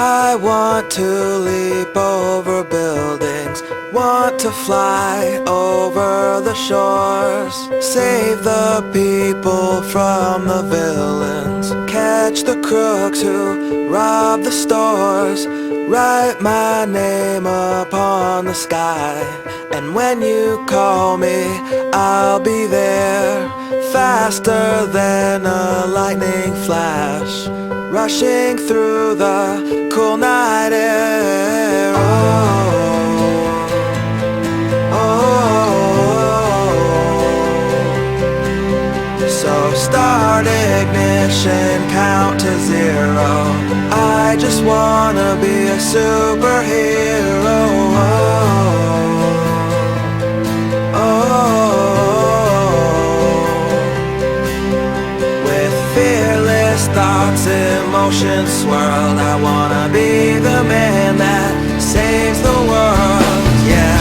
I want to leap over buildings, want to fly over the shores, save the people from the villains, catch the crooks who rob the stores, write my name upon the sky, and when you call me, I'll be there, faster than a lightning flash, rushing through the cool night air. So start ignition, count to zero. I just wanna be a superhero. Thoughts, emotions swirl. I wanna be the man that saves the world, yeah.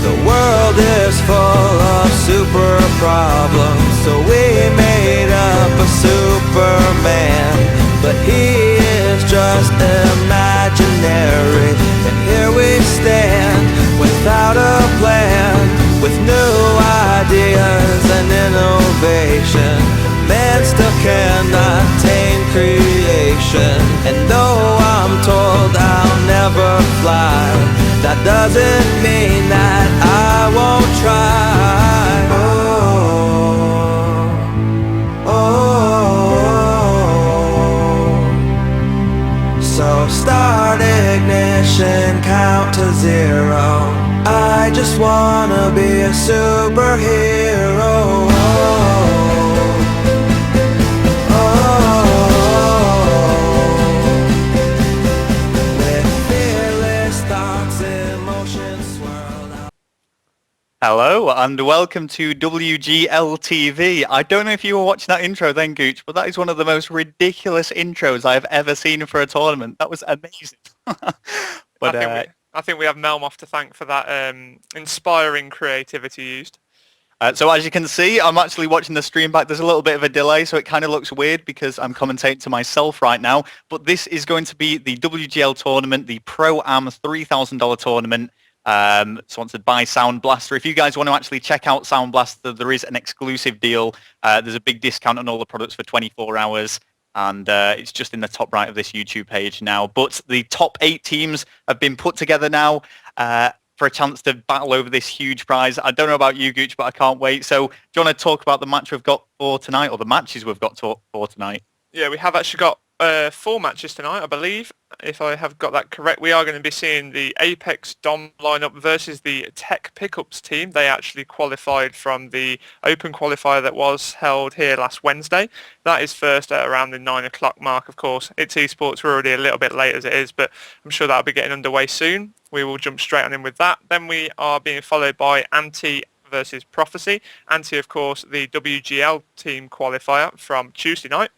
The world is full of super problems, so we made up a Superman, but he is just imaginary. And here we stand without a plan, with new ideas and innovation. Man still cannot tame creation, and though I'm told I'll never fly, that doesn't mean that I won't try. So start ignition, count to zero. I just wanna be a superhero. With fearless thoughts, emotions swirl out. Hello and welcome to WGL-TV. I don't know if you were watching that intro then, Gooch, but that is one of the most ridiculous intros I've ever seen for a tournament. That was amazing. But I think we have Melmoth to thank for that inspiring creativity used. So as you can see, I'm actually watching the stream back. There's a little bit of a delay, so it kind of looks weird because I'm commentating to myself right now. But this is going to be the WGL tournament, the Pro-Am $3,000 tournament. Sponsored by Soundblaster. If you guys want to actually check out Soundblaster, there is an exclusive deal. There's a big discount on all the products for 24 hours, and it's just in the top right of this YouTube page now. But the top 8 teams have been put together now for a chance to battle over this huge prize. I don't know about you, Gooch, but I can't wait. So do you want to talk about the match we've got for tonight, or the matches we've got for tonight? Yeah, we have actually got 4 matches tonight, I believe, if I have got that correct. We are going to be seeing the Apex.Dom lineup versus the TEC Pickups team. They actually qualified from the open qualifier that was held here last Wednesday. That is first at around the 9 o'clock mark, of course. It's esports, we're already a little bit late as it is, but I'm sure that'll be getting underway soon. We will jump straight on in with that. Then we are being followed by Ante versus Prophecy. Ante, of course, the WGL team qualifier from Tuesday night.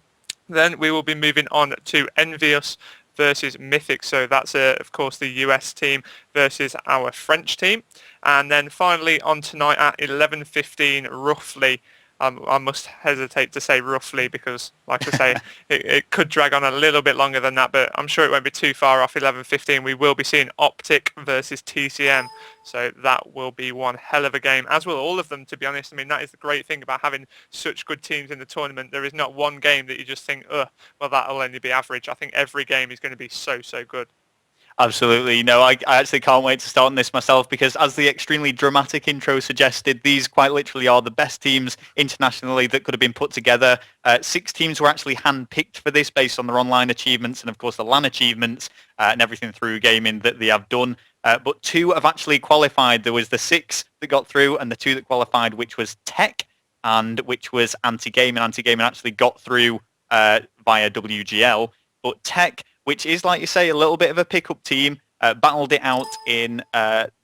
Then we will be moving on to EnvyUS versus Mythix. So that's, of course, the US team versus our French team. And then finally on tonight at 11:15, roughly, I must hesitate to say roughly because, like I say, it could drag on a little bit longer than that, but I'm sure it won't be too far off 11:15. We will be seeing Optic versus TCM. So that will be one hell of a game, as will all of them, to be honest. I mean, that is the great thing about having such good teams in the tournament. There is not one game that you just think, well, that'll only be average. I think every game is going to be so good. Absolutely. No, I actually can't wait to start on this myself because, as the extremely dramatic intro suggested, these quite literally are the best teams internationally that could have been put together. 6 teams were actually hand-picked for this based on their online achievements and, of course, the LAN achievements and everything through gaming that they have done. But 2 have actually qualified. There was the 6 that got through and the 2 that qualified, which was TEC and which was Ante Gaming. Ante Gaming actually got through via WGL, but TEC, which is, like you say, a little bit of a pickup team, battled it out in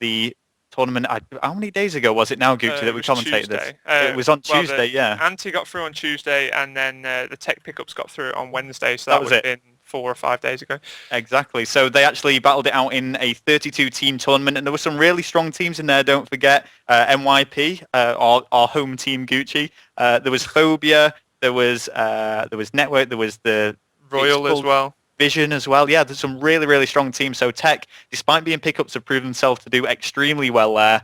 the tournament. How many days ago was it now, Gucci, that we commentated this? It was on Tuesday, yeah. Ante got through on Tuesday, and then the TEC Pickups got through on Wednesday, so that would have been 4 or 5 days ago. Exactly. So they actually battled it out in a 32-team tournament, and there were some really strong teams in there. Don't forget NYP, our home team, Gucci. There was Phobia. There was Network. There was the Royal as well. Vision as well. Yeah, there's some really, really strong teams. So Tech, despite being pickups, have proven themselves to do extremely well there.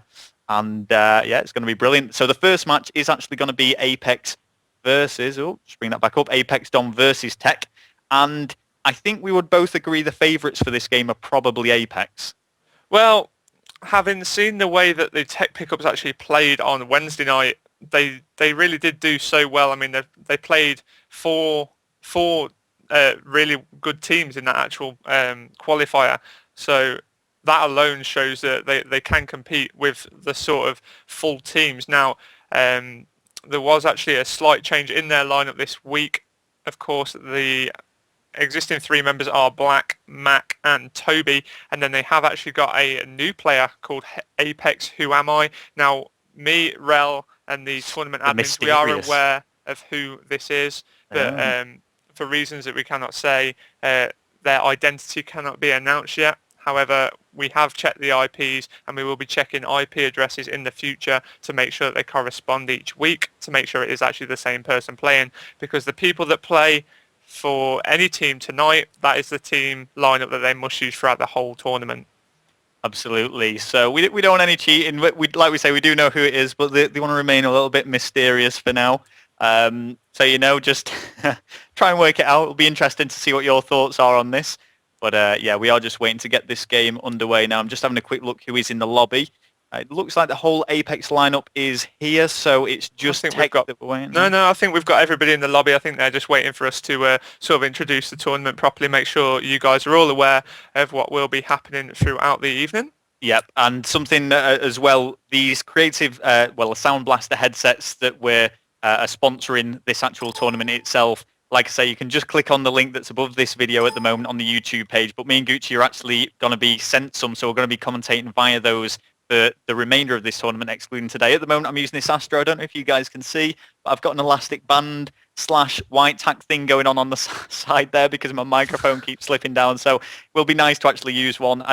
And yeah, it's going to be brilliant. So the first match is actually going to be Apex versus, just bring that back up, Apex.Dom versus Tech. And I think we would both agree the favourites for this game are probably Apex. Well, having seen the way that the Tech pickups actually played on Wednesday night, they really did do so well. I mean, they played four really good teams in that actual qualifier. So that alone shows that they can compete with the sort of full teams. Now, there was actually a slight change in their lineup this week. Of course, the existing 3 members are Black, Mac, and Toby, and then they have actually got a new player called Apex. Who am I? Now, me, Rel, and the tournament admins, we are aware of who this is, but for reasons that we cannot say, their identity cannot be announced yet. However, we have checked the IPs, and we will be checking IP addresses in the future to make sure that they correspond each week, to make sure it is actually the same person playing, because the people that play for any team tonight, that is the team lineup that they must use throughout the whole tournament. Absolutely. So we don't want any cheating. Like we say, we do know who it is, but they want to remain a little bit mysterious for now. So, just try and work it out. It'll be interesting to see what your thoughts are on this. But yeah, we are just waiting to get this game underway now. I'm just having a quick look who is in the lobby. It looks like the whole Apex lineup is here, so it's just Tech that we're waiting. No, I think we've got everybody in the lobby. I think they're just waiting for us to sort of introduce the tournament properly, make sure you guys are all aware of what will be happening throughout the evening. Yep, and something as well, these creative, the Soundblaster headsets that we're sponsoring this actual tournament itself. Like I say, you can just click on the link that's above this video at the moment on the YouTube page. But me and Gucci are actually going to be sent some, so we're going to be commentating via those for the remainder of this tournament, excluding today. At the moment, I'm using this Astro. I don't know if you guys can see, but I've got an elastic band / white tack thing going on the side there because my microphone keeps slipping down. So it will be nice to actually use one.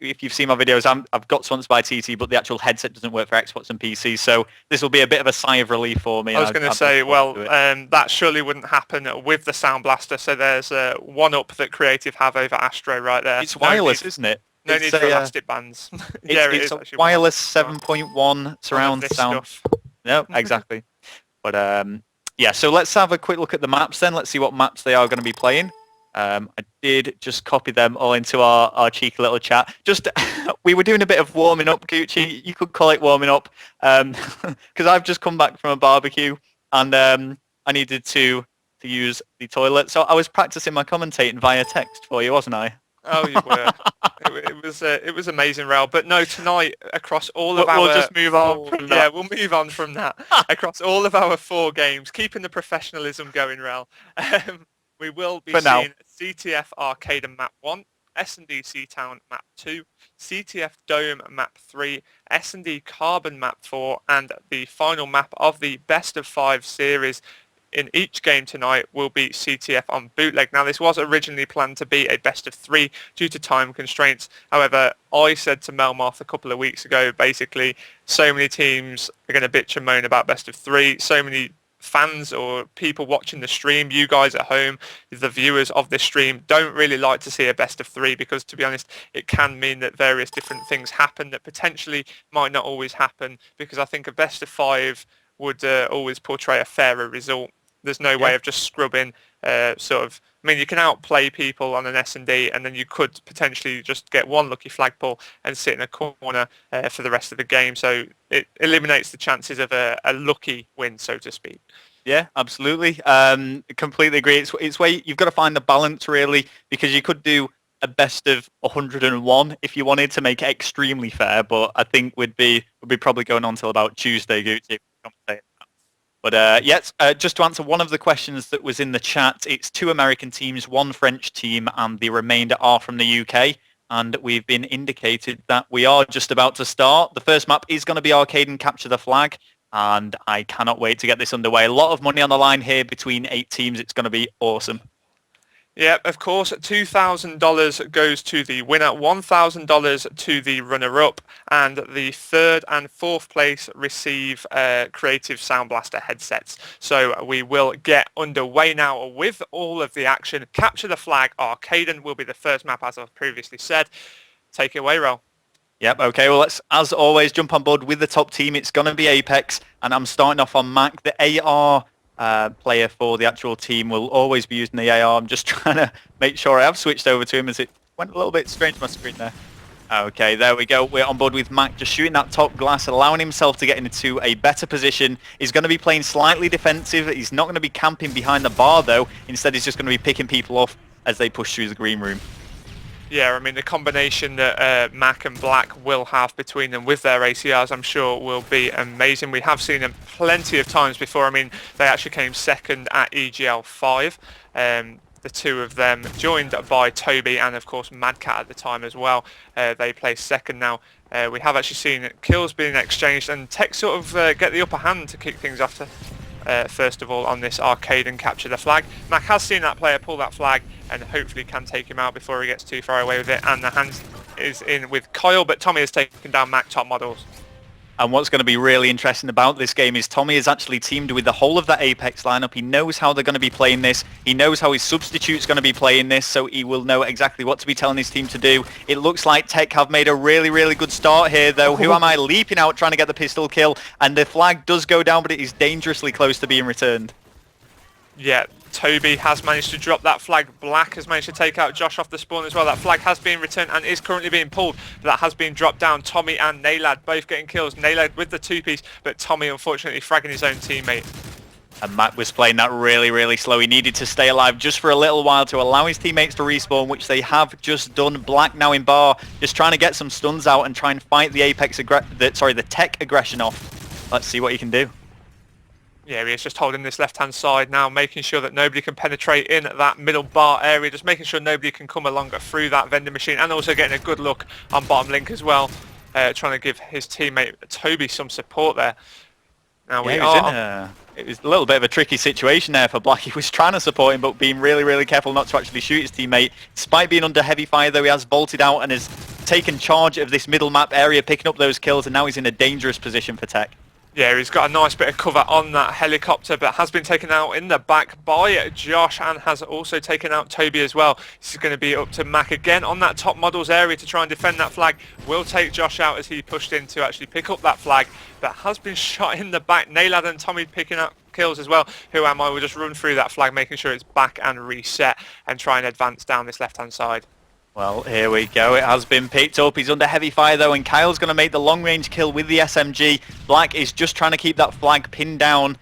If you've seen my videos, I've got sponsored by TT, but the actual headset doesn't work for Xbox and PC, so this will be a bit of a sigh of relief for me. I was going to say, that surely wouldn't happen with the Sound Blaster, so there's one up that Creative have over Astro right there. It's wireless, isn't it? No need for elastic bands. It's a wireless 7.1 surround sound. No, exactly. But yeah, so let's have a quick look at the maps then. Let's see what maps they are going to be playing. I did just copy them all into our cheeky little chat. Just we were doing a bit of warming up, Gucci. You could call it warming up, because I've just come back from a barbecue and I needed to use the toilet. So I was practicing my commentating via text for you, wasn't I? Oh, you were. It was amazing, Raul. But no, tonight across all of our... We'll just move on from that. Yeah, we'll move on from that. Across all of our 4 games, keeping the professionalism going, Raul. We will be seeing CTF Arcade Map 1, S&D Seatown Map 2, CTF Dome Map 3, S&D Carbon Map 4, and the final map of the Best of 5 series in each game tonight will be CTF on bootleg. Now, this was originally planned to be a best of 3 due to time constraints. However, I said to Melmoth a couple of weeks ago, basically, so many teams are going to bitch and moan about best of 3, so many fans or people watching the stream, you guys at home, the viewers of this stream, don't really like to see a best of 3 because, to be honest, it can mean that various different things happen that potentially might not always happen, because I think a best of 5 would always portray a fairer result. There's no way of just scrubbing I mean, you can outplay people on an S&D, and then you could potentially just get one lucky flagpole and sit in a corner for the rest of the game. So it eliminates the chances of a lucky win, so to speak. Yeah, absolutely. Completely agree. It's where you've got to find the balance, really, because you could do a best of 101 if you wanted to make it extremely fair, but I think we'd be probably going on till about Tuesday, Gucci. But yes, just to answer one of the questions that was in the chat, it's 2 American teams, 1 French team, and the remainder are from the UK. And we've been indicated that we are just about to start. The first map is going to be Arcade and Capture the Flag, and I cannot wait to get this underway. A lot of money on the line here between 8 teams. It's going to be awesome. Yeah, of course, $2,000 goes to the winner, $1,000 to the runner-up, and the third and fourth place receive Creative Soundblaster headsets. So we will get underway now with all of the action. Capture the Flag Arcaden will be the first map, as I've previously said. Take it away, Ro. Yep, okay, well, let's, as always, jump on board with the top team. It's going to be Apex, and I'm starting off on Mac. The AR player for the actual team will always be using the AR. I'm just trying to make sure I have switched over to him as it went a little bit strange on my screen there. Okay, there we go. We're on board with Mac, just shooting that top glass, allowing himself to get into a better position. He's going to be playing slightly defensive. He's not going to be camping behind the bar, though. Instead, he's just going to be picking people off as they push through the green room. Yeah, I mean, the combination that Mac and Black will have between them with their ACRs, I'm sure, will be amazing. We have seen them plenty of times before. I mean, they actually came second at EGL 5. The two of them, joined by Toby and, of course, Madcat at the time as well. They placed second now. We have actually seen kills being exchanged, and Tech sort of get the upper hand to kick things off first of all on this arcade and capture the flag. Mac has seen that player pull that flag and hopefully can take him out before he gets too far away with it, and the hand is in with Kyle, but Tommy has taken down Mac top models. And what's going to be really interesting about this game is Tommy has actually teamed with the whole of that Apex lineup. He knows how they're going to be playing this. He knows how his substitute's going to be playing this, so he will know exactly what to be telling his team to do. It looks like Tech have made a really, really good start here, though. Who am I leaping out, trying to get the pistol kill? And the flag does go down, but it is dangerously close to being returned. Yeah, Toby has managed to drop that flag. Black has managed to take out Josh off the spawn as well. That flag has been returned and is currently being pulled. But that has been dropped down. Tommy and Naylad both getting kills. Naylad with the two-piece, but Tommy unfortunately fragging his own teammate. And Matt was playing that really, really slow. He needed to stay alive just for a little while to allow his teammates to respawn, which they have just done. Black now in bar, just trying to get some stuns out and try and fight the the Tech aggression off. Let's see what he can do. Yeah, he is just holding this left-hand side now, making sure that nobody can penetrate in that middle bar area, just making sure nobody can come along through that vending machine, and also getting a good look on bottom link as well, trying to give his teammate Toby some support there. Now it was a little bit of a tricky situation there for Black. He was trying to support him, but being really, really careful not to actually shoot his teammate. Despite being under heavy fire, though, he has bolted out and has taken charge of this middle map area, picking up those kills, and now he's in a dangerous position for Tech. Yeah, he's got a nice bit of cover on that helicopter, but has been taken out in the back by Josh and has also taken out Toby as well. This is going to be up to Mac again on that top models area to try and defend that flag. Will take Josh out as he pushed in to actually pick up that flag, but has been shot in the back. Naylad and Tommy picking up kills as well. Who am I? We'll just run through that flag, making sure it's back and reset and try and advance down this left-hand side. Well, here we go. It has been picked up. He's under heavy fire, though, and Kyle's going to make the long-range kill with the SMG. Black is just trying to keep that flag pinned down,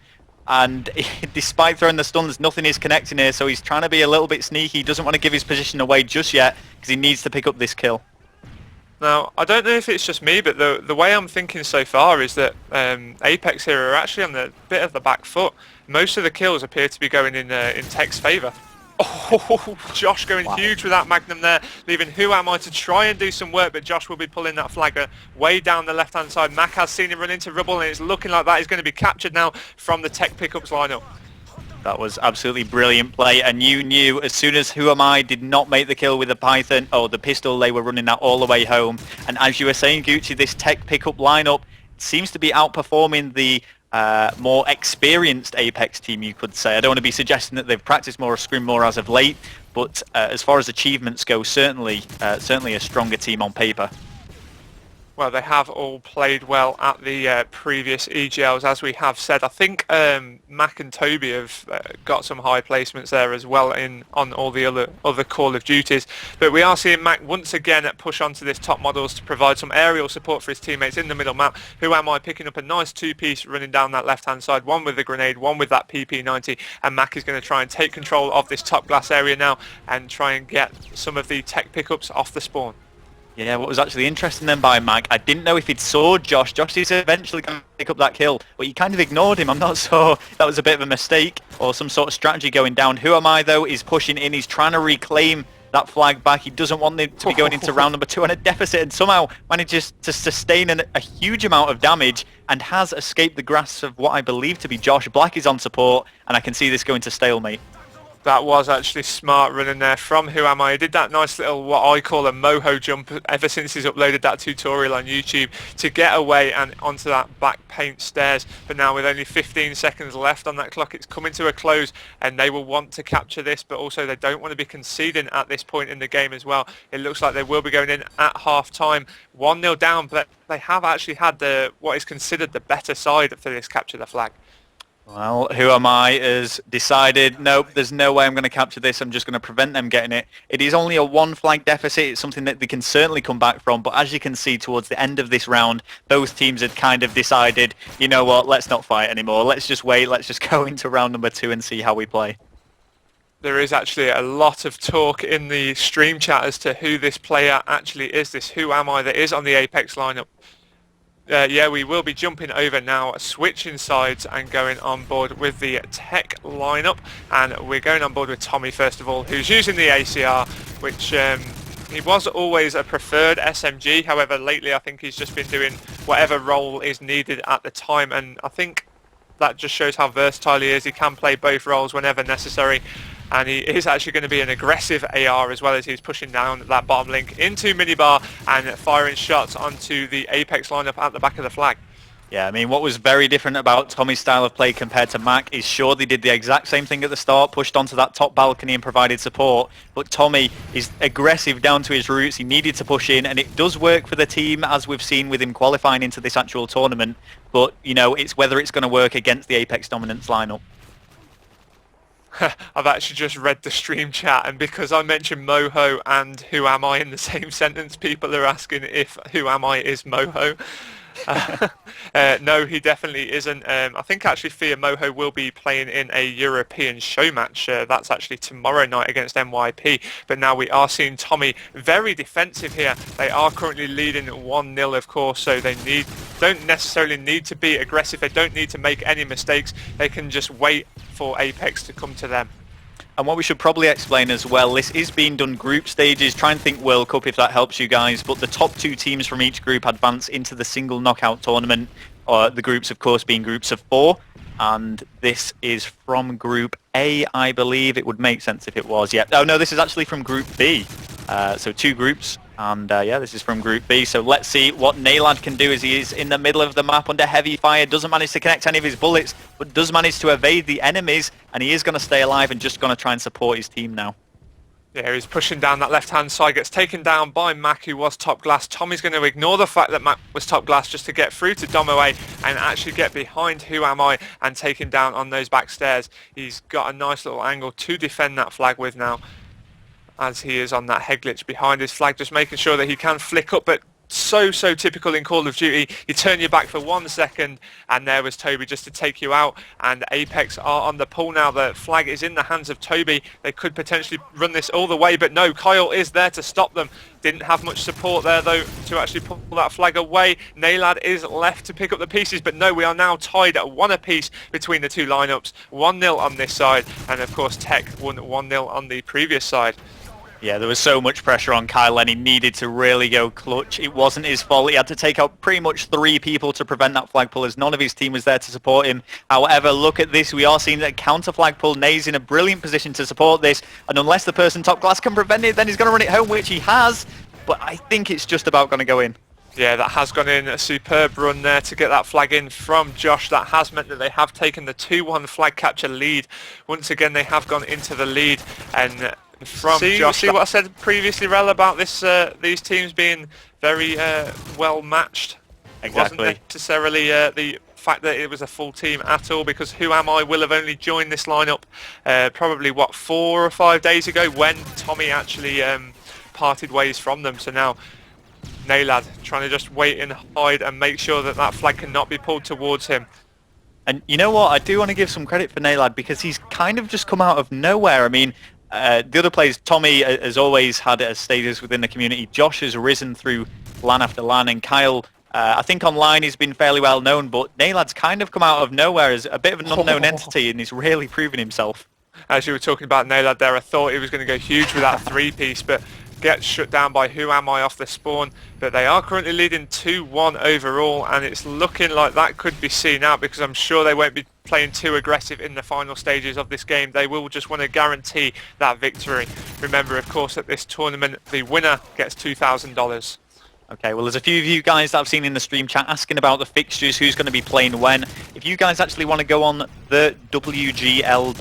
and despite throwing the stuns, nothing is connecting here, so he's trying to be a little bit sneaky. He doesn't want to give his position away just yet, because he needs to pick up this kill. Now, I don't know if it's just me, but the way I'm thinking so far is that Apex here are actually on the bit of the back foot. Most of the kills appear to be going in Tech's favour. Oh, Josh going huge with that Magnum there, leaving Who Am I to try and do some work, but Josh will be pulling that flagger way down the left-hand side. Mac has seen him run into rubble, and it's looking like that is going to be captured now from the Tech pickups lineup. That was absolutely brilliant play, and you knew as soon as Who Am I did not make the kill with the Python, the pistol, they were running that all the way home. And as you were saying, Gucci, this Tech pickup lineup seems to be outperforming the more experienced Apex team, you could say. I don't want to be suggesting that they've practiced more or scrimmed more as of late, but as far as achievements go, certainly a stronger team on paper. Well, they have all played well at the previous EGLs, as we have said. I think Mac and Toby have got some high placements there as well on all the other Call of Duties. But we are seeing Mac once again push onto this top models to provide some aerial support for his teammates in the middle map. Who Am I picking up a nice two-piece running down that left-hand side, one with the grenade, one with that PP90, and Mac is going to try and take control of this top glass area now and try and get some of the Tech pickups off the spawn. Yeah, what was actually interesting then by Mac, I didn't know if he'd saw Josh. Josh is eventually going to pick up that kill, but he kind of ignored him. I'm not sure that was a bit of a mistake or some sort of strategy going down. Who Am I, though, is pushing in. He's trying to reclaim that flag back. He doesn't want them to be going into round number 2 on a deficit, and somehow manages to sustain a huge amount of damage and has escaped the grasp of what I believe to be Josh. Black is on support, and I can see this going to stalemate. That was actually smart running there from Who Am I. He did that nice little, what I call a moho jump ever since he's uploaded that tutorial on YouTube to get away and onto that back paint stairs. But now with only 15 seconds left on that clock, it's coming to a close and they will want to capture this, but also they don't want to be conceding at this point in the game as well. It looks like they will be going in at half time, 1-0 down, but they have actually had what is considered the better side for this capture the flag. Well, Who Am I has decided, nope, there's no way I'm going to capture this. I'm just going to prevent them getting it. It is only a 1 flag deficit. It's something that they can certainly come back from. But as you can see, towards the end of this round, both teams had kind of decided, you know what, let's not fight anymore. Let's just wait. Let's just go into round number 2 and see how we play. There is actually a lot of talk in the stream chat as to who this player actually is, this Who Am I that is on the Apex lineup. Yeah, we will be jumping over now, switching sides and going on board with the Tech lineup. And we're going on board with Tommy first of all, who's using the ACR, which he was always a preferred SMG. However, lately I think he's just been doing whatever role is needed at the time. And I think that just shows how versatile he is. He can play both roles whenever necessary. And he is actually going to be an aggressive AR as well as he's pushing down that bottom link into minibar and firing shots onto the Apex lineup at the back of the flag. Yeah, I mean, what was very different about Tommy's style of play compared to Mac is sure they did the exact same thing at the start, pushed onto that top balcony and provided support, but Tommy is aggressive down to his roots. He needed to push in, and it does work for the team, as we've seen with him qualifying into this actual tournament, but, you know, it's whether it's going to work against the Apex Dominance lineup. I've actually just read the stream chat, and because I mentioned Moho and Who Am I in the same sentence, people are asking if Who Am I is Moho. No, he definitely isn't. I think actually Fia Moho will be playing in a European show match. That's actually tomorrow night against NYP. But now we are seeing Tommy very defensive here. They are currently leading 1-0, of course, so they don't necessarily need to be aggressive. They don't need to make any mistakes. They can just wait for Apex to come to them. And what we should probably explain as well, this is being done group stages. Try and think World Cup if that helps you guys. But the top 2 teams from each group advance into the single knockout tournament. The groups, of course, being groups of 4. And this is from Group A, I believe. It would make sense if it was. Yeah. Oh, no, this is actually from Group B. So 2 groups. And yeah, this is from Group B. So let's see what Naylad can do as he is in the middle of the map under heavy fire. Doesn't manage to connect any of his bullets, but does manage to evade the enemies. And he is going to stay alive and just going to try and support his team now. Yeah, he's pushing down that left-hand side, gets taken down by Mac, who was top glass. Tommy's going to ignore the fact that Mac was top glass just to get through to Domoe and actually get behind Who Am I and take him down on those back stairs. He's got a nice little angle to defend that flag with now, as he is on that head glitch behind his flag, just making sure that he can flick up, but so typical in Call of Duty. You turn your back for 1 second and there was Toby just to take you out, and Apex are on the pull now. The flag is in the hands of Toby. They could potentially run this all the way, but no, Kyle is there to stop them. Didn't have much support there though to actually pull that flag away. Naylad is left to pick up the pieces, but no, we are now tied at 1 apiece between the 2 lineups. 1-0 on this side, and of course Tech won 1-0 on the previous side. Yeah, there was so much pressure on Kyle and he needed to really go clutch. It wasn't his fault. He had to take out pretty much 3 people to prevent that flag pull, as none of his team was there to support him. However, look at this. We are seeing that counter flag pull. Nay's in a brilliant position to support this. And unless the person top glass can prevent it, then he's going to run it home, which he has. But I think it's just about going to go in. Yeah, that has gone in. A superb run there to get that flag in from Josh. That has meant that they have taken the 2-1 flag capture lead. Once again, they have gone into the lead, and from Josh. See what I said previously, Rel, about this these teams being very well matched. Exactly. It wasn't necessarily the fact that it was a full team at all, because Who Am I will have only joined this lineup probably 4 or 5 days ago when Tommy actually parted ways from them. So now Naylad trying to just wait and hide and make sure that that flag cannot be pulled towards him. And you know what? I do want to give some credit for Naylad, because he's kind of just come out of nowhere. I mean, the other players, Tommy has always had a status within the community. Josh has risen through LAN after LAN, and Kyle, I think online he's been fairly well known, but Naylad's kind of come out of nowhere as a bit of an unknown entity, and he's really proven himself. As you were talking about Naylad there, I thought he was going to go huge with that 3-piece, but gets shut down by Who Am I off the spawn, but they are currently leading 2-1 overall, and it's looking like that could be seen out because I'm sure they won't be playing too aggressive in the final stages of this game. They will just want to guarantee that victory. Remember, of course, at this tournament, the winner gets $2,000. Okay, well, there's a few of you guys that I've seen in the stream chat asking about the fixtures, who's going to be playing when. If you guys actually want to go on the wgl.co.uk,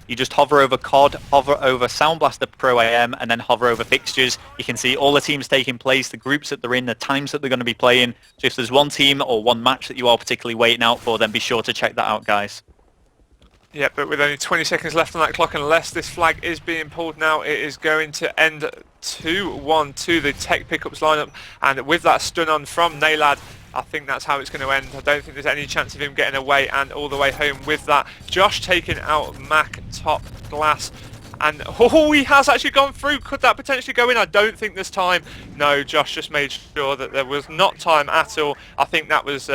you just hover over COD, hover over Soundblaster PROAM, and then hover over fixtures. You can see all the teams taking place, the groups that they're in, the times that they're going to be playing. So if there's one team or one match that you are particularly waiting out for, then be sure to check that out, guys. Yeah, but with only 20 seconds left on that clock, unless this flag is being pulled now, it is going to end 2-1 to the Tech Pickups lineup. And with that stun on from Naylad, I think that's how it's going to end. I don't think there's any chance of him getting away and all the way home with that. Josh taking out Mac top glass. And he has actually gone through. Could that potentially go in? I don't think there's time. No, Josh just made sure that there was not time at all. I think that was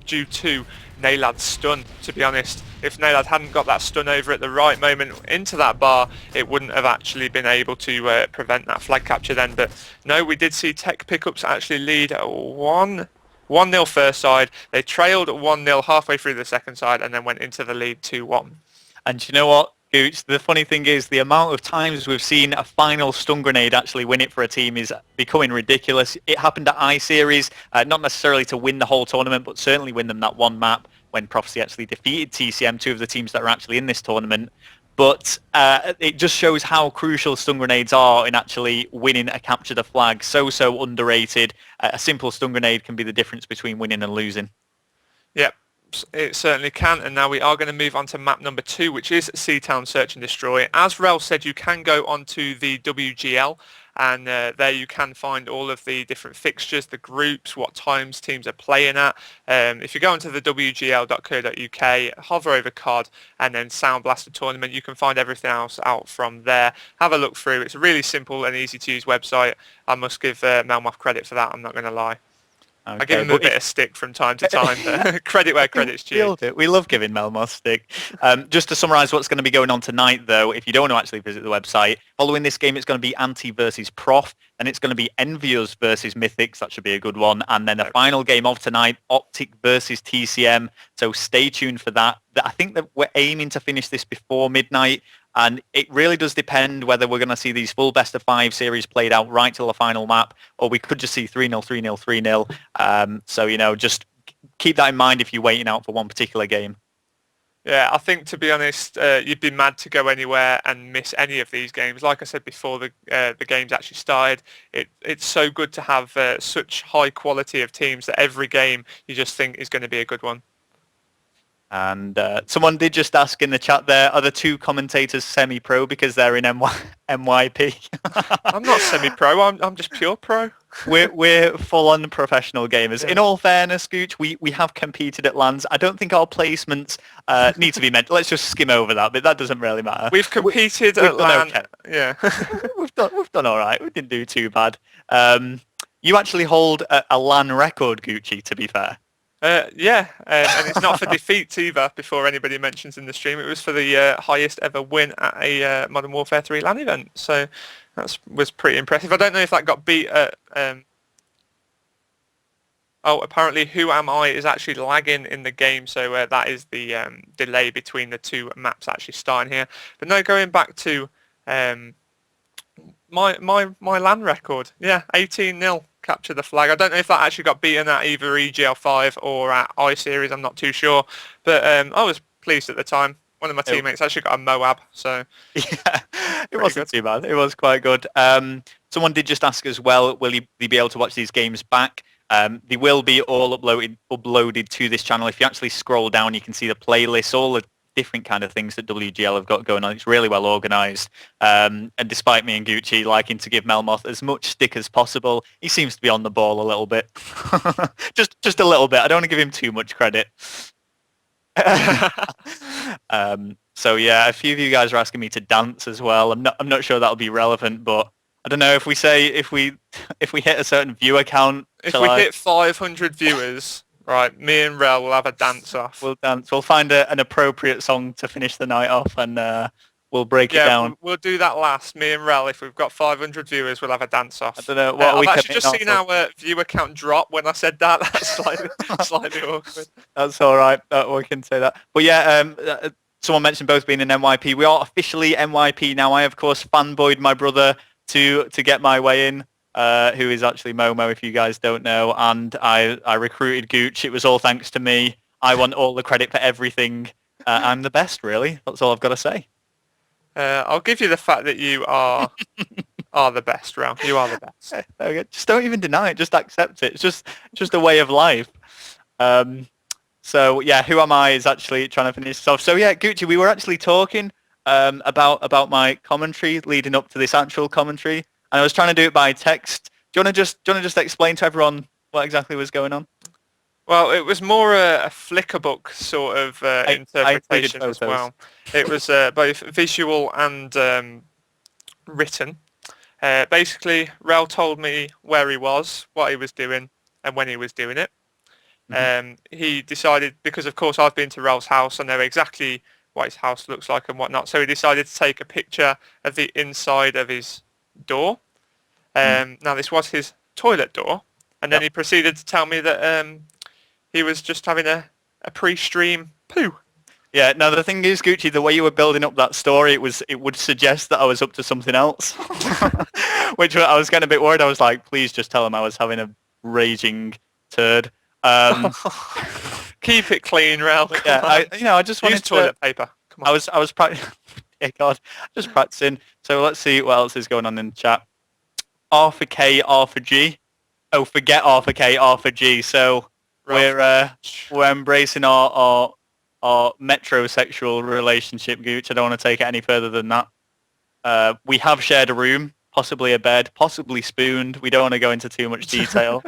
due to Naylad's stun, to be honest. If Naylad hadn't got that stun over at the right moment into that bar, it wouldn't have actually been able to prevent that flag capture then. But no, we did see Tech Pickups actually lead 1-0 first side. They trailed 1-0 halfway through the second side and then went into the lead 2-1. And you know what, Gooch? The funny thing is the amount of times we've seen a final stun grenade actually win it for a team is becoming ridiculous. It happened at I-Series, not necessarily to win the whole tournament, but certainly win them that one map when Prophecy actually defeated TCM, two of the teams that are actually in this tournament. But it just shows how crucial stun grenades are in actually winning a capture the flag. So underrated. A simple stun grenade can be the difference between winning and losing. Yep. It certainly can, and now we are going to move on to map number 2, which is Seatown Search and Destroy. As Rel said, you can go onto the WGL, and there you can find all of the different fixtures, the groups, what times teams are playing at. If you go onto the wgl.co.uk, hover over COD, and then Soundblaster Tournament, you can find everything else out from there. Have a look through. It's a really simple and easy to use website. I must give Melmoth credit for that, I'm not going to lie. Okay, I give him a bit of stick from time to time. Credit where credit's due. We love giving Melmoth stick. Just to summarise what's going to be going on tonight, though, if you don't want to actually visit the website, following this game, it's going to be Ante versus Prof, and it's going to be EnvyUS versus Mythix. That should be a good one. And then the final game of tonight, Optic versus TCM. So stay tuned for that. I think that we're aiming to finish this before midnight. And it really does depend whether we're going to see these full best-of-5 series played out right till the final map, or we could just see 3-0, 3-0, 3-0. So, you know, just keep that in mind if you're waiting out for one particular game. Yeah, I think, to be honest, you'd be mad to go anywhere and miss any of these games. Like I said before the games actually started, it's so good to have such high quality of teams that every game you just think is going to be a good one. And someone did just ask in the chat there, are the two commentators semi-pro because they're in MYP? I'm not semi-pro, I'm just pure pro. We're full-on professional gamers. Yeah. In all fairness, Gooch, we have competed at LANs. I don't think our placements need to be meant. Let's just skim over that, but that doesn't really matter. We've competed at LAN. Okay. Yeah. we've done all right. We didn't do too bad. You actually hold a LAN record, Gucci, to be fair. Yeah, and it's not for defeats either, before anybody mentions in the stream. It was for the highest ever win at a Modern Warfare 3 LAN event. So that was pretty impressive. I don't know if that got beat at... Oh, apparently Who Am I is actually lagging in the game, so that is the delay between the two maps actually starting here. But no, going back to my LAN record, yeah, 18-0. Capture the flag. I don't know if that actually got beaten at either EGL5 or at I-Series, I'm not too sure. But I was pleased at the time. One of my teammates actually got a Moab, so... Yeah, it wasn't too bad. It was quite good. Someone did just ask as well, will you be able to watch these games back? They will be all uploaded to this channel. If you actually scroll down, you can see the playlists, all the different kind of things that WGL have got going on. It's really well organised. And despite me and Gucci liking to give Melmoth as much stick as possible, he seems to be on the ball a little bit. just a little bit. I don't want to give him too much credit. So yeah, a few of you guys are asking me to dance as well. I'm not sure that'll be relevant, but I don't know if we hit a certain viewer count. If we hit 500 viewers. Right, me and Rel will have a dance off. We'll dance. We'll find an appropriate song to finish the night off, and we'll break it Yeah, down. we'll do that last. Me and Rel, if we've got 500 viewers, we'll have a dance off. I don't know, what are we I've actually just committing seen our viewer count drop when I said that. That's slightly awkward. That's all right. We can say that. But yeah, someone mentioned both being an NYP. We are officially NYP now. I, of course, fanboyed my brother to get my way in, who is actually Momo, if you guys don't know. And I recruited Gooch. It was all thanks to me. I want all the credit for everything. I'm the best, really. That's all I've got to say. I'll give you the fact that you are the best, Rel. You are the best. There we go. Just don't even deny it. Just accept it. It's just a way of life. So yeah, who am I is actually trying to finish this off. So yeah, Gucci, we were actually talking about my commentary leading up to this actual commentary, and I was trying to do it by text. Do you want to just explain to everyone what exactly was going on? Well, it was more a flicker book sort of interpretation as well. It was both visual and written. Basically, Rel told me where he was, what he was doing, and when he was doing it. He decided, because of course I've been to Rel's house, I know exactly what his house looks like and whatnot, so he decided to take a picture of the inside of his door. Now this was his toilet door, and then he proceeded to tell me that he was just having a pre-stream poo. Yeah, now the thing is, Gucci, the way you were building up that story, it would suggest that I was up to something else, which I was getting a bit worried. I was like, please just tell him I was having a raging turd. Keep it clean, Rel. Yeah, I just wanted use toilet paper. Come on. I was practicing. Yeah, God, just practicing. So let's see what else is going on in the chat. R for K, R for G. Oh, forget R for K, R for G. So we're embracing our metrosexual relationship, Gooch. I don't want to take it any further than that. We have shared a room, possibly a bed, possibly spooned. We don't want to go into too much detail.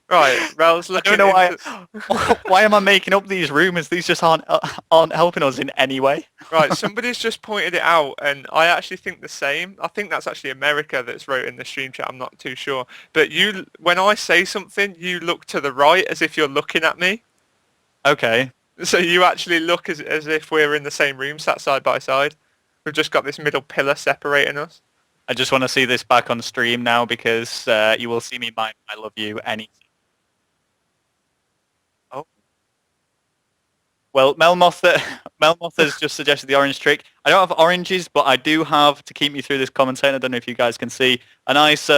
Right, Rel's looking. I don't know why am I making up these rumours? These just aren't helping us in any way. Right, somebody's just pointed it out, and I actually think the same. I think that's actually America that's wrote in the stream chat. I'm not too sure, but when I say something, you look to the right as if you're looking at me. Okay. So you actually look as if we're in the same room, sat side by side. We've just got this middle pillar separating us. I just want to see this back on stream now because you will see me mime I love you anything. Oh. Well, Melmoth has just suggested the orange trick. I don't have oranges, but I do have, to keep me through this commentating, I don't know if you guys can see, a nice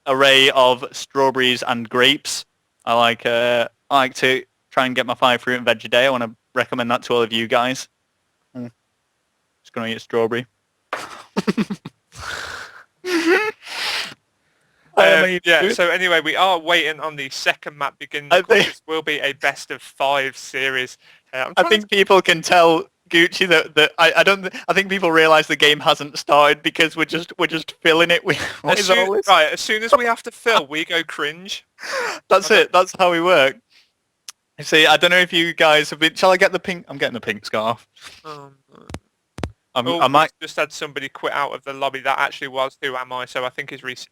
array of strawberries and grapes. I like to try and get my 5 fruit and veg a day. I want to recommend that to all of you guys. Just going to eat a strawberry. Yeah, so anyway, we are waiting on the second map beginning. This will be a best of 5 series. I think people can tell, Gucci, that I think people realise the game hasn't started because we're just filling it with right, as soon as we have to fill, we go cringe. That's it. That's how we work. See, I don't know if you guys have been. Shall I get the pink? I'm getting the pink scarf. I might just had somebody quit out of the lobby. That actually was Who Am I? So I think he's resetting.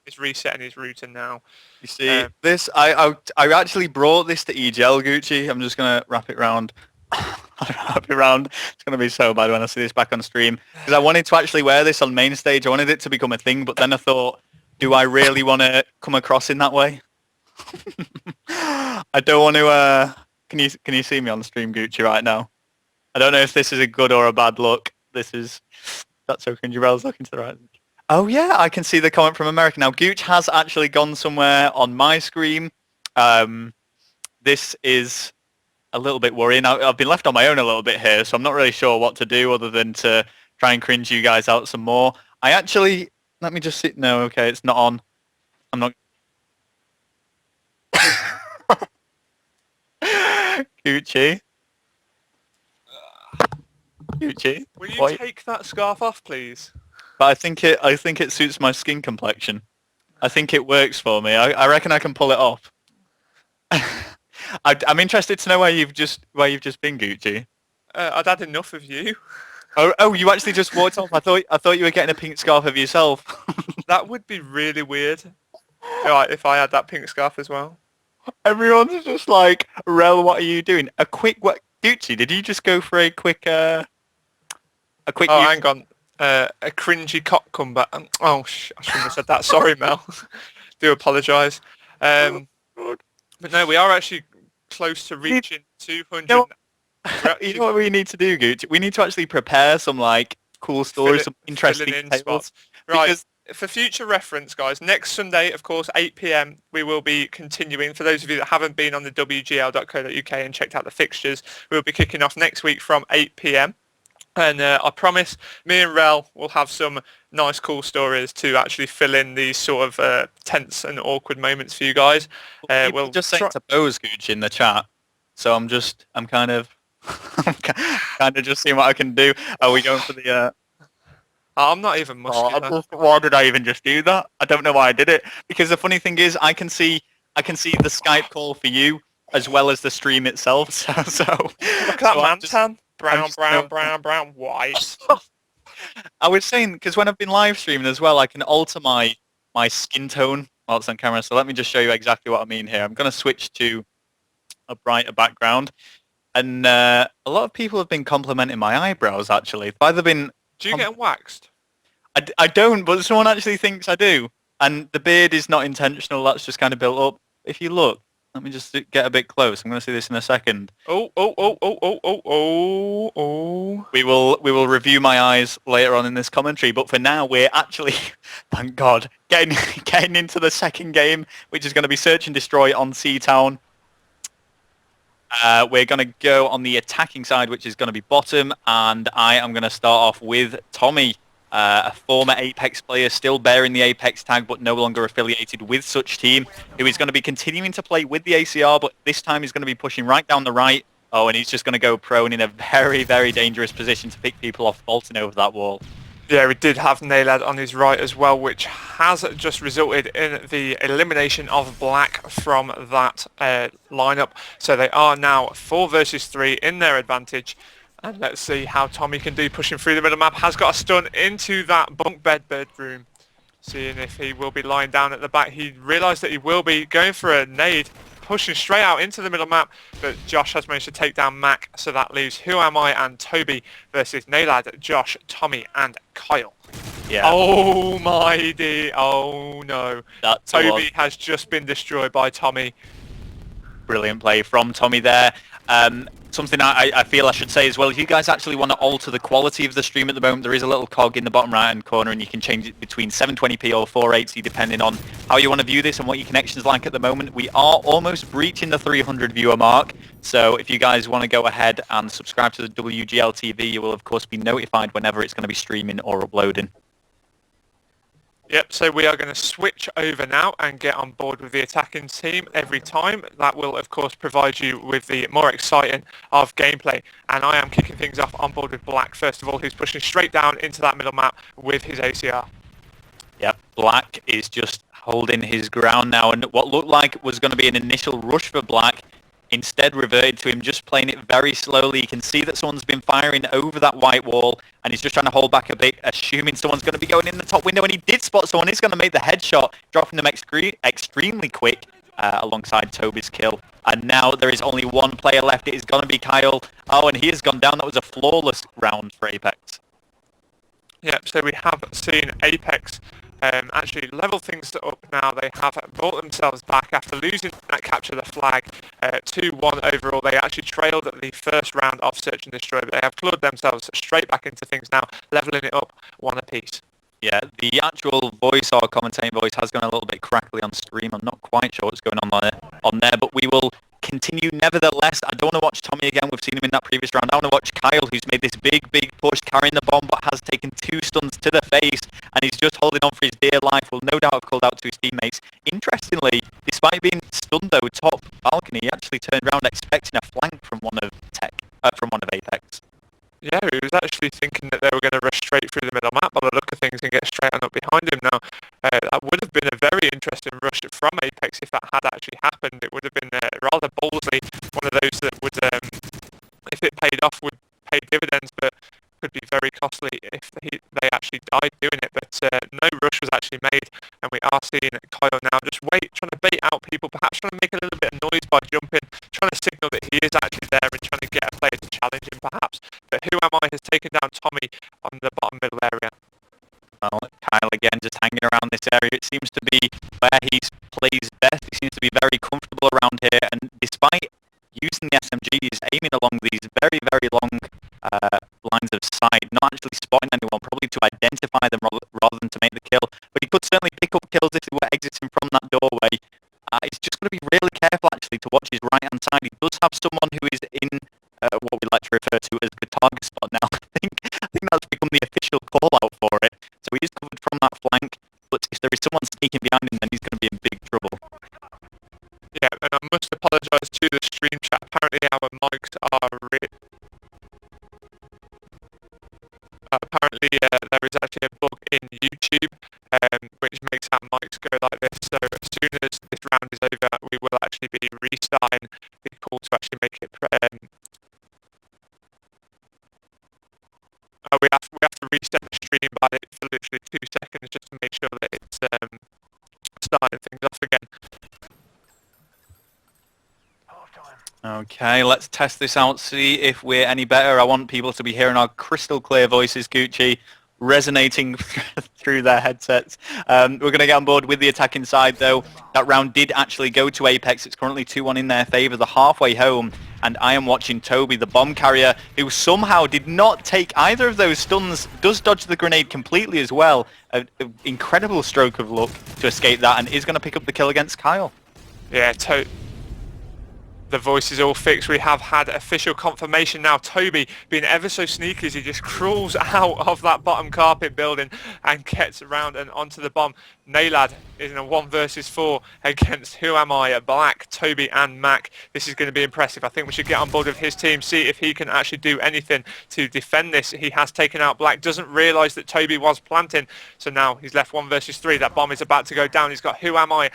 He's resetting his router now. You see, this I actually brought this to EGL, Gucci. I'm just gonna wrap it round. Wrap it round. It's gonna be so bad when I see this back on stream because I wanted to actually wear this on main stage. I wanted it to become a thing, but then I thought, do I really want to come across in that way? I don't want to. Can you see me on the stream, Gucci, right now? I don't know if this is a good or a bad look. That's so cringy. Rel's looking to the right. Oh yeah, I can see the comment from America now. Gooch has actually gone somewhere on my screen. This is a little bit worrying. I've been left on my own a little bit here, so I'm not really sure what to do other than to try and cringe you guys out some more. Let me just see. No, okay, it's not on. I'm not. Gucci. Will you take that scarf off, please? But I think it suits my skin complexion. I think it works for me. I reckon I can pull it off. I'm interested to know where you've just been, Gucci. I'd had enough of you. Oh, you actually just walked off. I thought you were getting a pink scarf of yourself. That would be really weird. Right, if I had that pink scarf as well. Everyone's just like, Rel, what are you doing? A quick what? Gucci, did you just go for a quick A quick Oh, use. hang on. A cringy cock comeback. I shouldn't have said that. Sorry, Mel. Do apologise. But no, we are actually close to You reaching 200. know, We're you actually know what we need to do, Gooch? We need to actually prepare some like cool stories, some filling interesting in tales. spots. Right. Because For future reference, guys, next Sunday, of course, 8 p.m, we will be continuing. For those of you that haven't been on the wgl.co.uk and checked out the fixtures, we'll be kicking off next week from 8 p.m. And I promise me and Rel will have some nice, cool stories to actually fill in these sort of tense and awkward moments for you guys. people We'll just saying try. to pose, Gooch, in the chat. So I'm kind of, I'm kind of just seeing what I can do. Are we going for the? I'm not even Oh, muscular. why did I even just do that? I don't know why I did it. Because the funny thing is, I can see the Skype call for you as well as the stream itself. Look at that So man tan. I'm Brown, just brown, brown, brown, white. I was saying because when I've been live streaming as well, I can alter my skin tone while it's on camera. So let me just show you exactly what I mean here. I'm going to switch to a brighter background, and a lot of people have been complimenting my eyebrows. Actually, they've either been Do you get them waxed? I don't, but someone actually thinks I do. And the beard is not intentional. That's just kind of built up. If you look, let me just get a bit close. I'm going to see this in a second. Oh, oh, oh, oh, oh, oh, oh, oh. We will review my eyes later on in this commentary. But for now, we're actually, thank God, getting into the second game, which is going to be Search and Destroy on Seatown. We're going to go on the attacking side, which is going to be bottom, and I am going to start off with Tommy, a former Apex player, still bearing the Apex tag, but no longer affiliated with such team, who is going to be continuing to play with the ACR, but this time he's going to be pushing right down the right. Oh, and he's just going to go prone in a very, very dangerous position to pick people off vaulting over that wall. Yeah, we did have Naylad on his right as well, which has just resulted in the elimination of Black from that lineup. So they are now 4 versus 3 in their advantage. And let's see how Tommy can do pushing through the middle map. Has got a stun into that bunk bed bedroom. Seeing if he will be lying down at the back. He realised that he will be going for a nade, pushing straight out into the middle map, but Josh has managed to take down Mac, so that leaves Who Am I and Toby versus Naylad, Josh, Tommy and Kyle. Yeah. Oh my dear, oh no. That's Toby has just been destroyed by Tommy. Brilliant play from Tommy there. Something I feel I should say as well, if you guys actually want to alter the quality of the stream at the moment, there is a little cog in the bottom right hand corner and you can change it between 720p or 480 depending on how you want to view this and what your connection's like at the moment. We are almost breaching the 300 viewer mark, so if you guys want to go ahead and subscribe to the WGL TV, you will of course be notified whenever it's going to be streaming or uploading. Yep, so we are going to switch over now and get on board with the attacking team every time. That will, of course, provide you with the more exciting of gameplay. And I am kicking things off on board with Black, first of all, who's pushing straight down into that middle map with his ACR. Yep, Black is just holding his ground now, and what looked like was going to be an initial rush for Black instead reverted to him just playing it very slowly. You can see that someone's been firing over that white wall, and he's just trying to hold back a bit, assuming someone's going to be going in the top window, and he did spot someone. He's going to make the headshot, dropping them extremely quick alongside Toby's kill. And now there is only one player left. It is going to be Kyle. Oh, and he has gone down. That was a flawless round for Apex. Yep, so we have seen Apex actually level things up now. They have brought themselves back after losing that capture the flag 2-1 overall. They actually trailed at the first round of Search and Destroy, but they have clawed themselves straight back into things now, leveling it up 1 apiece. Yeah, the actual voice or commentating voice has gone a little bit crackly on stream. I'm not quite sure what's going on there, but we will continue nevertheless. I don't want to watch Tommy again. We've seen him in that previous round. I want to watch Kyle, who's made this big push, carrying the bomb, but has taken 2 stuns to the face, and he's just holding on for his dear life. Will no doubt have called out to his teammates. Interestingly, despite being stunned though, top balcony, he actually turned around expecting a flank from one of Apex. Yeah, he was actually thinking that they were going to rush straight through the middle map by the look of things and get straight on up behind him now. That would have been a very interesting rush from Apex if that had actually happened. It would have been rather ballsy, one of those that would, if it paid off, would pay dividends, but could be very costly if they actually died doing it. But no rush was actually made, and we are seeing Kyle now just trying to bait out people, perhaps trying to make a little bit of noise by jumping, trying to signal that he is actually there and trying to get a player to challenging perhaps. But Who Am I has taken down Tommy on the bottom middle area. Well, Kyle again just hanging around this area. It seems to be where he plays best. He seems to be very comfortable around here, and despite using the SMG, he's aiming along these very, very long lines of sight, not actually spotting anyone, probably to identify them rather than to make the kill. But he could certainly pick up kills if they were exiting from that doorway. He's just going to be really careful, actually, to watch his right-hand side. He does have someone who is in what we like to refer to as the target spot now. I think that's become the official call-out for it. So he is covered from that flank, but if there is someone sneaking behind him, then he's going to be in big trouble. Yeah, and I must apologise to the stream chat. Apparently our mics are apparently there is actually a bug in YouTube which makes our mics go like this. So as soon as this round is over, we will actually be restarting the call to actually make it. We have to reset the stream by for literally 2 seconds just to make sure that it's starting things off again. Okay, let's test this out, see if we're any better. I want people to be hearing our crystal clear voices, Gucci, resonating through their headsets. We're going to get on board with the attacking side, though. That round did actually go to Apex. It's currently 2-1 in their favour. They're halfway home, and I am watching Toby, the bomb carrier, who somehow did not take either of those stuns, does dodge the grenade completely as well. An incredible stroke of luck to escape that, and is going to pick up the kill against Kyle. Yeah, the voice is all fixed. We have had official confirmation now. Toby being ever so sneaky as he just crawls out of that bottom carpet building and gets around and onto the bomb. Naylad is in a 1 versus 4 against Who Am I at Black, Toby and Mac. This is going to be impressive. I think we should get on board with his team, see if he can actually do anything to defend this. He has taken out Black, doesn't realise that Toby was planting. So now he's left 1 versus 3. That bomb is about to go down. He's got Who Am I,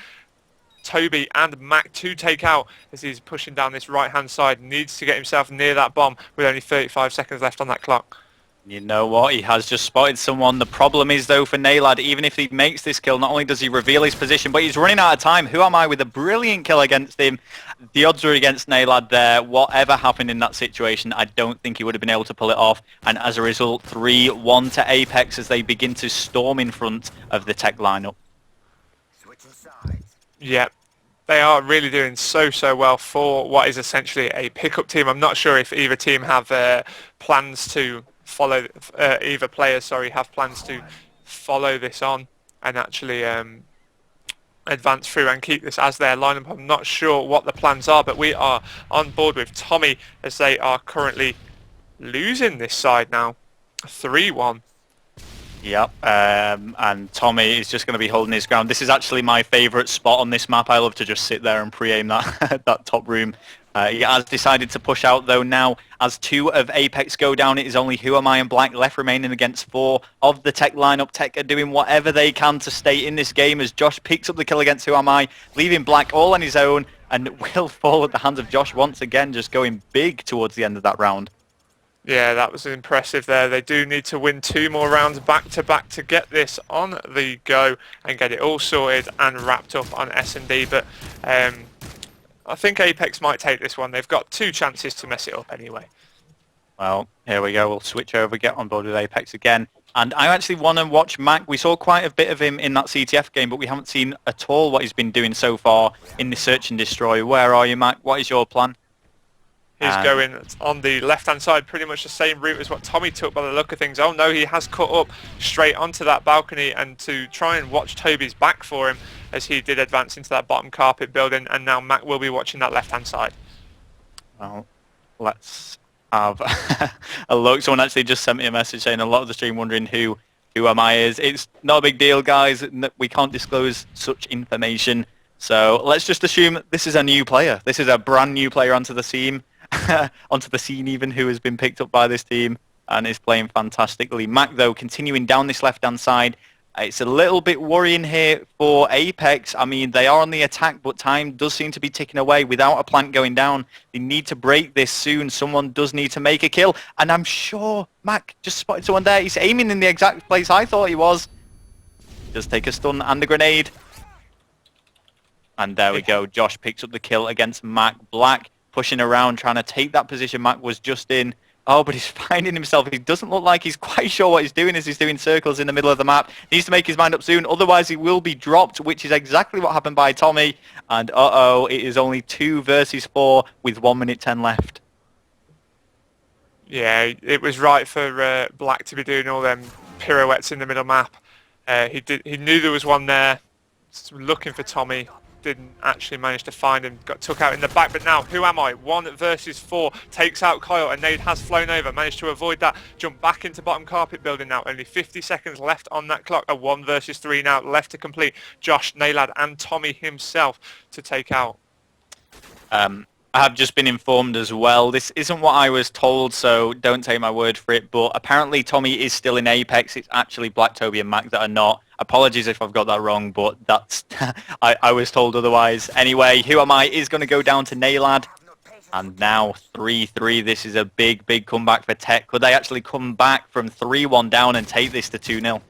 Toby and Mac to take out as he's pushing down this right-hand side. Needs to get himself near that bomb with only 35 seconds left on that clock. You know what? He has just spotted someone. The problem is, though, for Naylad, even if he makes this kill, not only does he reveal his position, but he's running out of time. Who Am I with a brilliant kill against him? The odds are against Naylad there. Whatever happened in that situation, I don't think he would have been able to pull it off. And as a result, 3-1 to Apex as they begin to storm in front of the Tech lineup. Yeah, they are really doing so well for what is essentially a pickup team. I'm not sure if either team have plans to follow, either players, have plans to follow this on and actually advance through and keep this as their lineup. I'm not sure what the plans are, but we are on board with Tommy as they are currently losing this side now, 3-1. Yep, and Tommy is just going to be holding his ground. This is actually my favourite spot on this map. I love to just sit there and pre-aim that that top room. He has decided to push out, though, now. As 2 of Apex go down, it is only Who Am I and Black left remaining against 4 of the Tech lineup. Tech are doing whatever they can to stay in this game as Josh picks up the kill against Who Am I, leaving Black all on his own, and will fall at the hands of Josh once again, just going big towards the end of that round. Yeah, that was impressive there. They do need to win 2 more rounds back-to-back to get this on the go and get it all sorted and wrapped up on S&D. But I think Apex might take this one. They've got 2 chances to mess it up anyway. Well, here we go. We'll switch over, get on board with Apex again. And I actually want to watch Mac. We saw quite a bit of him in that CTF game, but we haven't seen at all what he's been doing so far in the Search and Destroy. Where are you, Mac? What is your plan? He's going on the left-hand side, pretty much the same route as what Tommy took by the look of things. Oh no, he has cut up straight onto that balcony and to try and watch Toby's back for him as he did advance into that bottom carpet building, and now Mac will be watching that left-hand side. Well, let's have a look. Someone actually just sent me a message saying a lot of the stream wondering who Am I is. It's not a big deal, guys. We can't disclose such information. So let's just assume this is a new player. This is a brand new player onto the scene. Onto the scene even, who has been picked up by this team and is playing fantastically. Mac, though, continuing down this left-hand side. It's a little bit worrying here for Apex. I mean, they are on the attack, but time does seem to be ticking away without a plant going down. They need to break this soon. Someone does need to make a kill, and I'm sure Mac just spotted someone there. He's aiming in the exact place I thought he was. Does take a stun and a grenade. And there we go. Josh picks up the kill against Mac. Black pushing around, trying to take that position Mac was just in. Oh, but he's finding himself. He doesn't look like he's quite sure what he's doing as he's doing circles in the middle of the map. Needs to make his mind up soon, otherwise he will be dropped, which is exactly what happened by Tommy. And uh-oh, it is only 2 versus 4 with 1 minute 10 left. Yeah, it was right for Black to be doing all them pirouettes in the middle map. He knew there was one there, looking for Tommy. Didn't actually manage to find him, got took out in the back, but now, who am I? 1 versus 4, takes out Kyle, a nade has flown over, managed to avoid that, jump back into bottom carpet building now, only 50 seconds left on that clock, a 1 versus 3 now, left to complete, Josh, Naylad and Tommy himself to take out. I have just been informed as well. This isn't what I was told, so don't take my word for it. But apparently Tommy is still in Apex. It's actually Black, Toby and Mac that are not. Apologies if I've got that wrong, but that's I was told otherwise. Anyway, Who Am I is going to go down to Naylad. And now 3-3. This is a big, big comeback for Tech. Could they actually come back from 3-1 down and take this to 2-0?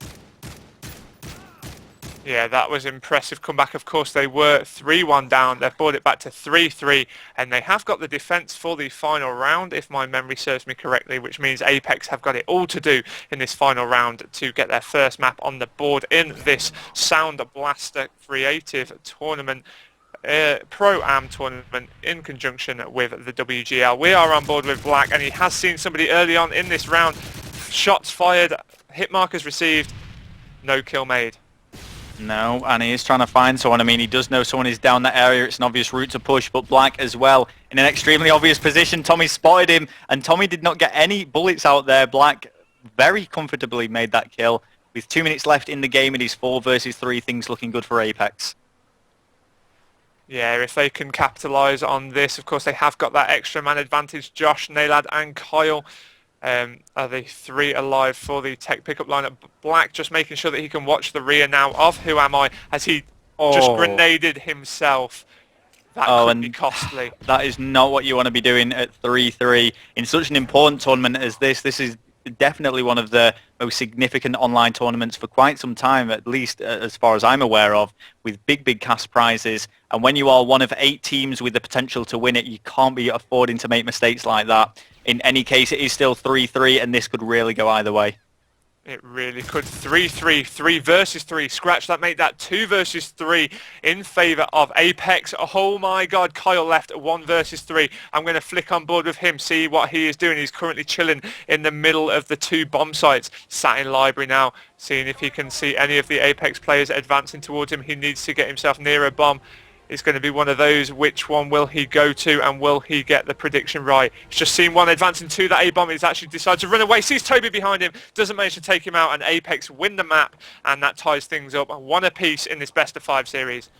Yeah, that was impressive comeback. Of course, they were 3-1 down. They've brought it back to 3-3, and they have got the defense for the final round, if my memory serves me correctly, which means Apex have got it all to do in this final round to get their first map on the board in this Soundblaster Creative Tournament. Pro-Am tournament in conjunction with the WGL. We are on board with Black, and he has seen somebody early on in this round. Shots fired, hit markers received, no kill made. No, and he is trying to find someone. I mean, he does know someone is down that area. It's an obvious route to push, but Black as well in an extremely obvious position. Tommy spotted him, and Tommy did not get any bullets out there. Black very comfortably made that kill. With 2 minutes left in the game, it is 4 versus 3. Things looking good for Apex. Yeah, if they can capitalise on this, of course, they have got that extra man advantage. Josh, Naylad and Kyle are the 3 alive for the Tech pickup lineup. Black just making sure that he can watch the rear now of Who Am I as he just grenaded himself. That could be costly. That is not what you want to be doing at 3-3 in such an important tournament as this. This is definitely one of the most significant online tournaments for quite some time, at least as far as I'm aware of, with big, big cash prizes. And when you are one of 8 teams with the potential to win it, you can't be affording to make mistakes like that. In any case, it is still 3-3, and this could really go either way. It really could. 3-3, 3 versus 3. Scratch that, make that 2 versus 3 in favour of Apex. Oh my God, Kyle left 1 versus 3. I'm going to flick on board with him, see what he is doing. He's currently chilling in the middle of the 2 bomb sites. Sat in library now, seeing if he can see any of the Apex players advancing towards him. He needs to get himself near a bomb. It's going to be one of those. Which one will he go to, and will he get the prediction right? He's just seen one advancing to that A-bomb. He's actually decided to run away. Sees Toby behind him. Doesn't manage to take him out, and Apex win the map, and that ties things up. 1 apiece in this best-of-5 series.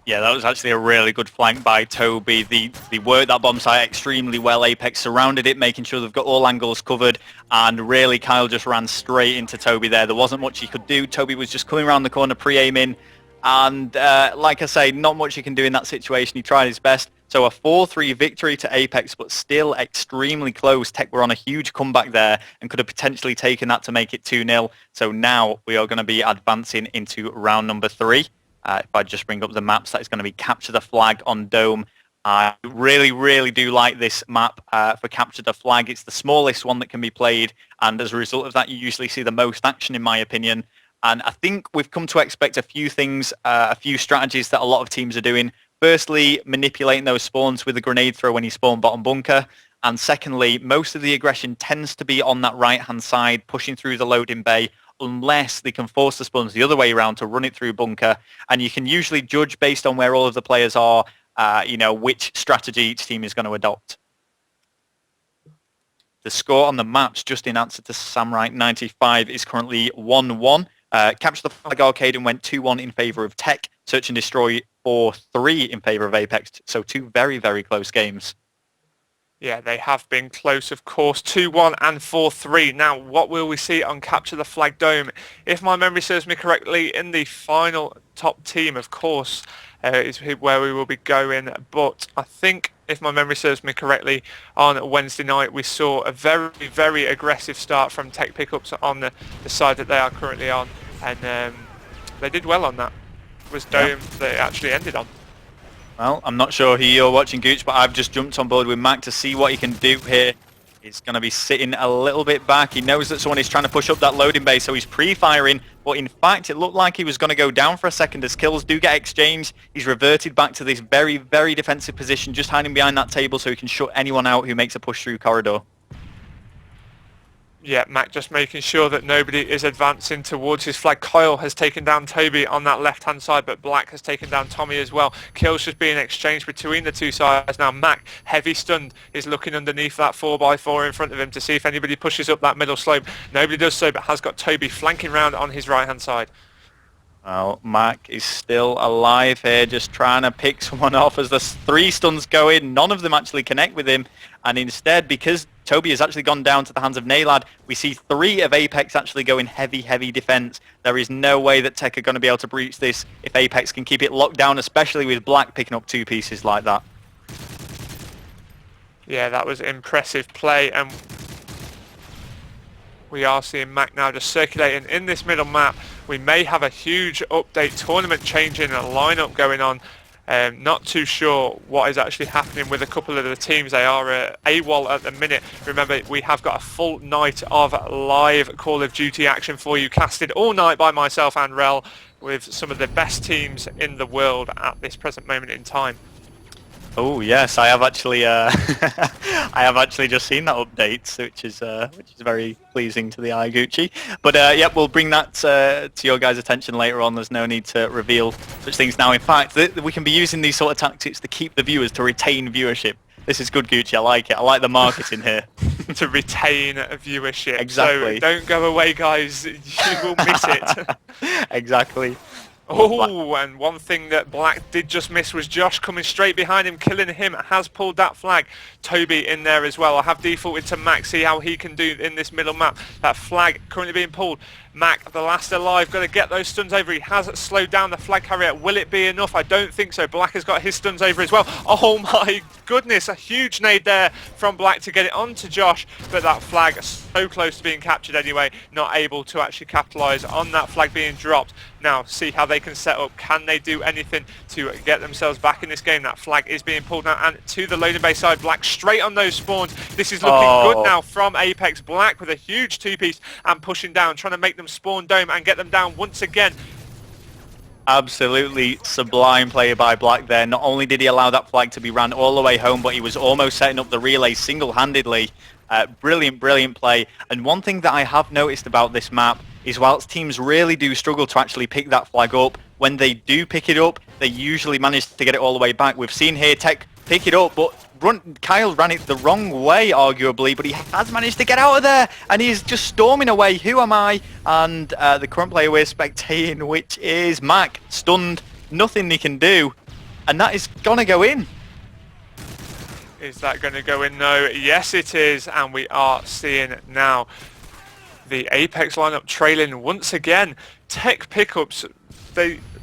Yeah, that was actually a really good flank by Toby. They worked that bomb site extremely well. Apex surrounded it, making sure they've got all angles covered, and really Kyle just ran straight into Toby there. There wasn't much he could do. Toby was just coming around the corner, pre-aiming, and like I say, not much he can do in that situation. He tried his best. So a 4-3 victory to Apex, but still extremely close. Tech were on a huge comeback there and could have potentially taken that to make it 2-0. So now we are going to be advancing into round number 3. If I just bring up the maps, that is going to be Capture the Flag on Dome. I really, really do like this map for Capture the Flag. It's the smallest one that can be played, and as a result of that, you usually see the most action, in my opinion. And I think we've come to expect a few things, a few strategies that a lot of teams are doing. Firstly, manipulating those spawns with a grenade throw when you spawn bottom bunker. And secondly, most of the aggression tends to be on that right-hand side, pushing through the loading bay, unless they can force the spawns the other way around to run it through bunker. And you can usually judge based on where all of the players are, which strategy each team is going to adopt. The score on the maps, just in answer to Samurai 95, is currently 1-1. Capture the Flag Arcade and went 2-1 in favour of Tech. Search and Destroy 4-3 in favour of Apex. So 2 very, very close games. Yeah, they have been close, of course. 2-1 and 4-3. Now, what will we see on Capture the Flag Dome? If my memory serves me correctly, in the final top team, of course, is where we will be going. But I think, if my memory serves me correctly, on Wednesday night, we saw a very, very aggressive start from Tech Pickups on the side that they are currently on. And they did well on that. It was Dome they actually ended on. Well, I'm not sure who you're watching, Gooch, but I've just jumped on board with Mac to see what he can do here. He's going to be sitting a little bit back. He knows that someone is trying to push up that loading bay, so he's pre-firing. But in fact, it looked like he was going to go down for a second as kills do get exchanged. He's reverted back to this very, very defensive position, just hiding behind that table so he can shut anyone out who makes a push through corridor. Yeah, Mac just making sure that nobody is advancing towards his flag. Kyle has taken down Toby on that left-hand side, but Black has taken down Tommy as well. Kills just being exchanged between the two sides. Now Mac, heavy stunned, is looking underneath that 4x4 in front of him to see if anybody pushes up that middle slope. Nobody does so, but has got Toby flanking round on his right-hand side. Well, Mac is still alive here, just trying to pick someone off as the 3 stuns go in. None of them actually connect with him. And instead, because Toby has actually gone down to the hands of Naylad, we see 3 of Apex actually go in heavy, heavy defense. There is no way that Tech are going to be able to breach this if Apex can keep it locked down, especially with Black picking up 2 pieces like that. Yeah, that was impressive play, and we are seeing Mac now just circulating in this middle map. We may have a huge update tournament changing a lineup going on. Not too sure what is actually happening with a couple of the teams. They are AWOL at the minute. Remember, we have got a full night of live Call of Duty action for you, casted all night by myself and Rel, with some of the best teams in the world at this present moment in time. Oh yes, I have actually I have actually just seen that update, which is very pleasing to the eye, Gucci. But yep, we'll bring that to your guys' attention later on. There's no need to reveal such things now. In fact, we can be using these sort of tactics to keep the viewers, to retain viewership. This is good, Gucci. I like it. I like the marketing here. To retain viewership. Exactly. So don't go away, guys. You will miss it. Exactly. Oh, and one thing that Black did just miss was Josh coming straight behind him, killing him, has pulled that flag. Toby in there as well. I have defaulted to Mac, see how he can do in this middle map. That flag currently being pulled. Mac, the last alive, going to get those stuns over. He has slowed down the flag carrier. Will it be enough? I don't think so. Black has got his stuns over as well. Oh my goodness, a huge nade there from Black to get it onto Josh, but that flag so close to being captured anyway, not able to actually capitalise on that flag being dropped. Now, see how they can set up. Can they do anything to get themselves back in this game? That flag is being pulled now, and to the loading bay side, Black straight on those spawns. This is looking good now from Apex. Black with a huge 2-piece and pushing down, trying to make them spawn dome and get them down once again. Absolutely sublime play by Black there. Not only did he allow that flag to be ran all the way home, but he was almost setting up the relay single-handedly. Brilliant, brilliant play. And one thing that I have noticed about this map is whilst teams really do struggle to actually pick that flag up, when they do pick it up, they usually manage to get it all the way back. We've seen here Tech pick it up, but Kyle ran it the wrong way, arguably, but he has managed to get out of there, and he's just storming away. Who am I? And the current player we're spectating, which is Mac, stunned, nothing he can do, and that is gonna go in. Is that going to go in? No. Yes, it is, and we are seeing now the Apex lineup trailing once again. Tech pickups,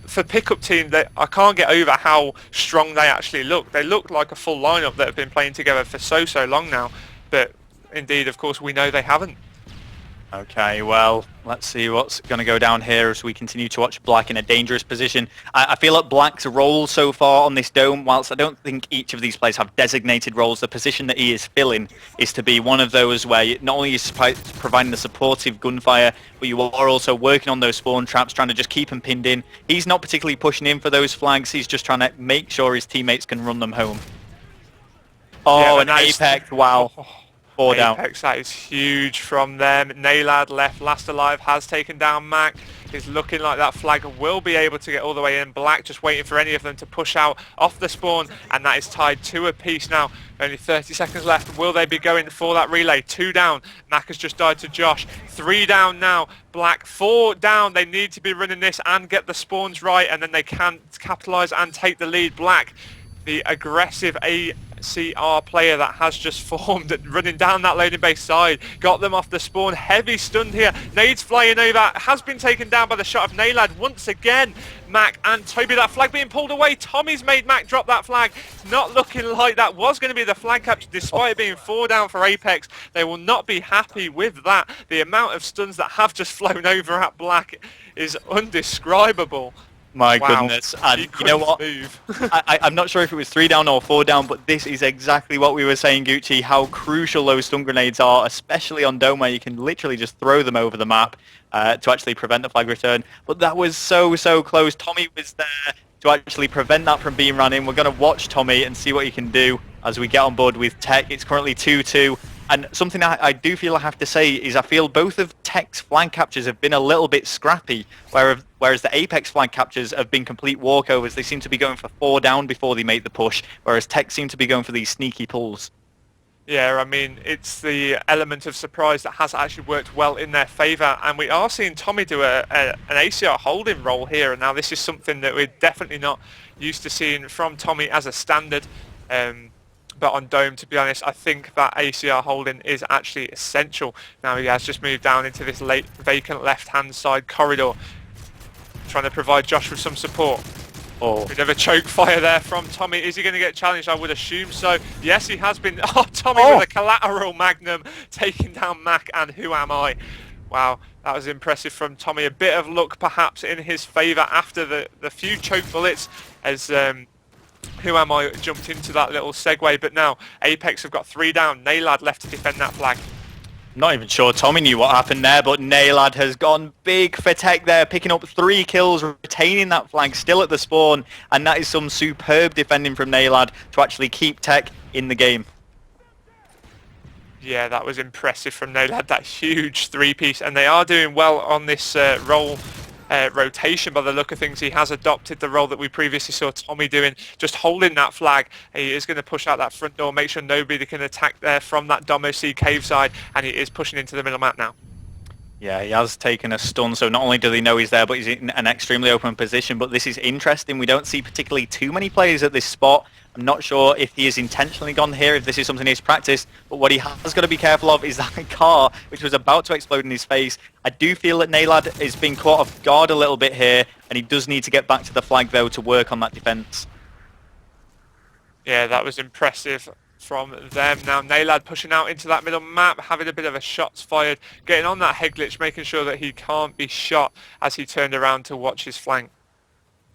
for pickup team, I can't get over how strong they actually look. They look like a full lineup that have been playing together for so long now, but indeed, of course, we know they haven't. Okay, well, let's see what's going to go down here as we continue to watch Black in a dangerous position. I feel like Black's role so far on this dome, whilst I don't think each of these players have designated roles, the position that he is filling is to be one of those where not only is providing the supportive gunfire, but you are also working on those spawn traps, trying to just keep them pinned in. He's not particularly pushing in for those flags, he's just trying to make sure his teammates can run them home. Oh, yeah, and Apex, wow. Apex, that is huge from them. Naylad left, last alive, has taken down Mac. It's looking like that flag will be able to get all the way in. Black just waiting for any of them to push out off the spawn, and that is tied 2 apiece now. Only 30 seconds left. Will they be going for that relay? 2 down. Mac has just died to Josh. 3 down now. Black 4 down. They need to be running this and get the spawns right, and then they can capitalise and take the lead. Black, the aggressive ACR player that has just formed, running down that loading base side, got them off the spawn. Heavy stunned here. Nades flying over, has been taken down by the shot of Naylad once again. Mac and Toby, that flag being pulled away. Tommy's made Mac drop that flag. Not looking like that was going to be the flag capture, despite it being 4 down for Apex. They will not be happy with that. The amount of stuns that have just flown over at Black is undescribable. My Wow. goodness. And He you know couldn't what? move. I'm not sure if it was 3 down or 4 down, but this is exactly what we were saying, Gucci, how crucial those stun grenades are, especially on Dome, where you can literally just throw them over the map to actually prevent the flag return. But that was so, so close. Tommy was there to actually prevent that from being run in. We're going to watch Tommy and see what he can do as we get on board with Tech. It's currently 2-2. And something I do feel I have to say is I feel both of Tech's flag captures have been a little bit scrappy, whereas the Apex flag captures have been complete walkovers. They seem to be going for 4 down before they make the push, whereas Tech seem to be going for these sneaky pulls. Yeah, I mean, it's the element of surprise that has actually worked well in their favour, and we are seeing Tommy do an ACR holding role here, and now this is something that we're definitely not used to seeing from Tommy as a standard. But on Dome, to be honest, I think that ACR holding is actually essential. Now he has just moved down into this late vacant left-hand side corridor, trying to provide Josh with some support. Oh. Bit of a choke fire there from Tommy. Is he going to get challenged? I would assume so. Yes, he has been. Oh, Tommy with a collateral magnum taking down Mac and Who Am I? Wow, that was impressive from Tommy. A bit of luck perhaps in his favour after the few choke bullets as Who Am I jumped into that little segue. But now Apex have got 3 down. Naylad left to defend that flag. Not even sure Tommy knew what happened there, but Naylad has gone big for Tech there, picking up 3 kills, retaining that flag still at the spawn, and that is some superb defending from Naylad to actually keep Tech in the game. Yeah, that was impressive from Naylad, that huge 3-piece, and they are doing well on this rotation by the look of things. He has adopted the role that we previously saw Tommy doing, just holding that flag. He is going to push out that front door, make sure nobody can attack there from that Domo C cave side, and he is pushing into the middle map now. Yeah, he has taken a stun, so not only do they know he's there, but he's in an extremely open position. But this is interesting. We don't see particularly too many players at this spot. I'm not sure if he has intentionally gone here, if this is something he's practiced, but what he has got to be careful of is that car, which was about to explode in his face. I do feel that Naylad is being caught off guard a little bit here, and he does need to get back to the flag, though, to work on that defense. Yeah, that was impressive from them. Now Naylad pushing out into that middle map, having a bit of a shots fired, getting on that head glitch, making sure that he can't be shot as he turned around to watch his flank.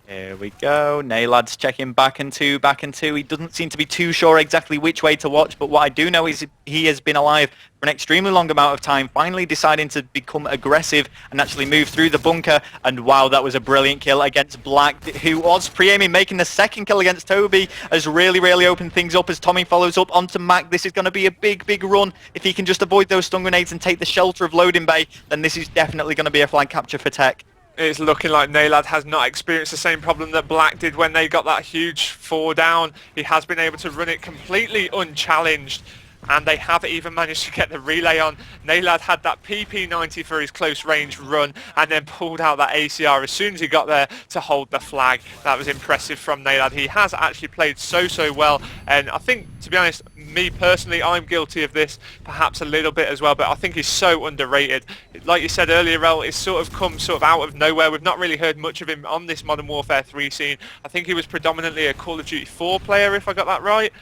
Here we go. Naylad's checking back and two. He doesn't seem to be too sure exactly which way to watch, but what I do know is he has been alive for an extremely long amount of time, finally deciding to become aggressive and actually move through the bunker. And wow, that was a brilliant kill against Black, who was pre-aiming, making the second kill against Toby, has really opened things up as Tommy follows up onto Mac. This is going to be a big run. If he can just avoid those stun grenades and take the shelter of loading bay, then this is definitely going to be a flag capture for Tech. It's looking like Naylad has not experienced the same problem that Black did when they got that huge 4 down. He has been able to run it completely unchallenged, and they have even managed to get the relay on. Naylad had that PP90 for his close range run and then pulled out that ACR as soon as he got there to hold the flag. That was impressive from Naylad. He has actually played so well, and I think, to be honest, me personally, I'm guilty of this perhaps a little bit as well, but I think he's so underrated. Like you said earlier, Rel, it's sort of come out of nowhere. We've not really heard much of him on this Modern Warfare 3 scene. I think he was predominantly a Call of Duty 4 player, if I got that right,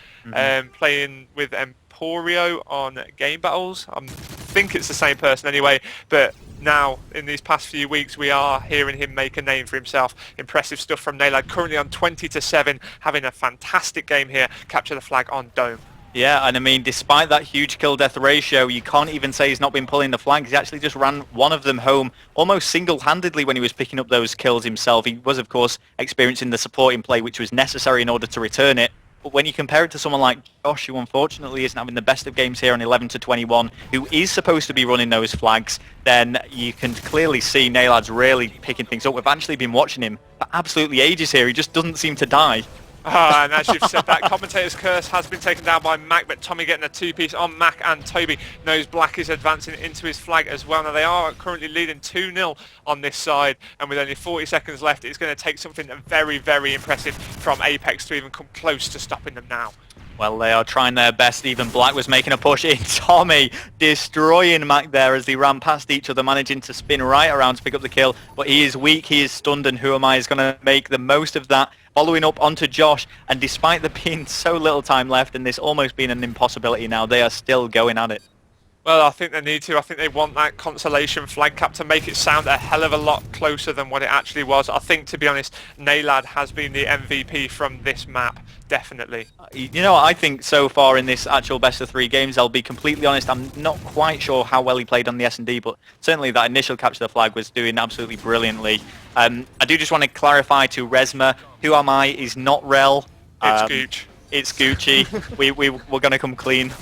playing with Emporio on Game Battles. I think it's the same person anyway, but now in these past few weeks we are hearing him make a name for himself. Impressive stuff from Naylad, currently on 20-7, having a fantastic game here. Capture the flag on Dome. Yeah, and I mean, despite that huge kill-death ratio, you can't even say he's not been pulling the flags. He actually just ran one of them home almost single-handedly when he was picking up those kills himself. He was, of course, experiencing the supporting play, which was necessary in order to return it. But when you compare it to someone like Josh, who unfortunately isn't having the best of games here on 11-21, who is supposed to be running those flags, then you can clearly see Naylad's really picking things up. We've actually been watching him for absolutely ages here. He just doesn't seem to die. And as you've said, that commentator's curse has been taken down by Mac, but Tommy getting a 2-piece on Mac, and Toby knows Black is advancing into his flag as well. Now they are currently leading 2-0 on this side, and with only 40 seconds left, it's going to take something very impressive from Apex to even come close to stopping them now. Well, they are trying their best. Even Black was making a push in. Tommy destroying Mac there as they ran past each other, managing to spin right around to pick up the kill. But he is weak, he is stunned, and Who Am I is going to make the most of that. Following up onto Josh, and despite there being so little time left and this almost being an impossibility now, they are still going at it. Well, I think they need to. I think they want that consolation flag cap to make it sound a hell of a lot closer than what it actually was. I think, to be honest, Naylad has been the MVP from this map, definitely. You know, I think so far in this actual best of 3 games, I'll be completely honest, I'm not quite sure how well he played on the S&D, but certainly that initial capture the flag was doing absolutely brilliantly. I do just want to clarify to Resma, who am I is not Rel. It's Gooch. It's Gucci. we're going to come clean.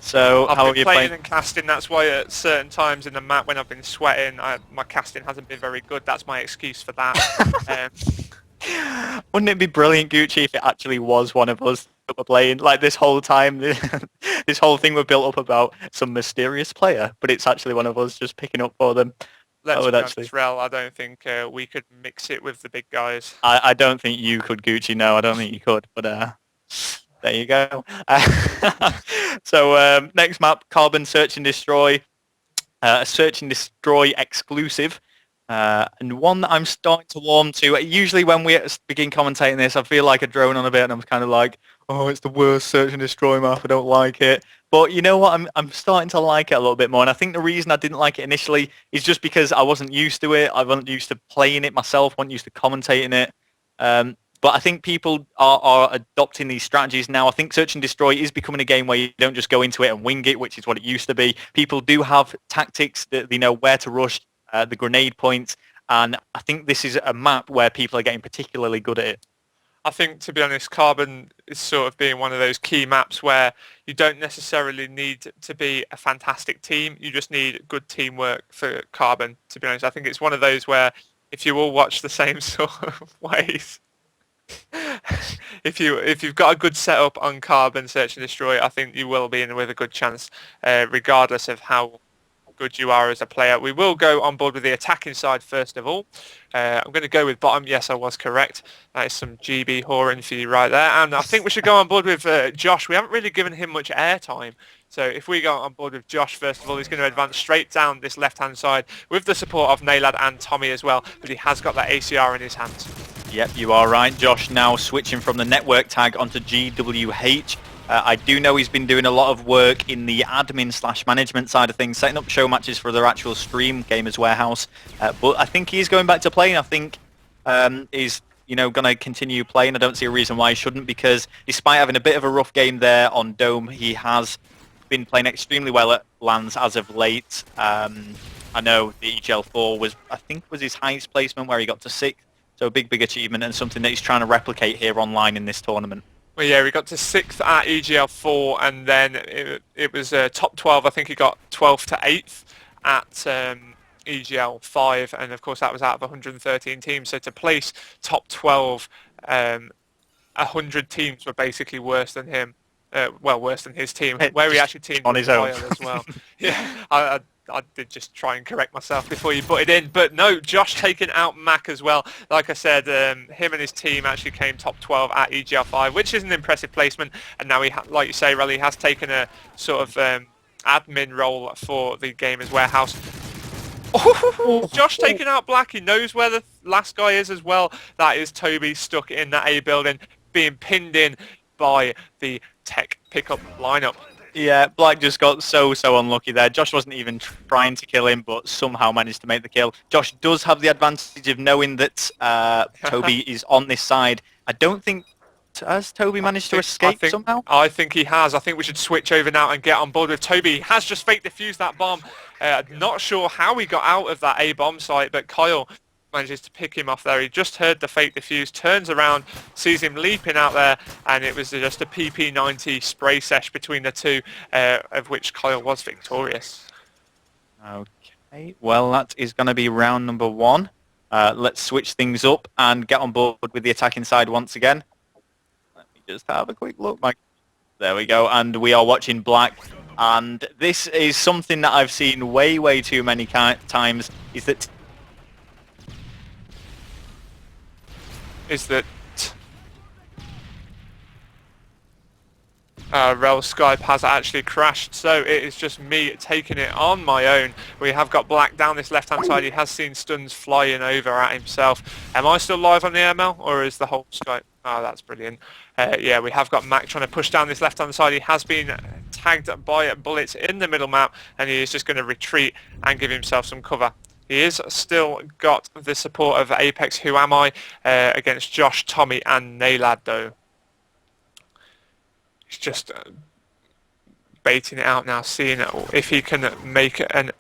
So I've how been are you playing playing? and casting. That's why at certain times in the map when I've been sweating, my casting hasn't been very good. That's my excuse for that. Wouldn't it be brilliant, Gucci, if it actually was one of us that were playing? Like this whole time, this whole thing were built up about some mysterious player, but it's actually one of us just picking up for them. Let's would be actually... honest, Rel, I don't think we could mix it with the big guys. I don't think you could, Gucci. No, I don't think you could. But there you go. So next map, Carbon Search and Destroy. A Search and Destroy exclusive. And one that I'm starting to warm to. Usually when we begin commentating this, I feel like a drone on a bit and I'm kind of like, oh, it's the worst Search and Destroy map. I don't like it. But you know what? I'm starting to like it a little bit more. And I think the reason I didn't like it initially is just because I wasn't used to it. I wasn't used to playing it myself. Wasn't used to commentating it. But I think people are adopting these strategies now. I think Search and Destroy is becoming a game where you don't just go into it and wing it, which is what it used to be. People do have tactics that they know where to rush, the grenade points. And I think this is a map where people are getting particularly good at it. I think, to be honest, Carbon is sort of being one of those key maps where you don't necessarily need to be a fantastic team. You just need good teamwork for Carbon, to be honest. I think it's one of those where if you all watch the same sort of ways, if you've got a good setup on Carbon Search and Destroy, I think you will be in with a good chance, regardless of how good you are as a player. We will go on board with the attacking side first of all. I'm going to go with bottom. Yes, I was correct. That is some GB whoring for you right there. And I think we should go on board with Josh. We haven't really given him much airtime. So if we go on board with Josh first of all, he's going to advance straight down this left-hand side with the support of Naylad and Tommy as well, but he has got that ACR in his hands. Yep, you are right. Josh now switching from the network tag onto GWH. I do know he's been doing a lot of work in the admin/management side of things, setting up show matches for their actual stream, Gamers Warehouse. But I think he's going back to playing. I think he's going to continue playing. I don't see a reason why he shouldn't, because despite having a bit of a rough game there on Dome, he has been playing extremely well at LANs as of late. I know the EGL4 was his highest placement, where he got to 6th. So a big achievement, and something that he's trying to replicate here online in this tournament. Well, yeah, we got to 6th at EGL4, and then it was top 12. I think he got 12th to 8th at EGL5, and of course that was out of 113 teams. So to place top 12, 100 teams were basically worse than him. Worse than his team, where he actually teamed on his own as well. Yeah, I did just try and correct myself before you put it in, but no, Josh taking out Mac as well. Like I said, him and his team actually came top 12 at EGL5, which is an impressive placement. And now like you say, Relly has taken a sort of admin role for the Gamers Warehouse. Oh, Josh taking out Black. He knows where the last guy is as well. That is Toby stuck in that A building, being pinned in by the Tech pickup lineup. Yeah, Black just got so unlucky there. Josh wasn't even trying to kill him, but somehow managed to make the kill. Josh does have the advantage of knowing that Toby is on this side. I don't think... Has Toby managed to escape somehow? I think he has. I think we should switch over now and get on board with Toby. He has just fake defused that bomb. Not sure how he got out of that A bomb site, but Kyle manages to pick him off there. He just heard the fake defuse, turns around, sees him leaping out there, and it was just a PP90 spray sesh between the two, of which Kyle was victorious. Okay, well that is going to be round number 1. Let's switch things up and get on board with the attacking side once again. Let me just have a quick look. There we go, and we are watching Black. And this is something that I've seen way too many times, is that Rel's Skype has actually crashed, so it is just me taking it on my own. We have got Black down this left-hand side. He has seen stuns flying over at himself. Am I still live on the ML, or is the whole Skype... Oh, that's brilliant. Yeah, we have got Mac trying to push down this left-hand side. He has been tagged by bullets in the middle map, and he is just going to retreat and give himself some cover. He is still got the support of Apex, Who Am I, against Josh, Tommy and Naylad though. He's just baiting it out now, seeing if he can make an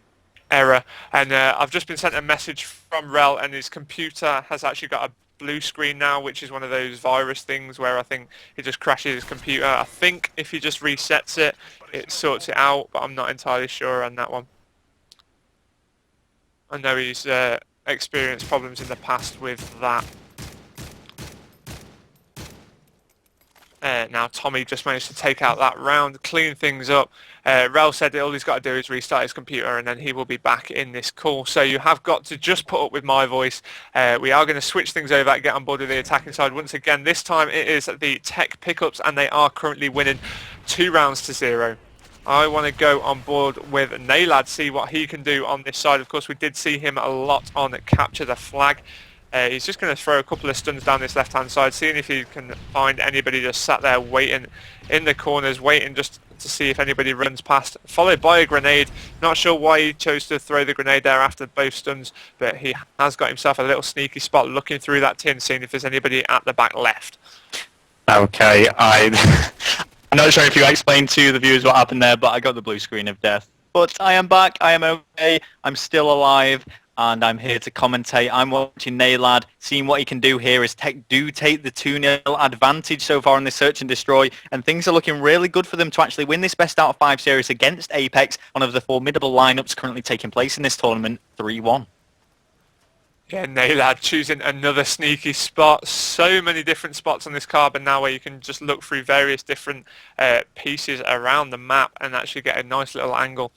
error. And I've just been sent a message from Rel, and his computer has actually got a blue screen now, which is one of those virus things where I think it just crashes his computer. I think if he just resets it, it sorts it out, but I'm not entirely sure on that one. I know he's experienced problems in the past with that. Now Tommy just managed to take out that round, clean things up. Rel said that all he's got to do is restart his computer and then he will be back in this call. So you have got to just put up with my voice. We are going to switch things over and get on board with the attacking side once again. This time it is the Tech pickups, and they are currently winning 2-0. I want to go on board with Naylad, see what he can do on this side. Of course, we did see him a lot on Capture the Flag. He's just going to throw a couple of stuns down this left-hand side, seeing if he can find anybody just sat there waiting in the corners, waiting just to see if anybody runs past, followed by a grenade. Not sure why he chose to throw the grenade there after both stuns, but he has got himself a little sneaky spot looking through that tin, seeing if there's anybody at the back left. Okay, I'm not sure if you explained to the viewers what happened there, but I got the blue screen of death. But I am back, I am okay, I'm still alive, and I'm here to commentate. I'm watching Naylad, seeing what he can do here as Tech do take the 2-0 advantage so far in this search and destroy, and things are looking really good for them to actually win this best out of 5 series against Apex, one of the formidable lineups currently taking place in this tournament, 3-1. Yeah, Naylad choosing another sneaky spot. So many different spots on this carbon now where you can just look through various different pieces around the map and actually get a nice little angle.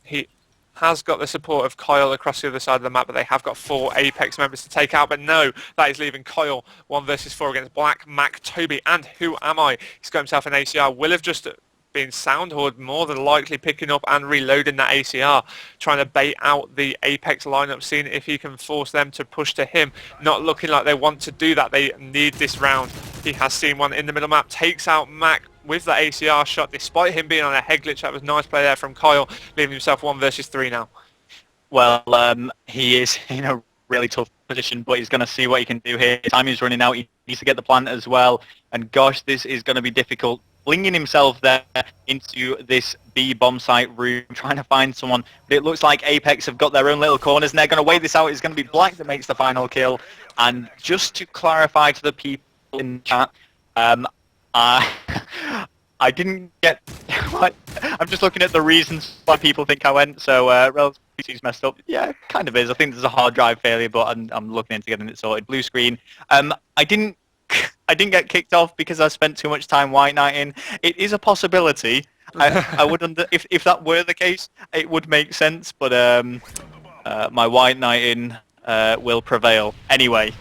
He has got the support of Kyle across the other side of the map, but they have got 4 Apex members to take out. But no, that is leaving Kyle 1 versus 4 against Black, Mac, Toby, and Who Am I? He's got himself an ACR. Will have just been Soundhoard, more than likely picking up and reloading that ACR, trying to bait out the Apex lineup, seeing if he can force them to push to him. Not looking like they want to do that. They need this round. He has seen one in the middle map, takes out Mac with the ACR shot, despite him being on a head glitch. That was nice play there from Kyle, leaving himself 1 versus 3 now. Well, he is in a really tough position, but he's going to see what he can do here. Time is running out. He needs to get the plant as well. And gosh, this is going to be difficult. Flinging himself there into this B bomb site room, trying to find someone. But it looks like Apex have got their own little corners, and they're going to wait this out. It's going to be Black that makes the final kill. And just to clarify to the people in the chat, I didn't get... I'm just looking at the reasons why people think I went, so relative PC's messed up. Yeah, kind of is. I think there's a hard drive failure, but I'm looking into getting it sorted. Blue screen. I didn't get kicked off because I spent too much time white knighting. It is a possibility. I would if that were the case, it would make sense, but my white knighting will prevail. Anyway,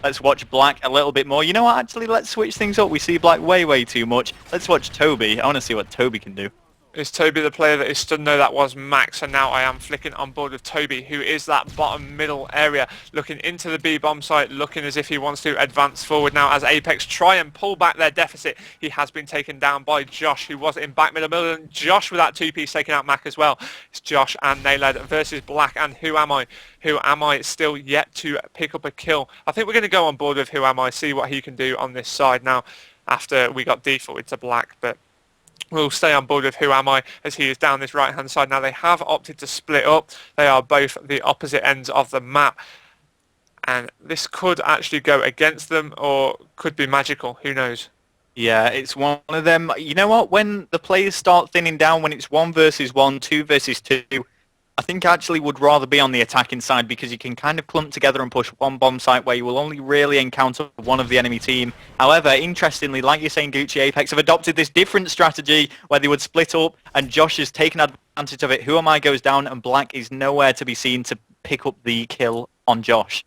let's watch Black a little bit more. You know what, actually, let's switch things up. We see Black way too much. Let's watch Toby. I want to see what Toby can do. Is Toby the player that is stood? No, that was Max, and now I am flicking on board with Toby, who is that bottom middle area, looking into the B bomb site, looking as if he wants to advance forward now as Apex try and pull back their deficit. He has been taken down by Josh, who was in back middle, and Josh with that 2-piece taking out Mac as well. It's Josh and Naylad versus Black, and Who Am I? Who Am I still yet to pick up a kill. I think we're going to go on board with Who Am I, see what he can do on this side now after we got defaulted to Black, but we'll stay on board with Who Am I as he is down this right-hand side. Now, they have opted to split up. They are both the opposite ends of the map. And this could actually go against them or could be magical. Who knows? Yeah, it's one of them. You know what? When the players start thinning down, when it's 1 versus 1, 2 versus 2, I think I actually would rather be on the attacking side because you can kind of clump together and push one bomb site where you will only really encounter one of the enemy team. However, interestingly, like you're saying, Gucci, Apex have adopted this different strategy where they would split up, and Josh has taken advantage of it. Who Am I goes down, and Black is nowhere to be seen to pick up the kill on Josh.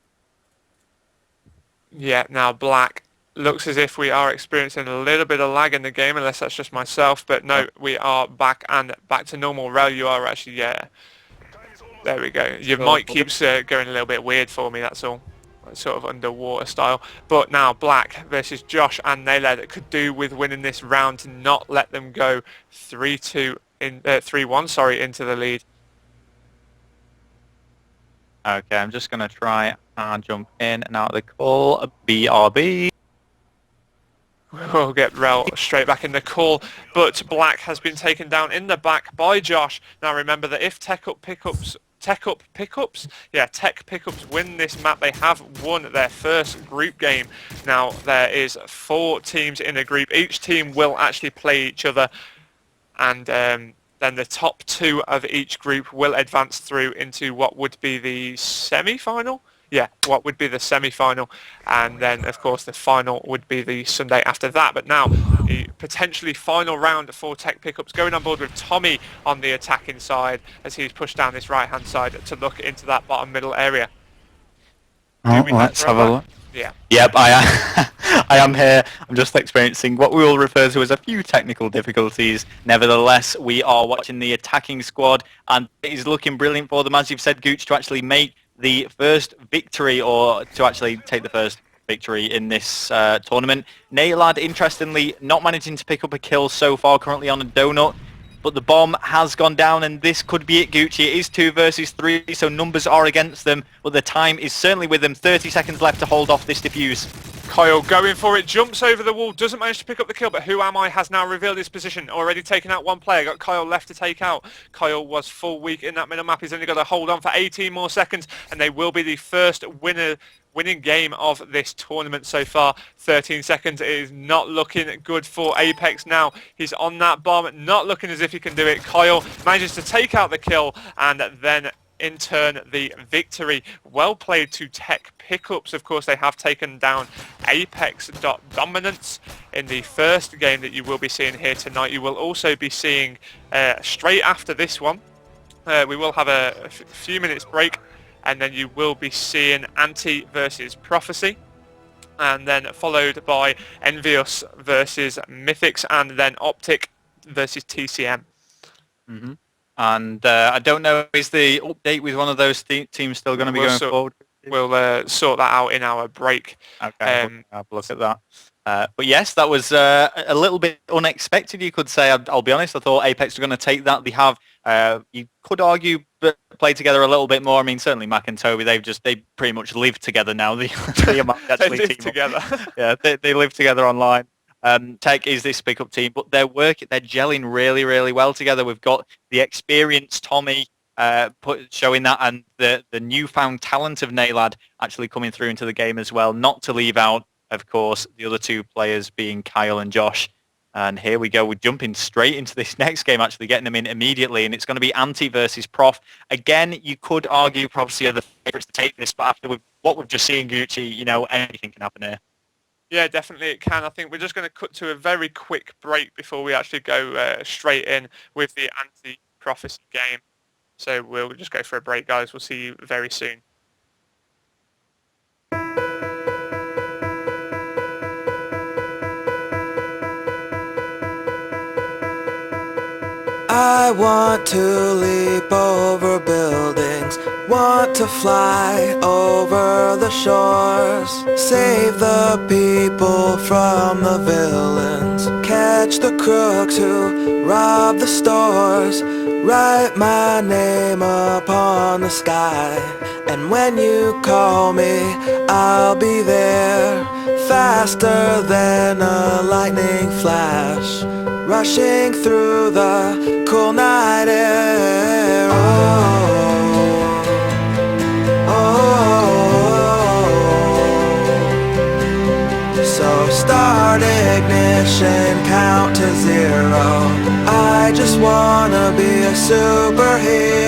Yeah, now Black looks as if we are experiencing a little bit of lag in the game, unless that's just myself. But no, we are back to normal. Rel, you are actually, yeah. There we go. Your mic keeps going a little bit weird for me, that's all. sort of underwater style. But now Black versus Josh and Nayled could do with winning this round to not let them go 3-1, sorry, into the lead. Okay, I'm just going to try and jump in and out of the call. BRB. We'll get Rel straight back in the call, but Black has been taken down in the back by Josh. Now remember that if Tech Pickups win this map, they have won their first group game. Now there is 4 teams in a group. Each team will actually play each other, and then the top 2 of each group will advance through into what would be the semi-final. Yeah, what would be the semi-final, and then of course the final would be the Sunday after that. But now the potentially final round for Tech Pickups, going on board with Tommy on the attacking side as he's pushed down this right hand side to look into that bottom middle area. Let's have a look. Yeah. Yep, I am here. I'm just experiencing what we will refer to as a few technical difficulties. Nevertheless, we are watching the attacking squad, and it is looking brilliant for them, as you've said, Gooch, to actually make the first victory, or to actually take the first victory in this tournament. Naylad, interestingly, not managing to pick up a kill so far, currently on a donut, but the bomb has gone down, and this could be it, Gucci. It is 2 versus 3, so numbers are against them, but the time is certainly with them. 30 seconds left to hold off this defuse. Kyle going for it, jumps over the wall, doesn't manage to pick up the kill, but Who Am I has now revealed his position, already taken out 1 player, got Kyle left to take out. Kyle was full weak in that middle map, he's only got to hold on for 18 more seconds, and they will be the first winning game of this tournament so far. 13 seconds, it is not looking good for Apex now. He's on that bomb, not looking as if he can do it. Kyle manages to take out the kill, and then in turn the victory. Well played to Tech Pickups. Of course, they have taken down Apex.Dominance in the first game that you will be seeing here tonight. You will also be seeing straight after this one, we will have a few minutes break, and then you will be seeing Ante versus Prophecy, and then followed by EnvyUS versus Mythix, and then Optic versus TCM. Mm-hmm. And I don't know, is the update with one of those teams still going to be going forward? We'll sort that out in our break. Okay, I'll have a look at that. But yes, that was a little bit unexpected, you could say. I'll be honest, I thought Apex were going to take that. They have, you could argue, play together a little bit more. I mean, certainly Mac and Toby, they pretty much live together now. They live together. Yeah, they live together online. Tech is this pickup team, but they're gelling really, really well together. We've got the experienced Tommy showing that, and the newfound talent of Naylad actually coming through into the game as well. Not to leave out, of course, the other 2 players being Kyle and Josh. And here we go. We're jumping straight into this next game, actually getting them in immediately, and it's going to be Ante versus Prof. Again, you could argue Prophecy are the favourites to take this, but after what we've just seen, Gucci, you know, anything can happen here. Yeah, definitely it can. I think we're just going to cut to a very quick break before we actually go straight in with the Ante-Prophecy game. So we'll just go for a break, guys. We'll see you very soon. I want to leap over buildings, want to fly over the shores, save the people from the villains, catch the crooks who rob the stores, write my name upon the sky, and when you call me, I'll be there, faster than a lightning flash, rushing through the cool night air. So start ignition, count to 0. I just wanna be a superhero.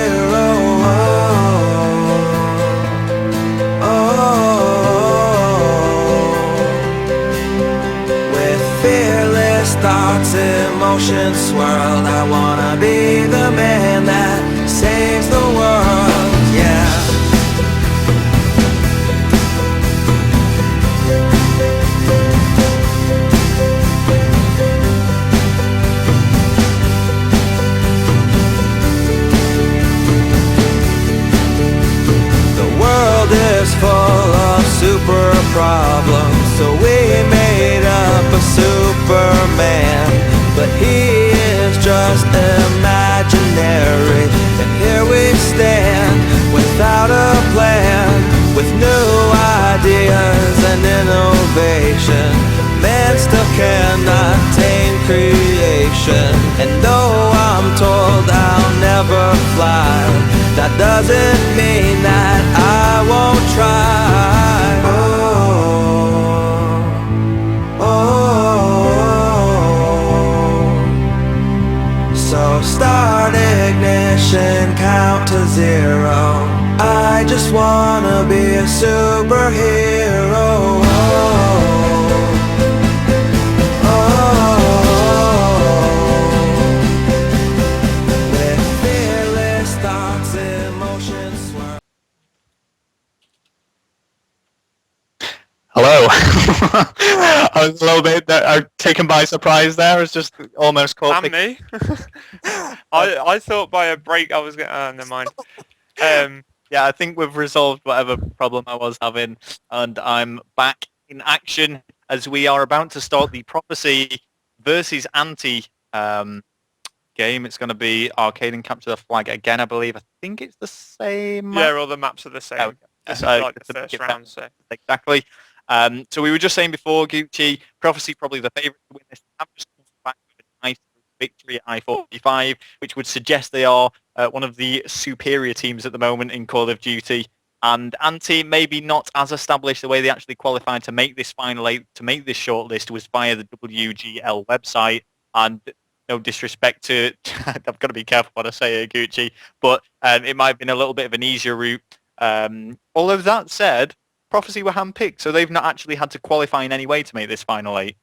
Thoughts, emotions swirled. I wanna be the man that saves the world, yeah. The world is full of Superman, but he is just imaginary. And here we stand, without a plan, with new ideas and innovation. Man still cannot tame creation. And though I'm told I'll never fly, that doesn't mean that I won't try. So start ignition, count to 0. I just wanna be a superhero. With fearless thoughts, emotions swirl. Hello. I was a little bit taken by surprise there. I was just almost caught. And me. I thought by a break I was going to... never mind. Yeah, I think we've resolved whatever problem I was having, and I'm back in action as we are about to start the Prophecy versus Ante game. It's going to be arcade and capture the flag again, I believe. I think it's the same. Yeah, all the maps are the same. Oh, This is like the first round, so... Exactly. So we were just saying before, Gucci, Prophecy probably the favourite to win this. I've just come back with a nice victory at I-45, which would suggest they are one of the superior teams at the moment in Call of Duty. And Ante, maybe not as established. The way they actually qualified to make this final 8, to make this shortlist, was via the WGL website. And no disrespect to, I've got to be careful what I say here, Gucci, but it might have been a little bit of an easier route. Although that said, Prophecy were handpicked, so they've not actually had to qualify in any way to make this final 8.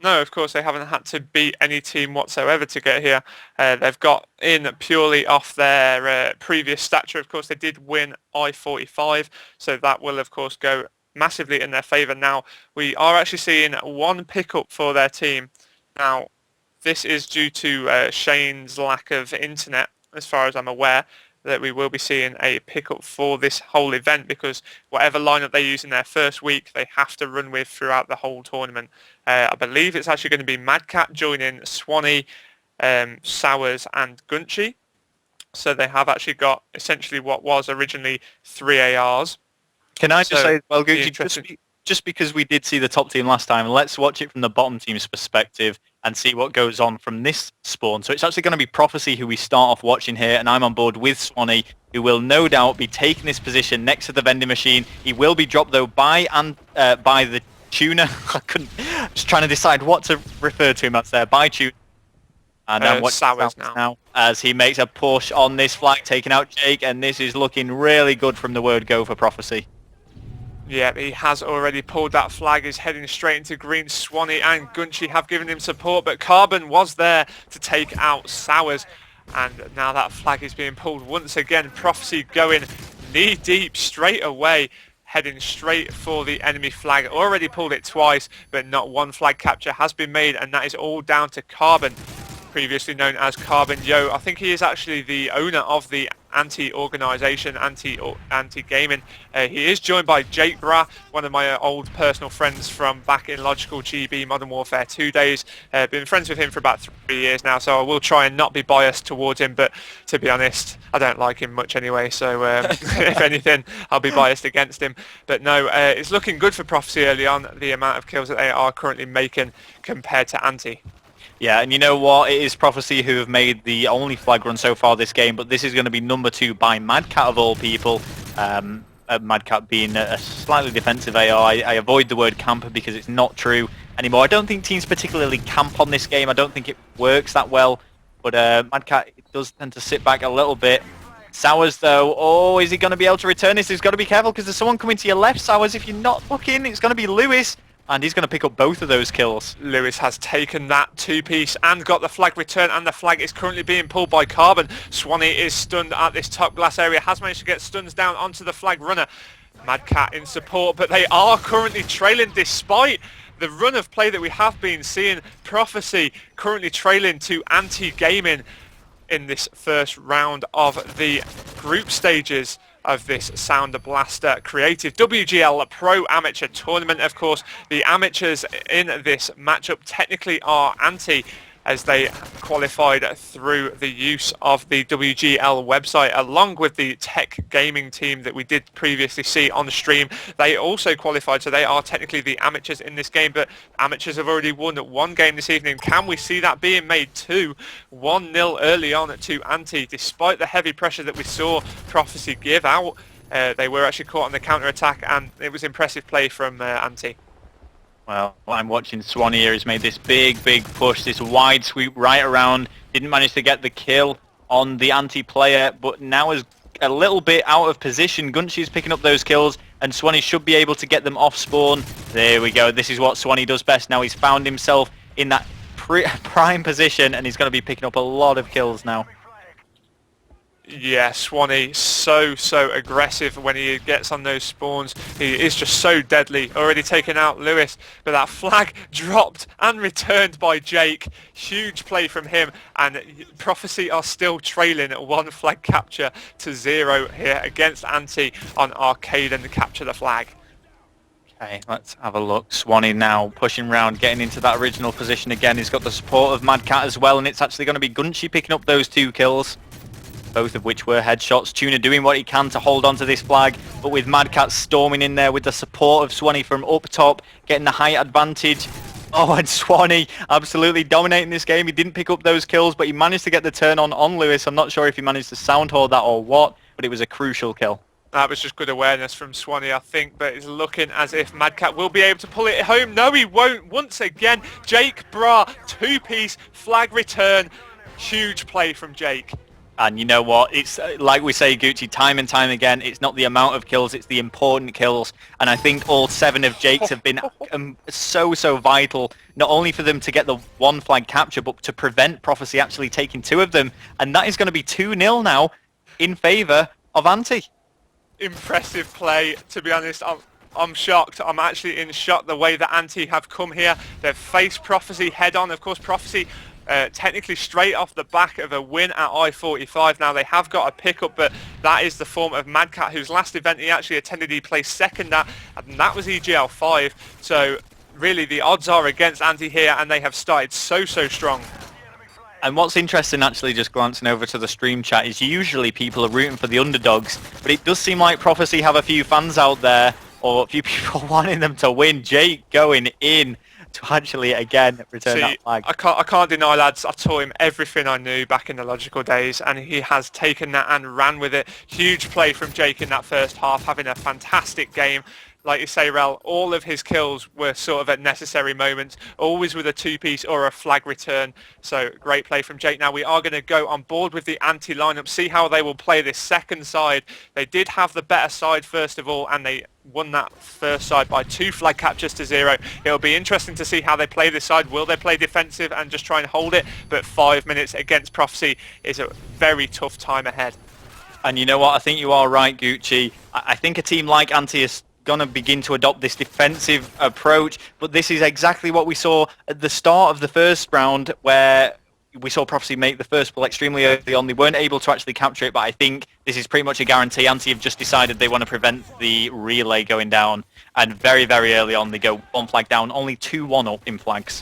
No, of course, they haven't had to beat any team whatsoever to get here. They've got in purely off their previous stature. Of course, they did win I-45, so that will, of course, go massively in their favour. Now, we are actually seeing one pickup for their team. Now, this is due to Shane's lack of internet, as far as I'm aware, that we will be seeing a pickup for this whole event, because whatever lineup they use in their first week, they have to run with throughout the whole tournament. I believe it's actually going to be Madcat joining Swanee, Sowers and Gunchy. So they have actually got essentially what was originally 3 ARs. Can I just say, well, Gucci, just because we did see the top team last time, let's watch it from the bottom team's perspective and see what goes on from this spawn. So it's actually going to be Prophecy who we start off watching here, and I'm on board with Swanee, who will no doubt be taking this position next to the vending machine. He will be dropped, though, by the tuner. I was trying to decide what to refer to him as there. By tuner. And I'm watching Sowers now as he makes a push on this flag, taking out Jake, and this is looking really good from the word go for Prophecy. Yeah, he has already pulled that flag. He's heading straight into green. Swanee and Gunchy have given him support, but Carbon was there to take out Sowers. And now that flag is being pulled once again. Prophecy going knee-deep straight away, heading straight for the enemy flag. Already pulled it twice, but not one flag capture has been made, and that is all down to Carbon, previously known as Carbon Yo. I think he is actually the owner of the Ante organisation, Ante Gaming. He is joined by Jake Bra, one of my old personal friends from back in Logical GB Modern Warfare 2 days. Been friends with him for about 3 years now, so I will try and not be biased towards him, but to be honest, I don't like him much anyway, so if anything, I'll be biased against him. But no, it's looking good for Prophecy early on, the amount of kills that they are currently making compared to Ante. Yeah, and you know what? It is Prophecy who have made the only flag run so far this game, but this is going to be number 2 by Madcat of all people. Madcat being a slightly defensive AR. I avoid the word camper because it's not true anymore. I don't think teams particularly camp on this game. I don't think it works that well, but Madcat does tend to sit back a little bit. Sowers, though, oh, is he going to be able to return this? He's got to be careful because there's someone coming to your left, Sowers. If you're not looking, it's going to be Lewis. And he's going to pick up both of those kills. Lewis has taken that 2-piece and got the flag return, and the flag is currently being pulled by Carbon. Swanee is stunned at this top glass area, has managed to get stuns down onto the flag runner. Madcat in support, but they are currently trailing despite the run of play that we have been seeing. Prophecy currently trailing to Ante Gaming in this first round of the group stages. of this Soundblaster Creative WGL Pro Amateur Tournament. Of course, the amateurs in this matchup technically are Ante, as they qualified through the use of the WGL website, along with the Tech Gaming team that we did previously see on the stream. They also qualified, so they are technically the amateurs in this game, but amateurs have already won one game this evening. Can we see that being made 2? 1-0 early on to Ante, despite the heavy pressure that we saw Prophecy give out. They were actually caught on the counter-attack, and it was impressive play from Ante. Well, I'm watching Swanee here. He's made this big push, this wide sweep right around. Didn't manage to get the kill on the anti-player, but now is a little bit out of position. Gunshi's picking up those kills, and Swanee should be able to get them off spawn. There we go. This is what Swanee does best. Now he's found himself in that prime position, and he's going to be picking up a lot of kills now. Yeah, Swanee, so aggressive when he gets on those spawns. He is just so deadly. Already taken out Lewis, but that flag dropped and returned by Jake. Huge play from him, and Prophecy are still trailing at 1 flag capture to 0 here against Ante on Arcade and capture the flag. Okay, let's have a look. Swanee now pushing round, getting into that original position again. He's got the support of Mad Cat as well, and it's actually going to be Gunshi picking up those 2 kills. Both of which were headshots. Tuna doing what he can to hold on to this flag, but with Mad Cat storming in there with the support of Swanee from up top, getting the height advantage. Oh, and Swanee absolutely dominating this game. He didn't pick up those kills, but he managed to get the turn on Lewis. I'm not sure if he managed to sound hold that or what, but it was a crucial kill. That was just good awareness from Swanee, I think, but it's looking as if Mad Cat will be able to pull it home. No, he won't. Once again, Jake Bra, 2-piece flag return. Huge play from Jake. And you know what, it's like we say, Gucci, time and time again, it's not the amount of kills, it's the important kills. And I think all 7 of Jake's have been so vital, not only for them to get the 1 flag capture, but to prevent Prophecy actually taking 2 of them. And that is going to be 2-0 now in favour of Ante. Impressive play, to be honest. I'm shocked. I'm actually in shock the way that Ante have come here. They've faced Prophecy head on. Of course, Prophecy technically straight off the back of a win at I-45. Now they have got a pickup, but that is the form of Mad Cat, whose last event he actually attended, he placed second at, and that was EGL 5. So really the odds are against Ante here, and they have started so strong. And what's interesting, actually, just glancing over to the stream chat, is usually people are rooting for the underdogs, but it does seem like Prophecy have a few fans out there, or a few people wanting them to win. Jake going in to actually, again, return that flag. I can't deny, lads, I taught him everything I knew back in the Logical days, and he has taken that and ran with it. Huge play from Jake in that first half, having a fantastic game. Like you say, Rel, all of his kills were sort of at necessary moments, always with a 2-piece or a flag return. So great play from Jake. Now we are going to go on board with the Ante lineup, see how they will play this second side. They did have the better side first of all, and they won that first side by 2 flag captures to 0. It'll be interesting to see how they play this side. Will they play defensive and just try and hold it? But 5 minutes against Prophecy is a very tough time ahead. And you know what? I think you are right, Gucci. I think a team like Ante is going to begin to adopt this defensive approach, but this is exactly what we saw at the start of the first round, where we saw Prophecy make the first ball extremely early on. They weren't able to actually capture it, but I think this is pretty much a guarantee. Ante have just decided they want to prevent the relay going down, and very early on they go 1 flag down, only 2-1 up in flags.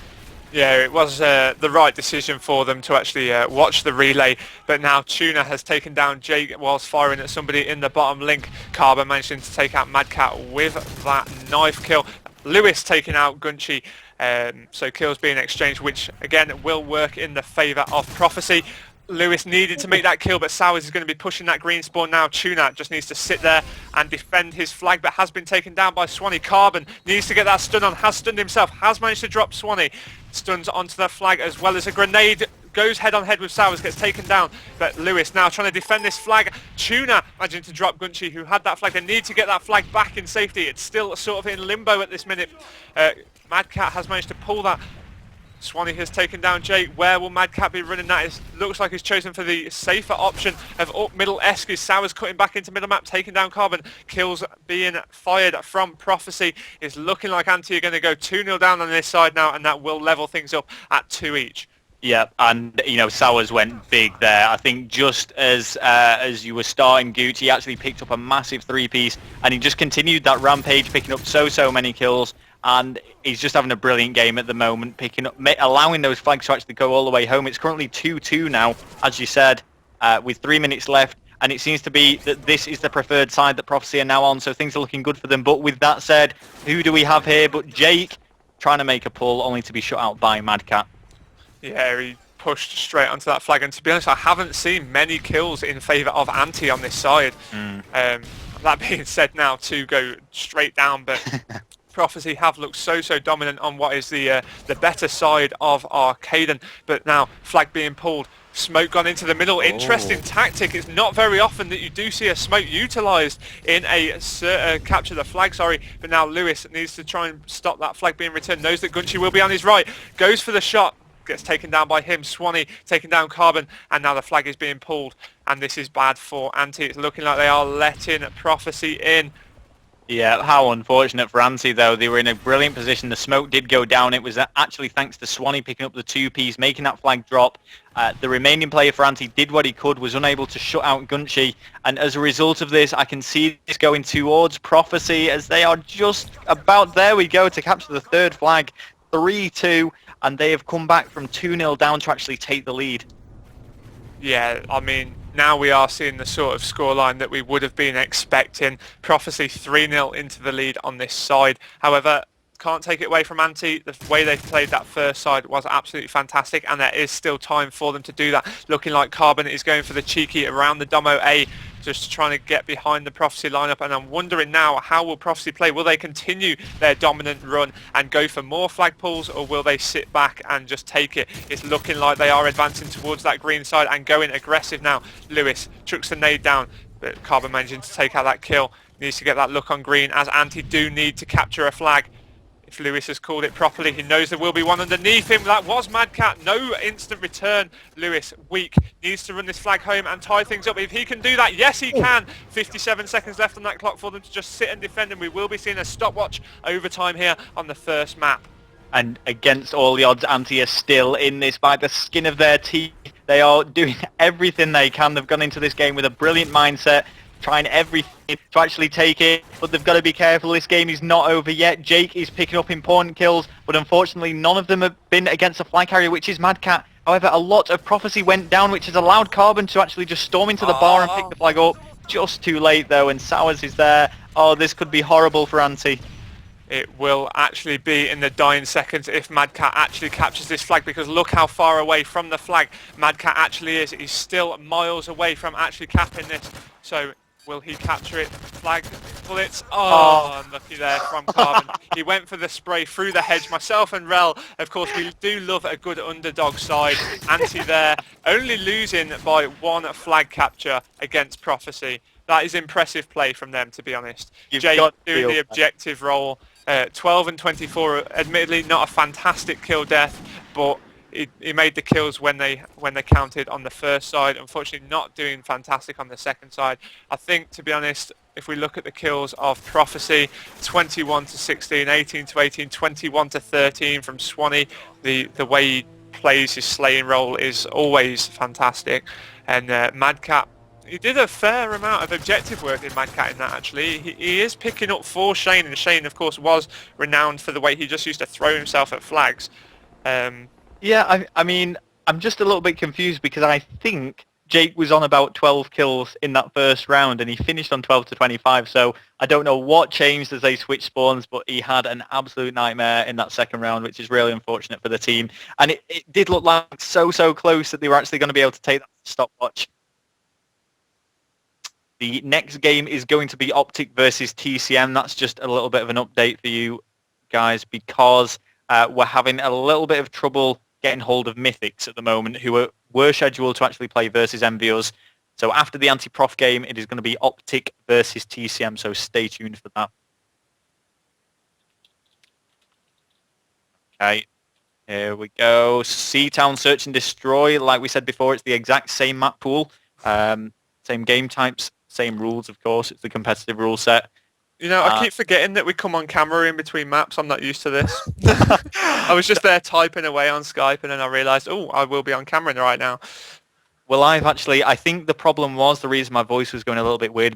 Yeah, it was the right decision for them to actually watch the relay, but now Tuna has taken down Jake whilst firing at somebody in the bottom link. Carbon managing to take out Mad Cat with that knife kill. Lewis taking out Gunshi, so kills being exchanged, which again will work in the favour of Prophecy. Lewis needed to make that kill, but Sowers is going to be pushing that green spawn now. Tuna just needs to sit there and defend his flag, but has been taken down by Swanee. Carbon needs to get that stun on, has stunned himself, has managed to drop Swanee. Stuns onto the flag as well as a grenade. Goes head on head with Sowers, gets taken down. But Lewis now trying to defend this flag. Tuna managing to drop Gunshi, who had that flag. They need to get that flag back in safety. It's still sort of in limbo at this minute. Mad Cat has managed to pull that. Swanee has taken down Jake. Where will Mad Cat be running that? It looks like he's chosen for the safer option of up middle Esky. Sowers cutting back into middle map, taking down Carbon. Kills being fired from Prophecy. It's looking like Ante are going to go 2-0 down on this side now, and that will level things up at 2 each. Yeah, and Sowers went big there. I think just as you were starting, Gooch, he actually picked up a massive three-piece, and he just continued that rampage, picking up so many kills. And he's just having a brilliant game at the moment, allowing those flags to actually go all the way home. It's currently 2-2 now, as you said, with 3 minutes left. And it seems to be that this is the preferred side that Prophecy are now on, so things are looking good for them. But with that said, who do we have here but Jake trying to make a pull, only to be shut out by Madcat. Yeah, he pushed straight onto that flag. And to be honest, I haven't seen many kills in favour of Ante on this side. That being said now, to go straight down, but Prophecy have looked so dominant on what is the better side of Arcaden. But now, flag being pulled. Smoke gone into the middle. Interesting tactic. It's not very often that you do see a smoke utilised in a capture the flag, but now Lewis needs to try and stop that flag being returned. Knows that Gunchy will be on his right. Goes for the shot. Gets taken down by him. Swanee taking down Carbon, and now the flag is being pulled, and this is bad for Ante. It's looking like they are letting Prophecy in. Yeah, how unfortunate for Ante, though. They were in a brilliant position. The smoke did go down. It was actually thanks to Swanee picking up the two-piece, making that flag drop. The remaining player for Ante did what he could, was unable to shut out Gunchy. And as a result of this, I can see this going towards Prophecy as they are just about, there we go, to capture the third flag. 3-2, and they have come back from 2-0 down to actually take the lead. Yeah, I mean, now we are seeing the sort of scoreline that we would have been expecting. Prophecy 3-0 into the lead on this side. However, can't take it away from Ante. The way they played that first side was absolutely fantastic, and there is still time for them to do that. Looking like Carbon is going for the cheeky around the Domo A, just trying to get behind the Prophecy lineup, and I'm wondering now, how will Prophecy play? Will they continue their dominant run and go for more flag pulls, or will they sit back and just take it? It's looking like they are advancing towards that green side and going aggressive now. Lewis chucks the nade down, but Carbon managing to take out that kill. Needs to get that look on green, as Ante do need to capture a flag. If Lewis has called it properly, he knows there will be one underneath him. That was Madcat. No instant return. Lewis, weak, needs to run this flag home and tie things up. If he can do that, yes he can. 57 seconds left on that clock for them to just sit and defend, and we will be seeing a stopwatch overtime here on the first map. And against all the odds, Ante are still in this by the skin of their teeth. They are doing everything they can. They've gone into this game with a brilliant mindset, trying everything to actually take it, but they've got to be careful. This game is not over yet. Jake is picking up important kills, but unfortunately none of them have been against a flag carrier, which is Madcat. However, a lot of Prophecy went down, which has allowed Carbon to actually just storm into the bar and pick the flag up. Just too late, though, and Sowers is there. Oh, this could be horrible for Ante. It will actually be in the dying seconds if Madcat actually captures this flag, because look how far away from the flag Madcat actually is. He's still miles away from actually capping this. So will he capture it? Flag, bullets. Oh, unlucky there from Carbon. He went for the spray through the hedge. Myself and Rel, of course, we do love a good underdog side. Ante there, only losing by one flag capture against Prophecy. That is impressive play from them, to be honest. Jake doing the objective role. 12 and 24, admittedly not a fantastic kill death, but he made the kills when they counted on the first side. Unfortunately, not doing fantastic on the second side. I think, to be honest, if we look at the kills of Prophecy, 21 to 16, 18 to 18, 21 to 13 from Swanee. The way he plays his slaying role is always fantastic. And Madcat, he did a fair amount of objective work in Madcat in that, actually. He is picking up for Shane, and Shane, of course, was renowned for the way he just used to throw himself at flags. Yeah, I mean, I'm just a little bit confused because I think Jake was on about 12 kills in that first round and he finished on 12 to 25, so I don't know what changed as they switched spawns, but he had an absolute nightmare in that second round, which is really unfortunate for the team. And it did look like so close that they were actually going to be able to take that stopwatch. The next game is going to be Optic versus TCM. That's just a little bit of an update for you guys because we're having a little bit of trouble getting hold of Mythix at the moment, who were scheduled to actually play versus EnvyUS. So after the anti-prof game, it is going to be Optic versus TCM, so stay tuned for that. Okay, here we go. Seatown Search and Destroy. Like we said before, it's the exact same map pool, same game types, same rules, of course. It's the competitive rule set. You know, I keep forgetting that we come on camera in between maps. I'm not used to this. I was just there typing away on Skype, and then I realised, oh, I will be on camera right now. Well, I think the problem was the reason my voice was going a little bit weird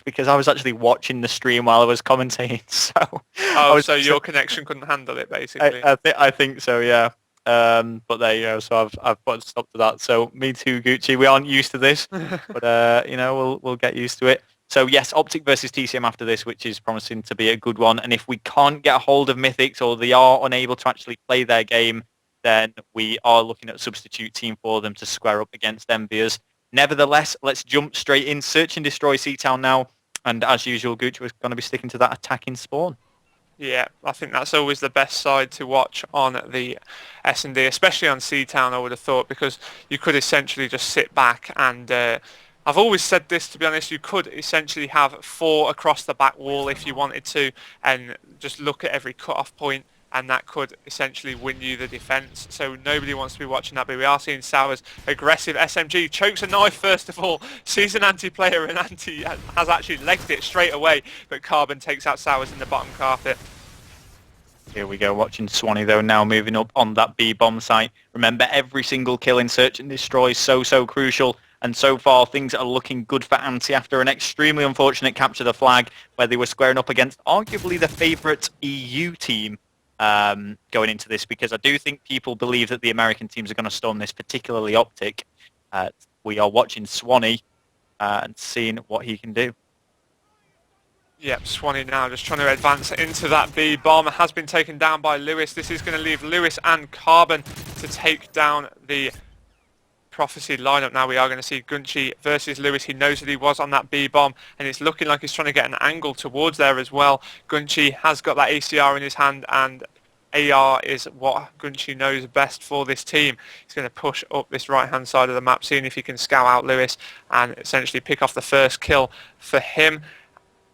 because I was actually watching the stream while I was commentating. So your connection couldn't handle it, basically. I think so, yeah. But there you go. So I've put a stop to that. So me too, Gucci. We aren't used to this, but you know, we'll get used to it. So yes, Optic versus TCM after this, which is promising to be a good one. And if we can't get a hold of Mythix or they are unable to actually play their game, then we are looking at a substitute team for them to square up against EnvyUS. Nevertheless, let's jump straight in. Search and destroy Seatown now. And as usual, Gucci was going to be sticking to that attacking spawn. Yeah, I think that's always the best side to watch on the S&D, especially on Seatown, I would have thought, because you could essentially just sit back and... I've always said this, to be honest, you could essentially have 4 across the back wall if you wanted to and just look at every cut-off point, and that could essentially win you the defence. So nobody wants to be watching that, but we are seeing Sours aggressive SMG, chokes a knife first of all, sees an anti-player, and Anti has actually legged it straight away, but Carbon takes out Sours in the bottom carpet. Here we go, watching Swanee though now moving up on that B-bomb site. Remember, every single kill in Search and Destroy is so crucial. And so far, things are looking good for Ante after an extremely unfortunate capture the flag where they were squaring up against arguably the favourite EU team going into this, because I do think people believe that the American teams are going to storm this, particularly Optic. We are watching Swanee and seeing what he can do. Yep, Swanee now just trying to advance into that B bomb. Has been taken down by Lewis. This is going to leave Lewis and Carbon to take down the Prophecy lineup. Now we are going to see Gunchi versus Lewis. He knows that he was on that B bomb, and it's looking like he's trying to get an angle towards there as well. Gunchi has got that ACR in his hand, and AR is what Gunchi knows best for this team. He's going to push up this right hand side of the map, seeing if he can scout out Lewis and essentially pick off the first kill for him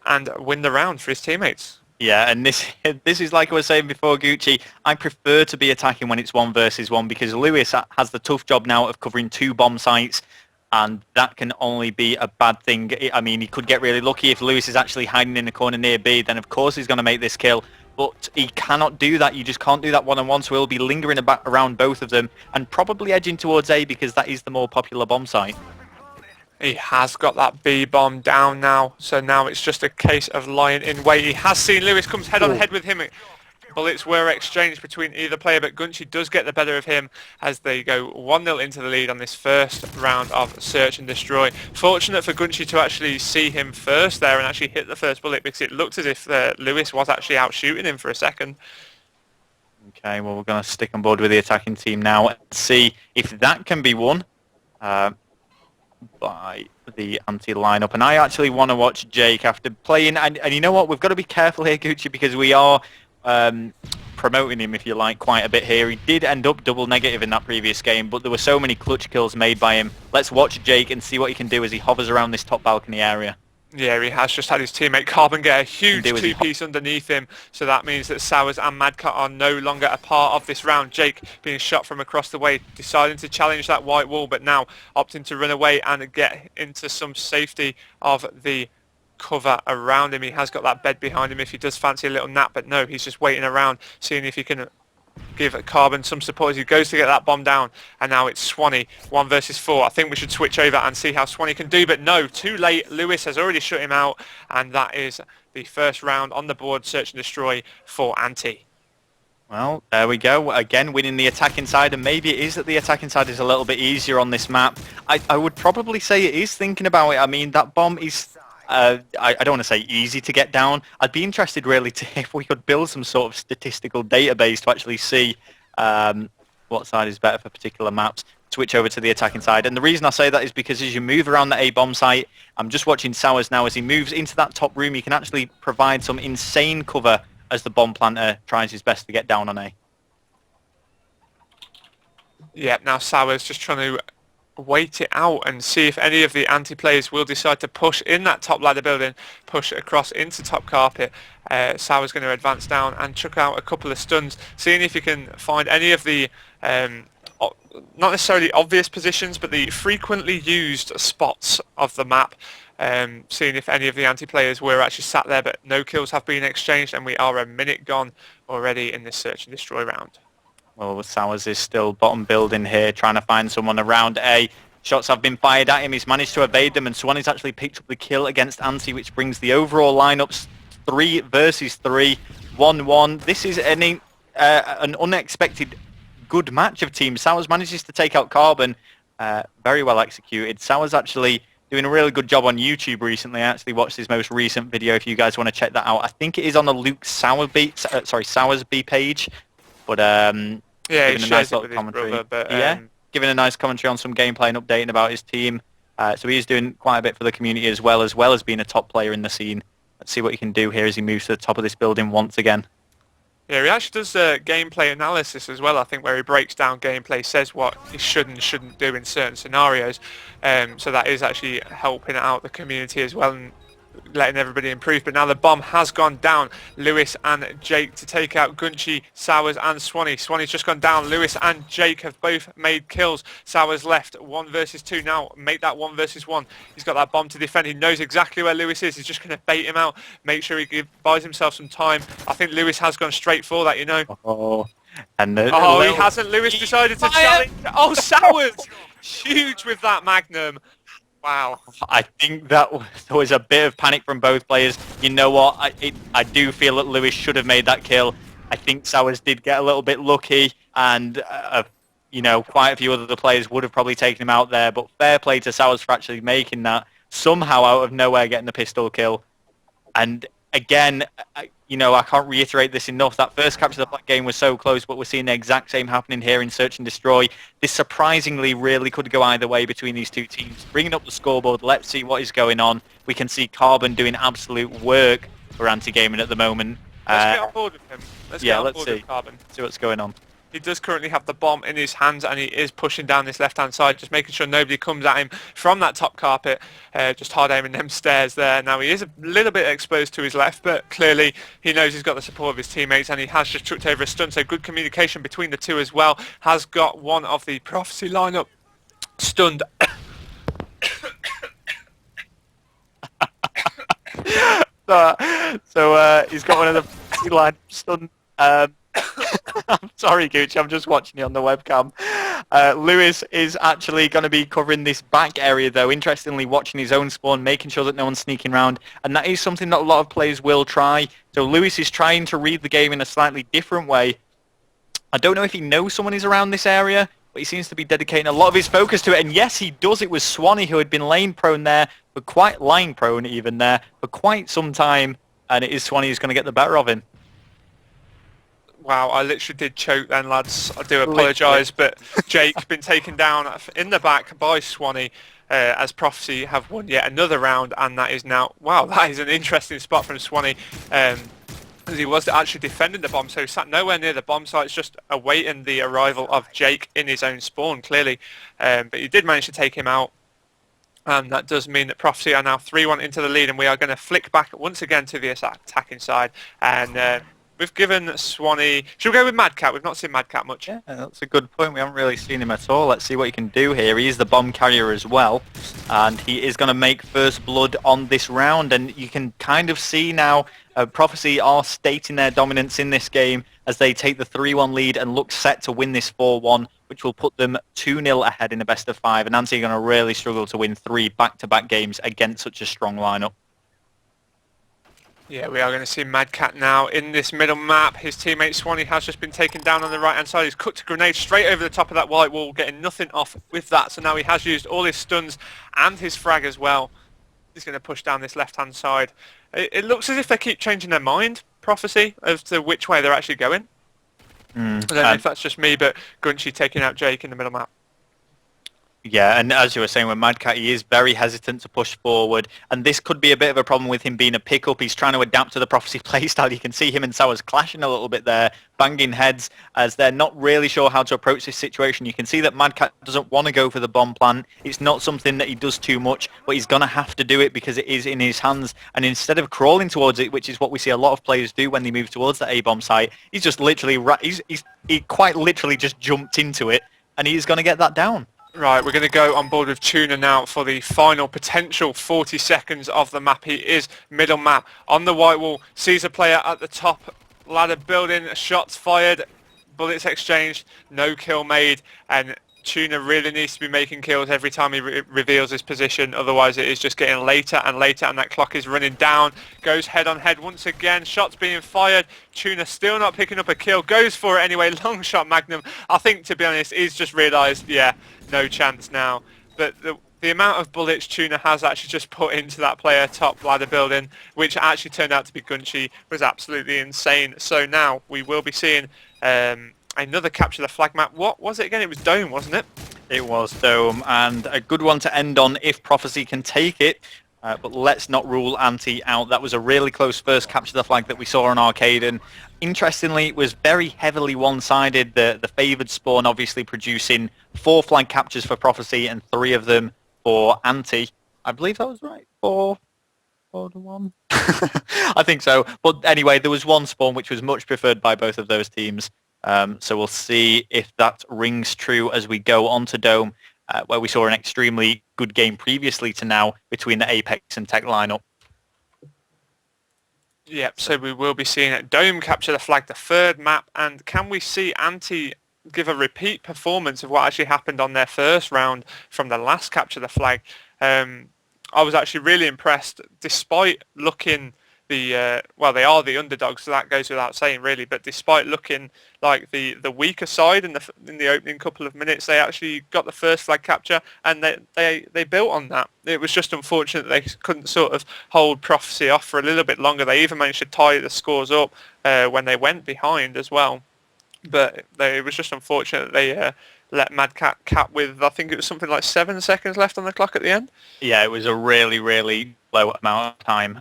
and win the round for his teammates. Yeah, and this is like I was saying before, Gucci. I prefer to be attacking when it's 1 versus 1 because Lewis has the tough job now of covering 2 bomb sites, and that can only be a bad thing. I mean, he could get really lucky if Lewis is actually hiding in the corner near B, then of course he's going to make this kill. But he cannot do that. You just can't do that one-on-one, so he'll be lingering around both of them and probably edging towards A because that is the more popular bomb site. He has got that B bomb down now, so now it's just a case of lying in wait. He has seen Lewis comes head on head with him. Bullets were exchanged between either player, but Gunchi does get the better of him as they go 1-0 into the lead on this first round of Search and Destroy. Fortunate for Gunchi to actually see him first there and actually hit the first bullet, because it looked as if Lewis was actually out shooting him for a second. Okay, well, we're going to stick on board with the attacking team now and see if that can be won by the Ante lineup. And I actually want to watch Jake after playing, and you know what, we've got to be careful here, Gucci, because we are promoting him, if you like, quite a bit here. He did end up double negative in that previous game, but there were so many clutch kills made by him. Let's watch Jake and see what he can do as he hovers around this top balcony area. Yeah, he has just had his teammate Carbon get a huge 2-piece underneath him, so that means that Sours and Madcat are no longer a part of this round. Jake being shot from across the way, deciding to challenge that white wall, but now opting to run away and get into some safety of the cover around him. He has got that bed behind him if he does fancy a little nap, but no, he's just waiting around, seeing if he can give Carbon some support as he goes to get that bomb down. And now it's Swanee 1 versus 4. I think we should switch over and see how Swanee can do, but no, too late. Lewis has already shut him out, and that is the first round on the board. Search and Destroy for Ante. Well, there we go. Again, winning the attacking side, and maybe it is that the attacking side is a little bit easier on this map. I would probably say it is, thinking about it. I mean, that bomb is I don't want to say easy to get down. I'd be interested really to if we could build some sort of statistical database to actually see what side is better for particular maps. Switch over to the attacking side. And the reason I say that is because as you move around the A bomb site, I'm just watching Sours now as he moves into that top room. You can actually provide some insane cover as the bomb planter tries his best to get down on A. Yeah, now Sours just trying to wait it out and see if any of the Ante players will decide to push in that top ladder building, push across into top carpet. Sour's going to advance down and chuck out a couple of stuns, seeing if he can find any of the not necessarily obvious positions, but the frequently used spots of the map. Seeing if any of the anti-players were actually sat there, but no kills have been exchanged, and we are a minute gone already in this search and destroy round. Well, Sowers is still bottom building here, trying to find someone around A. Shots have been fired at him. He's managed to evade them, and Swanee's actually picked up the kill against Ante, which brings the overall lineups 3 versus 3, 1-1. This is an unexpected good match of teams. Sowers manages to take out Carbon, very well executed. Sowers actually doing a really good job on YouTube recently. I actually watched his most recent video. If you guys want to check that out, I think it is on the Luke Sowersby page. But yeah, giving a nice little commentary. Brother, but, giving a nice commentary on some gameplay and updating about his team. So he is doing quite a bit for the community as well as being a top player in the scene. Let's see what he can do here as he moves to the top of this building once again. Yeah, he actually does gameplay analysis as well, I think, where he breaks down gameplay, says what he should and shouldn't do in certain scenarios. So that is actually helping out the community as well and letting everybody improve. But now the bomb has gone down. Lewis and Jake to take out Gunchi, Sowers and Swanee. Swanee's just gone down. Lewis and Jake have both made kills. Sowers left 1 versus 2. Now make that 1 versus 1. He's got that bomb to defend. He knows exactly where Lewis is. He's just going to bait him out, make sure he buys himself some time. I think Lewis has gone straight for that, you know. He hasn't. Lewis decided to challenge. Oh, Sowers! Huge with that Magnum. Wow. I think there was a bit of panic from both players. You know what? I do feel that Lewis should have made that kill. I think Sowers did get a little bit lucky, and quite a few other players would have probably taken him out there. But fair play to Sowers for actually making that somehow out of nowhere, getting the pistol kill. And again, I can't reiterate this enough. That first capture of the game was so close, but we're seeing the exact same happening here in Search and Destroy. This surprisingly really could go either way between these two teams. Bringing up the scoreboard, let's see what is going on. We can see Carbon doing absolute work for Ante Gaming at the moment. Let's get on board with him. Let's see. With Carbon. See what's going on. He does currently have the bomb in his hands, and he is pushing down this left-hand side, just making sure nobody comes at him from that top carpet, just hard aiming them stairs there. Now, he is a little bit exposed to his left, but clearly he knows he's got the support of his teammates, and he has just chucked over a stun, so good communication between the two as well. Has got one of the Prophecy lineup stunned. So he's got one of the Prophecy lineup stunned. I'm sorry, Gucci, I'm just watching you on the webcam. Lewis is actually going to be covering this back area, though. Interestingly, watching his own spawn, making sure that no one's sneaking around. And that is something that a lot of players will try. So Lewis is trying to read the game in a slightly different way. I don't know if he knows someone is around this area, but he seems to be dedicating a lot of his focus to it. And yes, he does. It was Swanee who had been lying prone there, for quite some time. And it is Swanee who's going to get the better of him. Wow, I literally did choke then, lads. I do apologise, but Jake been taken down in the back by Swanee as Prophecy have won yet another round, and that is now... Wow, that is an interesting spot from Swanee, as he was actually defending the bomb, so he sat nowhere near the bomb site, just awaiting the arrival of Jake in his own spawn, clearly. But he did manage to take him out, and that does mean that Prophecy are now 3-1 into the lead, and we are going to flick back once again to the attacking side, and... we've given Swanee... Should we go with Mad Cat? We've not seen Mad Cat much. Yeah, that's a good point. We haven't really seen him at all. Let's see what he can do here. He is the bomb carrier as well. And he is going to make first blood on this round. And you can kind of see now Prophecy are stating their dominance in this game as they take the 3-1 lead and look set to win this 4-1, which will put them 2-0 ahead in a best of 5. And Ante are going to really struggle to win 3 back-to-back games against such a strong lineup. Yeah, we are going to see Mad Cat now in this middle map. His teammate Swanee has just been taken down on the right-hand side. He's cooked a grenade straight over the top of that white wall, getting nothing off with that. So now he has used all his stuns and his frag as well. He's going to push down this left-hand side. It looks as if they keep changing their mind, Prophecy, as to which way they're actually going. I don't know if that's just me, but Gunchi taking out Jake in the middle map. Yeah, and as you were saying with Mad Cat, he is very hesitant to push forward, and this could be a bit of a problem with him being a pickup. He's trying to adapt to the Prophecy playstyle. You can see him and Sowers clashing a little bit there, banging heads, as they're not really sure how to approach this situation. You can see that Mad Cat doesn't want to go for the bomb plant. It's not something that he does too much, but he's going to have to do it because it is in his hands. And instead of crawling towards it, which is what we see a lot of players do when they move towards the A-bomb site, he's just literally, he quite literally just jumped into it, and he's going to get that down. Right, we're going to go on board with Tuna now for the final potential 40 seconds of the map. He is middle map on the white wall, sees a player at the top ladder building, shots fired, bullets exchanged, no kill made, and Tuna really needs to be making kills every time he reveals his position, otherwise it is just getting later and later, and that clock is running down. Goes head on head once again, shots being fired, Tuna still not picking up a kill, goes for it anyway, long shot Magnum. I think, to be honest, he's just realised, yeah, no chance now. But the amount of bullets Tuna has actually just put into that player top ladder building, which actually turned out to be Gunchi, was absolutely insane. So now we will be seeing another capture the flag map. What was it again? It was Dome, wasn't it? It was Dome, and a good one to end on if Prophecy can take it. But let's not rule Ante out. That was a really close first capture the flag that we saw on Arcade, and interestingly, it was very heavily one-sided. The favoured spawn obviously producing 4 flag captures for Prophecy and 3 of them for Ante. I believe that was right. 4 to 1. I think so. But anyway, there was one spawn which was much preferred by both of those teams. So we'll see if that rings true as we go on to Dome, where we saw an extremely good game previously to now between the Apex and Tech lineup. Yep, so we will be seeing Dome capture the flag, the third map, and can we see Ante give a repeat performance of what actually happened on their first round from the last capture the flag? I was actually really impressed, despite looking well, they are the underdogs, so that goes without saying, really. But despite looking like the weaker side in the opening couple of minutes, they actually got the first flag capture, and they built on that. It was just unfortunate that they couldn't sort of hold Prophecy off for a little bit longer. They even managed to tie the scores up when they went behind as well. But it was just unfortunate that they let Mad Cat cap with, I think it was something like 7 seconds left on the clock at the end. Yeah, it was a really, really low amount of time.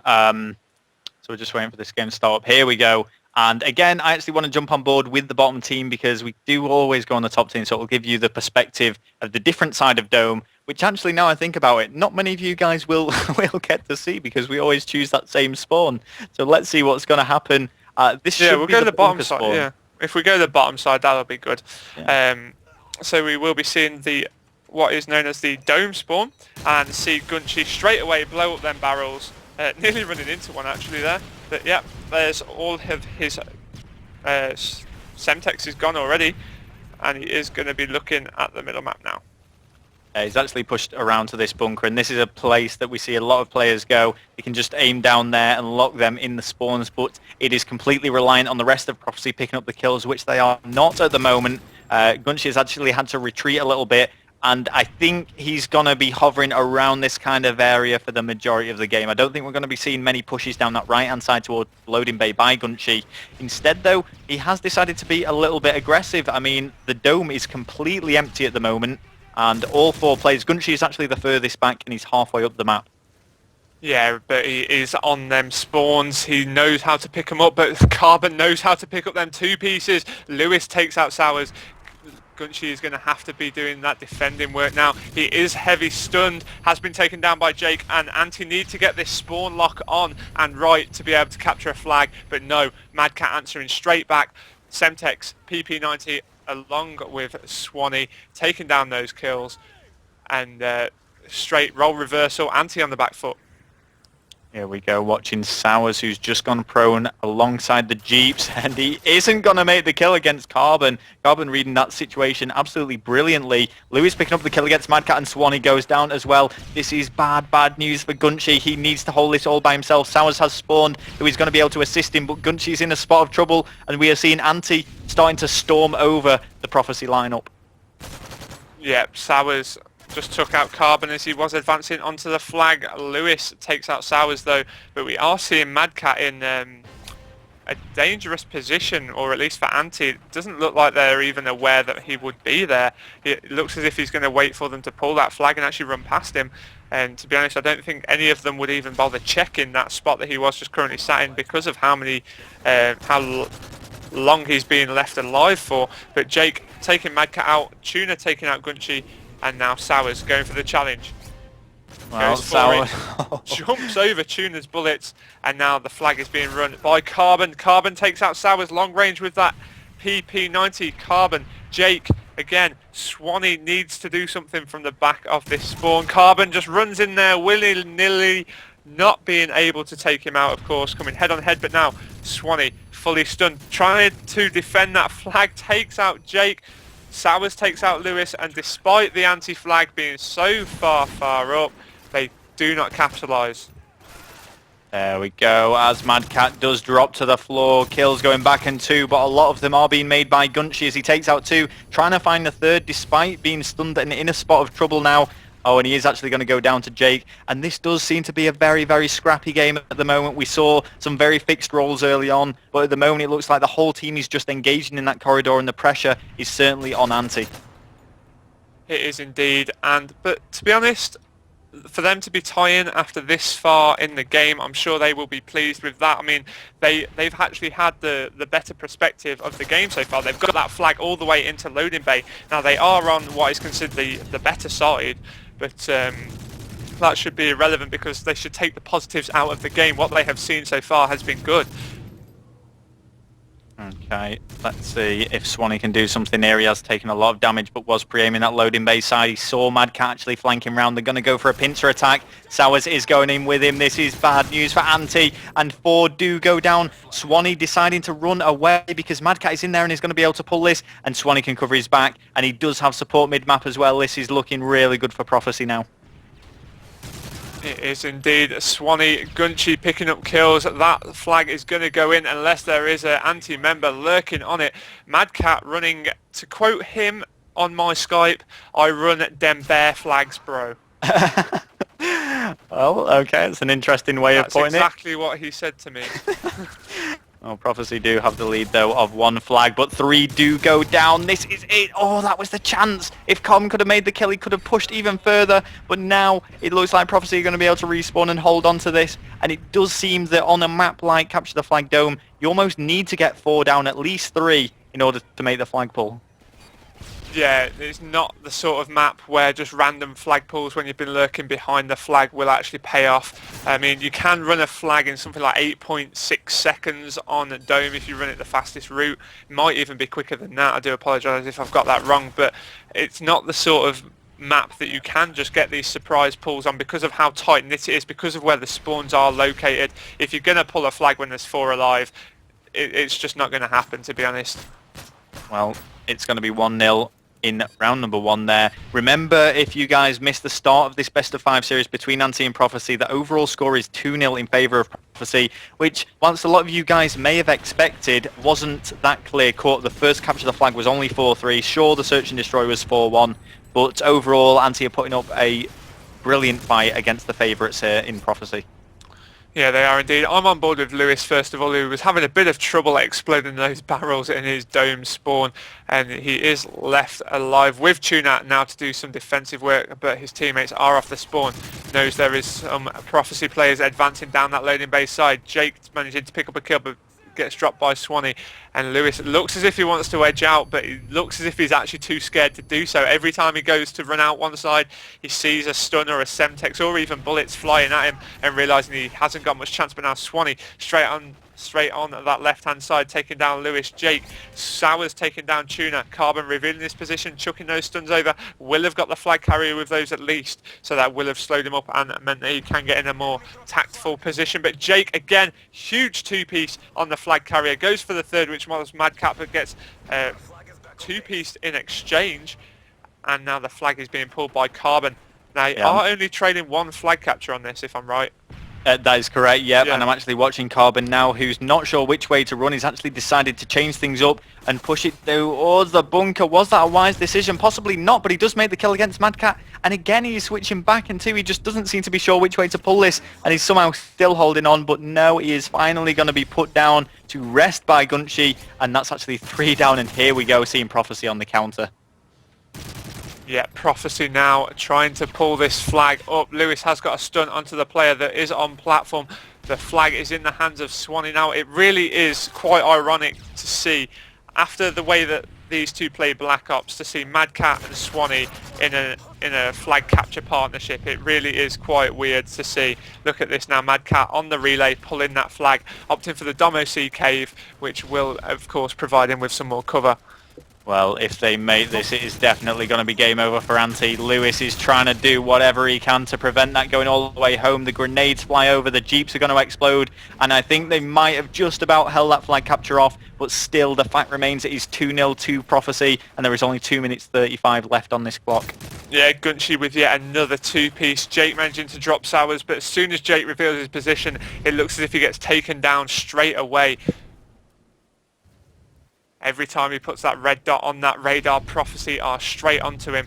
So we're just waiting for this game to start up. Here we go. And again, I actually want to jump on board with the bottom team because we do always go on the top team, so it will give you the perspective of the different side of Dome, which actually, now I think about it, not many of you guys will get to see because we always choose that same spawn. So let's see what's going to happen. This should we'll be go to the bottom spawn. side. Yeah, if we go to the bottom side, that'll be good. Yeah. So we will be seeing what is known as the Dome spawn, and see Gunchi straight away blow up them barrels. Nearly running into one actually there. But yeah, there's all of his Semtex is gone already, and he is going to be looking at the middle map now. He's actually pushed around to this bunker, and this is a place that we see a lot of players go. You can just aim down there and lock them in the spawns, but it is completely reliant on the rest of Prophecy picking up the kills, which they are not at the moment. Gunchi has actually had to retreat a little bit, and I think he's going to be hovering around this kind of area for the majority of the game. I don't think we're going to be seeing many pushes down that right-hand side toward loading bay by Gunchi. Instead, though, he has decided to be a little bit aggressive. I mean, the Dome is completely empty at the moment, and all 4 players. Gunchi is actually the furthest back, and he's halfway up the map. Yeah, but he is on them spawns. He knows how to pick them up, but Carbon knows how to pick up them 2 pieces. Lewis takes out Sowers. Gunchi is going to have to be doing that defending work now. He is heavy stunned, has been taken down by Jake, and Ante need to get this spawn lock on and right to be able to capture a flag, but no, Mad Cat answering straight back. Semtex, PP90 along with Swanee taking down those kills, and straight role reversal, Ante on the back foot. Here we go, watching Sowers, who's just gone prone alongside the Jeeps, and he isn't going to make the kill against Carbon. Carbon reading that situation absolutely brilliantly. Lewis picking up the kill against Mad Cat, and Swanee goes down as well. This is bad news for Gunchi. He needs to hold this all by himself. Sowers has spawned, who is going to be able to assist him, but Gunchi's in a spot of trouble, and we are seeing Ante starting to storm over the Prophecy lineup. Yep, Sowers just took out Carbon as he was advancing onto the flag. Lewis takes out Sowers though, but we are seeing Mad Cat in a dangerous position, or at least for Ante. It doesn't look like they're even aware that he would be there. It looks as if he's going to wait for them to pull that flag and actually run past him. And to be honest, I don't think any of them would even bother checking that spot that he was just currently sat in because of how long he's being left alive for. But Jake taking Mad Cat out, Tuna taking out Gunchi, and now Sowers going for the challenge. Well, Goes for it, jumps over Tuna's bullets, and now the flag is being run by Carbon. Carbon takes out Sowers long range with that PP90. Carbon, Jake Again, Swanee needs to do something from the back of this spawn. Carbon just runs in there willy-nilly, not being able to take him out, of course, coming head on head. But now Swanee fully stunned, trying to defend that flag, takes out Jake. Sowers takes out Lewis, and despite the anti-flag being so far up, they do not capitalise. There we go, as Mad Cat does drop to the floor, kills going back in 2, but a lot of them are being made by Gunchy as he takes out 2, trying to find the third despite being stunned and in a spot of trouble now. Oh, and he is actually going to go down to Jake, and this does seem to be a very, very scrappy game at the moment. We saw some very fixed roles early on, but at the moment it looks like the whole team is just engaging in that corridor, and the pressure is certainly on Ante. It is indeed, but to be honest, for them to be tying after this far in the game, I'm sure they will be pleased with that. I mean, they've actually had the better perspective of the game so far. They've got that flag all the way into loading bay. Now they are on what is considered the better side, but that should be irrelevant because they should take the positives out of the game. What they have seen so far has been good. Okay, let's see if Swanee can do something here. He has taken a lot of damage, but was pre-aiming that loading bay side. He saw Mad Cat actually flanking round. They're going to go for a pincer attack. Sowers is going in with him. This is bad news for Ante, and 4 do go down. Swanee deciding to run away because Mad Cat is in there and he's going to be able to pull this, and Swanee can cover his back, and he does have support mid-map as well. This is looking really good for Prophecy now. It is indeed. Swanee, Gunchy picking up kills. That flag is going to go in unless there is an anti-member lurking on it. Mad Cat running, to quote him on my Skype, I run dem bear flags, bro. Well, okay, it's an interesting way of putting it. That's exactly what he said to me. Oh, Prophecy do have the lead, though, of 1 flag, but 3 do go down. This is it. Oh, that was the chance. If Com could have made the kill, he could have pushed even further, but now it looks like Prophecy are going to be able to respawn and hold on to this, and it does seem that on a map like Capture the Flag Dome, you almost need to get 4 down, at least 3, in order to make the flag pull. Yeah, it's not the sort of map where just random flag pulls when you've been lurking behind the flag will actually pay off. I mean, you can run a flag in something like 8.6 seconds on a Dome if you run it the fastest route. It might even be quicker than that. I do apologise if I've got that wrong, but it's not the sort of map that you can just get these surprise pulls on because of how tight knit it is, because of where the spawns are located. If you're going to pull a flag when there's 4 alive, it's just not going to happen, to be honest. Well, it's going to be 1-0. In round number 1 there. Remember, if you guys missed the start of this best of 5 series between Ante and Prophecy, the overall score is 2-0 in favour of Prophecy, which, whilst a lot of you guys may have expected, wasn't that clear cut. The first capture the flag was only 4-3. Sure, the Search and Destroy was 4-1, but overall, Ante are putting up a brilliant fight against the favourites here in Prophecy. Yeah, they are indeed. I'm on board with Lewis, first of all, who was having a bit of trouble exploding those barrels in his Dome spawn, and he is left alive with Tuna now to do some defensive work, but his teammates are off the spawn. Knows there is some Prophecy players advancing down that loading bay side. Jake managing to pick up a kill, but gets dropped by Swanee, and Lewis looks as if he wants to edge out, but he looks as if he's actually too scared to do so. Every time he goes to run out one side, he sees a stun or a Semtex or even bullets flying at him and realising he hasn't got much chance. But now Swanee straight on that left hand side, taking down Lewis. Jake, Sowers taking down Tuna, Carbon revealing his position, chucking those stuns over. Will have got the flag carrier with those at least, so that will have slowed him up and meant that he can get in a more tactful position. But Jake again, huge 2-piece on the flag carrier, goes for the third, which was Mad Cat, but gets 2-piece in exchange, and now the flag is being pulled by Carbon. Now they are only trading 1 flag capture on this, if I'm right. That is correct, yep. Yeah. And I'm actually watching Carbon now, who's not sure which way to run. He's actually decided to change things up and push it towards the bunker. Was that a wise decision? Possibly not, but he does make the kill against Mad Cat. And again, he's switching back into, he just doesn't seem to be sure which way to pull this, and he's somehow still holding on, but no, he is finally going to be put down to rest by Gunchy, and that's actually 3 down, and here we go, seeing Prophecy on the counter. Yeah, Prophecy now trying to pull this flag up. Lewis has got a stun onto the player that is on platform. The flag is in the hands of Swanee now. It really is quite ironic to see, after the way that these two play Black Ops, to see Mad Cat and Swanee in a flag capture partnership. It really is quite weird to see. Look at this now, Mad Cat on the relay pulling that flag, opting for the Domo C cave, which will of course provide him with some more cover. Well, if they make this, it is definitely going to be game over for Ante. EnvyUS is trying to do whatever he can to prevent that going all the way home. The grenades fly over, the jeeps are going to explode, and I think they might have just about held that flag capture off, but still the fact remains it is 2-0 to Prophecy, and there is only 2 minutes 35 left on this clock. Yeah, Gunchy with yet another two-piece. Jake managing to drop Sowers, but as soon as Jake reveals his position, it looks as if he gets taken down straight away. Every time he puts that red dot on that radar, Prophecy are straight onto him.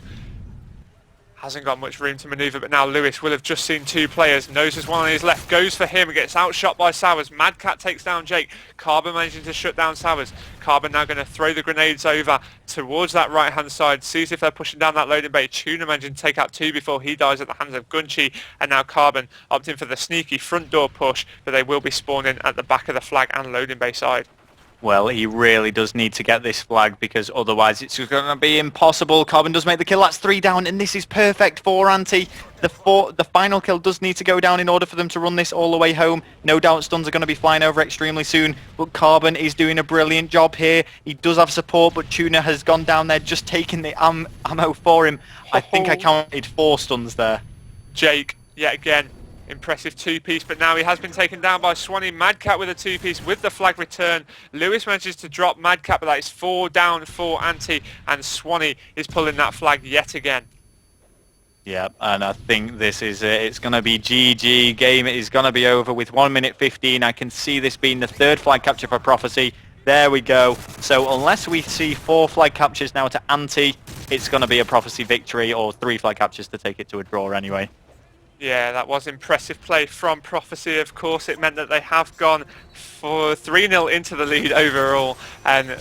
Hasn't got much room to manoeuvre, but now EnvyUS will have just seen two players. Knows there's one on his left, goes for him, gets outshot by Sowers. Madcat takes down Jake. Carbon managing to shut down Sowers. Carbon now going to throw the grenades over towards that right-hand side. Sees if they're pushing down that loading bay. Tuna managing to take out two before he dies at the hands of Gunchy. And now Carbon opting for the sneaky front door push, but they will be spawning at the back of the flag and loading bay side. Well, he really does need to get this flag because otherwise it's going to be impossible. Carbon does make the kill. That's 3 down, and this is perfect for Ante. The final kill does need to go down in order for them to run this all the way home. No doubt stuns are going to be flying over extremely soon, but Carbon is doing a brilliant job here. He does have support, but Tuna has gone down there just taking the ammo for him. I think I counted 4 stuns there. Jake, yet again. Impressive two-piece, but now he has been taken down by Swanee. Madcat with a two-piece with the flag return. EnvyUS manages to drop Madcat, but that is 4 down for Ante, and Swanee is pulling that flag yet again. Yeah, and I think this is it. It's going to be GG. Game is going to be over with 1 minute 15. I can see this being the 3rd flag capture for Prophecy. There we go. So unless we see 4 flag captures now to Ante, it's going to be a Prophecy victory, or 3 flag captures to take it to a draw anyway. Yeah, that was impressive play from Prophecy. Of course, it meant that they have gone for 3-0 into the lead overall, and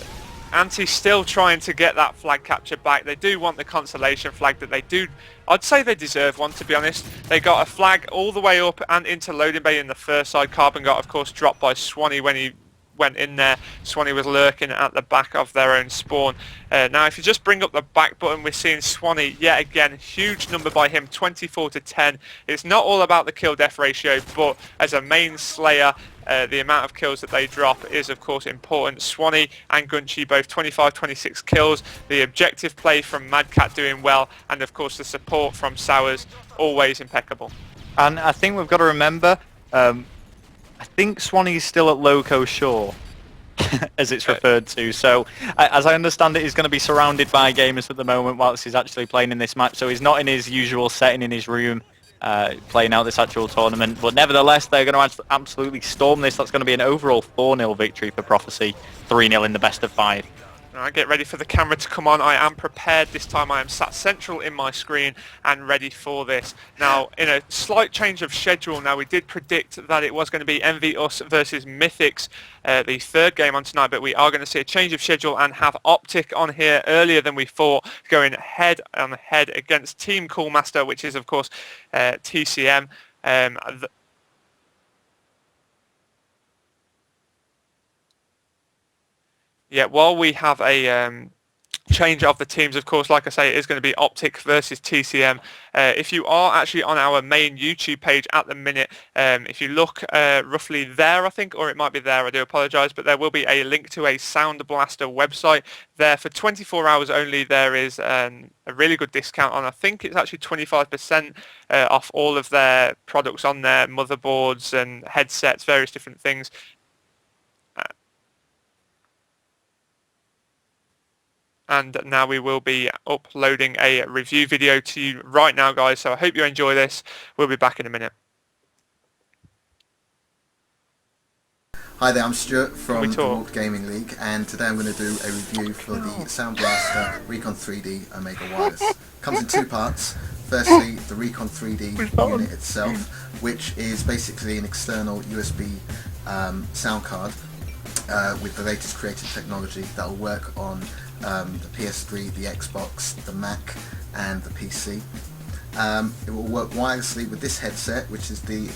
Ante still trying to get that flag capture back. They do want the consolation flag that they do. I'd say they deserve one, to be honest. They got a flag all the way up and into loading bay in the first side. Carbon got, of course, dropped by Swanee when he went in there. Swanee was lurking at the back of their own spawn. Now if you just bring up the back button, we're seeing Swanee yet again, huge number by him, 24 to 10. It's not all about the kill death ratio, but as a main slayer, the amount of kills that they drop is of course important. Swanee and Gunchy both 25-26 kills. The objective play from Madcat doing well, and of course the support from Sowers always impeccable. And I think we've got to remember, I think Swanee's still at Loco Shore, as it's referred to. So, as I understand it, he's going to be surrounded by gamers at the moment whilst he's actually playing in this match. So he's not in his usual setting in his room, playing out this actual tournament. But nevertheless, they're going to absolutely storm this. That's going to be an overall 4-0 victory for Prophecy, 3-0 in the best of 5. Alright, get ready for the camera to come on. I am prepared this time. I am sat central in my screen and ready for this. Now, in a slight change of schedule, now we did predict that it was going to be EnvyUS versus Mythix, the 3rd game on tonight, but we are going to see a change of schedule and have Optic on here earlier than we thought, going head on head against Team Coolmaster, which is, of course, TCM. Yeah, while we have a change of the teams, of course, like I say, it is going to be Optic versus TCM. If you are actually on our main YouTube page at the minute, if you look roughly there, I think, or it might be there, I do apologise, but there will be a link to a Soundblaster website there. For 24 hours only, there is a really good discount on, I think it's actually 25% off all of their products on there, motherboards and headsets, various different things. And now we will be uploading a review video to you right now, guys, so I hope you enjoy this. We'll be back in a minute. Hi there, I'm Stuart from the Walk Gaming League, and today I'm going to do a review for the Soundblaster Recon 3D Omega Wireless. Comes in 2 parts. Firstly, the Recon 3D unit itself, which is basically an external USB sound card with the latest creative technology that will work on the PS3, the Xbox, the Mac and the PC. It will work wirelessly with this headset, which is the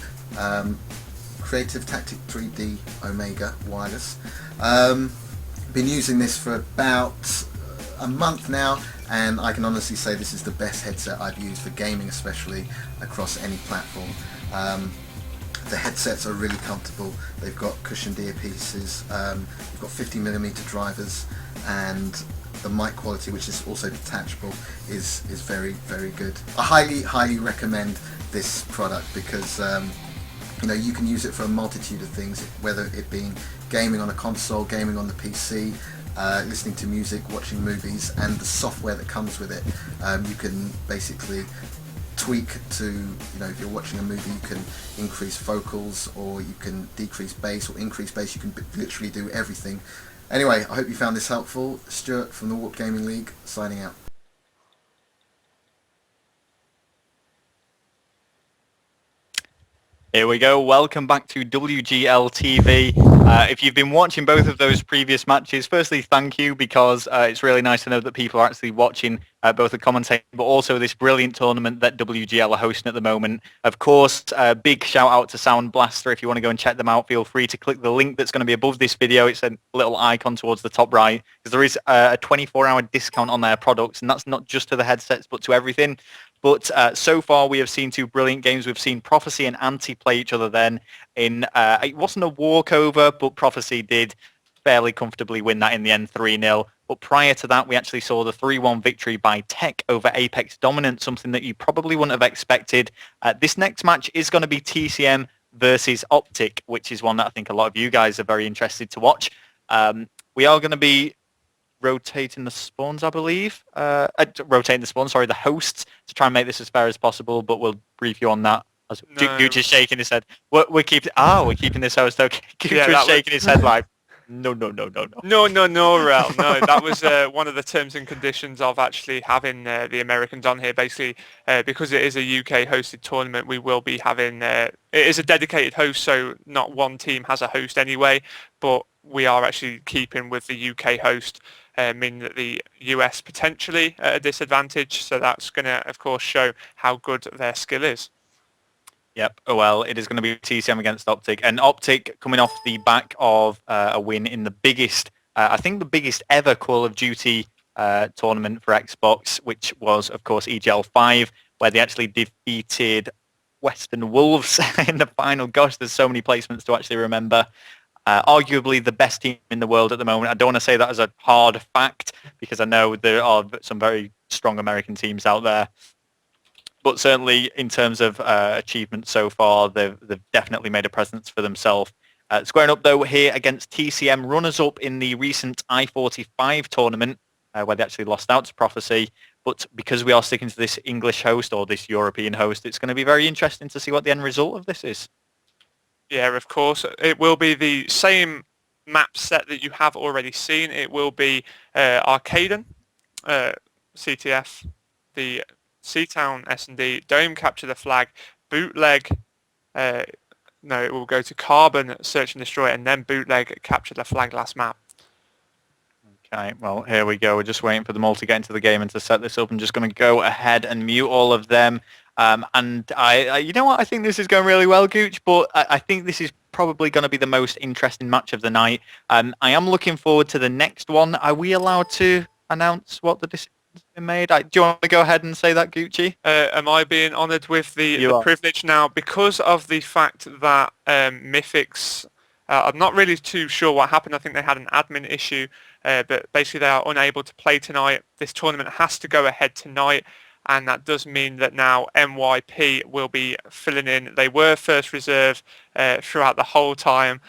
Creative-Tactic 3D Omega Wireless. Been using this for about a month now, and I can honestly say this is the best headset I've used for gaming, especially across any platform. The headsets are really comfortable. They've got cushioned earpieces, you've got 50mm drivers, and the mic quality, which is also detachable, is very, very good. I highly recommend this product because you can use it for a multitude of things, whether it being gaming on a console, gaming on the PC, listening to music, watching movies, and the software that comes with it. You can basically tweak to, if you're watching a movie, you can increase vocals, or you can decrease bass or increase bass. You can literally do everything. Anyway, I hope you found this helpful. Stuart from the Warp Gaming League, signing out. Here we go. Welcome back to WGL TV. If you've been watching both of those previous matches, firstly, thank you, because it's really nice to know that people are actually watching both the commentating, but also this brilliant tournament that WGL are hosting at the moment. Of course, big shout out to Soundblaster. If you want to go and check them out, feel free to click the link that's going to be above this video. It's a little icon towards the top right, because there is a 24-hour discount on their products, and that's not just to the headsets, but to everything. But so far, we have seen two brilliant games. We've seen Prophecy and Ante play each other then in, it wasn't a walkover, but Prophecy did fairly comfortably win that in the end 3-0. But prior to that, we actually saw the 3-1 victory by Tech over Apex Dominant, something that you probably wouldn't have expected. This next match is going to be TCM versus Optic, which is one that I think a lot of you guys are very interested to watch. We are going to be rotating the spawns, I believe. Rotating the spawns, sorry, the hosts, to try and make this as fair as possible, but we'll brief you on that. Gooch is shaking his head. We're keeping this host, okay. Gooch was shaking his head like, no, Rel. No, that was one of the terms and conditions of actually having the Americans on here. Basically, because it is a UK hosted tournament, we will be having, it is a dedicated host, so not one team has a host anyway, but we are actually keeping with the UK host, meaning that the US potentially at a disadvantage. So that's going to, of course, show how good their skill is. Yep. Well, it is going to be TCM against Optic, and Optic coming off the back of a win in the biggest, I think the biggest ever Call of Duty tournament for Xbox, which was, of course, EGL 5, where they actually defeated Western Wolves in the final. Gosh, there's so many placements to actually remember. Arguably the best team in the world at the moment. I don't want to say that as a hard fact, because I know there are some very strong American teams out there. But certainly in terms of achievements so far, they've definitely made a presence for themselves. Squaring up, though, here against TCM, runners-up in the recent I-45 tournament, where they actually lost out to Prophecy. But because we are sticking to this English host, or this European host, it's going to be very interesting to see what the end result of this is. Yeah, of course. It will be the same map set that you have already seen. It will be Arcaden, CTF, the Seatown S&D, Dome Capture the Flag, Bootleg, it will go to Carbon, Search and Destroy, and then Bootleg, Capture the Flag last map. Okay, well, here we go. We're just waiting for them all to get into the game and to set this up. I'm just going to go ahead and mute all of them. And I you know what? I think this is going really well, Gooch, but I think this is probably going to be the most interesting match of the night. I am looking forward to the next one. Are we allowed to announce what the decision has been made? Do you want to go ahead and say that, Gucci? Am I being honoured with the privilege now? Because of the fact that Mythix, I'm not really too sure what happened. I think they had an admin issue, but basically they are unable to play tonight. This tournament has to go ahead tonight, and that does mean that now MYP will be filling in. They were first reserve throughout the whole time.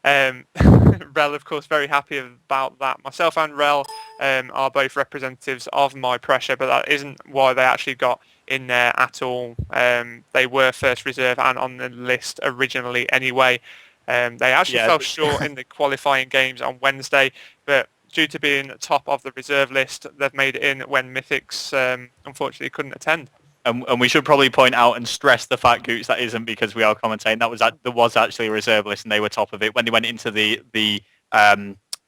Rel, of course, very happy about that. Myself and Rel are both representatives of My Pressure, but that isn't why they actually got in there at all. They were first reserve and on the list originally anyway. They actually fell short in the qualifying games on Wednesday, but due to being top of the reserve list, they've made it in when Mythix unfortunately couldn't attend. And we should probably point out and stress the fact, Gooch, that isn't because we are commentating. There was actually a reserve list, and they were top of it when they went into the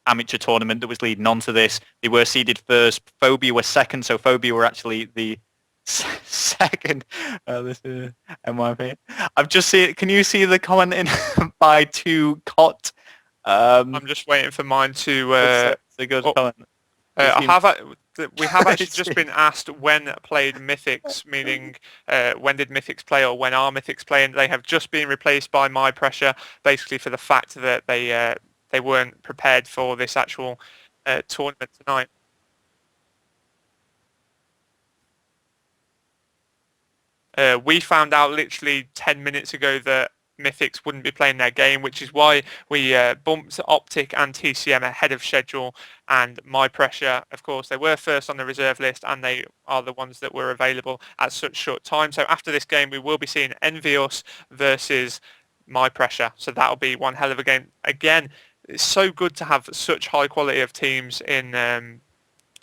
amateur tournament that was leading on to this. They were seeded first. Phobia were second, so Phobia were actually the second. This is MYP. I've just seen it. Can you see the comment in by 2 Cot? I'm just waiting for mine to. It's a good comment. We have actually just been asked when played Mythix, meaning when did Mythix play or when are Mythix playing. They have just been replaced by My Pressure, basically for the fact that they weren't prepared for this actual tournament tonight. We found out literally 10 minutes ago that Mythix wouldn't be playing their game, which is why we bumped Optic and TCM ahead of schedule. And My Pressure, of course, they were first on the reserve list, and they are the ones that were available at such short time. So after this game, we will be seeing EnvyUS versus My Pressure. So that'll be one hell of a game. Again, it's so good to have such high quality of teams in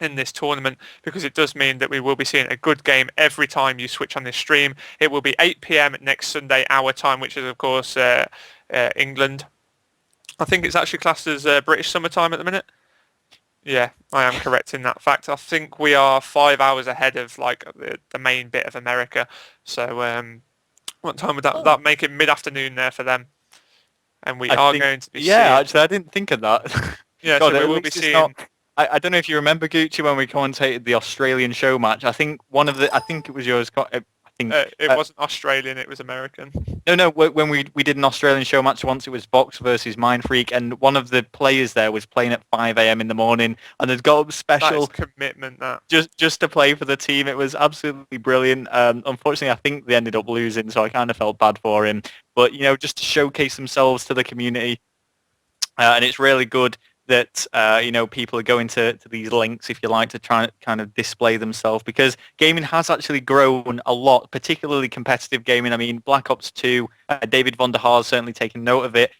this tournament, because it does mean that we will be seeing a good game every time you switch on this stream. It will be 8 p.m. next Sunday our time, which is of course England. I think it's actually classed as British summertime at the minute. Yeah, I am correct in that fact. I think we are 5 hours ahead of like the main bit of America. So what time would that make it? Mid-afternoon there for them. And we are going to be seeing... actually, I didn't think of that. Yeah, God, so we will be seeing... I don't know if you remember, Gucci, when we commentated the Australian show match. I think it was yours. It wasn't Australian, it was American. No, when we did an Australian show match once, it was Vox versus Mindfreak, and one of the players there was playing at 5 a.m. in the morning, and they'd got up special commitment. That just to play for the team. It was absolutely brilliant. Unfortunately, I think they ended up losing, so I kind of felt bad for him. But just to showcase themselves to the community, and it's really good that people are going to these links, if you like, to try and kind of display themselves, because gaming has actually grown a lot, particularly competitive gaming. I mean, Black Ops 2, David von der Haar's certainly taken note of it.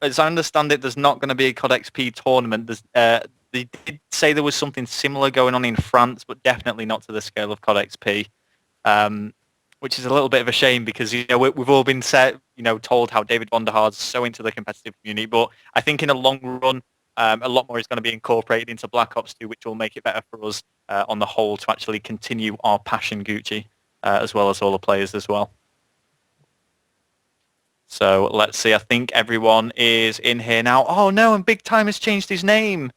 As I understand it, there's not going to be a COD XP tournament. They did say there was something similar going on in France, but definitely not to the scale of COD XP, which is a little bit of a shame, because we've all been told how David von der Haar's so into the competitive community. But I think in a long run, a lot more is going to be incorporated into Black Ops 2, which will make it better for us on the whole to actually continue our passion, Gucci, as well as all the players as well. So let's see. I think everyone is in here now. Oh no, and Big Time has changed his name.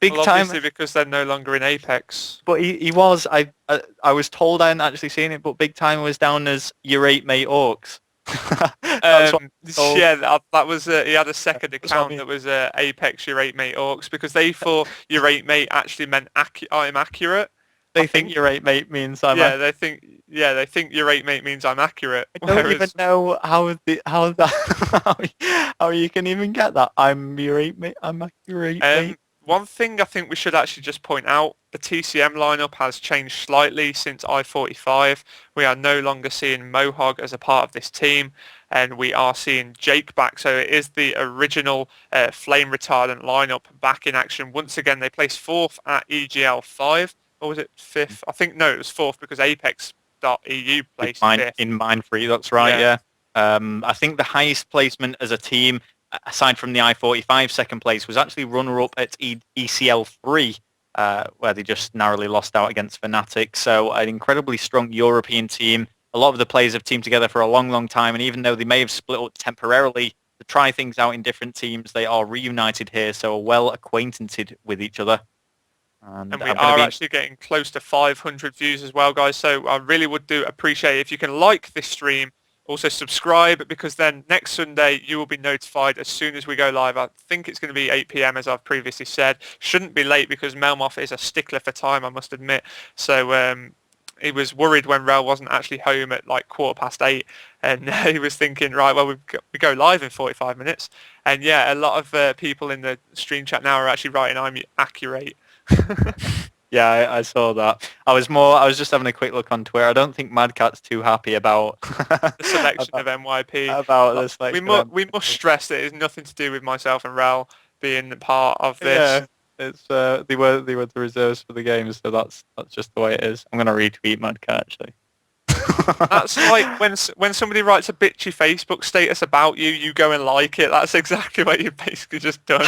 Obviously because they're no longer in Apex. But he was. I was told, I hadn't actually seen it, but Big Time was down as your 8-mate Orcs. That was he had a second account that was Apex your 8-mate Orcs, because they thought your 8-mate actually meant I'm accurate. They think your 8-mate means I'm they think your 8-mate means I'm accurate. I don't even know how you can even get that. I'm your 8-mate. I'm your 8-mate. One thing I think we should actually just point out, the TCM lineup has changed slightly since I-45. We are no longer seeing Mohawk as a part of this team, and we are seeing Jake back. So it is the original flame retardant lineup back in action. Once again, they placed 4th at EGL 5. Or was it 5th? I think, no, it was 4th, because Apex.EU placed 5th. In Mindfree, that's right, yeah. I think the highest placement as a team, aside from the I-45 second place, was actually runner-up at ECL 3, where they just narrowly lost out against Fnatic. So an incredibly strong European team. A lot of the players have teamed together for a long, long time, and even though they may have split up temporarily to try things out in different teams, they are reunited here, so are well acquainted with each other. And we are actually getting close to 500 views as well, guys. So I really would appreciate if you can like this stream. Also subscribe, because then next Sunday you will be notified as soon as we go live. I think it's going to be 8 p.m. as I've previously said. Shouldn't be late, because Melmoth is a stickler for time, I must admit. So he was worried when Rel wasn't actually home at like 8:15, and he was thinking, right, well, we go live in 45 minutes. And yeah, a lot of people in the stream chat now are actually writing I'm accurate. Yeah, I saw that. I was just having a quick look on Twitter. I don't think Mad Cat's too happy about the selection of MYP. About the selection. We must stress that it has nothing to do with myself and Rel being part of this. Yeah, it's they were the reserves for the game, so that's just the way it is. I'm gonna retweet Mad Cat actually. That's like when somebody writes a bitchy Facebook status about you, you go and like it. That's exactly what you've basically just done.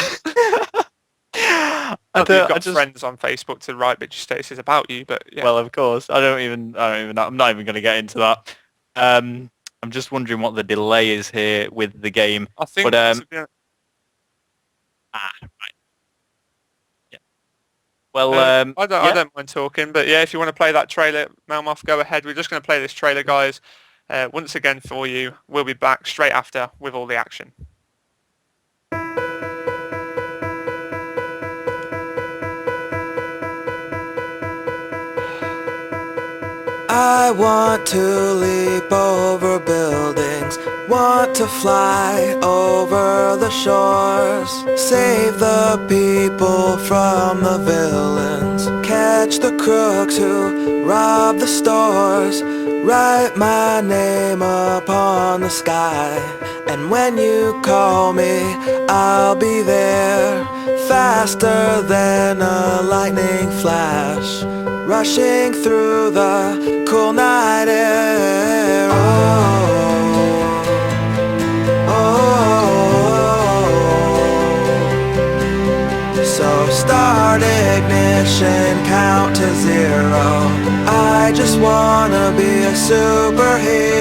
You've got friends on Facebook to write bitchy statuses about you, but yeah. Well, of course, I'm not even going to get into that. I'm just wondering what the delay is here with the game. I think. Right. Yeah. Well, I don't mind talking, but yeah, if you want to play that trailer, Melmoth, go ahead. We're just going to play this trailer, guys. Once again for you. We'll be back straight after with all the action. I want to leap over buildings, want to fly over the shores, save the people from the villains, catch the crooks who rob the stores, write my name upon the sky, and when you call me, I'll be there, faster than a lightning flash, rushing through the cool night air. So start ignition, count to 0. I just wanna be a superhero.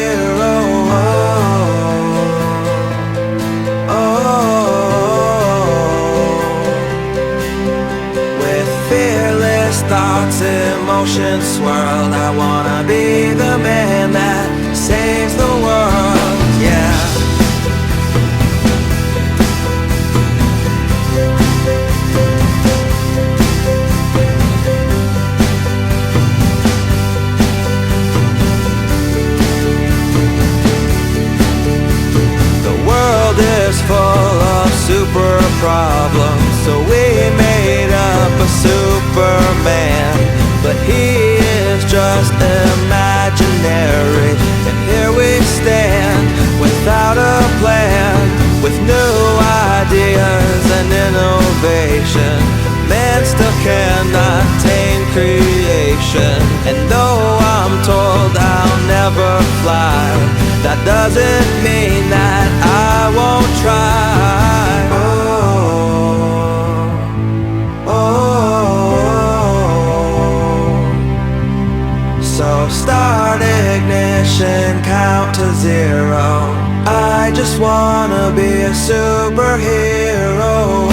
Thoughts, emotions swirled. I wanna be the man that saves the world, yeah. The world is full of super problems, so we made up a Superman, but he is just imaginary. And here we stand, without a plan, with new ideas and innovation. Man still cannot tame creation. And though I'm told I'll never fly, that doesn't mean that I won't try. So start ignition, count to 0. I just wanna be a superhero.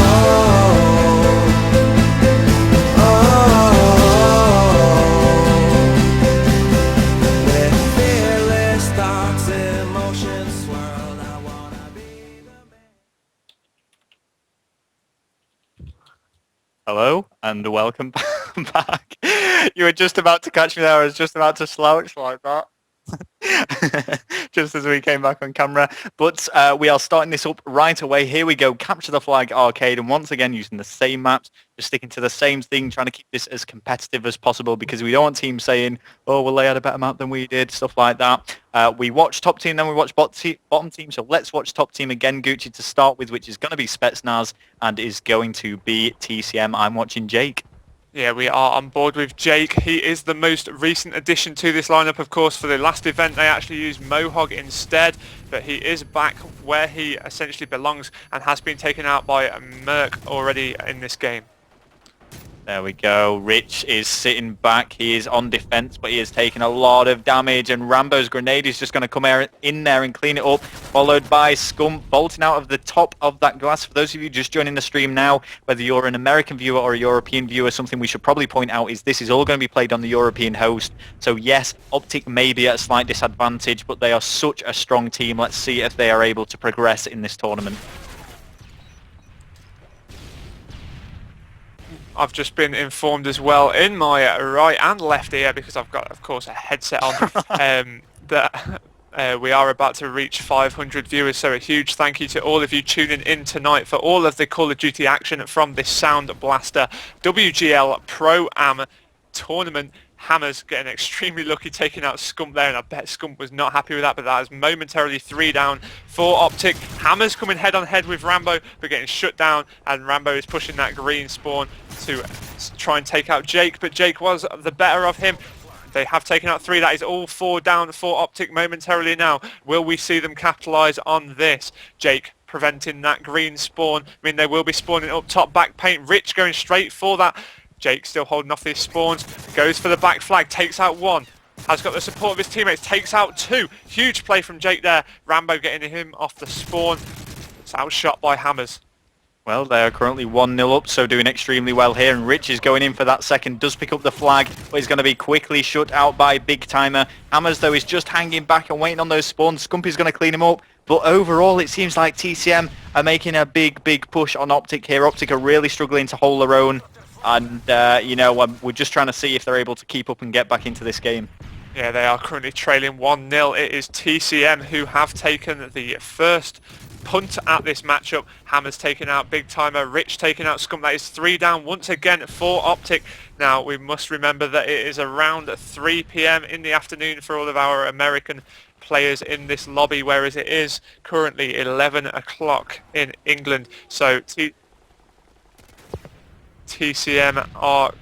With fearless thoughts, emotions swirl, I wanna be the man. Hello and welcome back. You were just about to catch me there. I was just about to slouch like that. Just as we came back on camera. But we are starting this up right away. Here we go. Capture the Flag Arcade. And once again, using the same maps, just sticking to the same thing, trying to keep this as competitive as possible because we don't want teams saying, oh, well, they had a better map than we did, stuff like that. We watched top team, then we watched bottom team. So let's watch top team again, Gucci, to start with, which is going to be Spetsnaz and is going to be TCM. I'm watching Jake. Yeah, we are on board with Jake. He is the most recent addition to this lineup, of course. For the last event, they actually used Mohawk instead, but he is back where he essentially belongs and has been taken out by Merc already in this game. There we go. Rich is sitting back. He is on defense, but he is taking a lot of damage. And Rambo's grenade is just going to come in there and clean it up, followed by Scum bolting out of the top of that glass. For those of you just joining the stream now, whether you're an American viewer or a European viewer, something we should probably point out is this is all going to be played on the European host. So yes, Optic may be at a slight disadvantage, but they are such a strong team. Let's see if they are able to progress in this tournament. I've just been informed as well in my right and left ear, because I've got, of course, a headset on, that we are about to reach 500 viewers. So a huge thank you to all of you tuning in tonight for all of the Call of Duty action from this Soundblaster WGL Pro-Am tournament. Hammers getting extremely lucky taking out Scump there, and I bet Scump was not happy with that, but that is momentarily 3 down for Optic. Hammers coming head on head with Rambo, but getting shut down, and Rambo is pushing that green spawn to try and take out Jake, but Jake was the better of him. They have taken out 3. That is all 4 down for Optic momentarily now. Will we see them capitalise on this? Jake preventing that green spawn. I mean, they will be spawning up top. Back paint. Rich going straight for that. Jake still holding off these spawns. Goes for the back flag. Takes out 1. Has got the support of his teammates. Takes out 2. Huge play from Jake there. Rambo getting him off the spawn. It's outshot by Hammers. Well, they are currently 1-0 up, so doing extremely well here. And Rich is going in for that second. Does pick up the flag, but he's going to be quickly shut out by Big Timer. Hammers, though, is just hanging back and waiting on those spawns. Scumpy's going to clean him up. But overall, it seems like TCM are making a big push on Optic here. Optic are really struggling to hold their own. And, we're just trying to see if they're able to keep up and get back into this game. Yeah, they are currently trailing 1-0. It is TCM who have taken the first punt at this matchup. Hammer's taken out Big Timer, Rich taken out Scum. That is 3 down once again for Optic. Now, we must remember that it is around 3 p.m. in the afternoon for all of our American players in this lobby, whereas it is currently 11 o'clock in England. So TCM are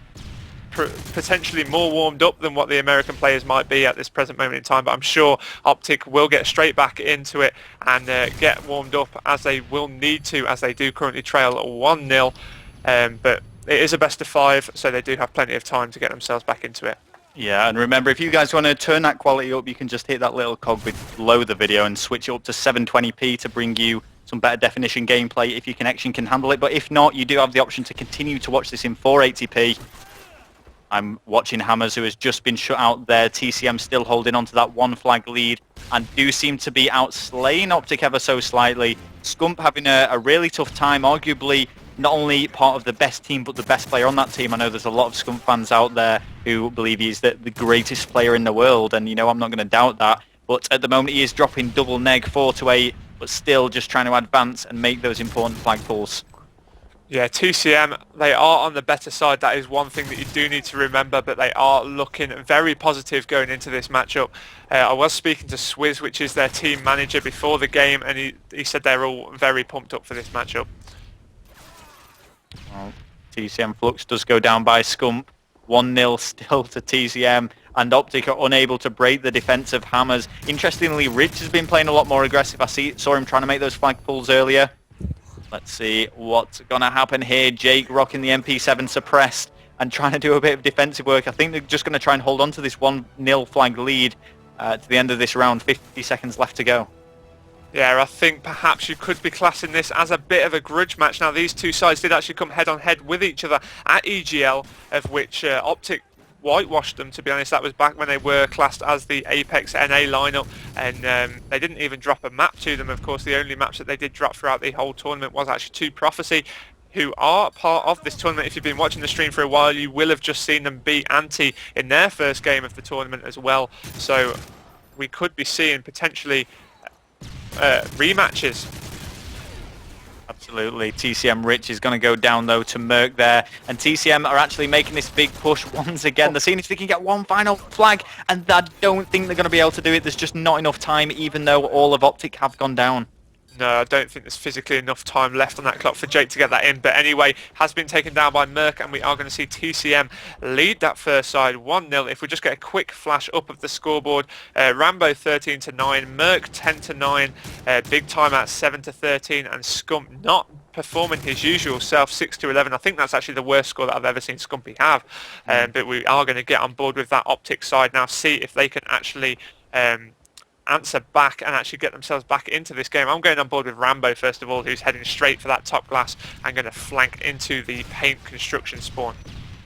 potentially more warmed up than what the American players might be at this present moment in time, but I'm sure Optic will get straight back into it and get warmed up as they will need to, as they do currently trail 1-0, but it is a best of 5, so they do have plenty of time to get themselves back into it. Yeah, and remember, if you guys want to turn that quality up, you can just hit that little cog below the video and switch it up to 720p to bring you some better definition gameplay if your connection can handle it. But if not, you do have the option to continue to watch this in 480p. I'm watching Hammers, who has just been shut out there. TCM still holding on to that 1 flag lead and do seem to be outslaying Optic ever so slightly. Scump having a really tough time, arguably not only part of the best team, but the best player on that team. I know there's a lot of Scump fans out there who believe he's the greatest player in the world, and, you know, I'm not going to doubt that. But at the moment, he is dropping double neg 4-8, but still just trying to advance and make those important flag pulls. Yeah, TCM, they are on the better side. That is one thing that you do need to remember, but they are looking very positive going into this matchup. I was speaking to Swizz, which is their team manager, before the game, and he said they're all very pumped up for this matchup. Well, TCM Flux does go down by Scump. 1-0 still to TCM, and Optic are unable to break the defense of Hammers. Interestingly, Rich has been playing a lot more aggressive. I saw him trying to make those flag pulls earlier. Let's see what's going to happen here. Jake rocking the MP7 suppressed and trying to do a bit of defensive work. I think they're just going to try and hold on to this 1-0 flag lead to the end of this round. 50 seconds left to go. Yeah, I think perhaps you could be classing this as a bit of a grudge match. Now, these two sides did actually come head-on-head with each other at EGL, of which Optic whitewashed them, to be honest. That was back when they were classed as the Apex NA lineup, and they didn't even drop a map to them. Of course, the only maps that they did drop throughout the whole tournament was actually to Prophecy, who are part of this tournament. If you've been watching the stream for a while, you will have just seen them beat Ante in their first game of the tournament as well. So we could be seeing potentially rematches. Absolutely. TCM Rich is going to go down, though, to Merc there. And TCM are actually making this big push once again. They're seeing if they can get one final flag, and I don't think they're going to be able to do it. There's just not enough time, even though all of Optic have gone down. No, I don't think there's physically enough time left on that clock for Jake to get that in. But anyway, has been taken down by Merc, and we are going to see TCM lead that first side 1-0. If we just get a quick flash up of the scoreboard, Rambo 13-9, Merc 10-9, Big Time at 7-13, and Scump not performing his usual self, 6-11. I think that's actually the worst score that I've ever seen Scumpy have. But we are going to get on board with that Optic side now, see if they can actually answer back and actually get themselves back into this game. I'm going on board with Rambo first of all, who's heading straight for that top glass and going to flank into the paint construction spawn.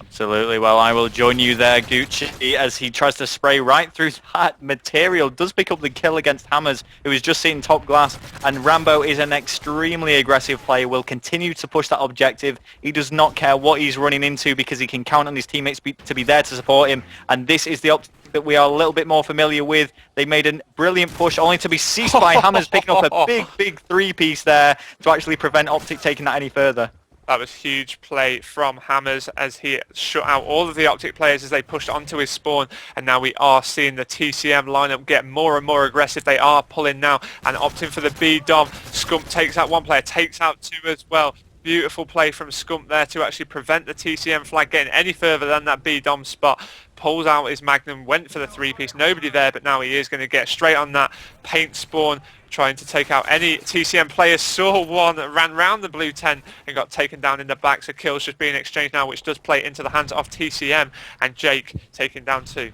Absolutely. Well, I will join you there, Gucci, as he tries to spray right through that material. Does pick up the kill against Hammers, who is just sitting top glass. And Rambo is an extremely aggressive player, will continue to push that objective. He does not care what he's running into because he can count on his teammates to be there to support him. And this is the Optic that we are a little bit more familiar with. They made a brilliant push, only to be ceased by Hammers picking up a big three-piece there to actually prevent Optic taking that any further. That was huge play from Hammers as he shut out all of the Optic players as they pushed onto his spawn, and now we are seeing the TCM lineup get more and more aggressive. They are pulling now and opting for the B-Dom. Scump takes out one player, takes out two as well. Beautiful play from Scump there to actually prevent the TCM flag getting any further than that B-Dom spot. Pulls out his Magnum, went for the three-piece, nobody there, but now he is going to get straight on that paint spawn, trying to take out any TCM players. Saw one that ran round the blue tent and got taken down in the back, so kills just being exchanged now, which does play into the hands of TCM, and Jake taking down two.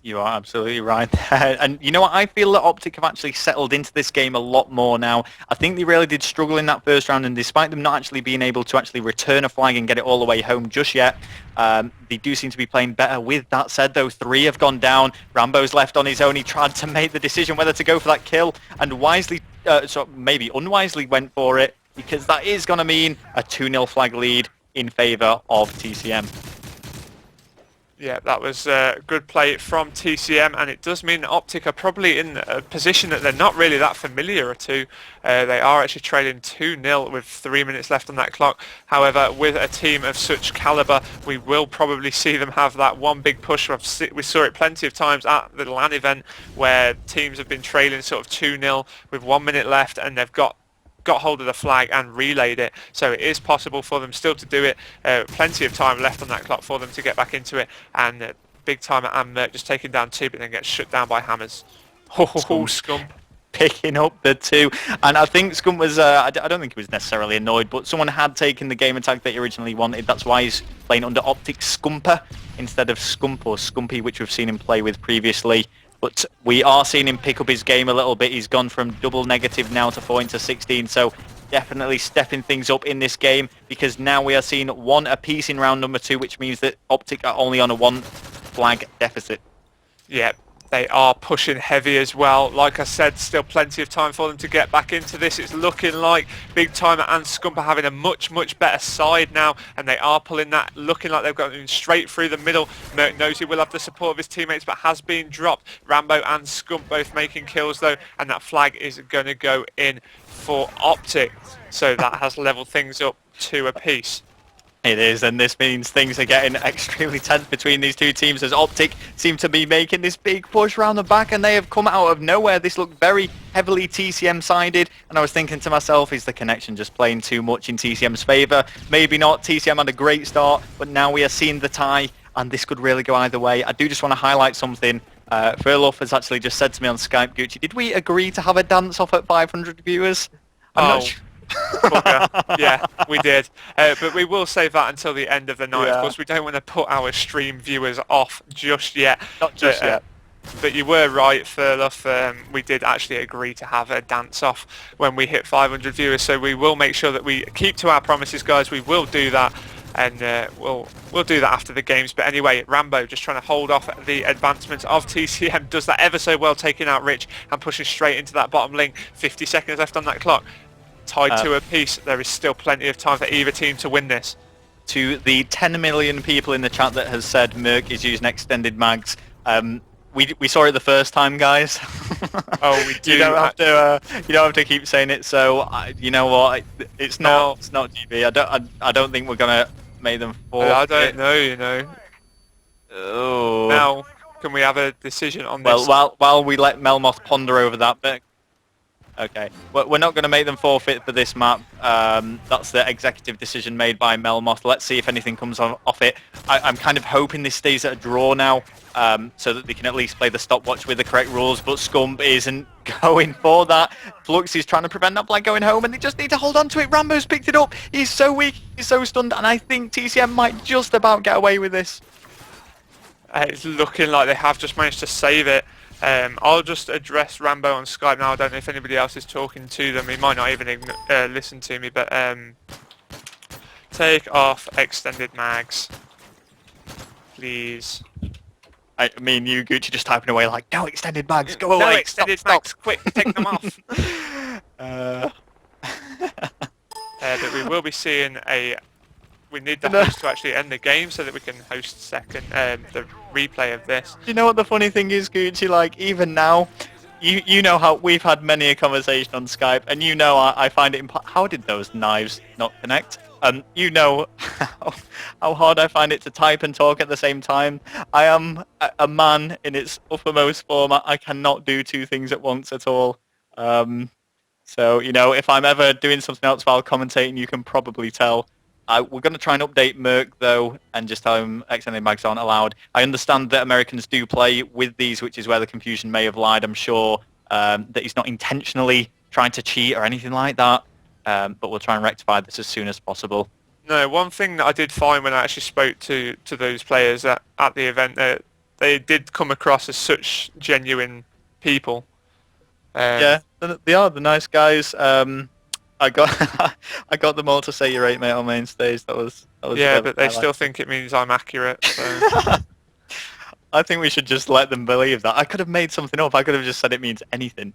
You are absolutely right there. And you know what? I feel that Optic have actually settled into this game a lot more now. I think they really did struggle in that first round, and despite them not actually being able to actually return a flag and get it all the way home just yet, they do seem to be playing better. With that said, though, 3 have gone down. Rambo's left on his own. He tried to make the decision whether to go for that kill, and wisely, maybe unwisely, went for it, because that is going to mean a 2-0 flag lead in favour of TCM. Yeah, that was a good play from TCM, and it does mean Optic are probably in a position that they're not really that familiar to. They are actually trailing 2-0 with 3 minutes left on that clock. However, with a team of such caliber, we will probably see them have that one big push. We saw it plenty of times at the LAN event where teams have been trailing sort of 2-0 with 1 minute left, and they've got hold of the flag and relayed it, so it is possible for them still to do it. Plenty of time left on that clock for them to get back into it, and big timer and Merc just taking down 2 but then gets shut down by hammers. Scum picking up the 2, and I think Scum was I don't think he was necessarily annoyed, but someone had taken the game attack that he originally wanted. That's why he's playing under Optic Scumper instead of Scump or Scumpy, which we've seen him play with previously. But we are seeing him pick up his game a little bit. He's gone from double negative now to 4 into 16. So definitely stepping things up in this game, because now we are seeing 1 apiece in round number 2, which means that Optic are only on a 1 flag deficit. Yeah, they are pushing heavy as well. Like I said, still plenty of time for them to get back into this. It's looking like Big Timer and Scump are having a much better side now, and they are pulling that, looking like they've gotten straight through the middle. Merc knows he will have the support of his teammates, but has been dropped. Rambo and Scump both making kills though, and that flag is going to go in for Optic. So that has leveled things up 2 apiece. It is, and this means things are getting extremely tense between these two teams as Optic seem to be making this big push round the back, and they have come out of nowhere. This looked very heavily TCM-sided, and I was thinking to myself, is the connection just playing too much in TCM's favour? Maybe not. TCM had a great start, but now we are seeing the tie, and this could really go either way. I do just want to highlight something. Furlough has actually just said to me on Skype, Gucci, did we agree to have a dance-off at 500 viewers? I'm not sure. Yeah, we did, but we will save that until the end of the night. Yeah. Of course, we don't want to put our stream viewers off just yet. Not just yet. But you were right, Furlough. We did actually agree to have a dance-off when we hit 500 viewers, so we will make sure that we keep to our promises, guys. We will do that, and we'll do that after the games. But anyway, Rambo just trying to hold off the advancements of TCM, does that ever so well, taking out Rich and pushing straight into that bottom link. 50 seconds left on that clock. Tied 2 apiece. There is still plenty of time for either team to win this. To the 10 million people in the chat that has said Merc is using extended mags, we saw it the first time, guys. Oh, we do. You don't have to keep saying it. So you know what? It's not GB. I don't think we're gonna make them fall. I don't know. You know. Oh. Now, can we have a decision on this? Well, while we let Melmoth ponder over that bit. Okay, we're not going to make them forfeit for this map. That's the executive decision made by Melmoth. Let's see if anything comes off it. I'm kind of hoping this stays at a draw now, so that they can at least play the stopwatch with the correct rules, but Scump isn't going for that. Flux is trying to prevent that flag going home, and they just need to hold on to it. Rambo's picked it up. He's so weak, he's so stunned, and I think TCM might just about get away with this. It's looking like they have just managed to save it. I'll just address Rambo on Skype now. I don't know if anybody else is talking to them. He might not even listen to me, but take off extended mags, please. I mean, you Gucci just typing away like, no extended mags, go away. No extended mags, quick, take them off. But we will be seeing we need the host to actually end the game so that we can host the replay of this. You know what the funny thing is, Gucci? Like, even now, you know how we've had many a conversation on Skype, and you know I find it how did those knives not connect? You know how hard I find it to type and talk at the same time. I am a man in its uppermost form. I cannot do 2 things at once at all. So, you know, if I'm ever doing something else while commentating, you can probably tell. We're going to try and update Merc, though, and just tell him extended mags aren't allowed. I understand that Americans do play with these, which is where the confusion may have lied. I'm sure that he's not intentionally trying to cheat or anything like that, but we'll try and rectify this as soon as possible. No, one thing that I did find when I actually spoke to those players at the event, that they did come across as such genuine people. Yeah, they are. The nice guys. I got them all to say you're right, mate, on main stage. That was yeah, but they still think it means I'm accurate. So. I think we should just let them believe that. I could have made something up. I could have just said it means anything.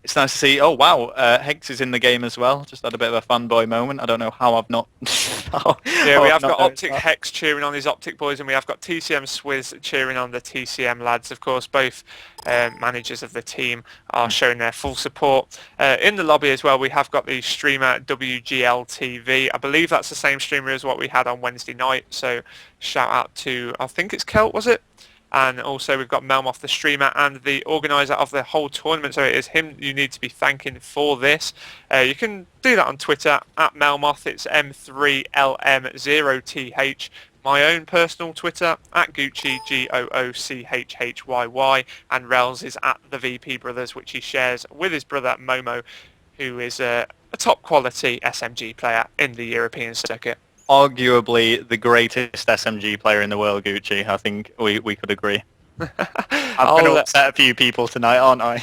It's nice to see. Oh wow, Hex is in the game as well. Just had a bit of a fanboy moment. I don't know how I've not. Yeah, we have got noticed Optic that. Hex cheering on his Optic boys, and we have got TCM Swizz cheering on the TCM lads. Of course, both managers of the team are showing their full support. In the lobby as well, we have got the streamer WGL TV. I believe that's the same streamer as what we had on Wednesday night. So shout out to, I think it's Kelt, was it? And also we've got Melmoth, the streamer and the organiser of the whole tournament. So it is him you need to be thanking for this. You can do that on Twitter at Melmoth. It's M3LM0TH. My own personal Twitter at Gucci, GOOCHHYY. And Rels is at the VP Brothers, which he shares with his brother Momo, who is a top quality SMG player in the European circuit. Arguably the greatest SMG player in the world, Gucci. I think we could agree. I'm going to upset a few people tonight, aren't I?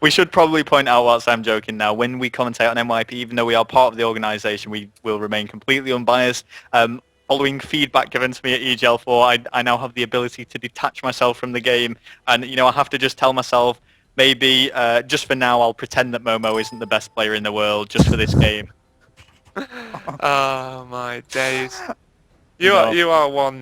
We should probably point out, whilst I'm joking now, when we commentate on NYP, even though we are part of the organisation, we will remain completely unbiased. Following feedback given to me at EGL4, I now have the ability to detach myself from the game. And, I have to just tell myself, maybe just for now, I'll pretend that Momo isn't the best player in the world just for this game. Oh my days! You are one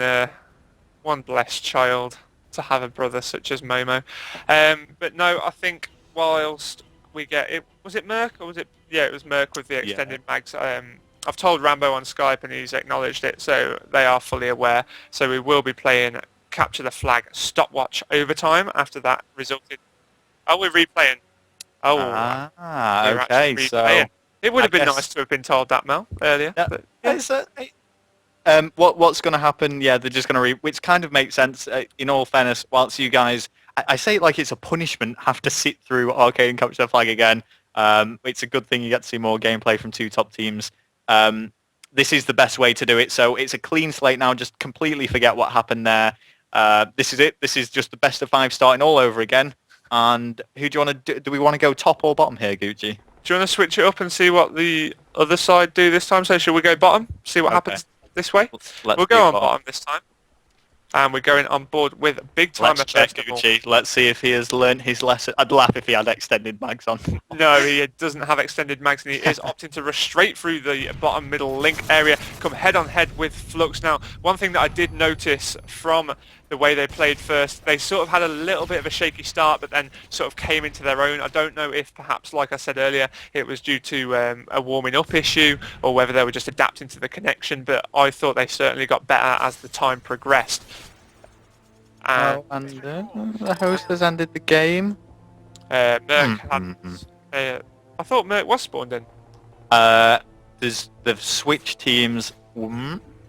blessed child to have a brother such as Momo. But no, I think whilst we get it, was it Merc or was it? Yeah, it was Merc with the extended mags. I've told Rambo on Skype and he's acknowledged it, so they are fully aware. So we will be playing Capture the Flag Stopwatch Overtime after that resulted. Oh, we're replaying. Oh, we're okay. replaying. So. It would have been nice to have been told that, Mel, earlier. Yeah. But, yeah. What's going to happen? Yeah, they're just going to which kind of makes sense. In all fairness, whilst you guys, I say it like it's a punishment, have to sit through Arcade and Capture the Flag again. It's a good thing you get to see more gameplay from two top teams. This is the best way to do it. So it's a clean slate now. Just completely forget what happened there. This is it. This is just the best of 5 starting all over again. And who do you want to do? Do we want to go top or bottom here, Gucci? Do you want to switch it up and see what the other side do this time? So should we go bottom? See what happens this way? We'll go on bottom this time. And we're going on board with Big Timer. Let's check Gucci. Let's see if he has learned his lesson. I'd laugh if he had extended mags on. No, he doesn't have extended mags, and he is opting to rush straight through the bottom middle link area, come head on head with Flux. Now, one thing that I did notice from the way they played first, they sort of had a little bit of a shaky start, but then sort of came into their own. I don't know if perhaps, like I said earlier, it was due to a warming up issue or whether they were just adapting to the connection, but I thought they certainly got better as the time progressed. And the host has ended the game. Merc had, I thought Merc was spawned in. They've switched teams.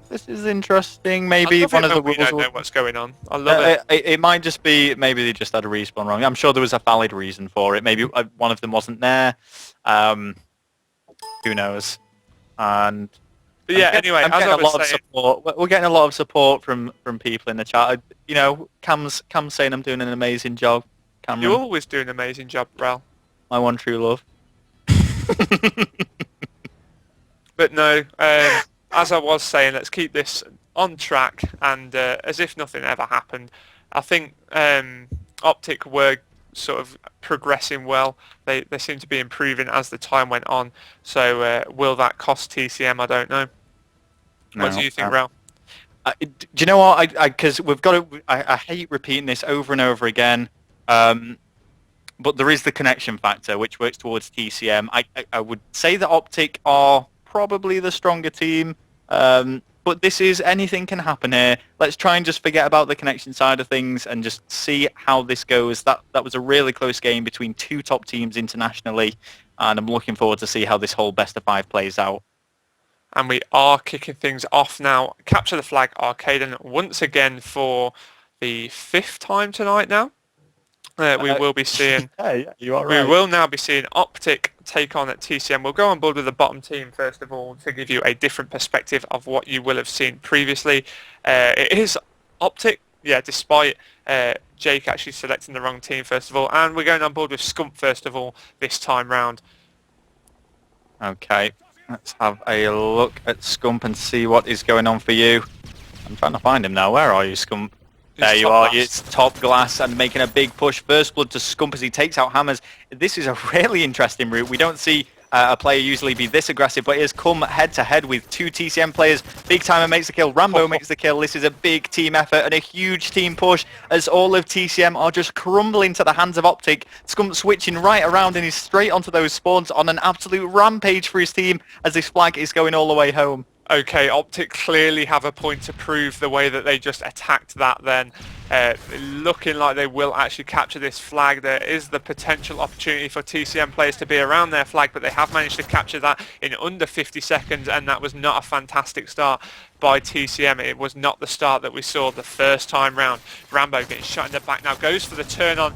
This is interesting. Maybe one of the rules. We don't know what's going on. I love it. It might just be maybe they just had a respawn wrong. I'm sure there was a valid reason for it. Maybe one of them wasn't there. Who knows? And but yeah, anyway, as I was saying, we're getting a lot of support from people in the chat. Cam's saying I'm doing an amazing job. Cameron, you always do an amazing job, Ral. My one true love. But no, as I was saying, let's keep this on track and as if nothing ever happened. I think Optic were sort of progressing well. They seem to be improving as the time went on. So will that cost TCM? I don't know. What do you think, Ral? Do you know what? Because we've got to. I hate repeating this over and over again. But there is the connection factor, which works towards TCM. I would say that Optic are probably the stronger team. But this is, anything can happen here. Let's try and just forget about the connection side of things and just see how this goes. That was a really close game between two top teams internationally, and I'm looking forward to see how this whole best of 5 plays out. And we are kicking things off now. Capture the Flag Arcaden once again for the 5th time tonight now. We will be seeing. Yeah, you are right. We will now be seeing Optic take on at TCM. We'll go on board with the bottom team first of all to give you a different perspective of what you will have seen previously. It is Optic, despite Jake actually selecting the wrong team first of all, and we're going on board with Scump first of all this time round. Okay, let's have a look at Scump and see what is going on for you. I'm trying to find him now. Where are you, Scump? There you are. It's top glass and making a big push. First blood to Scump as he takes out Hammers. This is a really interesting route. We don't see a player usually be this aggressive, but he has come head-to-head with two TCM players. Big Timer makes the kill. Rambo makes the kill. This is a big team effort and a huge team push as all of TCM are just crumbling to the hands of Optic. Scump switching right around and he's straight onto those spawns on an absolute rampage for his team as this flag is going all the way home. Okay, Optic clearly have a point to prove the way that they just attacked that then. Looking like they will actually capture this flag. There is the potential opportunity for TCM players to be around their flag, but they have managed to capture that in under 50 seconds, and that was not a fantastic start by TCM. It was not the start that we saw the first time round. Rambo getting shot in the back now, goes for the turn on.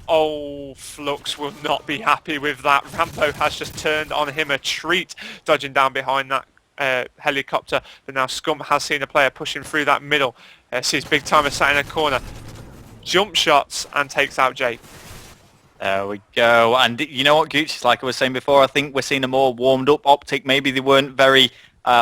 Oh, Flux will not be happy with that. Rambo has just turned on him a treat, dodging down behind that helicopter, but now Scump has seen a player pushing through that middle. Sees Big Timer sat in a corner, jump shots and takes out Jake. There we go. And you know what, Gooch, like I was saying before, I think we're seeing a more warmed up Optic. Maybe they weren't very,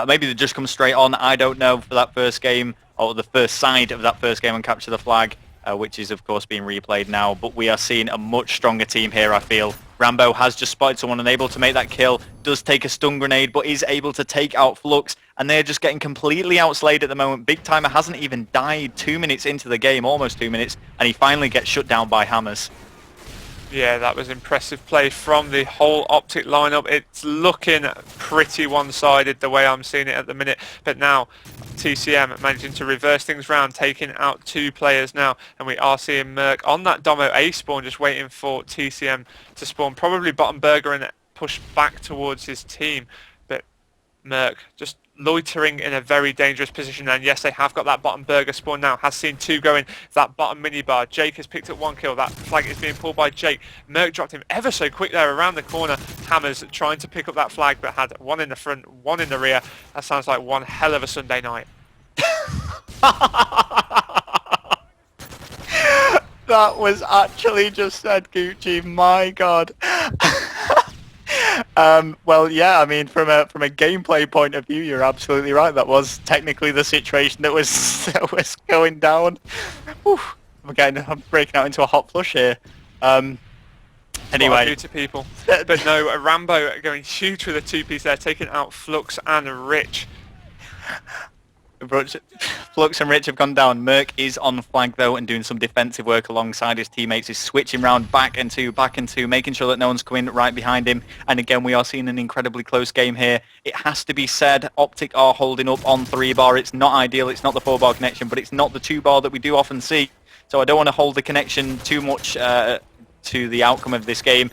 maybe they just come straight on, I don't know, for that first game, or the first side of that first game and capture the flag, which is of course being replayed now. But we are seeing a much stronger team here, I feel. Rambo has just spotted someone unable to make that kill, does take a stun grenade, but is able to take out Flux, and they're just getting completely outslayed at the moment. Big Timer hasn't even died 2 minutes into the game, almost 2 minutes, and he finally gets shut down by Hammers. Yeah, that was impressive play from the whole Optic lineup. It's looking pretty one-sided the way I'm seeing it at the minute, but now TCM managing to reverse things round, taking out two players now, and we are seeing Merc on that Domo A spawn, just waiting for TCM to spawn, probably bottom burger and push back towards his team, but Merc just loitering in a very dangerous position. And yes, they have got that bottom burger spawn now, has seen two going, that bottom minibar. Jake has picked up one kill, that flag is being pulled by Jake. Merc dropped him ever so quick there around the corner. Hammers trying to pick up that flag, but had one in the front, one in the rear. That sounds like one hell of a Sunday night. That was actually just said, Gucci, my god. Well, yeah, I mean, from a gameplay point of view, you're absolutely right. That was technically the situation that was going down. Whew. I'm breaking out into a hot flush here. Anyway, what I do to people. But no, Rambo going huge with a two-piece there, taking out Flux and Rich. Flux and Rich have gone down. Merc is on flag though and doing some defensive work alongside his teammates. He's switching round back and two, making sure that no one's coming right behind him. And again, we are seeing an incredibly close game here. It has to be said, Optic are holding up on 3-bar. It's not ideal. It's not the 4-bar connection, but it's not the 2-bar that we do often see. So I don't want to hold the connection too much to the outcome of this game.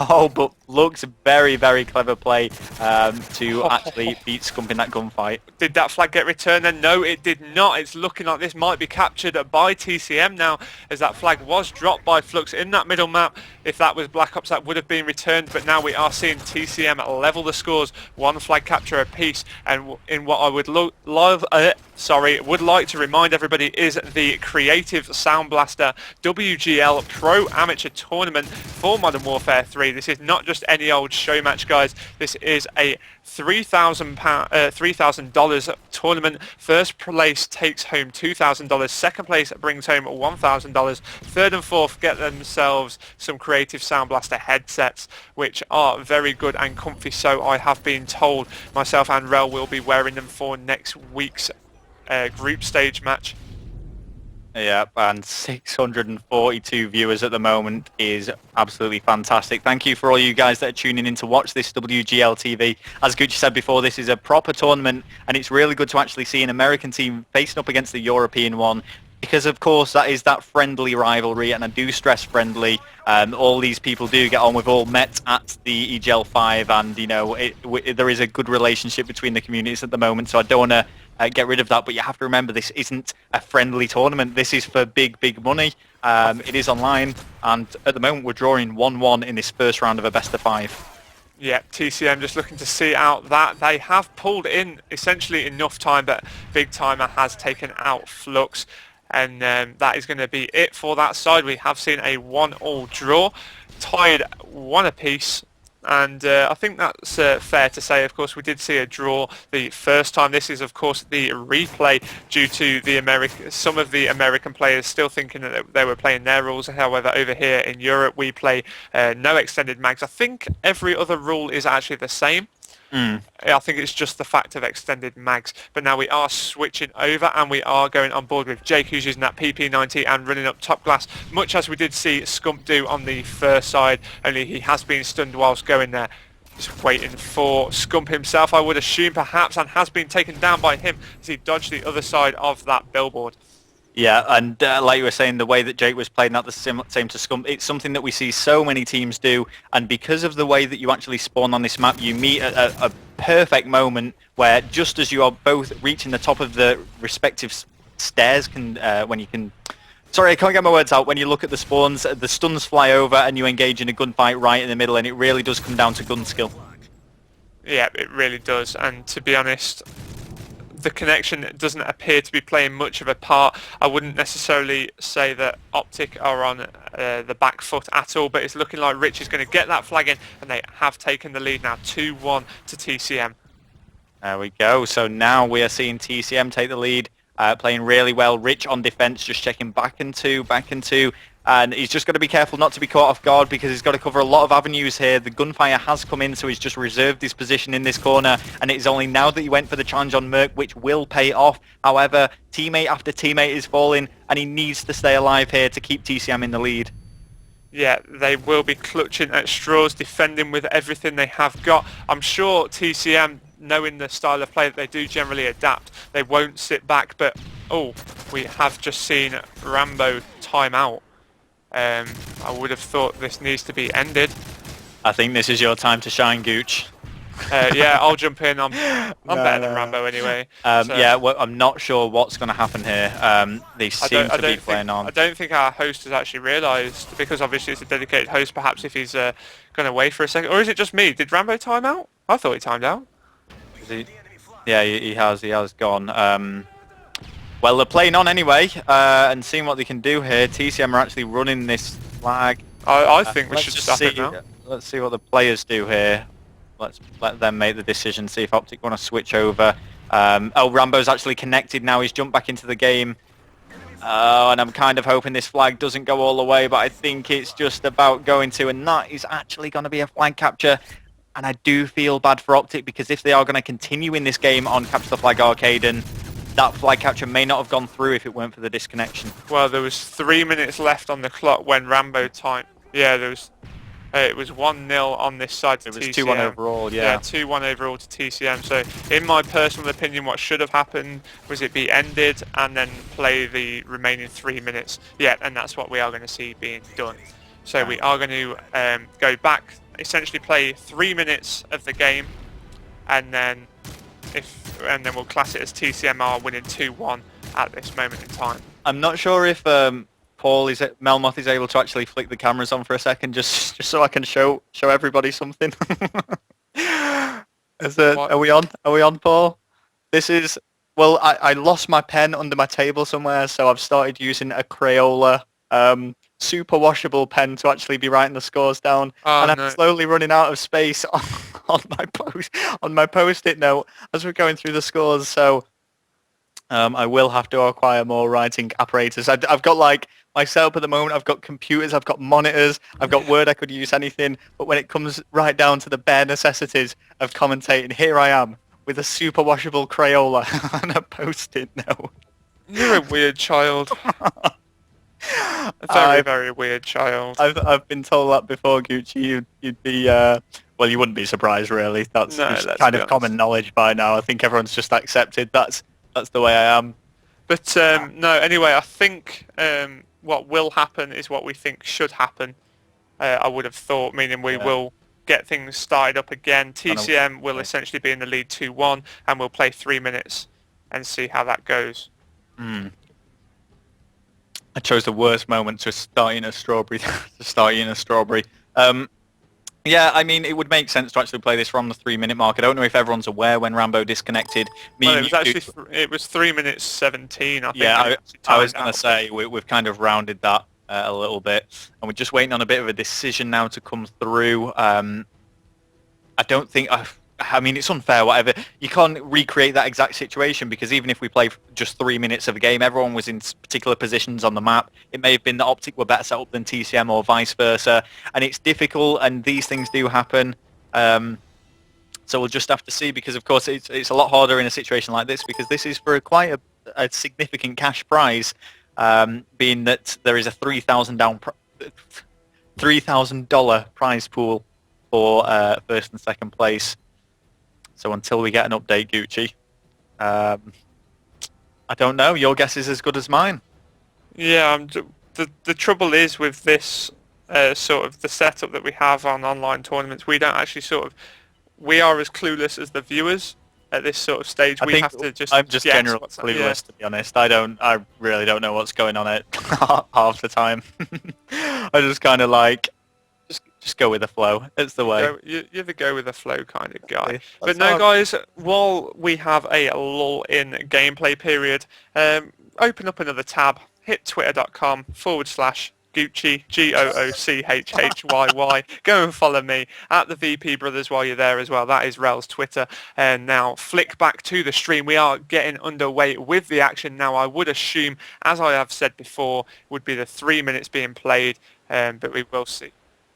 Oh, but looks very, very clever play to actually beat Scump in that gunfight. Did that flag get returned then? No, it did not. It's looking like this might be captured by TCM now, as that flag was dropped by Flux in that middle map. If that was Black Ops, that would have been returned, but now we are seeing TCM level the scores, one flag capture apiece. And in what I would would like to remind everybody is the creative Soundblaster WGL Pro Amateur Tournament for Modern Warfare 3. This is not just any old show match, guys. This is a $3,000 tournament. First place takes home $2,000. Second place brings home $1,000. Third and fourth get themselves some creative Soundblaster headsets, which are very good and comfy, so I have been told. Myself and Rel will be wearing them for next week's group stage match. Yeah, and 642 viewers at the moment is absolutely fantastic. Thank you for all you guys that are tuning in to watch this WGL TV. As Gucci said before, this is a proper tournament, and it's really good to actually see an American team facing up against the European one, because of course that is that friendly rivalry, and I do stress friendly. All these people do get on. We've all met at the EGL 5, and you know there is a good relationship between the communities at the moment, so I don't want to get rid of that, but you have to remember this isn't a friendly tournament. This is for big money. It is online, and at the moment we're drawing 1-1 in this first round of a best of 5. Yeah, TCM just looking to see out that. They have pulled in essentially enough time, but Big Timer has taken out Flux, and that is going to be it for that side. We have seen a 1-1 draw, tied 1 apiece, And I think that's fair to say. Of course, we did see a draw the first time. This is, of course, the replay due to some of the American players still thinking that they were playing their rules. However, over here in Europe, we play no extended mags. I think every other rule is actually the same. I think it's just the fact of extended mags. But now we are switching over and we are going on board with Jake, who's using that PP90 and running up top glass, much as we did see Scump do on the first side, only he has been stunned whilst going there. Just waiting for Scump himself, I would assume, perhaps, and has been taken down by him as he dodged the other side of that billboard. Yeah, and like you were saying, the way that Jake was playing, not the same to Scump, it's something that we see so many teams do, and because of the way that you actually spawn on this map, you meet a perfect moment where just as you are both reaching the top of the respective stairs, when you can... Sorry, I can't get my words out. When you look at the spawns, the stuns fly over and you engage in a gunfight right in the middle, and it really does come down to gun skill. Yeah, it really does, and to be honest, the connection doesn't appear to be playing much of a part. I wouldn't necessarily say that Optic are on the back foot at all, but it's looking like Rich is going to get that flag in, and they have taken the lead now, 2-1 to TCM. There we go. So now we are seeing TCM take the lead, playing really well. Rich on defense, just checking back and two, and he's just got to be careful not to be caught off guard because he's got to cover a lot of avenues here. The gunfire has come in, so he's just reserved his position in this corner, and it is only now that he went for the challenge on Merc, which will pay off. However, teammate after teammate is falling, and he needs to stay alive here to keep TCM in the lead. Yeah, they will be clutching at straws, defending with everything they have got. I'm sure TCM, knowing the style of play that they do generally adapt, they won't sit back, but we have just seen Rambo time out. I would have thought this needs to be ended. I think this is your time to shine, Gooch. Yeah, I'll jump in. I'm better than Rambo anyway. Yeah, well, I'm not sure what's going to happen here. They seem to be playing on. I don't think our host has actually realised, because obviously it's a dedicated host, perhaps if he's gone away for a second. Or is it just me? Did Rambo time out? I thought he timed out. Yeah, he has gone. Well, they're playing on anyway, and seeing what they can do here. TCM are actually running this flag. I think we should stop it now. Let's see what the players do here. Let's let them make the decision, see if Optic want to switch over. Rambo's actually connected now. He's jumped back into the game. And I'm kind of hoping this flag doesn't go all the way, but I think it's just about going to, and that is actually going to be a flag capture. And I do feel bad for Optic, because if they are going to continue in this game on Capture the Flag Arcade, and that flag capture may not have gone through if it weren't for the disconnection. Well, there was 3 minutes left on the clock when Rambo timed. Yeah, there was. It was 1-0 on this side to TCM. It was 2-1 overall, yeah. Yeah, 2-1 overall to TCM. So, in my personal opinion, what should have happened was it be ended and then play the remaining 3 minutes. Yeah, and that's what we are going to see being done. So we are going to go back, essentially play 3 minutes of the game, and then we'll class it as TCM are winning 2-1 at this moment in time. I'm not sure if Melmoth is able to actually flick the cameras on for a second, just so I can show everybody something. Are we on? Are we on, Paul? This is, well, I lost my pen under my table somewhere, so I've started using a Crayola super washable pen to actually be writing the scores down, and I'm slowly running out of space on my post-it note as we're going through the scores. So I will have to acquire more writing apparatus. I've got like my setup at the moment. I've got computers, I've got monitors, I've got Word. I could use anything, but when it comes right down to the bare necessities of commentating, here I am with a super washable Crayola and a post-it note. You're a weird child. A very weird child. I've been told that before, Gucci. You'd be well, you wouldn't be surprised, really. That's kind of common knowledge by now. I think everyone's just accepted that's the way I am. But no, anyway, I think what will happen is what we think should happen. I would have thought, meaning we will get things started up again. TCM will essentially be in the lead 2-1, and we'll play 3 minutes and see how that goes. I chose the worst moment to start in a strawberry. Yeah, I mean, it would make sense to actually play this from the 3 minute mark. I don't know if everyone's aware when Rambo disconnected. It was 3 minutes 17, I think. Yeah, I was going to say, we've kind of rounded that a little bit. And we're just waiting on a bit of a decision now to come through. I don't think. I mean, it's unfair, whatever. You can't recreate that exact situation because even if we play just 3 minutes of a game, everyone was in particular positions on the map. It may have been that Optic were better set up than TCM or vice versa, and it's difficult, and these things do happen. So we'll just have to see because, of course, it's a lot harder in a situation like this because this is for quite a significant cash prize, being that there is a $3,000 prize pool for first and second place. So until we get an update, Gucci, I don't know. Your guess is as good as mine. Yeah, the trouble is with this sort of the setup that we have on online tournaments, we don't actually we are as clueless as the viewers at this sort of stage. I'm just generally clueless, to be honest. I really don't know what's going on at half the time. I just kind of like, just go with the flow. It's the way. You're the go with the flow kind of guy. But no, guys, while we have a lull in gameplay period, open up another tab, hit twitter.com/Gucci, GOOCHHYY. Go and follow me at the VP Brothers while you're there as well. That is Rel's Twitter. And now flick back to the stream. We are getting underway with the action now. I would assume, as I have said before, would be the 3 minutes being played, but we will see.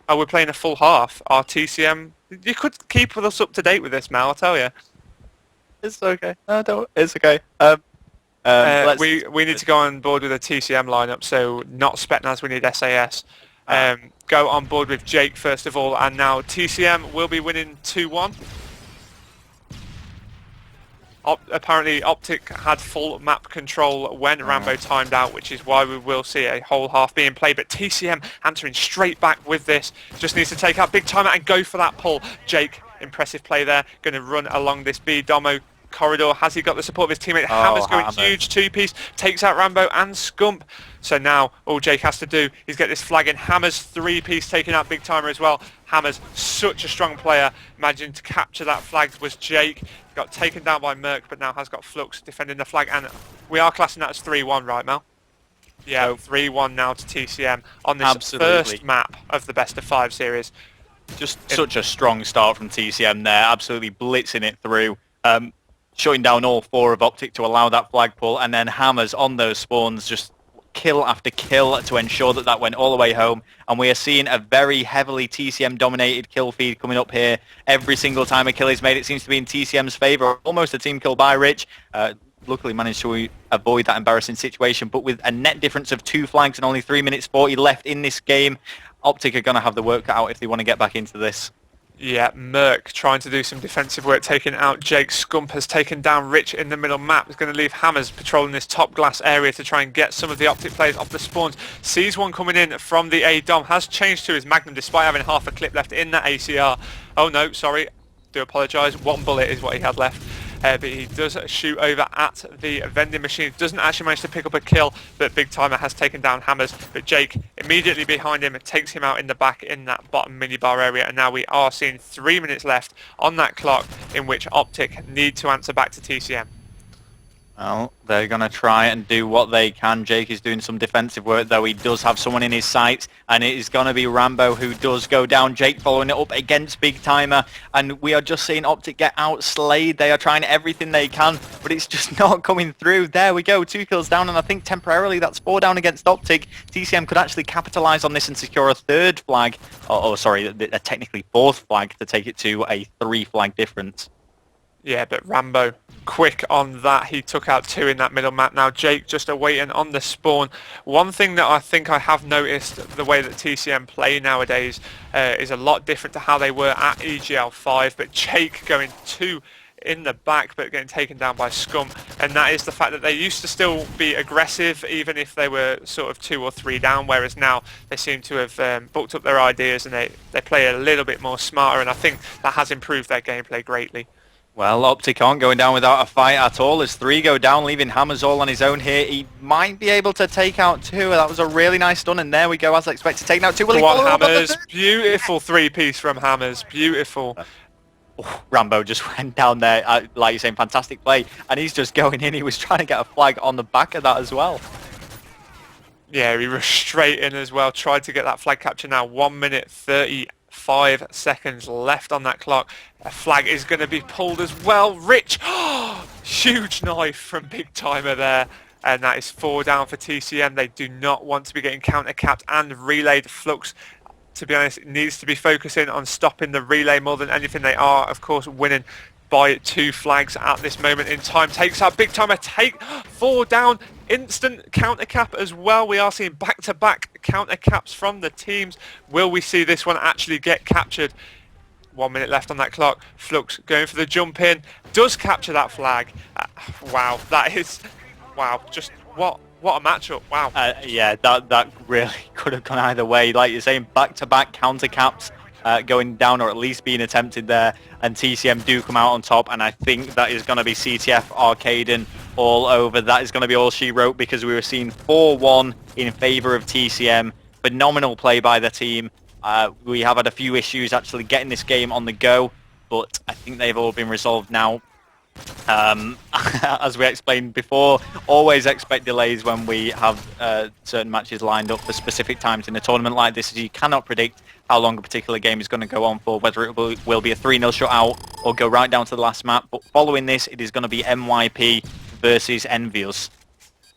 Oh, we're playing a full half. Our TCM. You could keep us up to date with this, Mal. I'll tell you. It's okay. No, don't. It's okay. We need to go on board with a TCM lineup. So not Spetnaz. We need SAS. Go on board with Jake first of all, and now TCM will be winning 2-1. Apparently Optic had full map control when Rambo timed out, which is why we will see a whole half being played, but TCM answering straight back with this. Just needs to take out Big Timer and go for that pull. Jake, impressive play there, going to run along this B-Domo corridor. Has he got the support of his teammate? Hammer's going huge two-piece, takes out Rambo and Scump. So now all Jake has to do is get this flag in. Hammer's three-piece taking out Big Timer as well. Hammer's such a strong player. Imagine to capture that flag was Jake. Got taken down by Merc, but now has got Flux defending the flag. And we are classing that as 3-1, right, Mel? Yeah, 3-1 now to TCM on this first map of the best of 5 series. Just such a strong start from TCM there, absolutely blitzing it through. Shutting down all 4 of Optic to allow that flag pull, and then Hammers on those spawns, just kill after kill to ensure that went all the way home. And we are seeing a very heavily TCM-dominated kill feed coming up here. Every single time a kill is made, it seems to be in TCM's favour. Almost a team kill by Rich. Luckily managed to avoid that embarrassing situation, but with a net difference of 2 flags and only 3 minutes 40 left in this game, Optic are going to have the work cut out if they want to get back into this. Yeah, Merc trying to do some defensive work, taking out Jake. Scump has taken down Rich in the middle map. He's going to leave Hammers patrolling this top glass area to try and get some of the Optic players off the spawns. Sees one coming in from the A-Dom. Has changed to his Magnum despite having half a clip left in that ACR. Oh no, sorry. Do apologise. 1 bullet is what he had left. But he does shoot over at the vending machine. Doesn't actually manage to pick up a kill, but Big Timer has taken down Hammers. But Jake immediately behind him takes him out in the back in that bottom minibar area. And now we are seeing 3 minutes left on that clock in which Optic need to answer back to TCM. Well, they're going to try and do what they can. Jake is doing some defensive work, though he does have someone in his sights, and it is going to be Rambo who does go down. Jake following it up against Big Timer, and we are just seeing Optic get outslayed. They are trying everything they can, but it's just not coming through. There we go, 2 kills down, and I think temporarily that's 4 down against Optic. TCM could actually capitalise on this and secure a 3rd flag, sorry, a technically 4th flag to take it to a 3 flag difference. Yeah, but Rambo quick on that. He took out 2 in that middle map. Now Jake just awaiting on the spawn. One thing that I think I have noticed, the way that TCM play nowadays is a lot different to how they were at EGL 5. But Jake going 2 in the back, but getting taken down by Scum. And that is the fact that they used to still be aggressive, even if they were sort of 2 or 3 down, whereas now they seem to have booked up their ideas and they play a little bit more smarter. And I think that has improved their gameplay greatly. Well, Optic aren't going down without a fight at all as 3 go down, leaving Hammers all on his own here. He might be able to take out 2. That was a really nice stun, and there we go, as expected, taking out 2. Will he follow up on the 3rd? Beautiful 3-piece from Hammers, beautiful. Rambo just went down there, like you're saying, fantastic play, and he's just going in. He was trying to get a flag on the back of that as well. Yeah, he rushed straight in as well, tried to get that flag capture now. 1 minute 30 5 seconds left on that clock. A flag is going to be pulled as well. Rich, huge knife from Big Timer there. And that is 4 down for TCM. They do not want to be getting counter-capped and relayed. Flux, to be honest, needs to be focusing on stopping the relay more than anything. They are, of course, winning by 2 flags at this moment in time. Takes out Big Timer, 4 down, instant counter cap as well. We are seeing back-to-back counter caps from the teams. Will we see this one actually get captured? 1 minute left on that clock. Flux going for the jump in, does capture that flag. Wow, that is, wow, just what a matchup. Wow. Yeah, that really could have gone either way. Like you're saying, back-to-back counter caps going down, or at least being attempted there, and TCM do come out on top, and I think that is going to be CTF Arcaden all over. That is going to be all she wrote, because we were seeing 4-1 in favour of TCM. Phenomenal play by the team. We have had a few issues actually getting this game on the go, but I think they've all been resolved now. As we explained before, always expect delays when we have certain matches lined up for specific times in a tournament like this, as you cannot predict how long a particular game is going to go on for, whether it will be a 3-0 shutout or go right down to the last map. But following this, it is going to be MYP versus EnvyUS.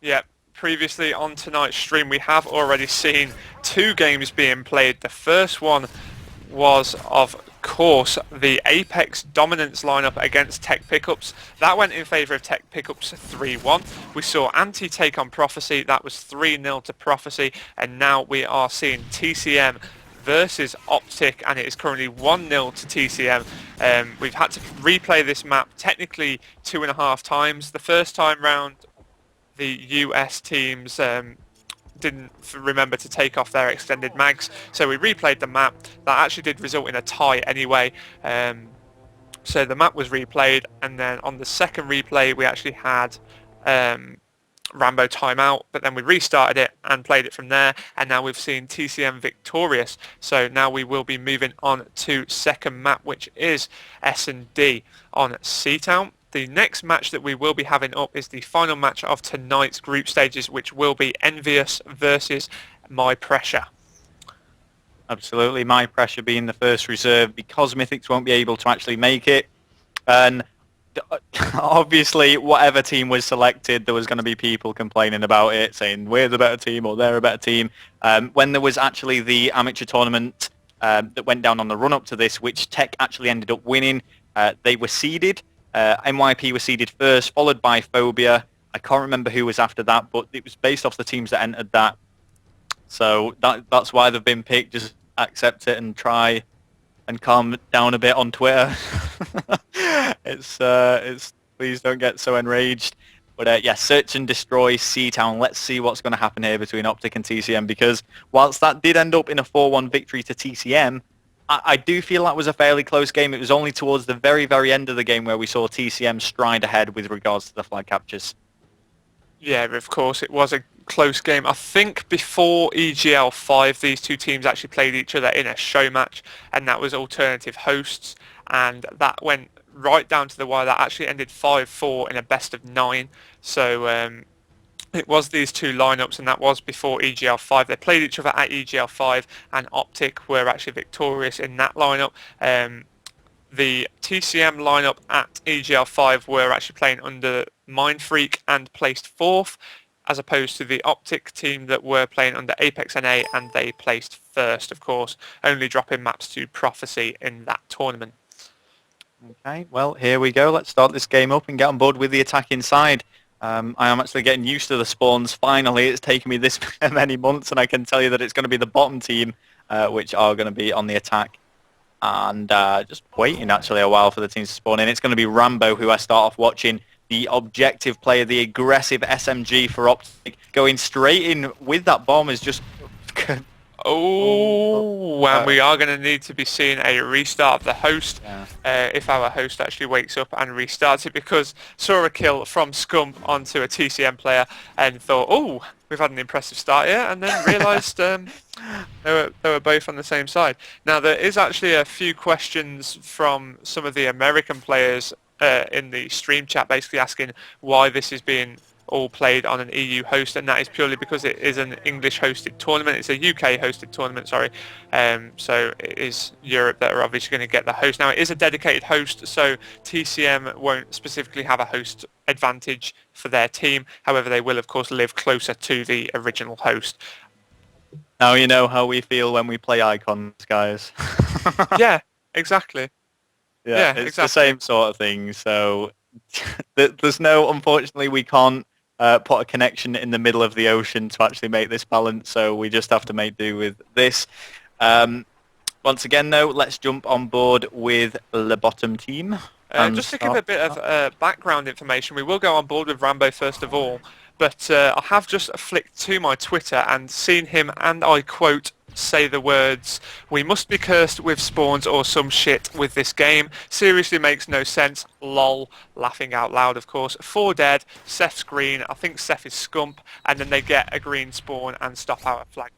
Yeah, previously on tonight's stream, we have already seen 2 games being played. The first one was, of course, the Apex dominance lineup against Tech Pickups. That went in favour of Tech Pickups 3-1. We saw Ante take on Prophecy. That was 3-0 to Prophecy. And now we are seeing TCM versus Optic, and it is currently 1-0 to TCM. We've had to replay this map technically 2.5 times. The first time round, the US teams didn't remember to take off their extended mags, so we replayed the map. That actually did result in a tie anyway. So the map was replayed, and then on the second replay we actually had Rambo timeout, but then we restarted it and played it from there, and now we've seen TCM victorious. So now we will be moving on to second map, which is S&D on C-Town. The next match that we will be having up is the final match of tonight's group stages, which will be EnvyUS versus My Pressure. Absolutely, My Pressure being the first reserve, because Mythix won't be able to actually make it. And obviously, whatever team was selected, there was going to be people complaining about it, saying we're the better team or they're a better team. When there was actually the amateur tournament that went down on the run-up to this, which Tech actually ended up winning, they were seeded. MYP was seeded first, followed by Phobia. I can't remember who was after that, but it was based off the teams that entered that. So that's why they've been picked. Just accept it and try and calm down a bit on Twitter. It's please don't get so enraged. But yeah, search and destroy C-Town. Let's see what's going to happen here between Optic and TCM, because whilst that did end up in a 4-1 victory to TCM, I do feel that was a fairly close game. It was only towards the very, very end of the game where we saw TCM stride ahead with regards to the flag captures. Yeah, of course, it was a close game. I think before EGL 5, these two teams actually played each other in a show match, and that was alternative hosts, and that went right down to the wire. That actually ended 5-4 in a best of 9. So it was these two lineups, and that was before EGL 5. They played each other at EGL 5, and Optic were actually victorious in that lineup. The TCM lineup at EGL 5 were actually playing under Mindfreak and placed 4th, as opposed to the Optic team that were playing under Apex.NA, and they placed 1st, of course, only dropping maps to Prophecy in that tournament. Okay, well, here we go. Let's start this game up and get on board with the attacking side. I am actually getting used to the spawns. Finally, it's taken me this many months, and I can tell you that it's going to be the bottom team, which are going to be on the attack. And just waiting, actually, a while for the teams to spawn in. It's going to be Rambo, who I start off watching. The objective player, the aggressive SMG for Optic, going straight in with that bomb is just... and we are going to need to be seeing a restart of the host, if our host actually wakes up and restarts it, because saw a kill from Scum onto a TCM player and thought, oh, we've had an impressive start here, and then realised they were both on the same side. Now, there is actually a few questions from some of the American players in the stream chat, basically asking why this is being all played on an EU host, and that is purely because it is an English hosted tournament. It's a UK hosted tournament, sorry. So it is Europe that are obviously going to get the host. Now it is a dedicated host, so TCM won't specifically have a host advantage for their team. However, they will of course live closer to the original host. Now you know how we feel when we play Icons, guys. Yeah, exactly. Yeah, it's exactly the same sort of thing. So there's no, unfortunately, we can't put a connection in the middle of the ocean to actually make this balance. So we just have to make do with this. Once again, though, let's jump on board with the bottom team. Just to give a bit of background information, we will go on board with Rambo first of all. But I have just flicked to my Twitter and seen him, and I quote, say the words, "We must be cursed with spawns or some shit with this game. Seriously makes no sense. Lol." Laughing out loud, of course. 4 dead, Seth's green, I think Seth is scump, and then they get a green spawn and stop out a flag.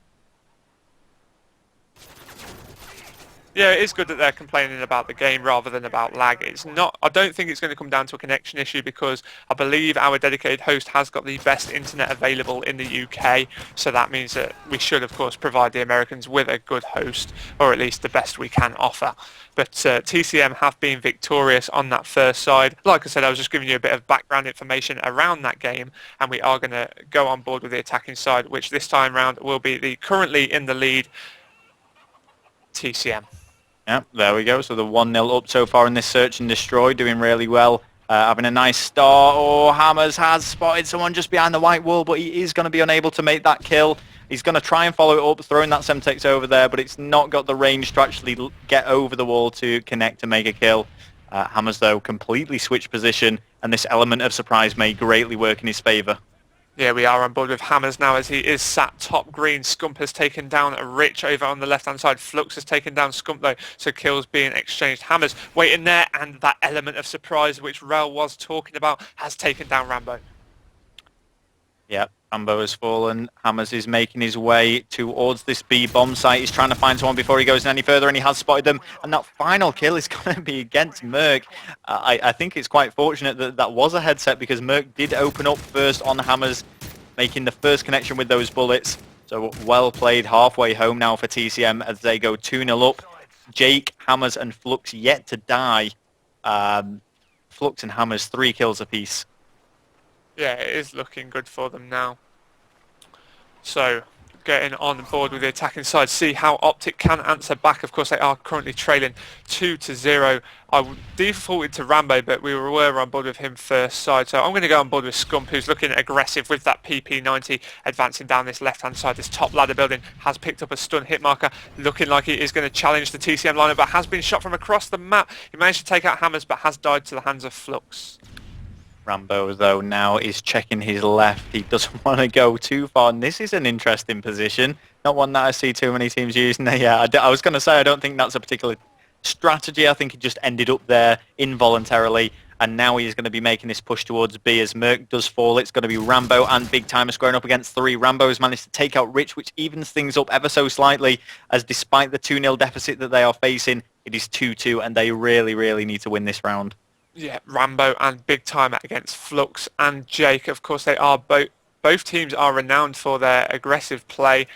Yeah, it is good that they're complaining about the game rather than about lag. It's not. I don't think it's going to come down to a connection issue because I believe our dedicated host has got the best internet available in the UK. So that means that we should, of course, provide the Americans with a good host, or at least the best we can offer. But TCM have been victorious on that first side. Like I said, I was just giving you a bit of background information around that game, and we are going to go on board with the attacking side, which this time round will be the currently in the lead TCM. Yeah, there we go. So the 1-0 up so far in this search and destroy, doing really well. Having a nice start. Oh, Hammers has spotted someone just behind the white wall, but he is going to be unable to make that kill. He's going to try and follow it up, throwing that Semtex over there, but it's not got the range to actually get over the wall to connect to make a kill. Hammers, though, completely switched position, and this element of surprise may greatly work in his favour. Yeah, we are on board with Hammers now as he is sat top green. Scump has taken down Rich over on the left-hand side. Flux has taken down Scump though, so kills being exchanged. Hammers waiting there, and that element of surprise which Rel was talking about has taken down Rambo. Yep, Rambo has fallen. Hammers is making his way towards this B bomb site. He's trying to find someone before he goes any further, and he has spotted them. And that final kill is going to be against Merc. I think it's quite fortunate that that was a headset because Merc did open up first on Hammers, making the first connection with those bullets. So well played, halfway home now for TCM as they go 2-0 up. Jake, Hammers, and Flux yet to die. Flux and Hammers 3 kills apiece. Yeah, it is looking good for them now. So, getting on board with the attacking side, see how Optic can answer back. Of course, they are currently trailing 2-0. I defaulted to Rambo, but we were on board with him first side. So I'm going to go on board with Scump, who's looking aggressive with that PP90, advancing down this left-hand side. This top ladder building has picked up a stun hit marker, looking like he is going to challenge the TCM lineup, but has been shot from across the map. He managed to take out Hammers, but has died to the hands of Flux. Rambo, though, now is checking his left. He doesn't want to go too far, and this is an interesting position. Not one that I see too many teams using. Yeah, I was going to say I don't think that's a particular strategy. I think he just ended up there involuntarily, and now he's going to be making this push towards B as Merc does fall. It's going to be Rambo and Big Timer squaring up against 3. Rambo has managed to take out Rich, which evens things up ever so slightly, as despite the 2-0 deficit that they are facing, it is 2-2, and they really, really need to win this round. Yeah, Rambo and Big Timer against Flux and Jake. Of course, they are both teams are renowned for their aggressive play,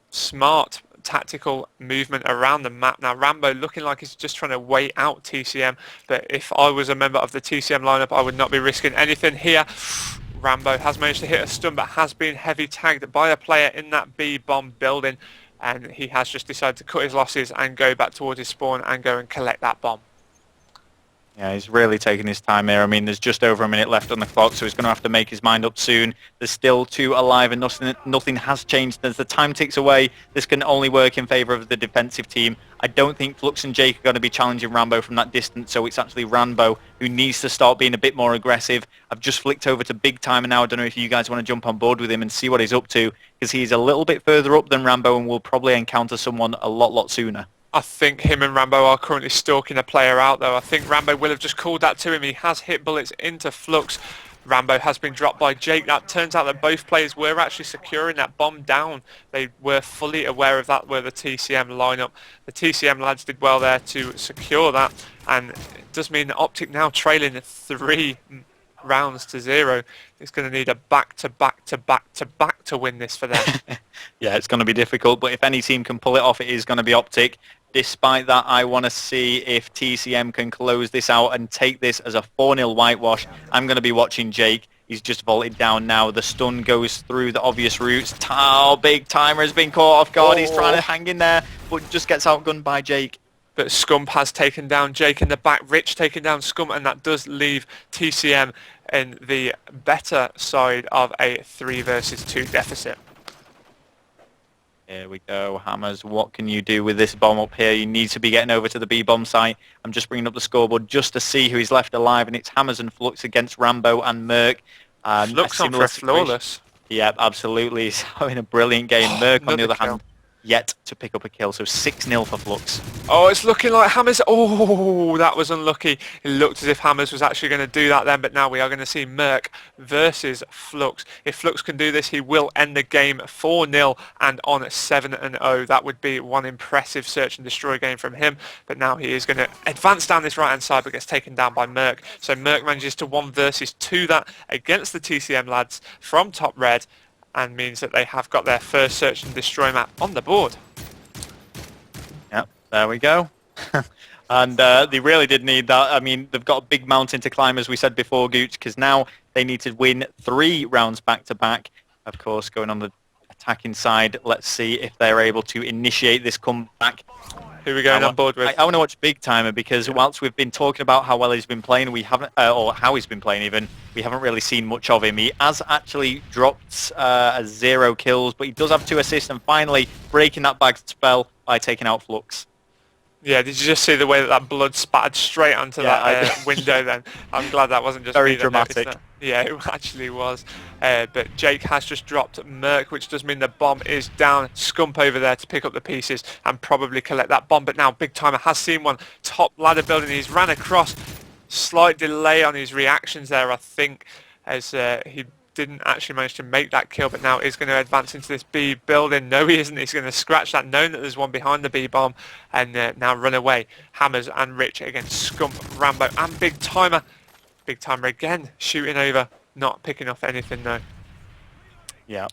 smart tactical movement around the map. Now, Rambo looking like he's just trying to wait out TCM, but if I was a member of the TCM lineup, I would not be risking anything here. Rambo has managed to hit a stun, but has been heavy tagged by a player in that B bomb building, and he has just decided to cut his losses and go back towards his spawn and go and collect that bomb. Yeah, he's really taking his time here. I mean, there's just over a minute left on the clock, so he's going to have to make his mind up soon. There's still 2 alive, and nothing has changed. As the time ticks away, this can only work in favour of the defensive team. I don't think Flux and Jake are going to be challenging Rambo from that distance, so it's actually Rambo who needs to start being a bit more aggressive. I've just flicked over to Big Timer now. I don't know if you guys want to jump on board with him and see what he's up to, because he's a little bit further up than Rambo and will probably encounter someone a lot sooner. I think him and Rambo are currently stalking a player out, though. I think Rambo will have just called that to him. He has hit bullets into Flux. Rambo has been dropped by Jake. That turns out that both players were actually securing that bomb down. They were fully aware of that, were the TCM lineup. The TCM lads did well there to secure that, and it does mean that Optic now trailing 3-0 rounds to 0. It's going to need a back-to-back-to-back-to-back to win this for them. Yeah, it's going to be difficult, but if any team can pull it off, it is going to be Optic. Despite that, I want to see if TCM can close this out and take this as a 4-0 whitewash. I'm going to be watching Jake. He's just vaulted down now. The stun goes through the obvious routes. Oh, Big Timer has been caught off guard. He's trying to hang in there, but just gets outgunned by Jake. But Scump has taken down Jake in the back. Rich taking down Scump, and that does leave TCM in the better side of a 3 versus 2 deficit. Here we go, Hammers. What can you do with this bomb up here? You need to be getting over to the B-bomb site. I'm just bringing up the scoreboard just to see who is left alive, and it's Hammers and Flux against Rambo and Merc. Flux on for flawless. Yeah, absolutely. He's having a brilliant game. Merc, on the other hand, yet to pick up a kill. So 6-0 for Flux. Oh, it's looking like Hammers. Oh, that was unlucky. It looked as if Hammers was actually going to do that then, but now we are going to see Merc versus Flux. If Flux can do this, he will end the game 4-0 and on 7-0. That would be one impressive search and destroy game from him, but now he is going to advance down this right-hand side but gets taken down by Merc. So Merc manages to 1 versus 2 that against the TCM lads from top red, and means that they have got their first search and destroy map on the board. Yep, there we go. And they really did need that. I mean, they've got a big mountain to climb, as we said before, Gooch, because now they need to win 3 rounds back-to-back. Of course, going on the attacking side, let's see if they're able to initiate this comeback. Who are we going on board with? I want to watch Big Timer because whilst we've been talking about how well he's been playing, we haven't, or how he's been playing even, we haven't really seen much of him. He has actually dropped 0 kills, but he does have 2 assists and finally breaking that bag spell by taking out Flux. Yeah, did you just see the way that blood spattered straight onto that window then? I'm glad that wasn't just very dramatic. Yeah, it actually was. But Jake has just dropped Merc, which does mean the bomb is down. Scump over there to pick up the pieces and probably collect that bomb. But now Big Timer has seen one. Top ladder building. He's ran across. Slight delay on his reactions there, I think, as he didn't actually manage to make that kill, but now is going to advance into this B building. No, he isn't. He's going to scratch that, knowing that there's one behind the B bomb, and now run away. Hammers and Rich against Scump, Rambo, and Big Timer. Big Timer again, shooting over, not picking off anything though. Yeah.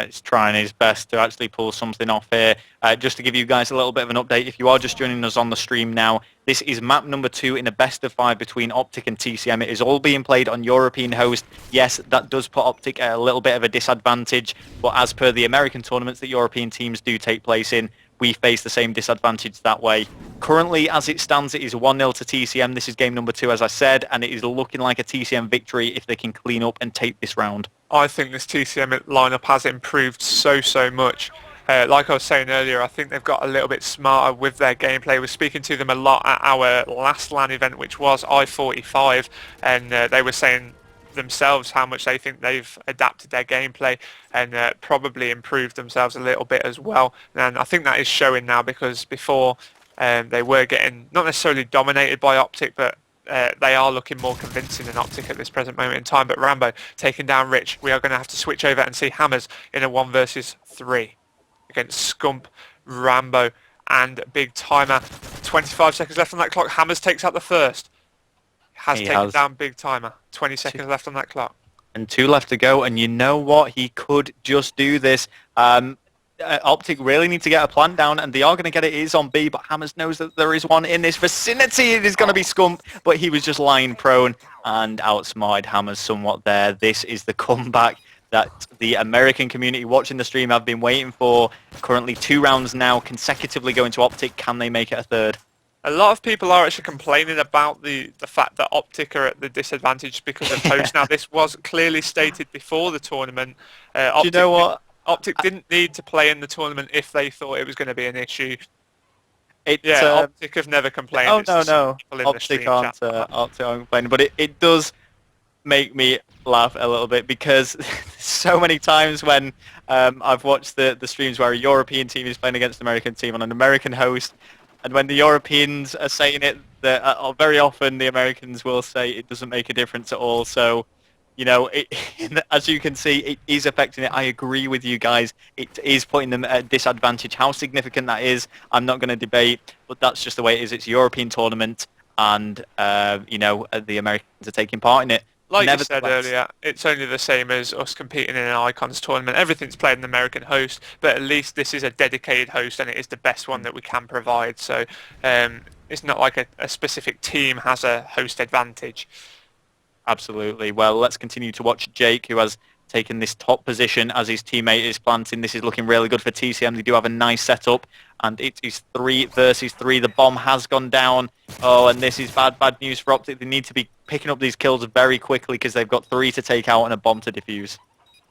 He's trying his best to actually pull something off here. Just to give you guys a little bit of an update, if you are just joining us on the stream now, this is map number 2 in a best of 5 between Optic and TCM. It is all being played on European host. Yes, that does put Optic at a little bit of a disadvantage, but as per the American tournaments that European teams do take place in, we face the same disadvantage that way. Currently, as it stands, it is 1-0 to TCM. This is game number 2, as I said, and it is looking like a TCM victory if they can clean up and take this round. I think this TCM lineup has improved so much. Like I was saying earlier, I think they've got a little bit smarter with their gameplay. We're speaking to them a lot at our last LAN event, which was I-45, and they were saying themselves how much they think they've adapted their gameplay and probably improved themselves a little bit as well. And I think that is showing now, because before they were getting not necessarily dominated by Optic, but they are looking more convincing than Optic at this present moment in time. But Rambo taking down Rich. We are going to have to switch over and see Hammers in a 1 versus 3 against Scump, Rambo and Big Timer. 25 seconds left on that clock. Hammers takes out the first. Has taken down Big Timer. 20 seconds left on that clock. And 2 left to go, and you know what? He could just do this. Optic really need to get a plant down, and they are going to get it. It is on B, but Hammers knows that there is one in this vicinity. It is going to be Scump, but he was just lying prone and outsmarted Hammers somewhat there. This is the comeback that the American community watching the stream have been waiting for. Currently 2 rounds now consecutively going to Optic. Can they make it a 3rd? A lot of people are actually complaining about the fact that Optic are at the disadvantage because of host. Now, this was clearly stated before the tournament. Do you know what? Optic didn't need to play in the tournament if they thought it was going to be an issue. It's, Optic have never complained. Oh, no. Optic aren't complaining, but it does make me laugh a little bit, because so many times when I've watched the streams where a European team is playing against an American team on an American host, and when the Europeans are saying it, very often the Americans will say it doesn't make a difference at all. So, you know, as you can see, it is affecting it. I agree with you guys. It is putting them at a disadvantage. How significant that is, I'm not going to debate, but that's just the way it is. It's a European tournament, and, you know, the Americans are taking part in it. Like you said earlier, it's only the same as us competing in an Icons tournament. Everything's played in the American host, but at least this is a dedicated host and it is the best one that we can provide. So it's not like a specific team has a host advantage. Absolutely. Well, let's continue to watch Jake, who has taken this top position as his teammate is planting. This is looking really good for TCM. They do have a nice setup, and it is 3 versus 3. The bomb has gone down. Oh, and this is bad news for Optic. They need to be picking up these kills very quickly because they've got 3 to take out and a bomb to defuse.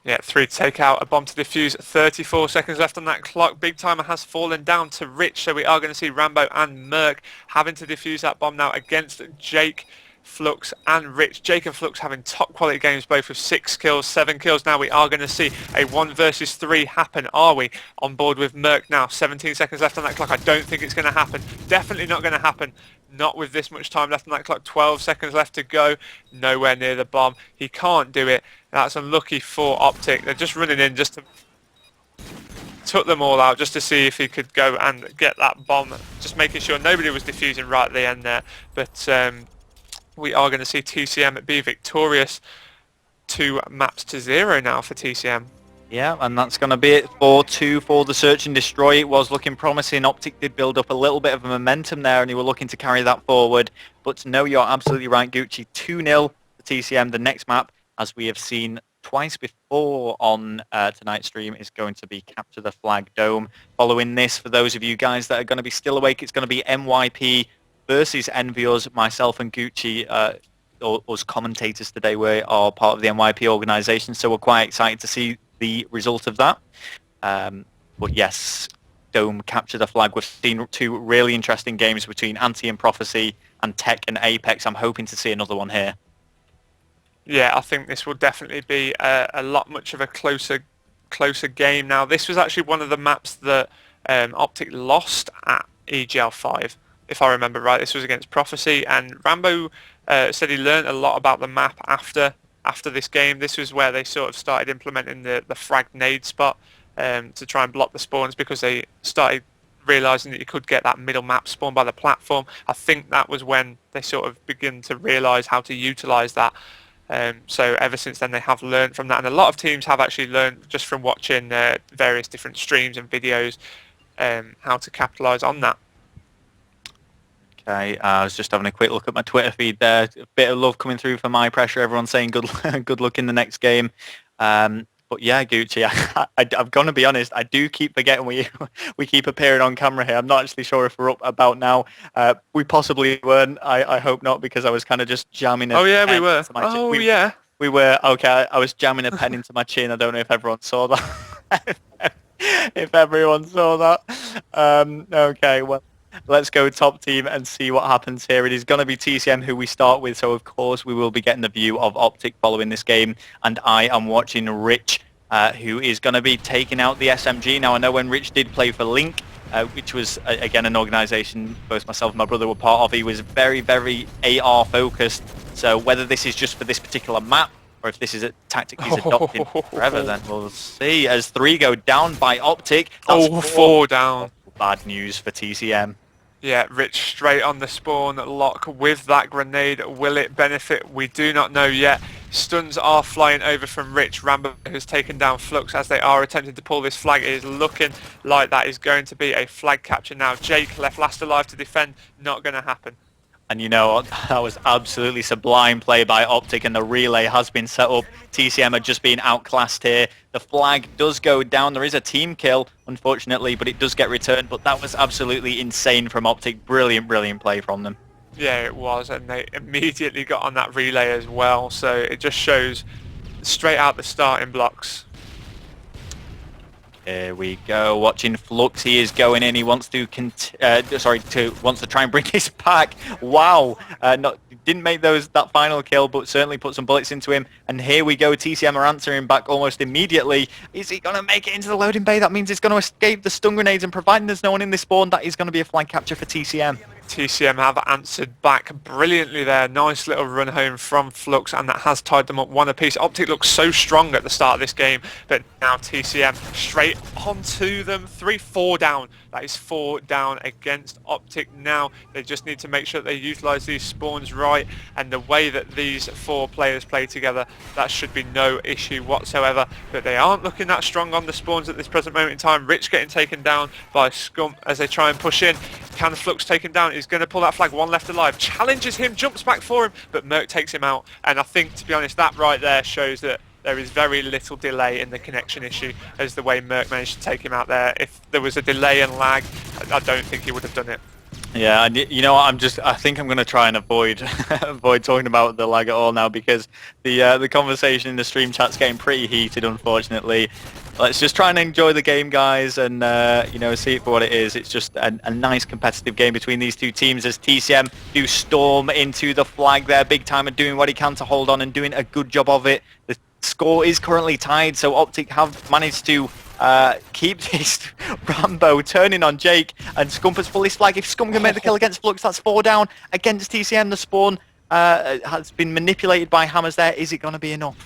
Yeah, 3 to take out, a bomb to defuse, 34 seconds left on that clock. Big Timer has fallen down to Rich, so we are going to see Rambo and Merc having to defuse that bomb now against Jake, Flux and Rich. Jake and Flux having top quality games, both with 6 kills, 7 kills. Now we are going to see a 1 versus 3 happen, are we? On board with Merc now, 17 seconds left on that clock. I don't think it's going to happen. Definitely not going to happen. Not with this much time left on that clock. 12 seconds left to go. Nowhere near the bomb. He can't do it. That's unlucky for Optic. They're just running in just to... Took them all out just to see if he could go and get that bomb. Just making sure nobody was defusing right at the end there. But we are going to see TCM be victorious. 2 maps to 0 now for TCM. Yeah, and that's going to be it 4-2 for the Search and Destroy. It was looking promising. Optic did build up a little bit of a momentum there, and they were looking to carry that forward. But no, you're absolutely right, Gucci. 2-0 for TCM. The next map, as we have seen twice before on tonight's stream, is going to be Capture the Flag Dome. Following this, for those of you guys that are going to be still awake, it's going to be MYP versus EnvyUS. Myself and Gucci, us commentators today, we are part of the MYP organisation, so we're quite excited to see the result of that. But yes, Dome, Capture the Flag. We've seen 2 really interesting games between Ante and Prophecy and Tech and Apex. I'm hoping to see another one here. Yeah, I think this will definitely be a lot much of a closer game. Now, this was actually one of the maps that Optic lost at EGL 5, if I remember right. This was against Prophecy, and Rambo said he learned a lot about the map after this game. This was where they sort of started implementing the frag nade spot to try and block the spawns, because they started realising that you could get that middle map spawn by the platform. I think that was when they sort of began to realise how to utilise that. So ever since then they have learned from that, and a lot of teams have actually learned just from watching various different streams and videos how to capitalise on that. Okay, I was just having a quick look at my Twitter feed there. A bit of love coming through for My Pressure. Everyone's saying good luck in the next game. But yeah, Gucci, I'm going to be honest, I do keep forgetting we keep appearing on camera here. I'm not actually sure if we're up about now. We possibly weren't. I hope not, because I was kind of just jamming we were. Yeah. We were. Okay, I was jamming a pen into my chin. I don't know if everyone saw that. If everyone saw that. Okay, well, let's go top team and see what happens here. It is going to be TCM who we start with, so of course we will be getting the view of Optic following this game, and I am watching Rich, who is going to be taking out the SMG. Now, I know when Rich did play for Link, which was, again, an organisation both myself and my brother were part of, he was very, very AR focused, so whether this is just for this particular map, or if this is a tactic he's adopted forever, then we'll see. As 3 go down by Optic. That's 4 down. Bad news for TCM. Yeah, Rich straight on the spawn lock with that grenade. Will it benefit? We do not know yet. Stuns are flying over from Rich. Rambo has taken down Flux as they are attempting to pull this flag. It is looking like that is going to be a flag capture now. Jake left last alive to defend. Not going to happen. And you know, that was absolutely sublime play by Optic, and the relay has been set up. TCM are just being outclassed here. The flag does go down. There is a team kill, unfortunately, but it does get returned. But that was absolutely insane from Optic. Brilliant, brilliant play from them. Yeah, it was, and they immediately got on that relay as well. So it just shows straight out the starting blocks. Here we go. Watching Flux, he is going in. He wants to wants to try and bring his back. Wow, didn't make that final kill, but certainly put some bullets into him. And here we go. TCM are answering back almost immediately. Is he going to make it into the loading bay? That means he's going to escape the stun grenades, and providing there's no one in this spawn, that is going to be a flag capture for TCM. TCM have answered back brilliantly there. Nice little run home from Flux, and that has tied them up one apiece. Optic looks so strong at the start of this game, but now TCM straight onto them. 3-4 down. That is 4 down against Optic now. They just need to make sure that they utilise these spawns right, and the way that these 4 players play together, that should be no issue whatsoever. But they aren't looking that strong on the spawns at this present moment in time. Rich getting taken down by Scum as they try and push in. Can Flux take him down? He's going to pull that flag. One left alive. Challenges him, jumps back for him, but Merc takes him out. And I think, to be honest, that right there shows that there is very little delay in the connection issue as the way Merc managed to take him out there. If there was a delay and lag, I don't think he would have done it. Yeah, and you know what? I think I'm going to try and avoid talking about the lag at all now, because the conversation in the stream chat's getting pretty heated, unfortunately. Let's just try and enjoy the game, guys, and you know, see it for what it is. It's just a nice competitive game between these two teams as TCM do storm into the flag there, big time, and doing what he can to hold on and doing a good job of it. The score is currently tied, so Optic have managed to keep this Rambo turning on Jake, and Scump has pulled his flag. If Scump can make the kill against Flux, that's 4 down against TCM. The spawn has been manipulated by Hammers there. Is it going to be enough?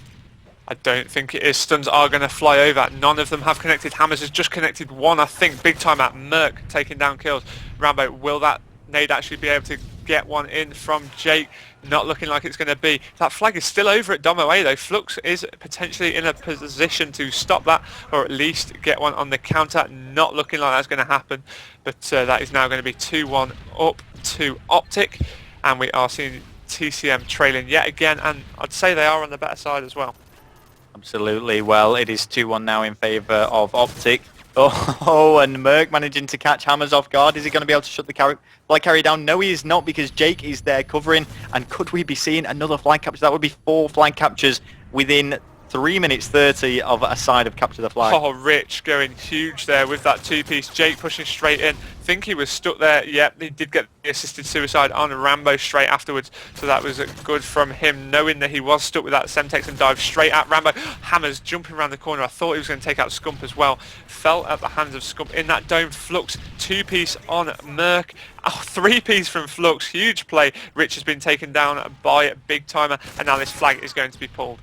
I don't think it is. Stuns are going to fly over. None of them have connected. Hammers has just connected one, I think. Big time at Merc taking down kills. Rambo, will that nade actually be able to get one in from Jake? Not looking like it's going to be. That flag is still over at Dom away though. Flux is potentially in a position to stop that, or at least get one on the counter. Not looking like that's going to happen, but that is now going to be 2-1 up to Optic, and we are seeing TCM trailing yet again, and I'd say they are on the better side as well. Absolutely. Well, it is 2-1 now in favour of Optic. Oh, and Merc managing to catch Hammers off guard. Is he going to be able to shut the flag carry down? No, he is not, because Jake is there covering. And could we be seeing another flag capture? That would be 4 flag captures within 3 minutes 30 of a side of capture the flag. Oh, Rich going huge there with that 2-piece. Jake pushing straight in. Think he was stuck there. Yep, he did get the assisted suicide on Rambo straight afterwards, so that was good from him, knowing that he was stuck with that Semtex, and dived straight at Rambo. Hammers jumping around the corner. I thought he was going to take out Scump as well. Fell at the hands of Scump in that dome. Flux 2-piece on Merc. Oh, 3-piece from Flux. Huge play. Rich has been taken down by Big Timer, and now this flag is going to be pulled.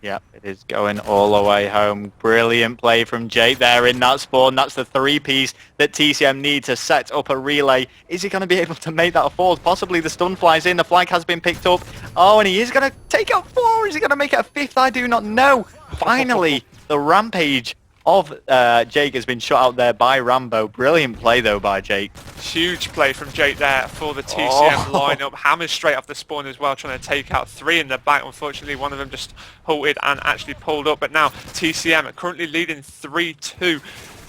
Yeah, it is going all the way home. Brilliant play from Jake there in that spawn. That's the 3-piece that TCM need to set up a relay. Is he going to be able to make that a 4th? Possibly. The stun flies in. The flag has been picked up. Oh, and he is going to take out 4. Is he going to make it a 5th? I do not know. Finally, the rampage of Jake has been shot out there by Rambo. Brilliant play, though, by Jake. Huge play from Jake there for the TCM lineup. Hammers straight off the spawn as well, trying to take out 3 in the back. Unfortunately, one of them just halted and actually pulled up. But now TCM are currently leading 3-2.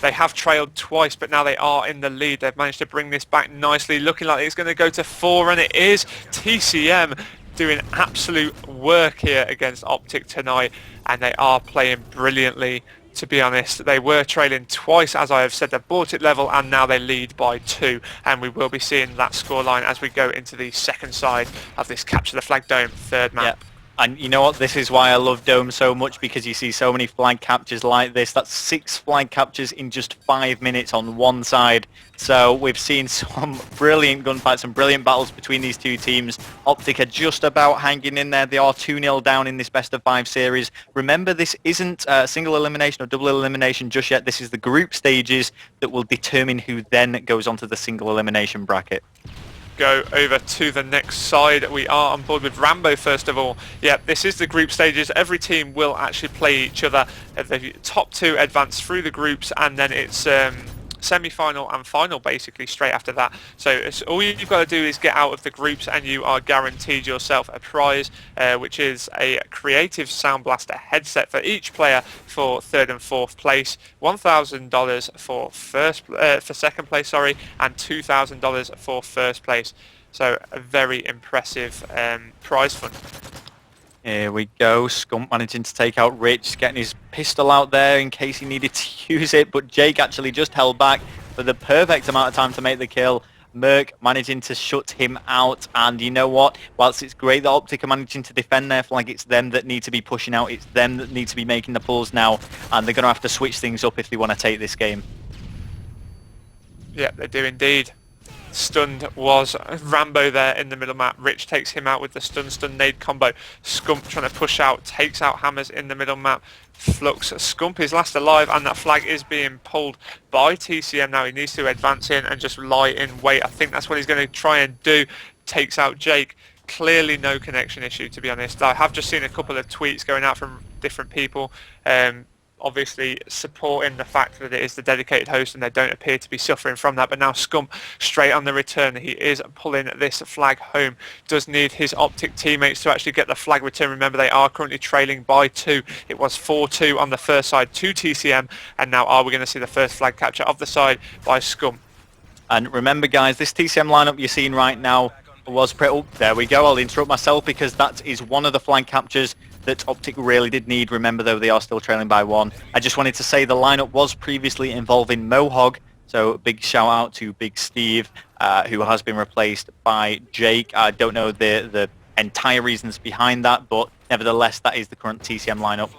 They have trailed twice, but now they are in the lead. They've managed to bring this back nicely, looking like it's going to go to 4, and it is. TCM doing absolute work here against Optic tonight, and they are playing brilliantly. To be honest, they were trailing twice, as I have said. They've bought it level, and now they lead by 2, and we will be seeing that scoreline as we go into the second side of this Capture the Flag Dome 3rd map. Yeah. And you know what? This is why I love Dome so much, because you see so many flag captures like this. That's 6 flag captures in just 5 minutes on one side. So we've seen some brilliant gunfights, some brilliant battles between these two teams. Optic are just about hanging in there. They are 2-0 down in this best of 5 series. Remember, this isn't single elimination or double elimination just yet. This is the group stages that will determine who then goes onto the single elimination bracket. Go over to the next side. We are on board with Rambo first of all. Yeah, this is the group stages. Every team will actually play each other. The top 2 advance through the groups, and then it's semi-final and final basically straight after that. So it's, all you've got to do is get out of the groups, and you are guaranteed yourself a prize, which is a creative Soundblaster headset for each player for 3rd and 4th place, $1,000 for second place, sorry, and $2,000 for 1st place. So a very impressive prize fund. Here we go. Scump managing to take out Rich, getting his pistol out there in case he needed to use it, but Jake actually just held back for the perfect amount of time to make the kill. Merc managing to shut him out, and you know what? Whilst it's great that Optic are managing to defend their flag, it's them that need to be pushing out, it's them that need to be making the pulls now, and they're going to have to switch things up if they want to take this game. Yeah, they do indeed. stunned was Rambo there in the middle map. Rich takes him out with the stun nade combo. Scump trying to push out, takes out Hammers in the middle map. Flux, Scump is last alive, and that flag is being pulled by TCM now. He needs to advance in and just lie in wait. I think that's what he's going to try and do. Takes out Jake. Clearly no connection issue, to be honest. I have just seen a couple of tweets going out from different people, obviously supporting the fact that it is the dedicated host and they don't appear to be suffering from that. But now Scump straight on the return. He is pulling this flag home. Does need his Optic teammates to actually get the flag return. Remember, they are currently trailing by 2. It was 4-2 on the first side to TCM, and now are we going to see the first flag capture of the side by Scump. And remember, guys, this TCM lineup you're seeing right now was pretty... Oh, there we go. I'll interrupt myself because that is one of the flag captures that Optic really did need. Remember, though, they are still trailing by 1. I just wanted to say the lineup was previously involving Mohog, so big shout out to Big Steve, who has been replaced by Jake. I don't know the entire reasons behind that, but nevertheless, that is the current TCM lineup.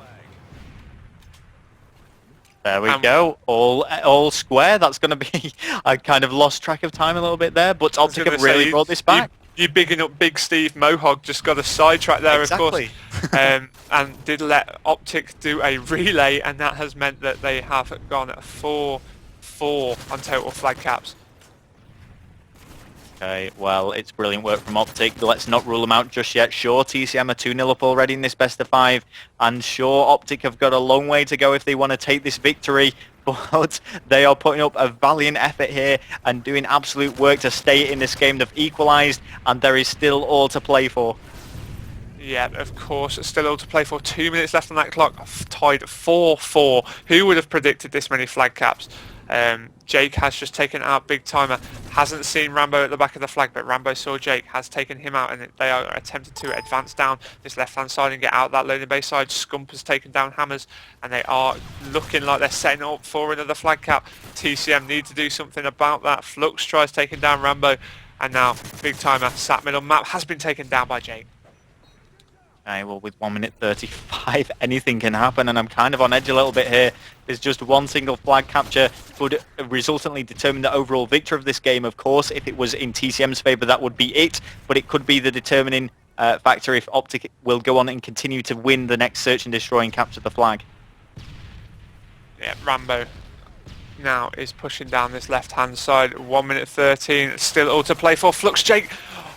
There we go, all square. That's going to be... I kind of lost track of time a little bit there, but Optic have really brought this back. You bigging up Big Steve. Mohog just got a sidetrack there, exactly. Of course, and did let Optic do a relay, and that has meant that they have gone 4-4 on total flag caps. Okay, well, it's brilliant work from Optic. Let's not rule them out just yet. Sure, TCM are 2-0 up already in this best of 5, and sure, Optic have got a long way to go if they want to take this victory, but they are putting up a valiant effort here and doing absolute work to stay in this game. They've equalised, and there is still all to play for. Yeah, of course, still all to play for. 2 minutes left on that clock, tied 4-4. Who would have predicted this many flag caps? Jake has just taken out Big Timer. Hasn't seen Rambo at the back of the flag, but Rambo saw Jake, has taken him out, and they are attempting to advance down this left-hand side and get out that loading bay side. Scump has taken down Hammers, and they are looking like they're setting up for another flag cap. TCM need to do something about that. Flux tries taking down Rambo, and now Big Timer, sat middle map, has been taken down by Jake. Okay, well, with 1 minute 35, anything can happen, and I'm kind of on edge a little bit here. There's just one single flag capture would resultantly determine the overall victor of this game. Of course, if it was in TCM's favour, that would be it, but it could be the determining factor if Optic will go on and continue to win the next search and destroy and capture the flag. Yeah, Rambo now is pushing down this left-hand side. 1 minute 13, still all to play for. Flux, Jake.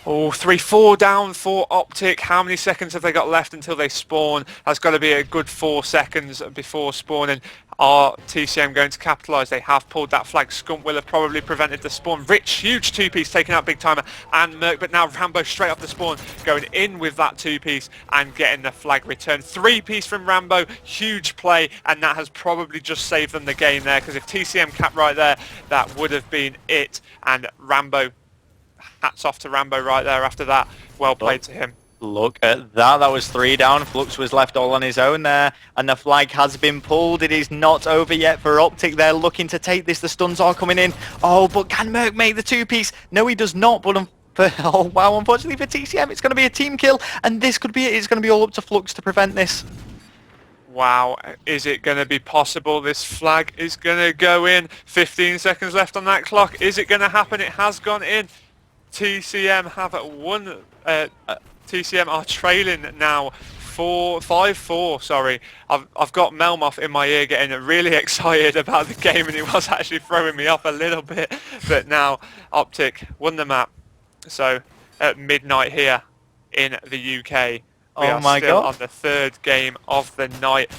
Oh, 3-4 down for Optic. How many seconds have they got left until they spawn? That's got to be a good 4 seconds before spawning. Are TCM going to capitalise? They have pulled that flag. Scump will have probably prevented the spawn. Rich, huge 2-piece, taking out Big Timer and Merc, but now Rambo straight off the spawn, going in with that 2-piece and getting the flag return. 3-piece from Rambo, huge play, and that has probably just saved them the game there, because if TCM capped right there, that would have been it. And Rambo, hats off to Rambo right there after that. Well played to him. Look at that. That was 3 down. Flux was left all on his own there, and the flag has been pulled. It is not over yet for Optic. They're looking to take this. The stuns are coming in. Oh, but can Merc make the 2-piece? No, he does not, but unfortunately for TCM, it's going to be a team kill, and this could be it. It's going to be all up to Flux to prevent this. Wow, is it going to be possible? This flag is going to go in. 15 seconds left on that clock. Is it going to happen? It has gone in. TCM have won. TCM are trailing now 5-4. Sorry, I've got Melmoth in my ear getting really excited about the game, and it was actually throwing me off a little bit. But now Optic won the map. So at midnight here in the UK, we are still on the 3rd game of the night.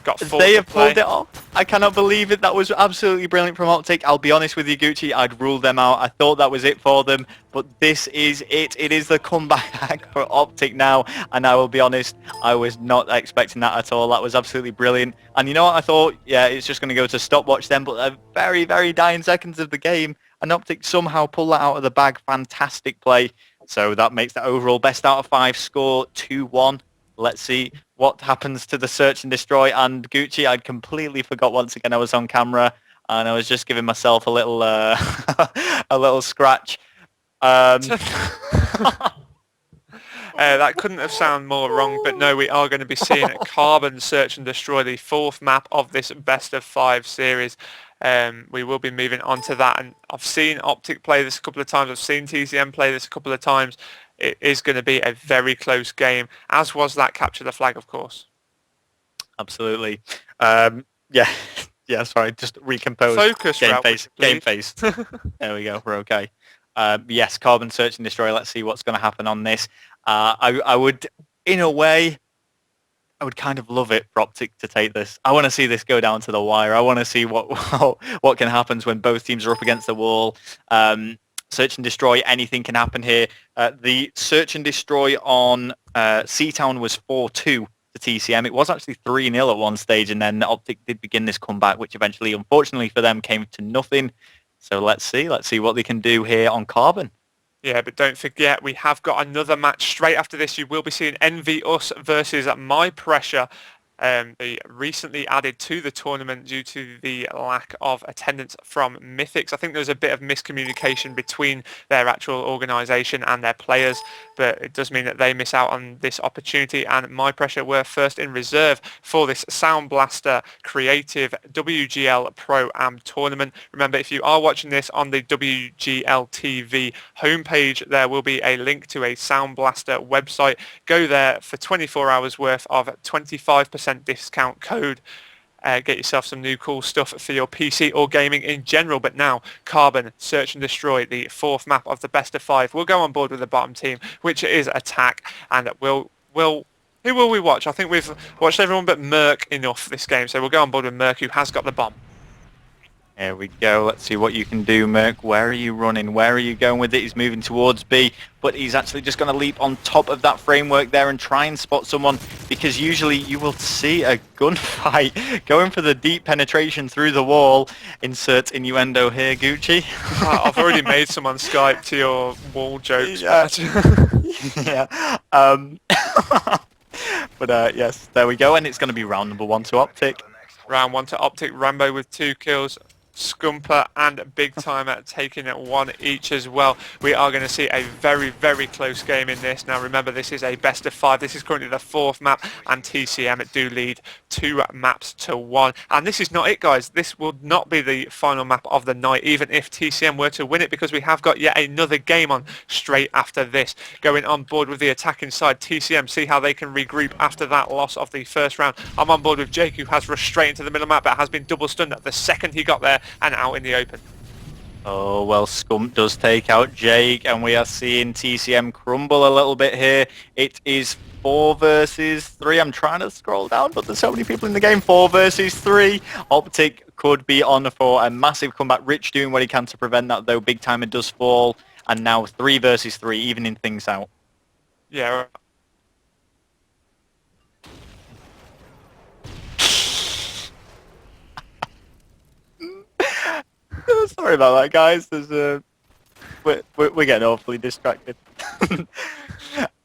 Got 4 They to have play. pulled it off. I cannot believe it. That was absolutely brilliant from Optic. I'll be honest with you, Gucci, I'd ruled them out. I thought that was it for them, but this is it. It is the comeback for Optic now, and I will be honest, I was not expecting that at all. That was absolutely brilliant. And you know what? I thought, yeah, it's just going to go to stopwatch then, but a very, very dying seconds of the game, and Optic somehow pull that out of the bag. Fantastic play. So that makes the overall best out of 5 score 2-1. Let's see what happens to the search and destroy. And Gucci, I'd completely forgot once again I was on camera, and I was just giving myself a little a little scratch. That couldn't have sounded more wrong, but no, we are going to be seeing Carbon Search and Destroy, the 4th map of this best of 5 series. we will be moving on to that. And I've seen Optic play this a couple of times. I've seen TCM play this a couple of times. It is going to be a very close game, as was that capture the flag, of course. Absolutely. Yeah. Yeah, sorry, just recompose. Focus, game face. There we go, we're okay. Yes, Carbon Search and Destroy. Let's see what's going to happen on this. I would, in a way, I would kind of love it for Optic to take this. I want to see this go down to the wire. I want to see what can happen when both teams are up against the wall. Search and Destroy, anything can happen here. The Search and Destroy on Seatown was 4-2 to TCM. It was actually 3-0 at one stage, and then Optic did begin this comeback, which eventually, unfortunately for them, came to nothing. So let's see what they can do here on Carbon. Yeah, but don't forget, we have got another match straight after this. You will be seeing EnvyUS versus My Pressure. They recently added to the tournament due to the lack of attendance from Mythix. I think there was a bit of miscommunication between their actual organisation and their players, but it does mean that they miss out on this opportunity, and My Pressure were first in reserve for this Soundblaster Creative WGL Pro-Am tournament. Remember, if you are watching this on the WGL TV homepage, there will be a link to a Soundblaster website. Go there for 24 hours worth of 25% discount code. Get yourself some new cool stuff for your PC or gaming in general. But now, Carbon, Search and Destroy, the fourth map of the best of 5. We'll go on board with the bottom team, which is Attack, and who will we watch? I think we've watched everyone but Merc enough this game, so we'll go on board with Merc, who has got the bomb. There we go. Let's see what you can do, Merc. Where are you running? Where are you going with it? He's moving towards B, but he's actually just going to leap on top of that framework there and try and spot someone, because usually you will see a gunfight going for the deep penetration through the wall. Insert innuendo here, Gucci. I've already made some on Skype to your wall jokes. Yeah. Yeah. But yes, there we go, and it's going to be round number 1 to Optic. Round 1 to Optic. Rambo with 2 kills. Scumper and Big Timer taking it 1 each as well. We are going to see a very, very close game in this. Now remember, this is a best of 5. This is currently the 4th map, and TCM do lead 2 maps to 1. And this is not it, guys. This will not be the final map of the night, even if TCM were to win it, because we have got yet another game on straight after this. Going on board with the attacking side, TCM, see how they can regroup after that loss of the first round. I'm on board with Jake, who has rushed straight into the middle map, but has been double stunned the second he got there and out in the open. Oh, well, Scump does take out Jake, and we are seeing TCM crumble a little bit here. It is 4 versus 3. I'm trying to scroll down, but there's so many people in the game. 4 versus 3. Optic could be on for a massive comeback. Rich doing what he can to prevent that, though. Big Timer does fall, and now 3 versus 3, evening things out. Yeah. Sorry about that, guys. We're getting awfully distracted.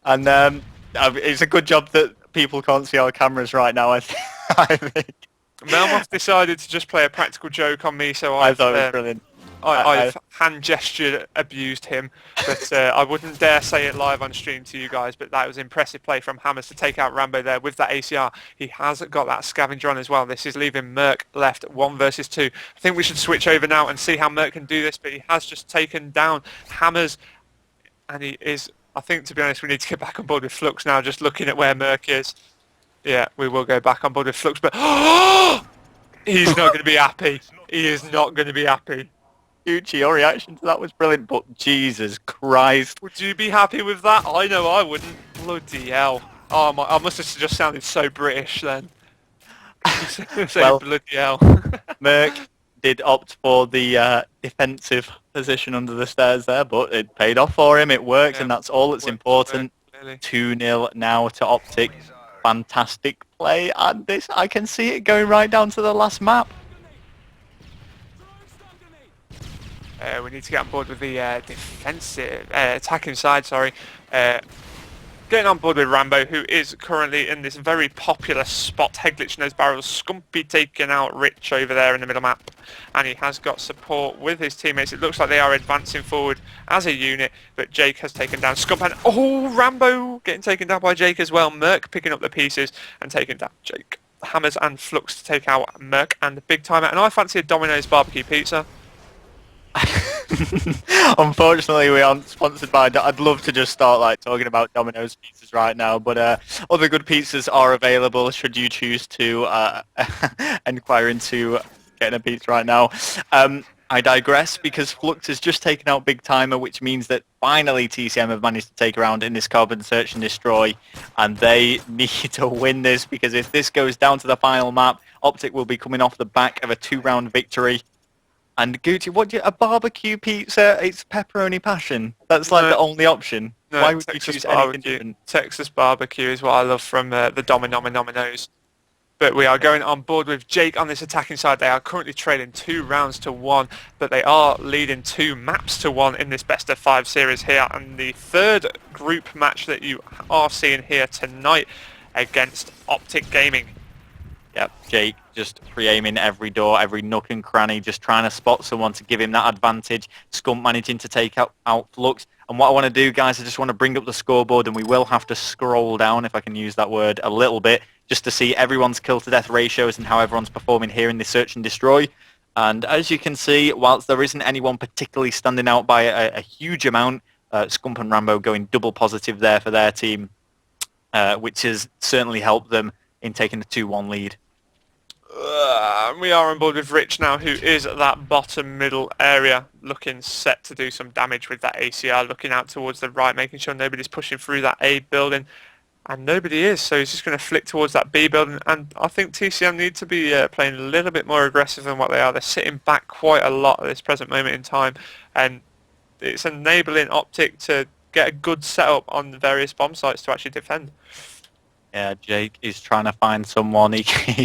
And it's a good job that people can't see our cameras right now, I think. Melmoth decided to just play a practical joke on me, so I thought it was brilliant. I've hand gesture abused him, but I wouldn't dare say it live on stream to you guys, but that was impressive play from Hammers to take out Rambo there with that ACR. He has got that scavenger on as well. This is leaving Merc left 1 versus 2. I think we should switch over now and see how Merc can do this, but he has just taken down Hammers, and he is, I think, to be honest, we need to get back on board with Flux now, just looking at where Merc is. Yeah, we will go back on board with Flux, but he's not going to be happy. He is not going to be happy. Gucci, your reaction to that was brilliant, but Jesus Christ. Would you be happy with that? I know I wouldn't. Bloody hell. Oh, I must have just sounded so British then. Well, bloody hell. Merc did opt for the defensive position under the stairs there, but it paid off for him. It worked, yeah, and that's all that's important. 2-0 now to Optic. Fantastic play, and this, I can see it going right down to the last map. We need to get on board with the defensive attacking side. Sorry, getting on board with Rambo, who is currently in this very popular spot. Head glitching those barrels. Scumpy taking out Rich over there in the middle map, and he has got support with his teammates. It looks like they are advancing forward as a unit, but Jake has taken down Scump, and Rambo getting taken down by Jake as well. Merc picking up the pieces and taking down Jake. Hammers and Flux to take out Merc and the Big Timer. And I fancy a Domino's barbecue pizza. Unfortunately, we aren't sponsored by. I'd love to just start like talking about Domino's pizzas right now, but other good pizzas are available. Should you choose to inquire into getting a pizza right now? I digress because Flux has just taken out Big Timer, which means that finally TCM have managed to take a round in this Carbon Search and Destroy, and they need to win this because if this goes down to the final map, Optic will be coming off the back of a 2-round victory. And Gucci, a barbecue pizza? It's pepperoni passion. That's like the only option. No, why would Texas you choose barbecue. anything different? Texas barbecue is what I love from the Domino's. But we are going on board with Jake on this attacking side. They are currently trailing 2 rounds to 1, but they are leading 2 maps to 1 in this best of 5 series here. And the third group match that you are seeing here tonight against Optic Gaming. Yep, Jake just pre-aiming every door, every nook and cranny, just trying to spot someone to give him that advantage. Scump managing to take out Flux. And what I want to do, guys, I just want to bring up the scoreboard, and we will have to scroll down, if I can use that word, a little bit, just to see everyone's kill-to-death ratios and how everyone's performing here in this Search and Destroy. And as you can see, whilst there isn't anyone particularly standing out by a huge amount, Scump and Rambo going double positive there for their team, which has certainly helped them in taking the 2-1 lead. We are on board with Rich now, who is at that bottom middle area, looking set to do some damage with that ACR, looking out towards the right, making sure nobody's pushing through that A building. And nobody is, so he's just going to flick towards that B building. And I think TCM need to be playing a little bit more aggressive than what they are. They're sitting back quite a lot at this present moment in time. And it's enabling Optic to get a good setup on the various bomb sites to actually defend. Yeah, Jake is trying to find someone. He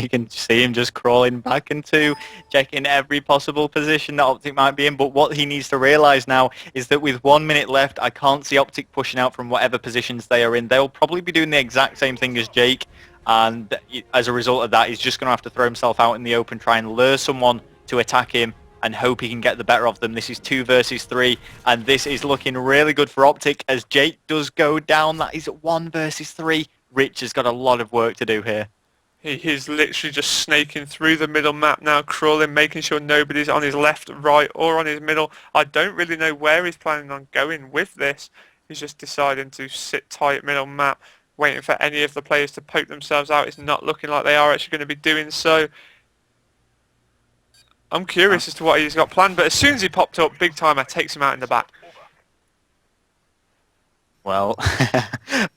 can see him just crawling back into, checking every possible position that Optic might be in. But what he needs to realise now is that with 1 minute left, I can't see Optic pushing out from whatever positions they are in. They'll probably be doing the exact same thing as Jake. And as a result of that, he's just going to have to throw himself out in the open, try and lure someone to attack him, and hope he can get the better of them. This is 2 versus 3, and this is looking really good for Optic as Jake does go down. That is 1 versus 3. Rich has got a lot of work to do here. He is literally just snaking through the middle map now, crawling, making sure nobody's on his left, right, or on his middle. I don't really know where he's planning on going with this. He's just deciding to sit tight middle map, waiting for any of the players to poke themselves out. It's not looking like they are actually going to be doing so. I'm curious as to what he's got planned, but as soon as he popped up, Big Timer takes him out in the back. Well,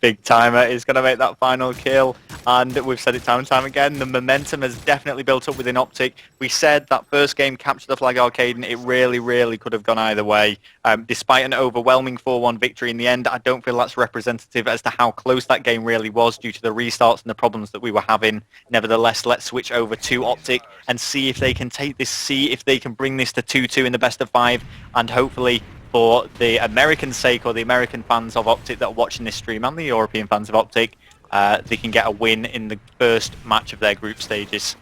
Big Timer is going to make that final kill, and we've said it time and time again, the momentum has definitely built up within Optic. We said that first game, Capture the Flag Arcade, and it really could have gone either way. Despite an overwhelming 4-1 victory in the end, I don't feel that's representative as to how close that game really was due to the restarts and the problems that we were having. Nevertheless, let's switch over to Optic and see if they can take this, see if they can bring this to 2-2 in the best of 5, and hopefully for the American sake, or the American fans of Optic that are watching this stream, and the European fans of Optic, they can get a win in the first match of their group stages.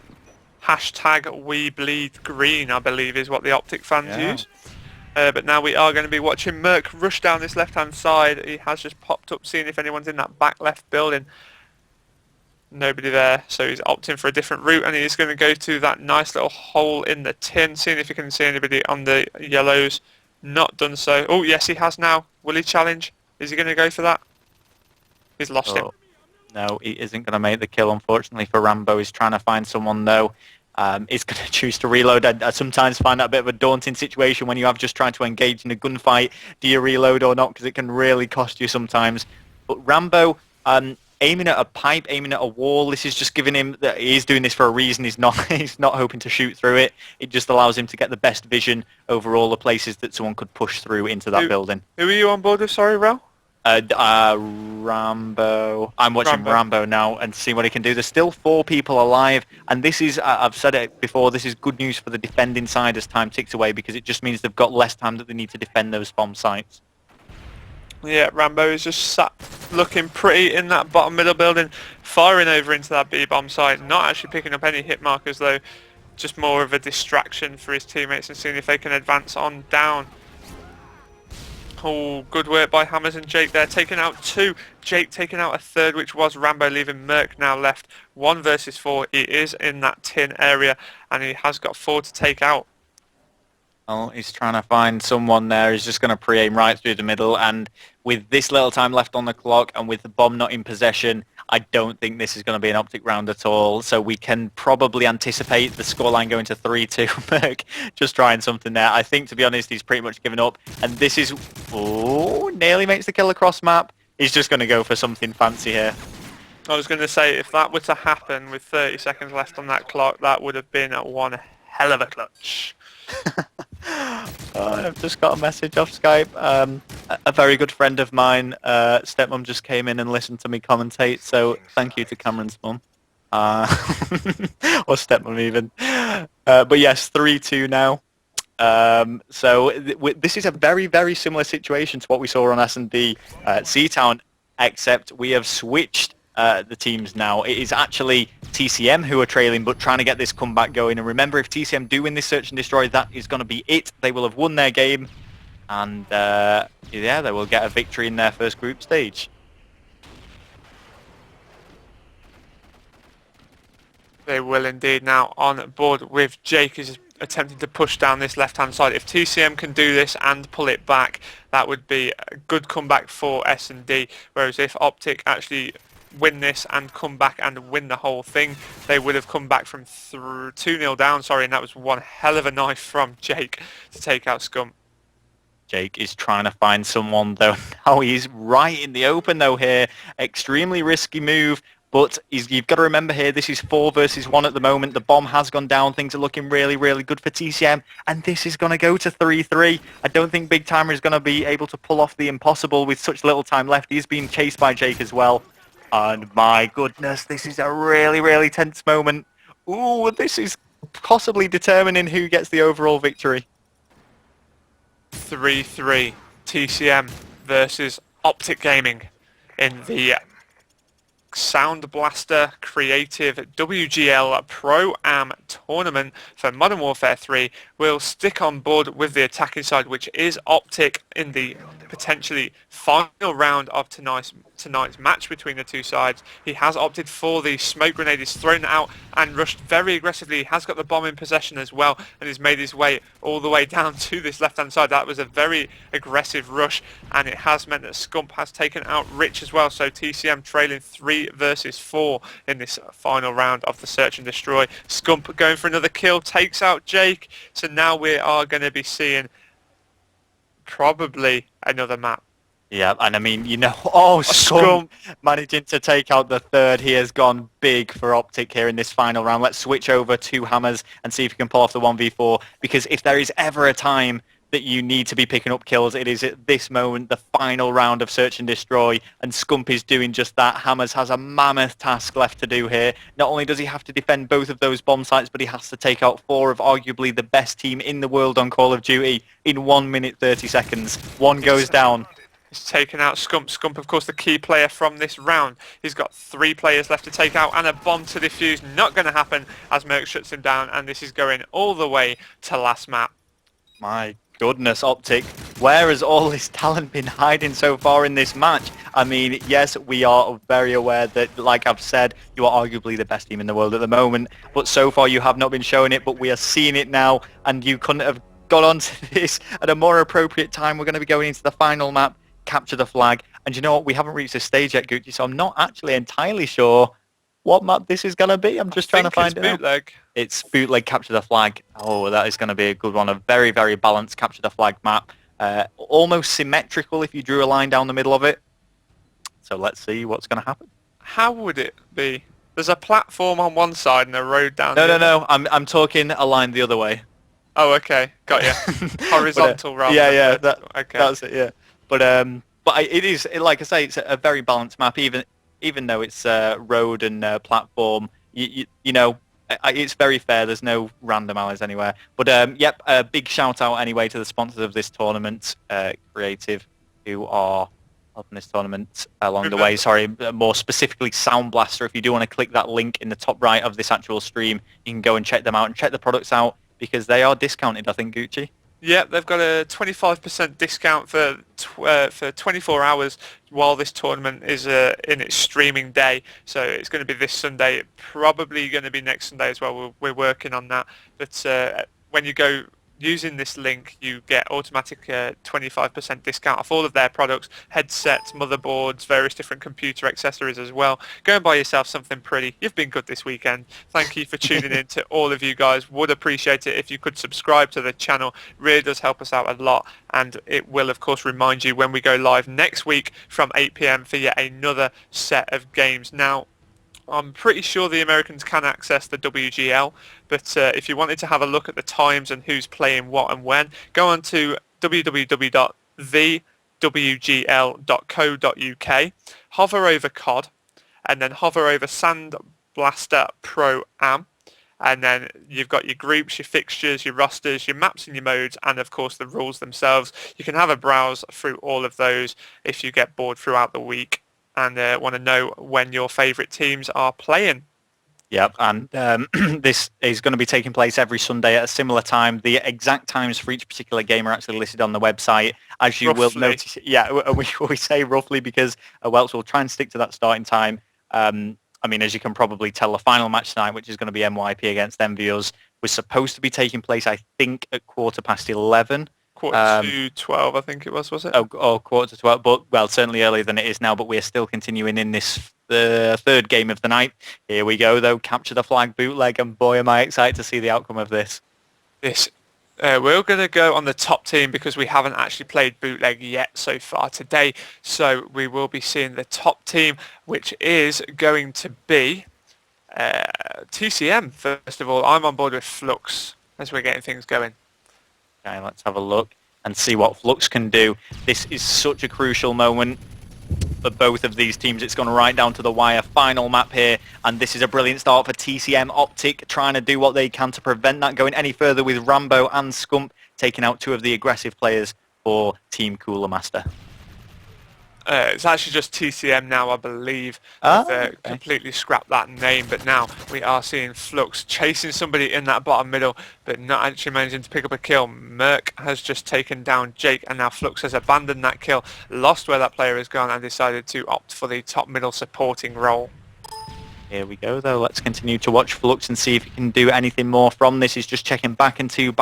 Hashtag We Bleed Green, I believe, is what the Optic fans use. But now we are going to be watching Merc rush down this left-hand side. He has just popped up, seeing if anyone's in that back left building. Nobody there, so he's opting for a different route, and he's going to go to that nice little hole in the tin, seeing if he can see anybody on the yellows. Not done so. Oh, yes, he has now. Will he challenge? Is he going to go for that? He's lost him. No, he isn't going to make the kill, unfortunately, for Rambo. He's trying to find someone, though. He's going to choose to reload. I sometimes find that a bit of a daunting situation when you have just trying to engage in a gunfight. Do you reload or not? Because it can really cost you sometimes. But Rambo, aiming at a pipe, aiming at a wall. This is just giving him that he's doing this for a reason. He's not hoping to shoot through it. It just allows him to get the best vision over all the places that someone could push through into that building. Who are you on board with? Sorry, Rel? Rambo. I'm watching Rambo now and seeing what he can do. There's still 4 people alive, and this is, I've said it before, this is good news for the defending side as time ticks away, because it just means they've got less time that they need to defend those bomb sites. Yeah, Rambo is just sat looking pretty in that bottom middle building, firing over into that B-bomb site, not actually picking up any hit markers though, just more of a distraction for his teammates and seeing if they can advance on down. Oh, good work by Hammers and Jake there, taking out 2. Jake taking out a 3rd, which was Rambo, leaving Merc now left 1 versus 4. He is in that tin area, and he has got 4 to take out. Well, he's trying to find someone there. He's just going to pre-aim right through the middle, and with this little time left on the clock, and with the bomb not in possession, I don't think this is going to be an Optic round at all. So we can probably anticipate the scoreline going to 3-2. Merc just trying something there. I think, to be honest, he's pretty much given up. And this is... Oh, nearly makes the kill across map. He's just going to go for something fancy here. I was going to say, if that were to happen with 30 seconds left on that clock, that would have been one hell of a clutch. I've just got a message off Skype. A very good friend of mine, stepmom, just came in and listened to me commentate, so thank you to Cameron's mum. Or stepmom even. But yes, 3-2 now. So this is a very, very similar situation to what we saw on S&D C-Town, except we have switched the teams now. It is actually TCM who are trailing, but trying to get this comeback going. And remember, if TCM do win this search and destroy, that is going to be it. They will have won their game, and yeah, they will get a victory in their first group stage. They will indeed. Now on board with Jake is attempting to push down this left-hand side. If TCM can do this and pull it back, that would be a good comeback for S&D. Whereas if Optic actually win this and come back and win the whole thing, they would have come back from 2-0 down, and that was one hell of a knife from Jake to take out Scum. Jake is trying to find someone, though. Now he's right in the open, though, here. Extremely risky move, but you've got to remember here, this is 4 versus 1 at the moment. The bomb has gone down. Things are looking really, really good for TCM, and this is going to go to 3-3. I don't think Big Timer is going to be able to pull off the impossible with such little time left. He's being chased by Jake as well. And my goodness, this is a really, really tense moment. Ooh, this is possibly determining who gets the overall victory. 3-3 TCM versus Optic Gaming in the Soundblaster Creative WGL Pro-Am tournament for Modern Warfare 3. We'll stick on board with the attacking side, which is Optic, in the potentially final round of tonight's match between the two sides. He has opted for the smoke grenade. He's thrown it out and rushed very aggressively. He has got the bomb in possession as well, and he's made his way all the way down to this left-hand side. That was a very aggressive rush, and it has meant that Scump has taken out Rich as well. So TCM trailing 3 versus 4 in this final round of the search and destroy. Scump going for another kill, takes out Jake. So now we are going to be seeing probably another map. Yeah, and I mean, you know, oh, Scum managing to take out the 3rd. He has gone big for Optic here in this final round. Let's switch over to Hammers and see if he can pull off the 1v4, because if there is ever a time that you need to be picking up kills, it is at this moment, the final round of Search and Destroy, and Scump is doing just that. Hammers has a mammoth task left to do here. Not only does he have to defend both of those bomb sites, but he has to take out 4 of arguably the best team in the world on Call of Duty in 1 minute 30 seconds. One goes down. He's taken out Scump. Scump, of course, the key player from this round. He's got 3 players left to take out and a bomb to defuse. Not going to happen as Merc shuts him down, and this is going all the way to last map. My goodness, Optic, where has all this talent been hiding so far in this match? I mean, yes, we are very aware that, like I've said, you are arguably the best team in the world at the moment, but so far you have not been showing it, but we are seeing it now, and you couldn't have got onto this at a more appropriate time. We're going to be going into the final map, Capture the Flag, and you know what, we haven't reached this stage yet, Gucci, so I'm not actually entirely sure what map this is going to be. I'm just trying to find it bootleg. It's bootleg Capture the Flag. Oh, that is going to be a good one. A very, very balanced Capture the Flag map. Almost symmetrical if you drew a line down the middle of it. So let's see what's going to happen. How would it be? There's a platform on one side and a road down the other. No. I'm talking a line the other way. Oh, okay. Got you. Horizontal rather yeah, than okay. That's it, yeah. But it is, like I say, it's a very balanced map, even though it's road and platform. You know, it's very fair. There's no random allies anywhere. But yep, a big shout out anyway to the sponsors of this tournament, Creative, who are helping this tournament along the way. Sorry, more specifically Soundblaster. If you do want to click that link in the top right of this actual stream, you can go and check them out and check the products out, because they are discounted, I think, Gucci. Yeah, they've got a 25% discount for 24 hours while this tournament is in its streaming day. So it's going to be this Sunday, probably going to be next Sunday as well. We're working on that. But when you go using this link, you get automatic 25% discount off all of their products, headsets, motherboards, various different computer accessories as well. Go and buy yourself something pretty. You've been good this weekend. Thank you for tuning in to all of you guys. Would appreciate it if you could subscribe to the channel. Really does help us out a lot, and it will of course remind you when we go live next week from 8 p.m. for yet another set of games. Now, I'm pretty sure the Americans can access the WGL, but if you wanted to have a look at the times and who's playing what and when, go on to www.thewgl.co.uk, hover over COD, and then hover over Soundblaster PROAM, and then you've got your groups, your fixtures, your rosters, your maps and your modes, and of course the rules themselves. You can have a browse through all of those if you get bored throughout the week and want to know when your favourite teams are playing. Yep, and this is going to be taking place every Sunday at a similar time. The exact times for each particular game are actually listed on the website, as you will notice. Yeah, we say roughly because Welsh will try and stick to that starting time. I mean, as you can probably tell, the final match tonight, which is going to be NYP against EnvyUS, was supposed to be taking place, I think, at 11:15. Quarter to 12, I think it was it? Oh, quarter to 12, but, well, certainly earlier than it is now, but we're still continuing in this the third game of the night. Here we go, though, capture the flag bootleg, and boy, am I excited to see the outcome of this. We're going to go on the top team because we haven't actually played bootleg yet so far today, so we will be seeing the top team, which is going to be TCM, first of all. I'm on board with Flux as we're getting things going. Okay, let's have a look and see what Flux can do. This is such a crucial moment for both of these teams. It's gone right down to the wire. Final map here, and this is a brilliant start for TCM. Optic trying to do what they can to prevent that going any further, with Rambo and Scump taking out two of the aggressive players for Team Cooler Master. It's actually just TCM now, I believe. Okay. Completely scrapped that name, but now we are seeing Flux chasing somebody in that bottom middle, but not actually managing to pick up a kill. Merc has just taken down Jake, and now Flux has abandoned that kill, lost where that player has gone, and decided to opt for the top middle supporting role. Here we go, though. Let's continue to watch Flux and see if he can do anything more from this. He's just checking back and two,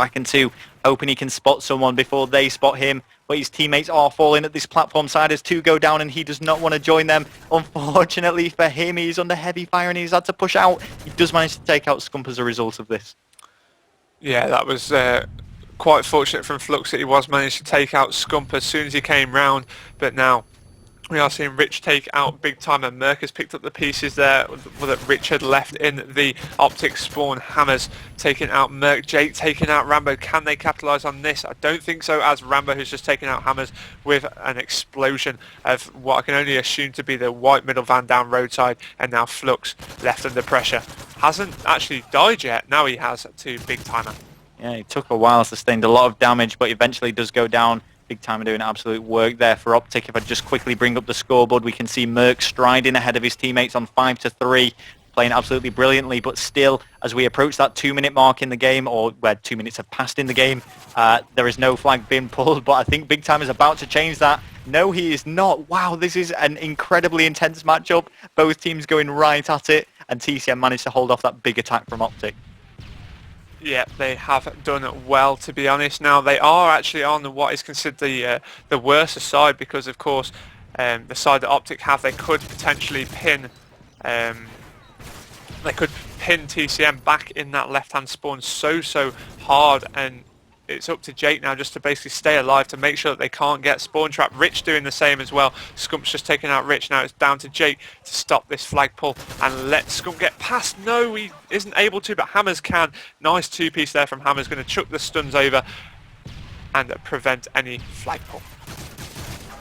hoping he can spot someone before they spot him. But his teammates are falling at this platform side as two go down, and he does not want to join them. Unfortunately for him, he's under heavy fire and he's had to push out. He does manage to take out Scump as a result of this. Yeah, that was quite fortunate from Flux that he was managed to take out Scump as soon as he came round. But now we are seeing Rich take out Big Time, and Merc has picked up the pieces there that Rich had left in the Optic spawn. Hammers taking out Merc, Jake taking out Rambo. Can they capitalise on this? I don't think so, as Rambo has just taken out Hammers with an explosion of what I can only assume to be the white middle van down roadside, and now Flux left under pressure. Hasn't actually died yet, now he has to Big Timer. Yeah, he took a while, sustained a lot of damage, but eventually does go down. Big Timer doing absolute work there for Optic. If I just quickly bring up the scoreboard, we can see Merc striding ahead of his teammates on 5-3, playing absolutely brilliantly. But still, as we approach that 2-minute mark in the game, or where 2 minutes have passed in the game, there is no flag being pulled. But I think Big Timer is about to change that. No, he is not. Wow, this is an incredibly intense matchup. Both teams going right at it, and TCM managed to hold off that big attack from Optic. Yeah, they have done well, to be honest. Now, they are actually on what is considered the worst side, because, of course, the side that Optic have, they could potentially pin TCM back in that left-hand spawn so hard, and it's up to Jake now just to basically stay alive to make sure that they can't get spawn trapped. Rich doing the same as well. Scump's just taking out Rich. Now it's down to Jake to stop this flag pull and let Scump get past. No, he isn't able to, but Hammers can. Nice two-piece there from Hammers. Going to chuck the stuns over and prevent any flag pull.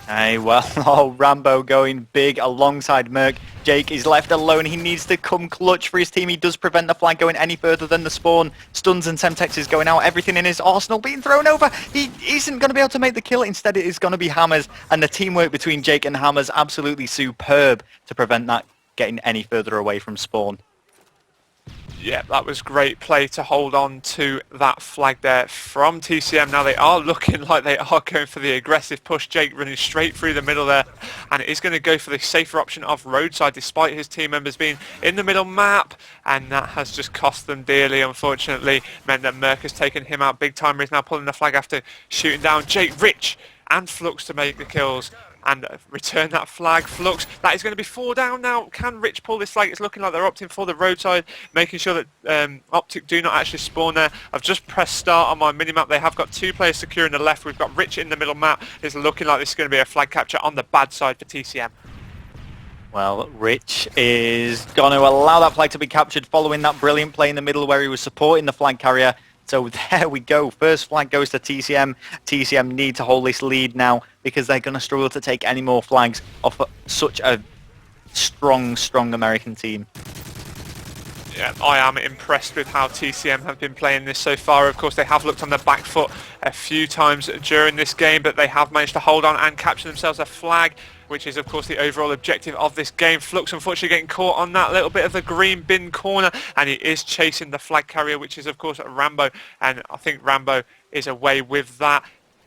Hey, well, Rambo going big alongside Merc. Jake is left alone. He needs to come clutch for his team. He does prevent the flag going any further than the spawn. Stuns and Semtex is going out. Everything in his arsenal being thrown over. He isn't going to be able to make the kill. Instead, it is going to be Hammers. And the teamwork between Jake and Hammers absolutely superb to prevent that getting any further away from spawn. Yeah, that was great play to hold on to that flag there from TCM. Now they are looking like they are going for the aggressive push. Jake running straight through the middle there, and it is going to go for the safer option of roadside despite his team members being in the middle map, and that has just cost them dearly, unfortunately. Meant that Merc has taken him out big time. He's now pulling the flag after shooting down Jake, Rich and Flux to make the kills. And return that flag. Flux, that is going to be 4 down now. Can Rich pull this flag? It's looking like they're opting for the roadside, making sure that Optic do not actually spawn there. I've just pressed start on my minimap. They have got 2 players secure in the left. We've got Rich in the middle map. It's looking like this is going to be a flag capture on the bad side for TCM. Well, Rich is going to allow that flag to be captured following that brilliant play in the middle where he was supporting the flag carrier. So there we go. First flag goes to TCM. TCM need to hold this lead now because they're going to struggle to take any more flags off such a strong American team. Yeah, I am impressed with how TCM have been playing this so far. Of course, they have looked on their back foot a few times during this game, but they have managed to hold on and capture themselves a flag, which is, of course, the overall objective of this game. Flux, unfortunately, getting caught on that little bit of the green bin corner, and he is chasing the flag carrier, which is, of course, Rambo, and I think Rambo is away with that.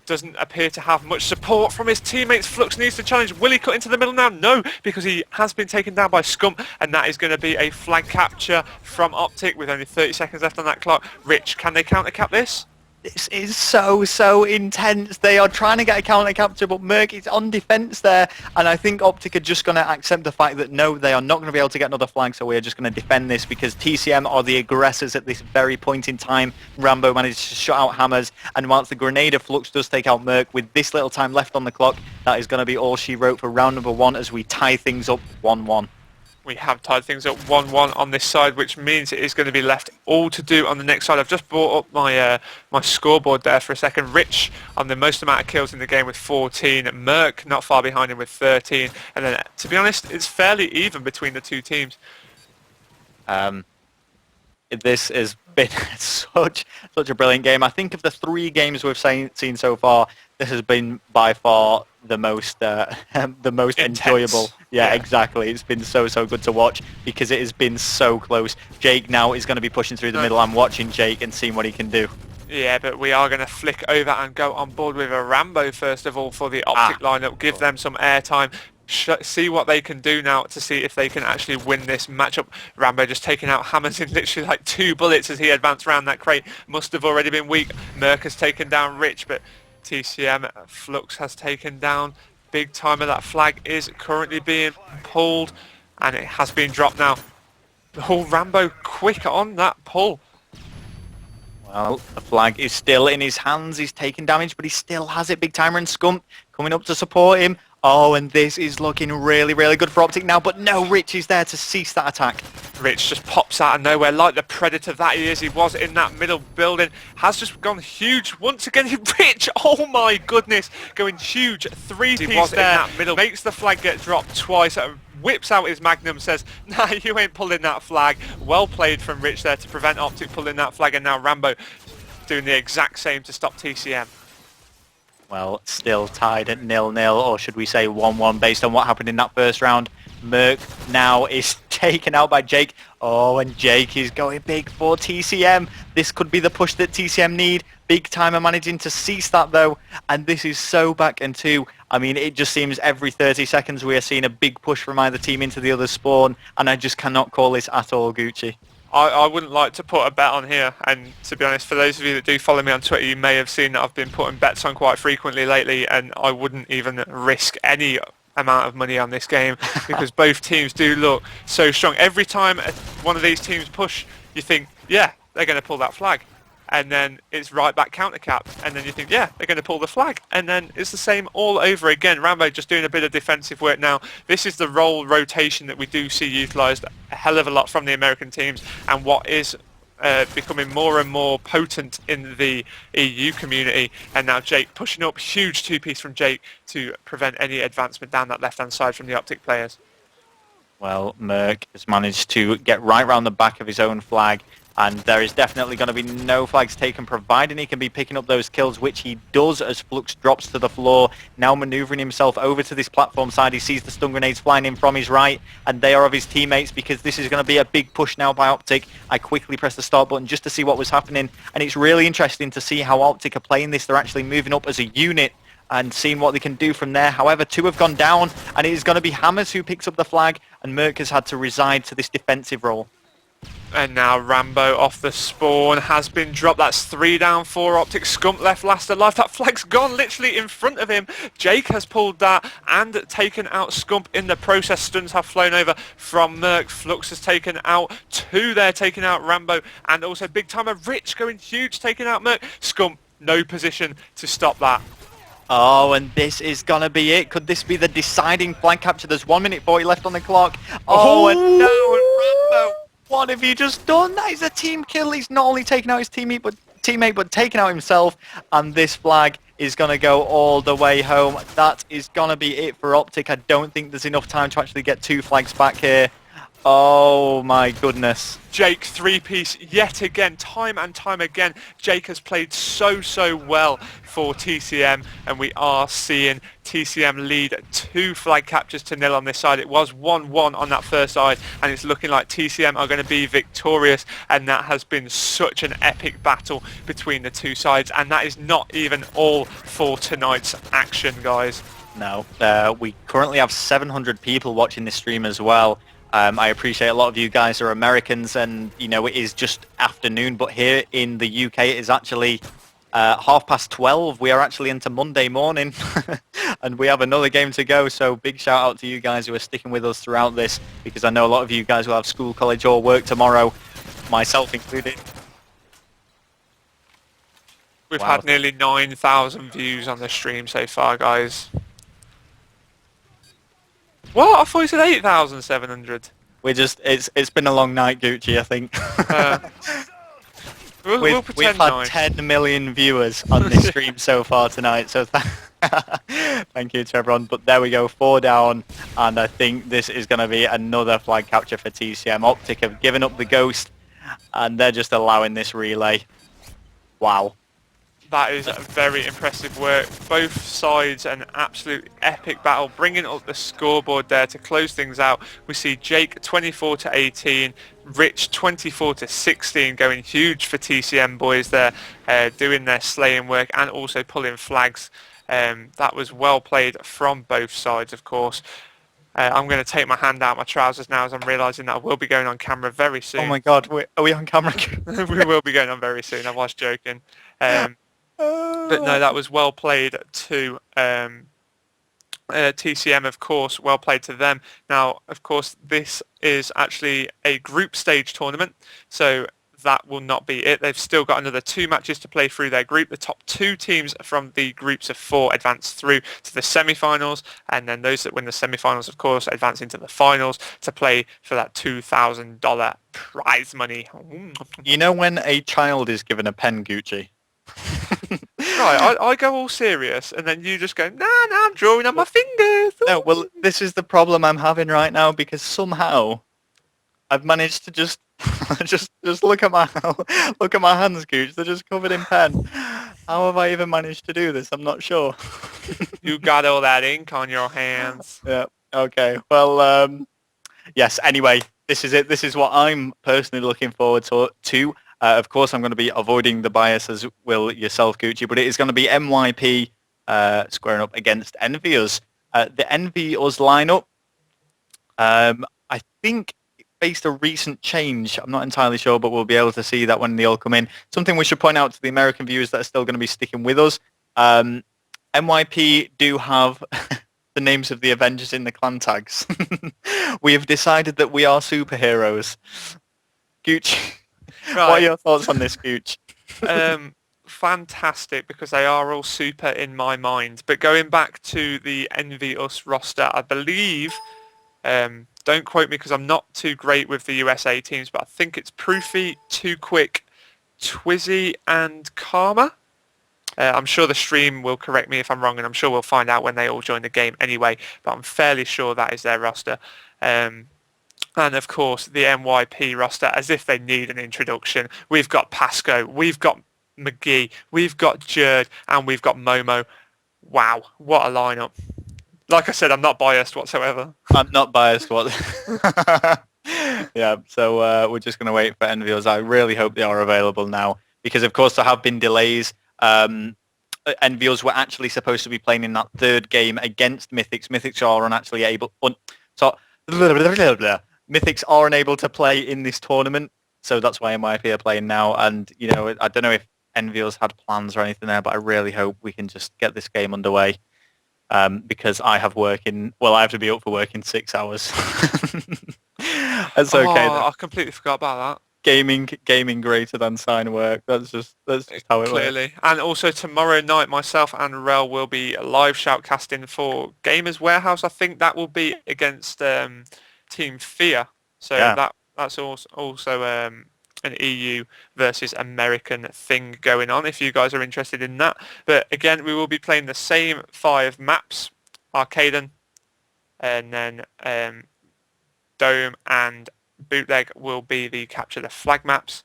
Doesn't appear to have much support from his teammates. Flux needs to challenge. Will he cut into the middle now? No, because he has been taken down by Scump, and that is going to be a flag capture from Optic with only 30 seconds left on that clock. Rich, can they counter-cap this? This is so intense. They are trying to get a counter capture, but Merc is on defense there, and I think Optic are just going to accept the fact that no, they are not going to be able to get another flag, so we are just going to defend this because TCM are the aggressors at this very point in time. Rambo managed to shut out Hammers, and whilst the grenade of Flux does take out Merc, with this little time left on the clock, that is going to be all she wrote for round number 1 as we tie things up 1-1. We have tied things up 1-1 on this side, which means it is going to be left all to do on the next side. I've just brought up my my scoreboard there for a second. Rich on the most amount of kills in the game with 14. Merc not far behind him with 13. And then, to be honest, it's fairly even between the two teams. This has been such a brilliant game. I think of the 3 games we've seen so far, this has been by far the most Intense. enjoyable. Yeah, exactly. It's been so good to watch because it has been so close. Jake now is going to be pushing through the middle. I'm watching Jake and seeing what he can do. Yeah, but we are going to flick over and go on board with a Rambo first of all for the Optic lineup. Give them some airtime. See what they can do now to see if they can actually win this matchup. Rambo just taking out Hammers in literally like 2 bullets as he advanced around that crate. Must have already been weak. Merc has taken down Rich, but TCM Flux has taken down big timer. That flag is currently being pulled and it has been dropped now. Oh, Rambo quick on that pull. Well, the flag is still in his hands. He's taking damage, but he still has it. Big timer and Scump coming up to support him. Oh, and this is looking really good for Optic now, but no, Rich is there to cease that attack. Rich just pops out of nowhere like the predator that he is. He was in that middle building, has just gone huge once again. Rich, oh my goodness, going huge. 3-piece there, makes the flag get dropped twice, whips out his Magnum, says, nah, you ain't pulling that flag. Well played from Rich there to prevent Optic pulling that flag, and now Rambo doing the exact same to stop TCM. Well, still tied at 0-0, or should we say 1-1 based on what happened in that first round. Merc now is taken out by Jake. Oh, and Jake is going big for TCM. This could be the push that TCM need. Big timer managing to cease that though, and this is so back and 2. I mean, it just seems every 30 seconds we are seeing a big push from either team into the other spawn, and I just cannot call this at all, Gucci. I wouldn't like to put a bet on here, and to be honest, for those of you that do follow me on Twitter, you may have seen that I've been putting bets on quite frequently lately, and I wouldn't even risk any amount of money on this game because both teams do look so strong. Every time one of these teams push, you think, yeah, they're going to pull that flag. And then it's right back counter cap, and then you think, yeah, they're going to pull the flag, and then it's the same all over again. Rambo just doing a bit of defensive work now. This is the role rotation that we do see utilised a hell of a lot from the American teams, and what is becoming more and more potent in the EU community. And now Jake pushing up, huge 2-piece from Jake to prevent any advancement down that left-hand side from the Optic players. Well, Merc has managed to get right round the back of his own flag. And there is definitely going to be no flags taken, providing he can be picking up those kills, which he does as Flux drops to the floor, now maneuvering himself over to this platform side. He sees the stun grenades flying in from his right, and they are of his teammates, because this is going to be a big push now by Optic. I quickly pressed the start button just to see what was happening, and it's really interesting to see how Optic are playing this. They're actually moving up as a unit and seeing what they can do from there. However, 2 have gone down, and it is going to be Hammers who picks up the flag, and Merc has had to reside to this defensive role. And now Rambo off the spawn has been dropped. That's 3 down, 4 Optic. Scump left last alive. That flag's gone literally in front of him. Jake has pulled that and taken out Scump in the process. Stuns have flown over from Merc. Flux has taken out 2 there, taking out Rambo. And also big timer Rich going huge, taking out Merc. Scump, no position to stop that. Oh, and this is going to be it. Could this be the deciding flag capture? There's 1 minute 40 left on the clock. Oh, and no, and Rambo. What have you just done? That is a team kill. He's not only taken out his teammate, but taken out himself. And this flag is going to go all the way home. That is going to be it for Optic. I don't think there's enough time to actually get 2 flags back here. Oh my goodness. Jake 3-piece yet again, time and time again. Jake has played so well for TCM, and we are seeing TCM lead 2 flag captures to 0 on this side. It was 1-1 on that first side, and it's looking like TCM are going to be victorious, and that has been such an epic battle between the 2 sides, and that is not even all for tonight's action, guys. No, we currently have 700 people watching this stream as well. I appreciate a lot of you guys are Americans, and you know it is just afternoon, but here in the UK it is actually 12:30. We are actually into Monday morning and we have another game to go, so big shout out to you guys who are sticking with us throughout this, because I know a lot of you guys will have school, college or work tomorrow, myself included. We've had nearly 9,000 views on the stream so far, guys. What? I thought you said 8,700. It's been a long night, Gucci, I think. We'll we've had 10 million viewers on this stream so far tonight, so thank you to everyone. But there we go, 4 down, and I think this is going to be another flag capture for TCM. Optic have given up the ghost, and they're just allowing this relay. Wow. That is very impressive work. Both sides an absolute epic battle, bringing up the scoreboard there to close things out. We see Jake 24-18, Rich 24-16, going huge for TCM boys there, doing their slaying work and also pulling flags. That was well played from both sides, of course. I'm going to take my hand out my trousers now, as I'm realising that I will be going on camera very soon. Oh my god, are we on camera? We will be going on very soon. I was joking. But no, that was well played to TCM, of course. Well played to them. Now, of course, this is actually a group stage tournament, so that will not be it. They've still got another 2 matches to play through their group. The top 2 teams from the groups of 4 advance through to the semi-finals, and then those that win the semi-finals, of course, advance into the finals to play for that $2,000 prize money. You know when a child is given a pen, Gucci? Right, I go all serious, and then you just go, nah, I'm drawing on my fingers. No, well, this is the problem I'm having right now, because somehow I've managed to just just look at my hands, Gooch. They're just covered in pen. How have I even managed to do this? I'm not sure. You got all that ink on your hands. Yeah. Okay. Well, yes. Anyway, this is it. This is what I'm personally looking forward to. Of course, I'm going to be avoiding the bias, as will yourself, Gucci, but it is going to be MYP squaring up against EnvyUS. The EnvyUS lineup, I think, faced a recent change. I'm not entirely sure, but we'll be able to see that when they all come in. Something we should point out to the American viewers that are still going to be sticking with us. MYP do have the names of the Avengers in the clan tags. We have decided that we are superheroes. Gucci. Right. What are your thoughts on this, Gooch? Fantastic, because they are all super in my mind. But going back to the EnvyUS roster, I believe, don't quote me because I'm not too great with the USA teams, but I think it's Proofy, Too Quick, Twizzy and Karma. I'm sure the stream will correct me if I'm wrong, and I'm sure we'll find out when they all join the game anyway, but I'm fairly sure that is their roster. And of course, the NYP roster, as if they need an introduction. We've got Pasco, we've got McGee, we've got Jerd, and we've got Momo. Wow, what a lineup. Like I said, I'm not biased whatsoever. I'm not biased. What? Yeah, so we're just going to wait for EnvyUS. I really hope they are available now because, of course, there have been delays. EnvyUS were actually supposed to be playing in that third game against Mythix. Mythix are unable Mythix are unable to play in this tournament, so that's why MYP are playing now. And you know, I don't know if EnvyUS had plans or anything there, but I really hope we can just get this game underway because I have I have to be up for work in 6 hours. That's okay. I completely forgot about that. Gaming greater than sign work. That's just how it Clearly. works. And also tomorrow night, myself and Rel will be live shoutcasting for Gamers Warehouse. I think that will be against Team Fear. So Yeah. that's also an EU versus American thing going on, if you guys are interested in that. But again, we will be playing the same 5 maps, Arcaden, and then Dome and Bootleg will be the capture the flag maps,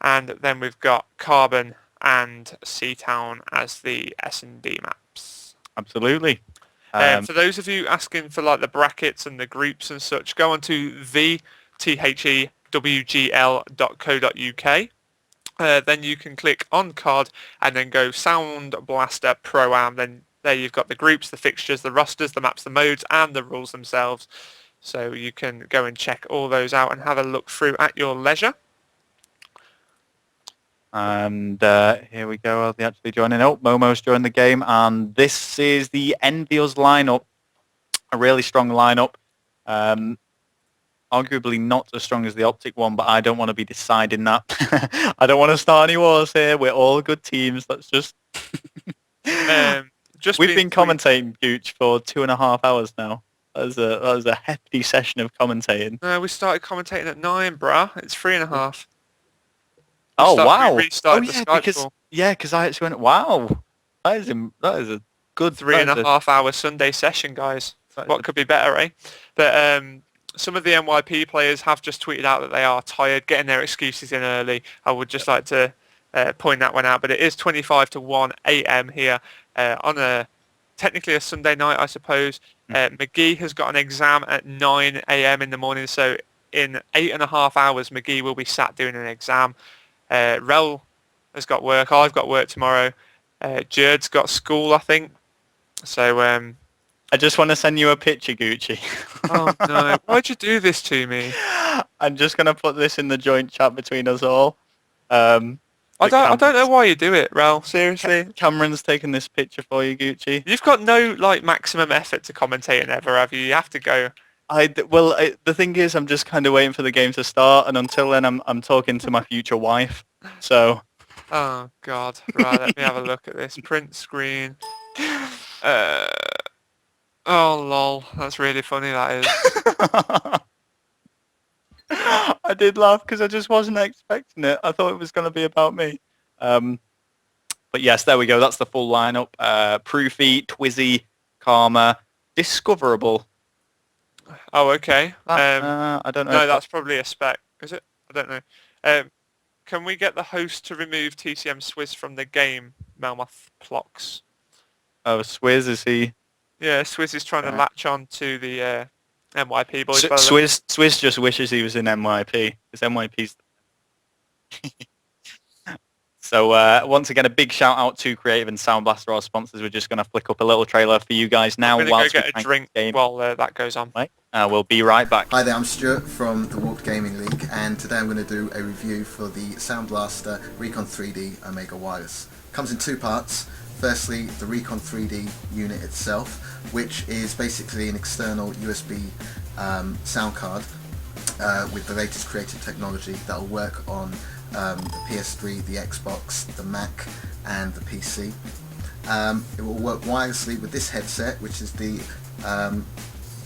and then we've got Carbon and Seatown as the S&D maps. Absolutely. For those of you asking for like the brackets and the groups and such, go on to thewgl.co.uk. Then you can click on card and then go Soundblaster PROAM. Then there you've got the groups, the fixtures, the rosters, the maps, the modes, and the rules themselves. So you can go and check all those out and have a look through at your leisure. And here we go. Are they actually joining? Oh, Momo's joined the game. And this is the EnvyUS lineup. A really strong lineup. Arguably not as strong as the Optic one, but I don't want to be deciding that. I don't want to start any wars here. We're all good teams. Let's just... We've been commentating, Gooch, for 2.5 hours now. That was a hefty session of commentating. No, we started commentating at 9, bruh. It's 3.5. Oh wow! We restarted the Skype call. Because I actually went, wow, that is a good 3.5 hour Sunday session, guys. What could be better, eh? But some of the NYP players have just tweeted out that they are tired, getting their excuses in early. I would just like to point that one out. But it is 25 to 1 a.m. here on technically a Sunday night, I suppose. McGee has got an exam at 9 a.m. in the morning, so in 8.5 hours, McGee will be sat doing an exam. Rel has got work. I've got work tomorrow. Jerd's got school, I think. So I just want to send you a picture, Gucci. Oh no! Why'd you do this to me? I'm just gonna put this in the joint chat between us all. I don't know why you do it, Rel. Seriously. Cameron's taken this picture for you, Gucci. You've got no like maximum effort to commentate ever, have you? You have to go. The thing is, I'm just kind of waiting for the game to start, and until then, I'm talking to my future wife. So. Oh God! Right, let me have a look at this print screen. Oh lol, that's really funny. That is. I did laugh because I just wasn't expecting it. I thought it was going to be about me. But yes, there we go. That's the full lineup. Proofy, Twizzy, Karma, Discoverable. Oh, okay. I don't know. No, that's probably a spec. Is it? I don't know. Can we get the host to remove TCM Swizz from the game, Melmoth Plox? Oh, Swizz, is he? Yeah, Swizz is trying to latch on to the NYP boys. Swizz just wishes he was in NYP, because NYP's... So once again, a big shout out to Creative and Soundblaster, our sponsors. We're just going to flick up a little trailer for you guys now. I'm going to go get a drink while that goes on. Right. We'll be right back. Hi there, I'm Stuart from the Warped Gaming League, and today I'm going to do a review for the Soundblaster Recon 3D Omega Wireless. It comes in 2 parts. Firstly, the Recon 3D unit itself, which is basically an external USB sound card with the latest creative technology that will work on the PS3, the Xbox, the Mac and the PC. It will work wirelessly with this headset, which is the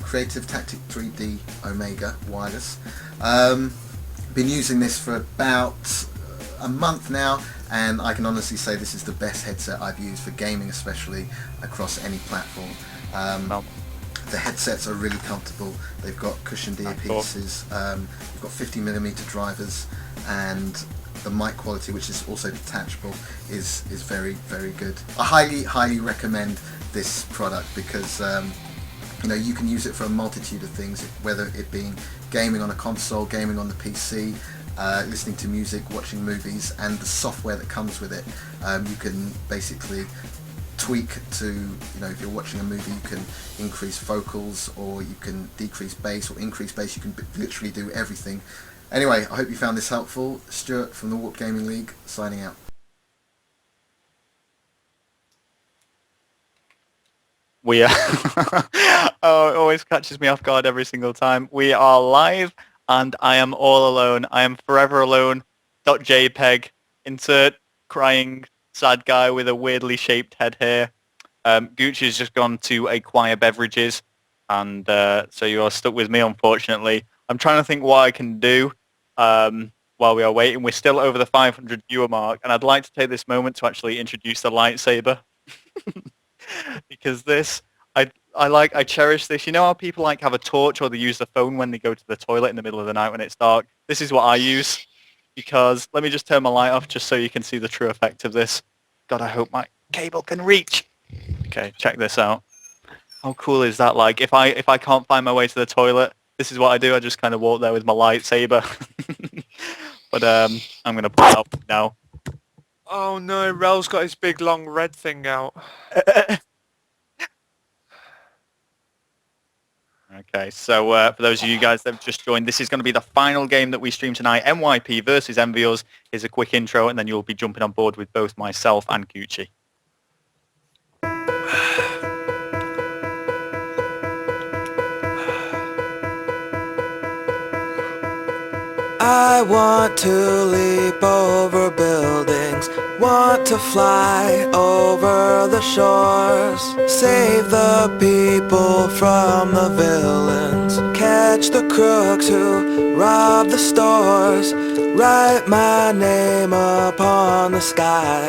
Creative Tactic 3D Omega Wireless. Been using this for about a month now, and I can honestly say this is the best headset I've used for gaming, especially across any platform. The headsets are really comfortable. They've got cushioned earpieces. You've got 50mm drivers, and the mic quality, which is also detachable, is very, very good. I highly recommend this product because you know, you can use it for a multitude of things, whether it being gaming on a console, gaming on the PC, listening to music, watching movies, and the software that comes with it. You can basically tweak to, you know, if you're watching a movie, you can increase vocals, or you can decrease bass or increase bass. You can literally do everything. Anyway, I hope you found this helpful. Stuart from the Warp Gaming League, signing out. We are oh, it always catches me off guard every single time. We are live, and I am all alone. I am forever alone. .jpeg. Insert crying sad guy with a weirdly shaped head here. Gucci's just gone to acquire beverages, and so you are stuck with me, unfortunately. I'm trying to think what I can do while we are waiting. We're still over the 500 viewer mark, and I'd like to take this moment to actually introduce the lightsaber. Because this, I cherish this. You know how people like have a torch, or they use the phone when they go to the toilet in the middle of the night when it's dark? This is what I use, because let me just turn my light off just so you can see the true effect of this. God, I hope my cable can reach. Okay, check this out. How cool is that? Like, if I can't find my way to the toilet, this is what I do. I just kind of walk there with my lightsaber. But I'm gonna put it up now. Oh no, Rel's got his big long red thing out. Okay, so for those of you guys that have just joined, this is going to be the final game that we stream tonight, NYP versus EnvyUS. Here's a quick intro, and then you'll be jumping on board with both myself and Gucci. I want to leap over buildings, want to fly over the shores, save the people from the villains, catch the crooks who rob the stores, write my name upon the sky,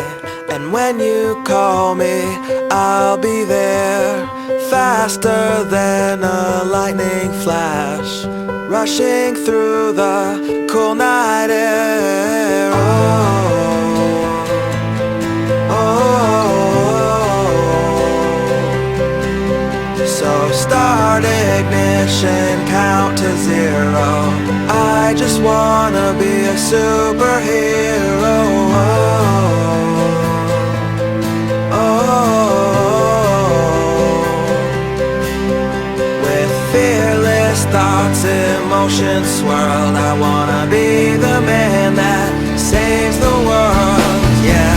and when you call me, I'll be there, faster than a lightning flash, rushing through the cool night air. So start ignition, count to 0. I just wanna be a superhero. Fearless thoughts, emotions swirl. I wanna be the man that saves the world, yeah.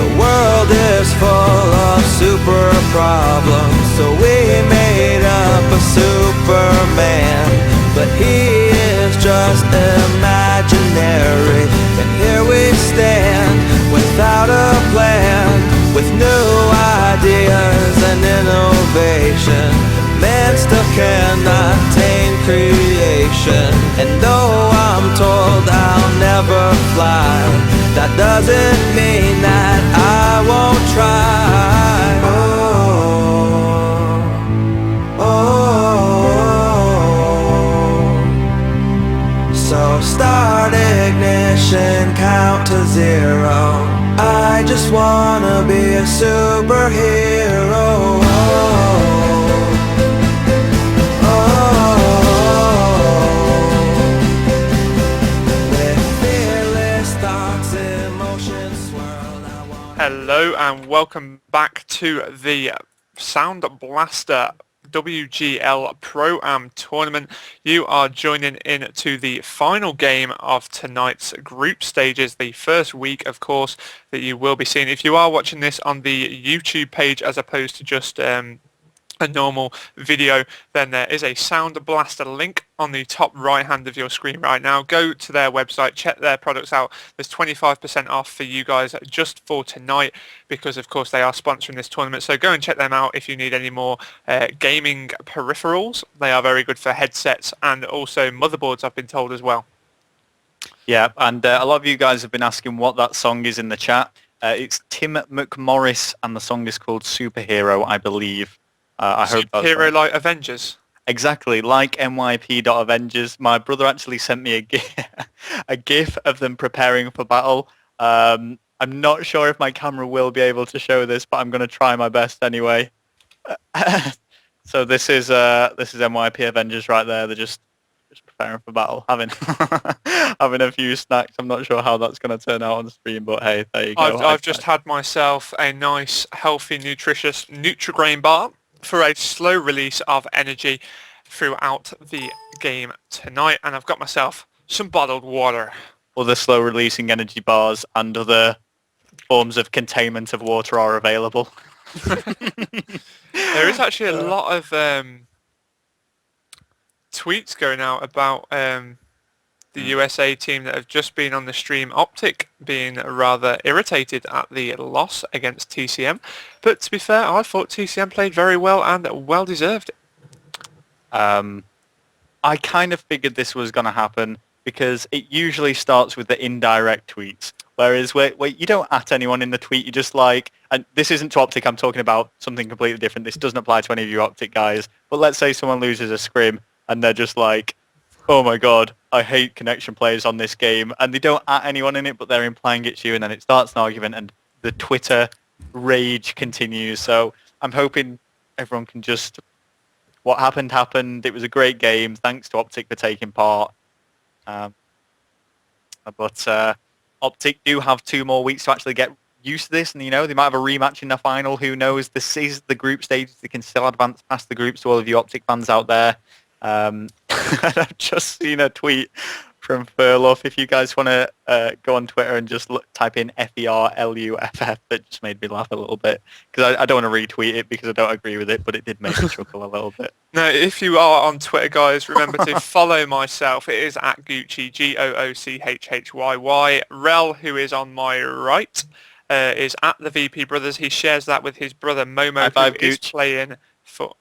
The world is full of super problems, so we made up a Superman, but he is just imaginary. And here we stand without a plan, with new ideas and innovation. Man still cannot tame creation, and though I'm told I'll never fly, that doesn't mean that I won't try. So start ignition, count to 0. I just wanna be a superhero. With fearless thoughts, emotions swirl. Hello and welcome back to the Soundblaster WGL Pro-Am tournament. You are joining in to the final game of tonight's group stages, the first week, of course, that you will be seeing. If you are watching this on the YouTube page as opposed to just a normal video, then there is a Soundblaster link on the top right hand of your screen right now. Go to their website, check their products out. There's 25% off for you guys just for tonight because of course they are sponsoring this tournament. So go and check them out if you need any more gaming peripherals. They are very good for headsets and also motherboards, I've been told as well. Yeah, and a lot of you guys have been asking what that song is in the chat. It's Tim McMorris and the song is called Superhero, I believe. I hope that's Superhero right. like Avengers. Exactly, like NYP.Avengers. My brother actually sent me a GIF of them preparing for battle. I'm not sure if my camera will be able to show this, but I'm going to try my best anyway. So this is NYP Avengers right there. They're just preparing for battle, having a few snacks. I'm not sure how that's going to turn out on the stream, but hey, there you go. I've just had myself a nice, healthy, nutritious Nutrigrain bar for a slow release of energy throughout the game tonight, and I've got myself some bottled water. Other slow releasing energy bars and other forms of containment of water are available. There is actually a lot of tweets going out about the USA team that have just been on the stream, Optic, being rather irritated at the loss against TCM. But to be fair, I thought TCM played very well and well deserved it. I kind of figured this was going to happen because it usually starts with the indirect tweets. Whereas where you don't at anyone in the tweet, you just like, and this isn't to Optic, I'm talking about something completely different. This doesn't apply to any of you Optic guys. But let's say someone loses a scrim and they're just like, oh my god, I hate connection players on this game, and they don't at anyone in it, but they're implying it's you, and then it starts an argument, and the Twitter rage continues. So I'm hoping everyone can just, what happened happened. It was a great game. Thanks to Optic for taking part. But Optic do have 2 more weeks to actually get used to this, and they might have a rematch in the final. Who knows? This is the group stage. They can still advance past the groups to all of you Optic fans out there. I've just seen a tweet from Furluff. If you guys want to go on Twitter and just type in FERLUFF, it just made me laugh a little bit because I don't want to retweet it because I don't agree with it, but it did make me chuckle a little bit. Now, if you are on Twitter, guys, remember to follow myself. It is at Gucci, GOOCHHYY. Rel, who is on my right, is at the VP Brothers. He shares that with his brother Momo, who is playing for...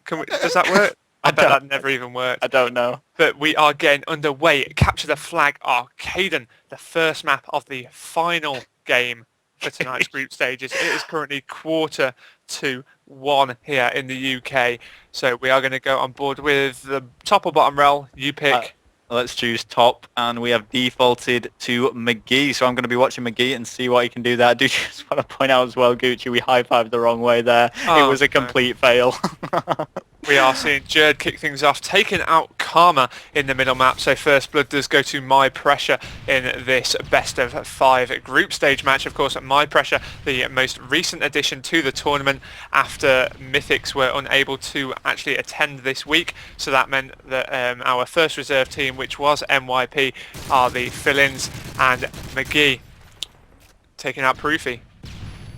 does that work? I bet that never even worked. I don't know. But we are getting underway. Capture the Flag Arcaden, the first map of the final game for tonight's group stages. It is currently 1:45 here in the UK. So we are going to go on board with the top or bottom rel. You pick. Let's choose top, and we have defaulted to McGee. So I'm going to be watching McGee and see what he can do there. I do just want to point out as well, Gucci, we high-fived the wrong way there. It was a complete fail. We are seeing Jerd kick things off, taking out Karma in the middle map. So first blood does go to My Pressure in this best of 5 group stage match. Of course, My Pressure, the most recent addition to the tournament after Mythix were unable to actually attend this week. So that meant that our first reserve team, which was NYP, are the fill-ins, and McGee taking out Proofy.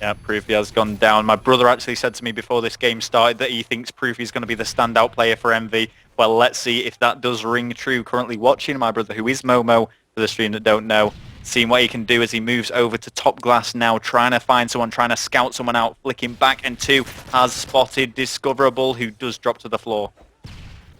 Yeah, Proofy has gone down. My brother actually said to me before this game started that he thinks Proofy is going to be the standout player for Envy. Well, let's see if that does ring true. Currently watching my brother, who is Momo, for the stream that don't know, seeing what he can do as he moves over to top glass now, trying to find someone, trying to scout someone out, flicking back, and 2 has spotted Discoverable, who does drop to the floor.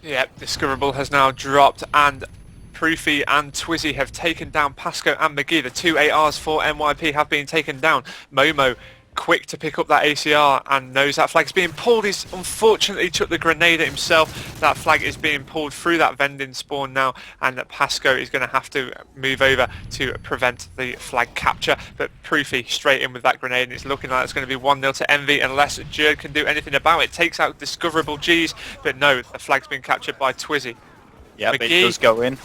Yep, Discoverable has now dropped, and Proofy and Twizzy have taken down Pasco and McGee. The 2 ARs for NYP have been taken down. Momo quick to pick up that ACR and knows that flag's being pulled. He's unfortunately took the grenade at himself. That flag is being pulled through that vending spawn now, and Pasco is going to have to move over to prevent the flag capture. But Proofy straight in with that grenade, and it's looking like it's going to be 1-0 to Envy unless Jerd can do anything about it. Takes out Discoverable G's, but no, the flag's been captured by Twizzy. Yeah, it does go in.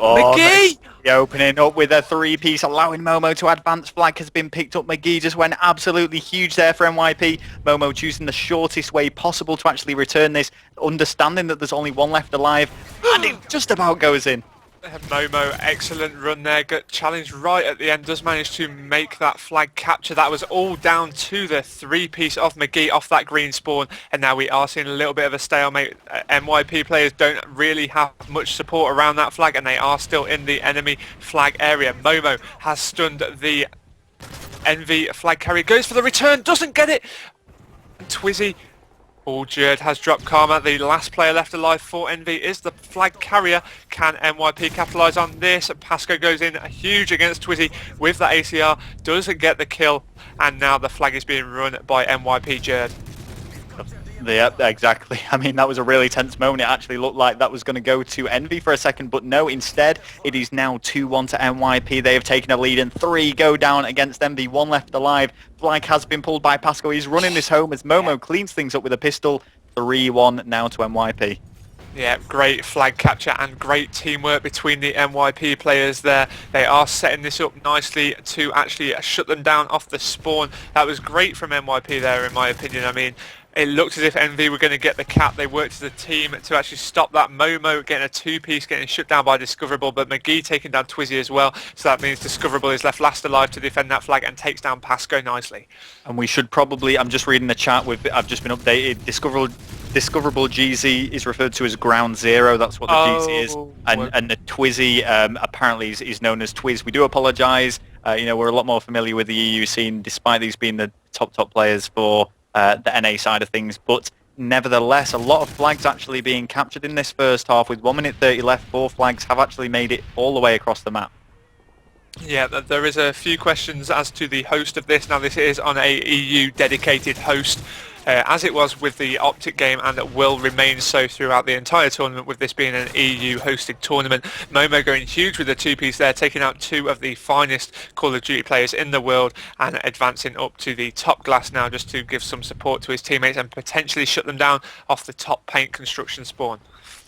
Oh, McGee! Opening up with a 3-piece, allowing Momo to advance. Flag has been picked up. McGee just went absolutely huge there for NYP. Momo choosing the shortest way possible to actually return this, understanding that there's only 1 left alive, and it just about goes in. Momo, excellent run there, got challenged right at the end, does manage to make that flag capture. That was all down to the three-piece of McGee off that green spawn, and now we are seeing a little bit of a stalemate. MYP players don't really have much support around that flag, and they are still in the enemy flag area. Momo has stunned the Envy flag carrier, goes for the return, doesn't get it. Twizzy. Jerd has dropped Karma. The last player left alive for Envy is the flag carrier. Can NYP capitalise on this? Pasco goes in huge against Twizzy with that ACR. Doesn't get the kill. And now the flag is being run by NYP Jerd. Yeah, exactly. I mean, that was a really tense moment. It actually looked like that was going to go to Envy for a second, but no, instead, it is now 2-1 to NYP. They have taken a lead and 3 go down against Envy. 1 left alive. Flag has been pulled by Pasco. He's running this home as Momo cleans things up with a pistol. 3-1 now to NYP. Yeah, great flag capture and great teamwork between the NYP players there. They are setting this up nicely to actually shut them down off the spawn. That was great from NYP there, in my opinion. I mean, it looked as if Envy were going to get the cap. They worked as a team to actually stop that. Momo getting a 2-piece, getting shut down by Discoverable, but McGee taking down Twizzy as well. So that means Discoverable is left last alive to defend that flag and takes down Pasco nicely. And we should probably, I'm just reading the chat, I've just been updated. Discoverable GZ is referred to as Ground Zero. That's what the GZ is. And the Twizzy apparently is known as Twiz. We do apologise. We're a lot more familiar with the EU scene, despite these being the top players for the NA side of things. But nevertheless, a lot of flags actually being captured in this first half. With 1 minute 30 left, 4 flags have actually made it all the way across the map. Yeah, there is a few questions as to the host of this. Now, this is on a EU dedicated host, as it was with the Optic game, and it will remain so throughout the entire tournament, with this being an EU hosted tournament. Momo going huge with the 2-piece there, taking out 2 of the finest Call of Duty players in the world and advancing up to the top glass now, just to give some support to his teammates and potentially shut them down off the top paint construction spawn.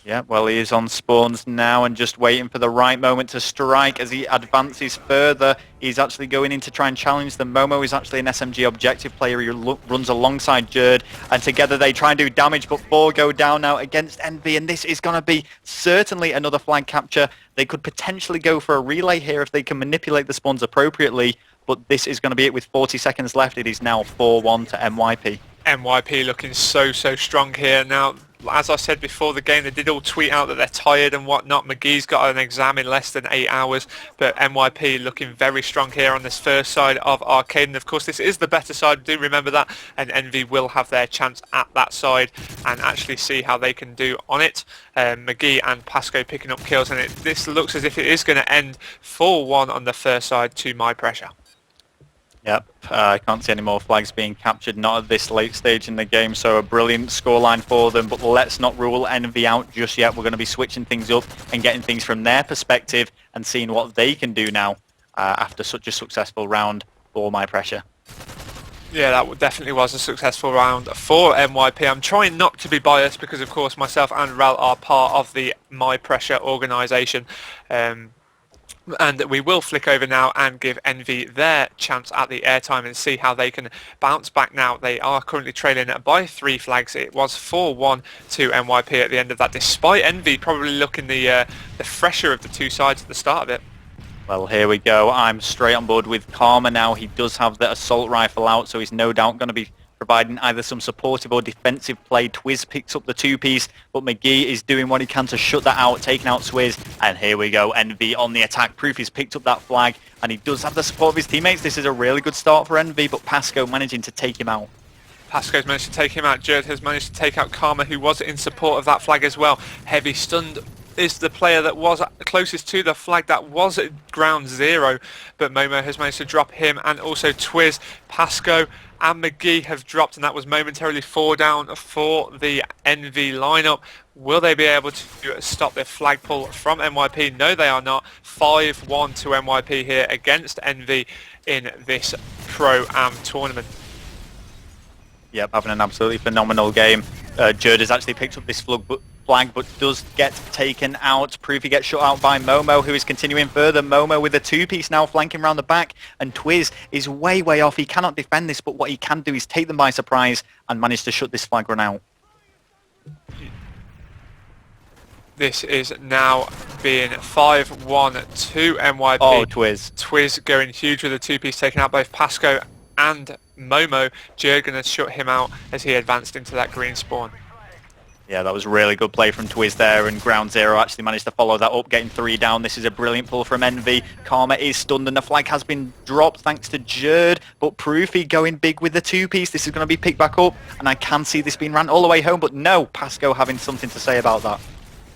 Yeah, well, he is on spawns now and just waiting for the right moment to strike as he advances further. He's actually going in to try and challenge them. Momo is actually an SMG objective player. He runs alongside Jerd, and together they try and do damage, but 4 go down now against Envy, and this is going to be certainly another flag capture. They could potentially go for a relay here if they can manipulate the spawns appropriately, but this is going to be it with 40 seconds left. It is now 4-1 to NYP. NYP looking so strong here. Now, as I said before the game, they did all tweet out that they're tired and whatnot. McGee's got an exam in less than 8 hours, but NYP looking very strong here on this first side of Arcade. And of course, this is the better side, do remember that, and Envy will have their chance at that side and actually see how they can do on it. McGee and Pasco picking up kills, and this looks as if it is going to end 4-1 on the first side to My Pressure. Yep, I can't see any more flags being captured, not at this late stage in the game, so a brilliant scoreline for them, but let's not rule Envy out just yet. We're going to be switching things up and getting things from their perspective and seeing what they can do now after such a successful round for My Pressure. Yeah, that definitely was a successful round for NYP. I'm trying not to be biased because, of course, myself and Ral are part of the My Pressure organisation. And we will flick over now and give Envy their chance at the airtime and see how they can bounce back now. They are currently trailing by 3 flags. It was 4-1 to NYP at the end of that, despite Envy probably looking the fresher of the 2 sides at the start of it. Well, here we go. I'm straight on board with Karma now. He does have the assault rifle out, so he's no doubt going to be providing either some supportive or defensive play. Twiz picks up the 2-piece, but McGee is doing what he can to shut that out, taking out Swizz. And here we go, Envy on the attack. Proof he's picked up that flag, and he does have the support of his teammates. This is a really good start for Envy, but Pasco managing to take him out. Pasco's managed to take him out. Jerd has managed to take out Karma, who was in support of that flag as well. Heavy stunned is the player that was closest to the flag. That was at Ground Zero, but Momo has managed to drop him, and also Twiz, Pasco and McGee have dropped, and that was momentarily 4 down for the Envy lineup. Will they be able to stop their flag pull from NYP? No, they are not. 5-1 to NYP here against Envy in this Pro-Am tournament. Yep, having an absolutely phenomenal game. Jerd has actually picked up this flag, but does get taken out. Proof he gets shut out by Momo, who is continuing further. Momo with a 2-piece now flanking around the back, and Twiz is way off. He cannot defend this, but what he can do is take them by surprise and manage to shut this flag run out. This is now being 5-1 to NYP. Oh, Twiz going huge with a two-piece, taking out both Pasco and Momo. Jerd going to shut him out as he advanced into that green spawn. Yeah, that was really good play from Twiz there, and Ground Zero actually managed to follow that up, getting 3 down. This is a brilliant pull from Envy. Karma is stunned, and the flag has been dropped thanks to Jerd, but Proofy going big with the two-piece. This is going to be picked back up, and I can see this being ran all the way home, but no, Pasco having something to say about that.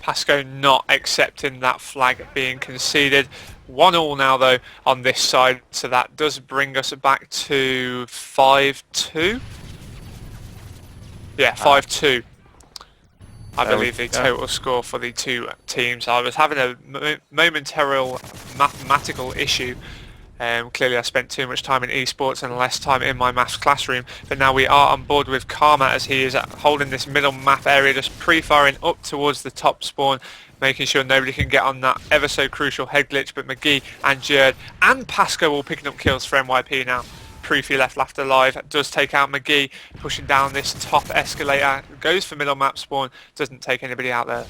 Pasco not accepting that flag being conceded. 1-1 now, though, on this side, so that does bring us back to 5-2. Yeah, 5-2. I believe the total score for the two teams. I was having a momentary mathematical issue. Clearly I spent too much time in esports and less time in my maths classroom, but now we are on board with Karma as he is holding this middle map area, just pre-firing up towards the top spawn, making sure nobody can get on that ever so crucial head glitch, but McGee and Jerd and Pasco all picking up kills for NYP now. Proofy left alive, does take out McGee, pushing down this top escalator, goes for middle map spawn, doesn't take anybody out there.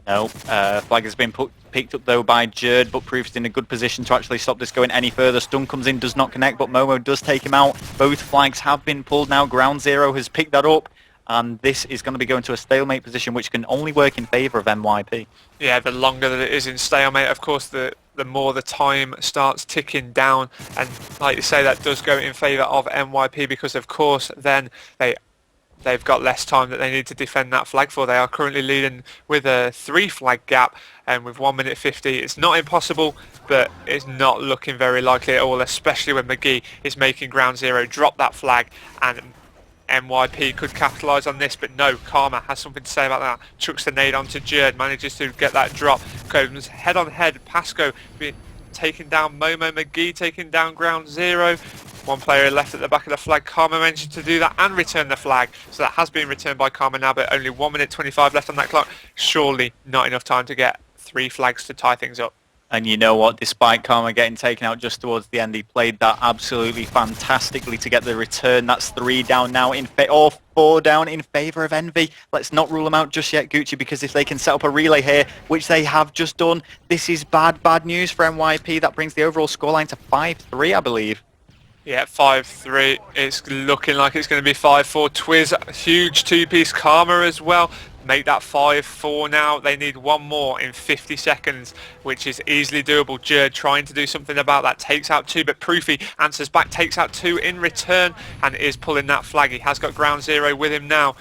No, flag has been picked up though by Jerd, but Proof's in a good position to actually stop this going any further. Stun comes in, does not connect, but Momo does take him out. Both flags have been pulled now. Ground Zero has picked that up, and this is going to be going to a stalemate position, which can only work in favour of NYP. Yeah, the longer that it is in stalemate, of course, the more the time starts ticking down, and like you say, that does go in favour of NYP because, of course, then they've got less time that they need to defend that flag for. They are currently leading with a 3 flag gap, and with 1 minute 50, it's not impossible, but it's not looking very likely at all, especially when McGee is making Ground Zero drop that flag, and NYP could capitalise on this, but no, Karma has something to say about that. Chucks the nade onto Jerd, manages to get that drop, goes head on head. Pasco taking down Momo, McGee taking down Ground Zero. One player left at the back of the flag. Karma managed to do that and return the flag, so that has been returned by Karma now, but only 1 minute 25 left on that clock. Surely not enough time to get 3 flags to tie things up. And you know what, despite Karma getting taken out just towards the end, he played that absolutely fantastically to get the return. That's 3 down now, or 4 down in favour of Envy. Let's not rule them out just yet, Gucci, because if they can set up a relay here, which they have just done, this is bad news for NYP. That brings the overall scoreline to 5-3, I believe. Yeah, 5-3. It's looking like it's going to be 5-4. Twiz, huge two-piece. Karma as well. Make that 5-4 now. They need one more in 50 seconds, which is easily doable. Jerd trying to do something about that. Takes out 2, but Proofy answers back, takes out 2 in return, and is pulling that flag. He has got Ground Zero with him now.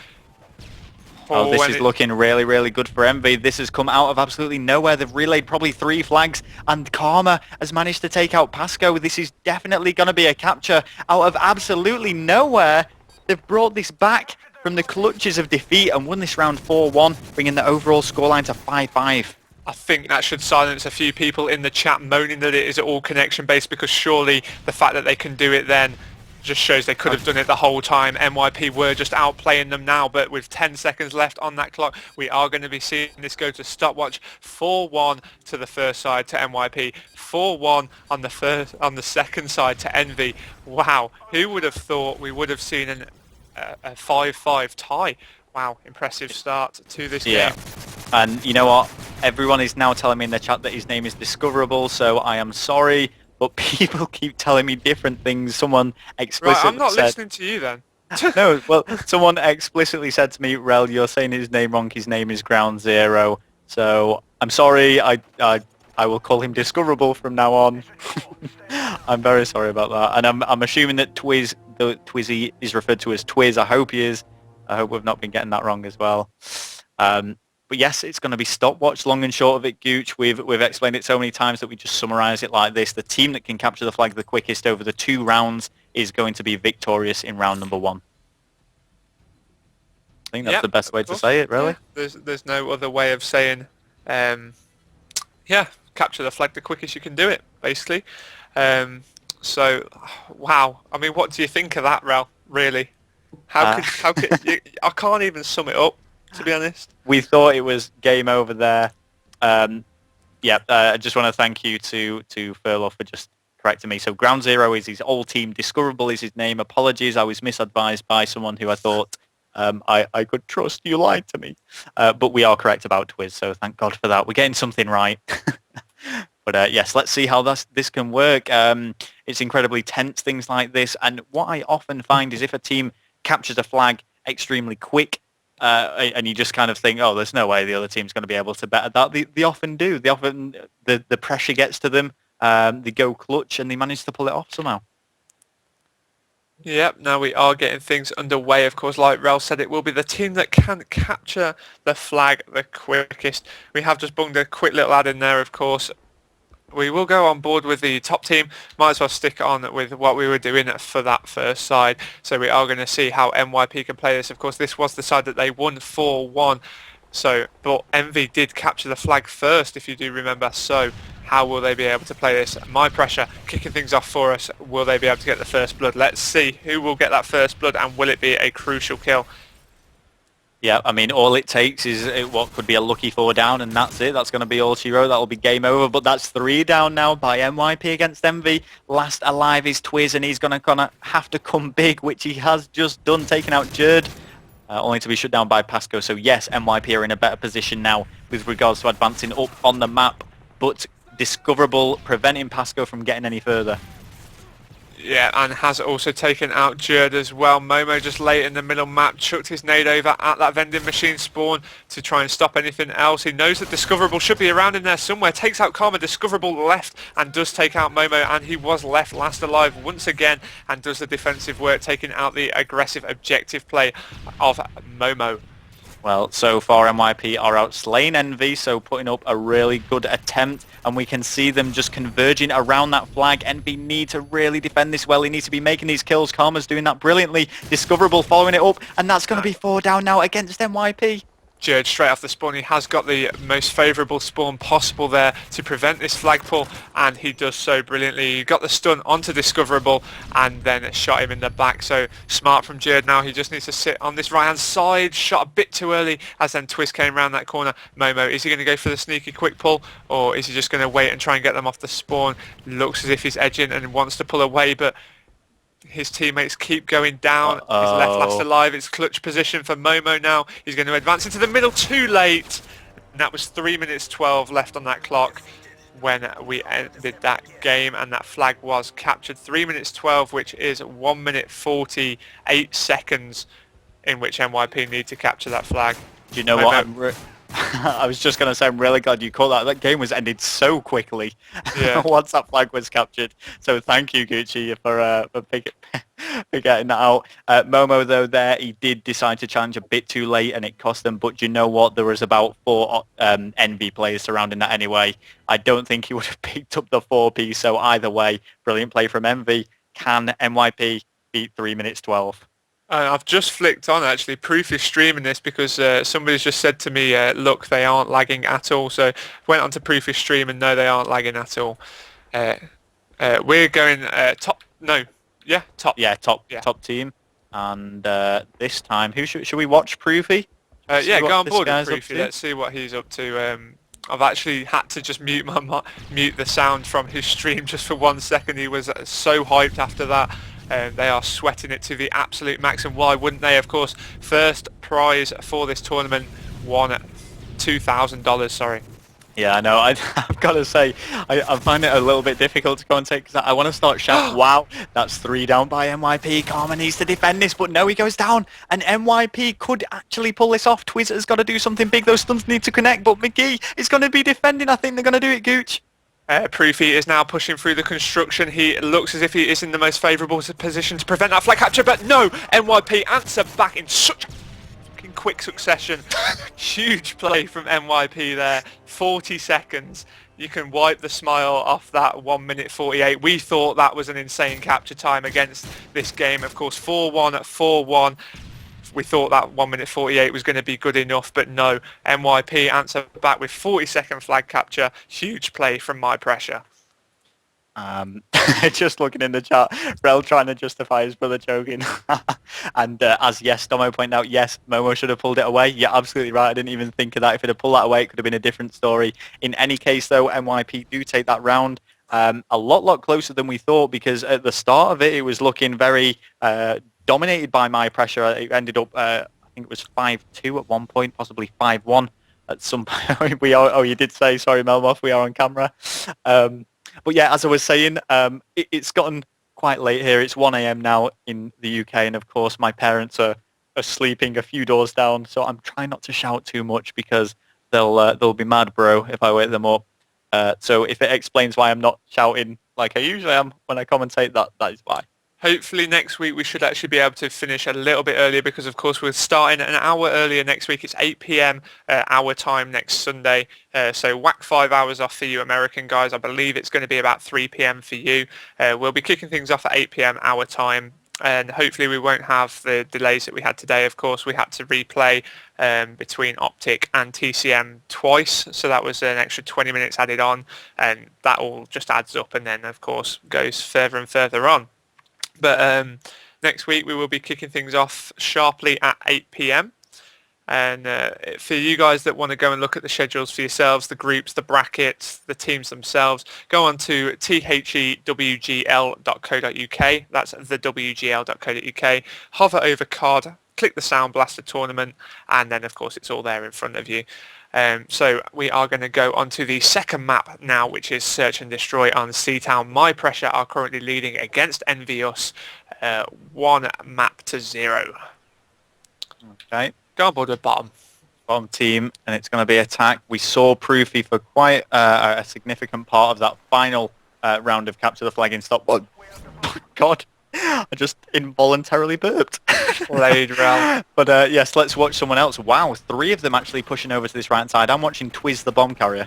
Oh, this is looking really good for Envy. This has come out of absolutely nowhere. They've relayed probably 3 flags, and Karma has managed to take out Pasco. This is definitely going to be a capture out of absolutely nowhere. They've brought this back from the clutches of defeat and won this round 4-1, bringing the overall scoreline to 5-5. I think that should silence a few people in the chat moaning that it is all connection based, because surely the fact that they can do it then just shows they could have done it the whole time. NYP were just outplaying them now, but with 10 seconds left on that clock, we are going to be seeing this go to stopwatch. 4-1 to the first side to NYP, 4-1 on the second side to Envy. Wow, who would have thought we would have seen a 5-5 tie? Wow, impressive start to this game. And you know what? Everyone is now telling me in the chat that his name is Discoverable, so I am sorry, but people keep telling me different things. Someone explicitly Right, I'm not said, listening to you then. No, well, someone explicitly said to me, Rel, you're saying his name wrong. His name is Ground Zero. So I'm sorry. I will call him Discoverable from now on. I'm very sorry about that. And I'm assuming that Twizzy is referred to as Twiz. I hope he is. I hope we've not been getting that wrong as well. But yes, it's going to be stopwatch, long and short of it, Gooch. We've explained it so many times that we just summarise it like this. The team that can capture the flag the quickest over the 2 rounds is going to be victorious in round number 1. I think that's the best way to say it, really. Yeah. There's no other way of saying, capture the flag the quickest you can do it, basically. So, wow. I mean, what do you think of that, Rel, really? How could I can't even sum it up, to be honest. We thought it was game over there. I just want to thank you to Furlough for just correcting me. So Ground Zero is his old team. Discoverable is his name. Apologies, I was misadvised by someone who I thought I could trust you lied to me. But we are correct about Twiz, so thank God for that. We're getting something right. But yes, let's see how this can work. It's incredibly tense, things like this. And what I often find is if a team captures a flag extremely quick, and you just kind of think, oh, there's no way the other team's going to be able to better that. They often do. They often, the pressure gets to them. They go clutch and they manage to pull it off somehow. Yep, now we are getting things underway. Of course, like Rel said, it will be the team that can capture the flag the quickest. We have just bunged a quick little ad in there, of course. We will go on board with the top team. Might as well stick on with what we were doing for that first side. So we are going to see how NYP can play this. Of course, this was the side that they won 4-1. So, but Envy did capture the flag first, if you do remember. So how will they be able to play this? My pressure kicking things off for us. Will they be able to get the first blood? Let's see who will get that first blood, and will it be a crucial kill? Yeah, I mean, all it takes is what could be a lucky 4 down, and that's it. That's going to be all she wrote. That'll be game over. But that's 3 down now by NYP against Envy. Last alive is Twiz, and he's going to have to come big, which he has just done, taking out Jerd, only to be shut down by Pasco. So yes, NYP are in a better position now with regards to advancing up on the map, but discoverable, preventing Pasco from getting any further. Yeah, and has also taken out Jerd as well. Momo just late in the middle map, chucked his nade over at that vending machine spawn to try and stop anything else. He knows that Discoverable should be around in there somewhere. Takes out Karma, Discoverable left, and does take out Momo, and he was left last alive once again, and does the defensive work, taking out the aggressive objective play of Momo. Well, so far NYP are out slaying Envy, so putting up a really good attempt, and we can see them just converging around that flag. Envy need to really defend this well. He needs to be making these kills. Karma's doing that brilliantly. Discoverable following it up, and that's going to be 4 down now against NYP. Jerd straight off the spawn. He has got the most favourable spawn possible there to prevent this flag pull, and he does so brilliantly. He got the stun onto Discoverable and then shot him in the back. So smart from Jerd now. He just needs to sit on this right hand side. Shot a bit too early as then Twist came around that corner. Momo, is he going to go for the sneaky quick pull, or is he just going to wait and try and get them off the spawn? Looks as if he's edging and wants to pull away, but his teammates keep going down. He's left last alive. It's clutch position for Momo now. He's going to advance into the middle too late. And that was 3 minutes 12 left on that clock when we ended that game, and that flag was captured. 3 minutes 12, which is 1 minute 48 seconds in which NYP need to capture that flag. Do you know Momo, what? I was just going to say, I'm really glad you caught that. That game was ended so quickly once that flag was captured. So thank you, Gucci, for getting that out. Momo, though, he did decide to challenge a bit too late, and it cost them. But you know what? There was about 4 Envy players surrounding that anyway. I don't think he would have picked up the 4P. So either way, brilliant play from Envy. Can NYP beat 3 minutes 12? I've just flicked on, actually. Proof is streaming this because somebody's just said to me, look, they aren't lagging at all. So went on to Proof is stream, and no, they aren't lagging at all. We're going top. Top team. And this time, who should we watch? Proofy? Go on board with Proofy. Let's see what he's up to. I've actually had to just mute the sound from his stream just for 1 second. He was so hyped after that. They are sweating it to the absolute max, and why wouldn't they? Of course, first prize for this tournament won $2,000. Sorry. Yeah, I know. I've got to say, I find it a little bit difficult to commentate because I want to start shouting, wow, that's 3 down by NYP. Karma needs to defend this, but no, he goes down. And NYP could actually pull this off. Twiz has got to do something big. Those stuns need to connect, but McGee is going to be defending. I think they're going to do it, Gooch. Proofy is now pushing through the construction. He looks as if he is in the most favourable position to prevent that flag capture, but no! NYP answer back in such fucking quick succession. Huge play from NYP there. 40 seconds. You can wipe the smile off that 1 minute 48. We thought that was an insane capture time against this game. Of course, 4-1 at 4-1. We thought that 1 minute 48 was going to be good enough, but no. NYP answer back with 40-second flag capture. Huge play from My Pressure. Just looking in the chat, Rel trying to justify his brother choking. And as Domo pointed out, yes, Momo should have pulled it away. You're absolutely right. I didn't even think of that. If he'd have pulled that away, it could have been a different story. In any case, though, NYP do take that round. A lot closer than we thought, because at the start of it, it was looking very dominated by My Pressure. It ended up think it was 5-2 at one point, possibly 5-1 at some point. We are. Oh, you did say, sorry, Melmoth, we are on camera. But yeah, as I was saying, it's gotten quite late here. It's 1 a.m. now in the UK, and of course my parents are sleeping a few doors down, so I'm trying not to shout too much because they'll be mad, bro, if I wake them up. So if it explains why I'm not shouting like I usually am when I commentate, that is why. Hopefully next week we should actually be able to finish a little bit earlier because, of course, we're starting an hour earlier next week. It's 8 p.m. Our time next Sunday. So whack 5 hours off for you American guys. I believe it's going to be about 3 p.m. for you. We'll be kicking things off at 8 p.m. our time. And hopefully we won't have the delays that we had today. Of course, we had to replay between Optic and TCM twice. So that was an extra 20 minutes added on. And that all just adds up and then, of course, goes further and further on. But next week we will be kicking things off sharply at 8 p.m. And for you guys that want to go and look at the schedules for yourselves, the groups, the brackets, the teams themselves, go on to thewgl.co.uk. That's thewgl.co.uk. Hover over card, click the Soundblaster tournament, and then of course it's all there in front of you. So we are going to go on to the second map now, which is Search and Destroy on Seatown. My Pressure are currently leading against EnvyUS 1-0. Okay. Go on board with bottom. Bottom team, and it's going to be attack. We saw Proofy for quite a significant part of that final round of Capture the Flag in Stop. Oh, God, I just involuntarily burped. Played well. But yes, let's watch someone else. Wow, 3 of them actually pushing over to this right side. I'm watching Twiz the bomb carrier.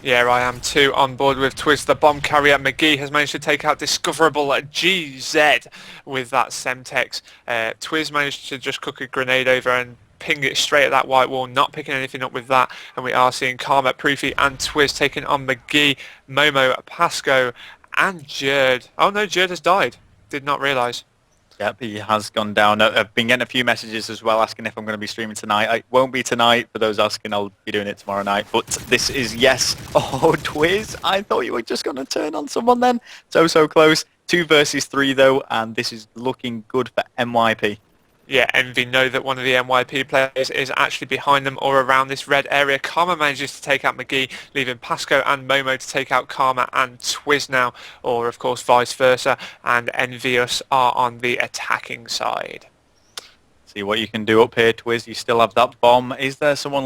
Yeah, I am too, on board with Twiz the bomb carrier. McGee has managed to take out Discoverable GZ with that Semtex. Twiz managed to just cook a grenade over and ping it straight at that white wall, not picking anything up with that. And we are seeing Karma, Proofy and Twiz taking on McGee, Momo, Pasco and Jerd. Oh no, Jerd has died. Did not realise. Yep, he has gone down. I've been getting a few messages as well asking if I'm going to be streaming tonight. I won't be tonight. For those asking, I'll be doing it tomorrow night. But this is yes. Oh, Twiz, I thought you were just going to turn on someone then. So close. 2 versus 3 though, and this is looking good for MYP. Yeah, Envy know that one of the MYP players is actually behind them or around this red area. Karma manages to take out McGee, leaving Pasco and Momo to take out Karma and Twiz now, or of course vice versa, and EnvyUS are on the attacking side. See what you can do up here, Twiz. You still have that bomb. Is there someone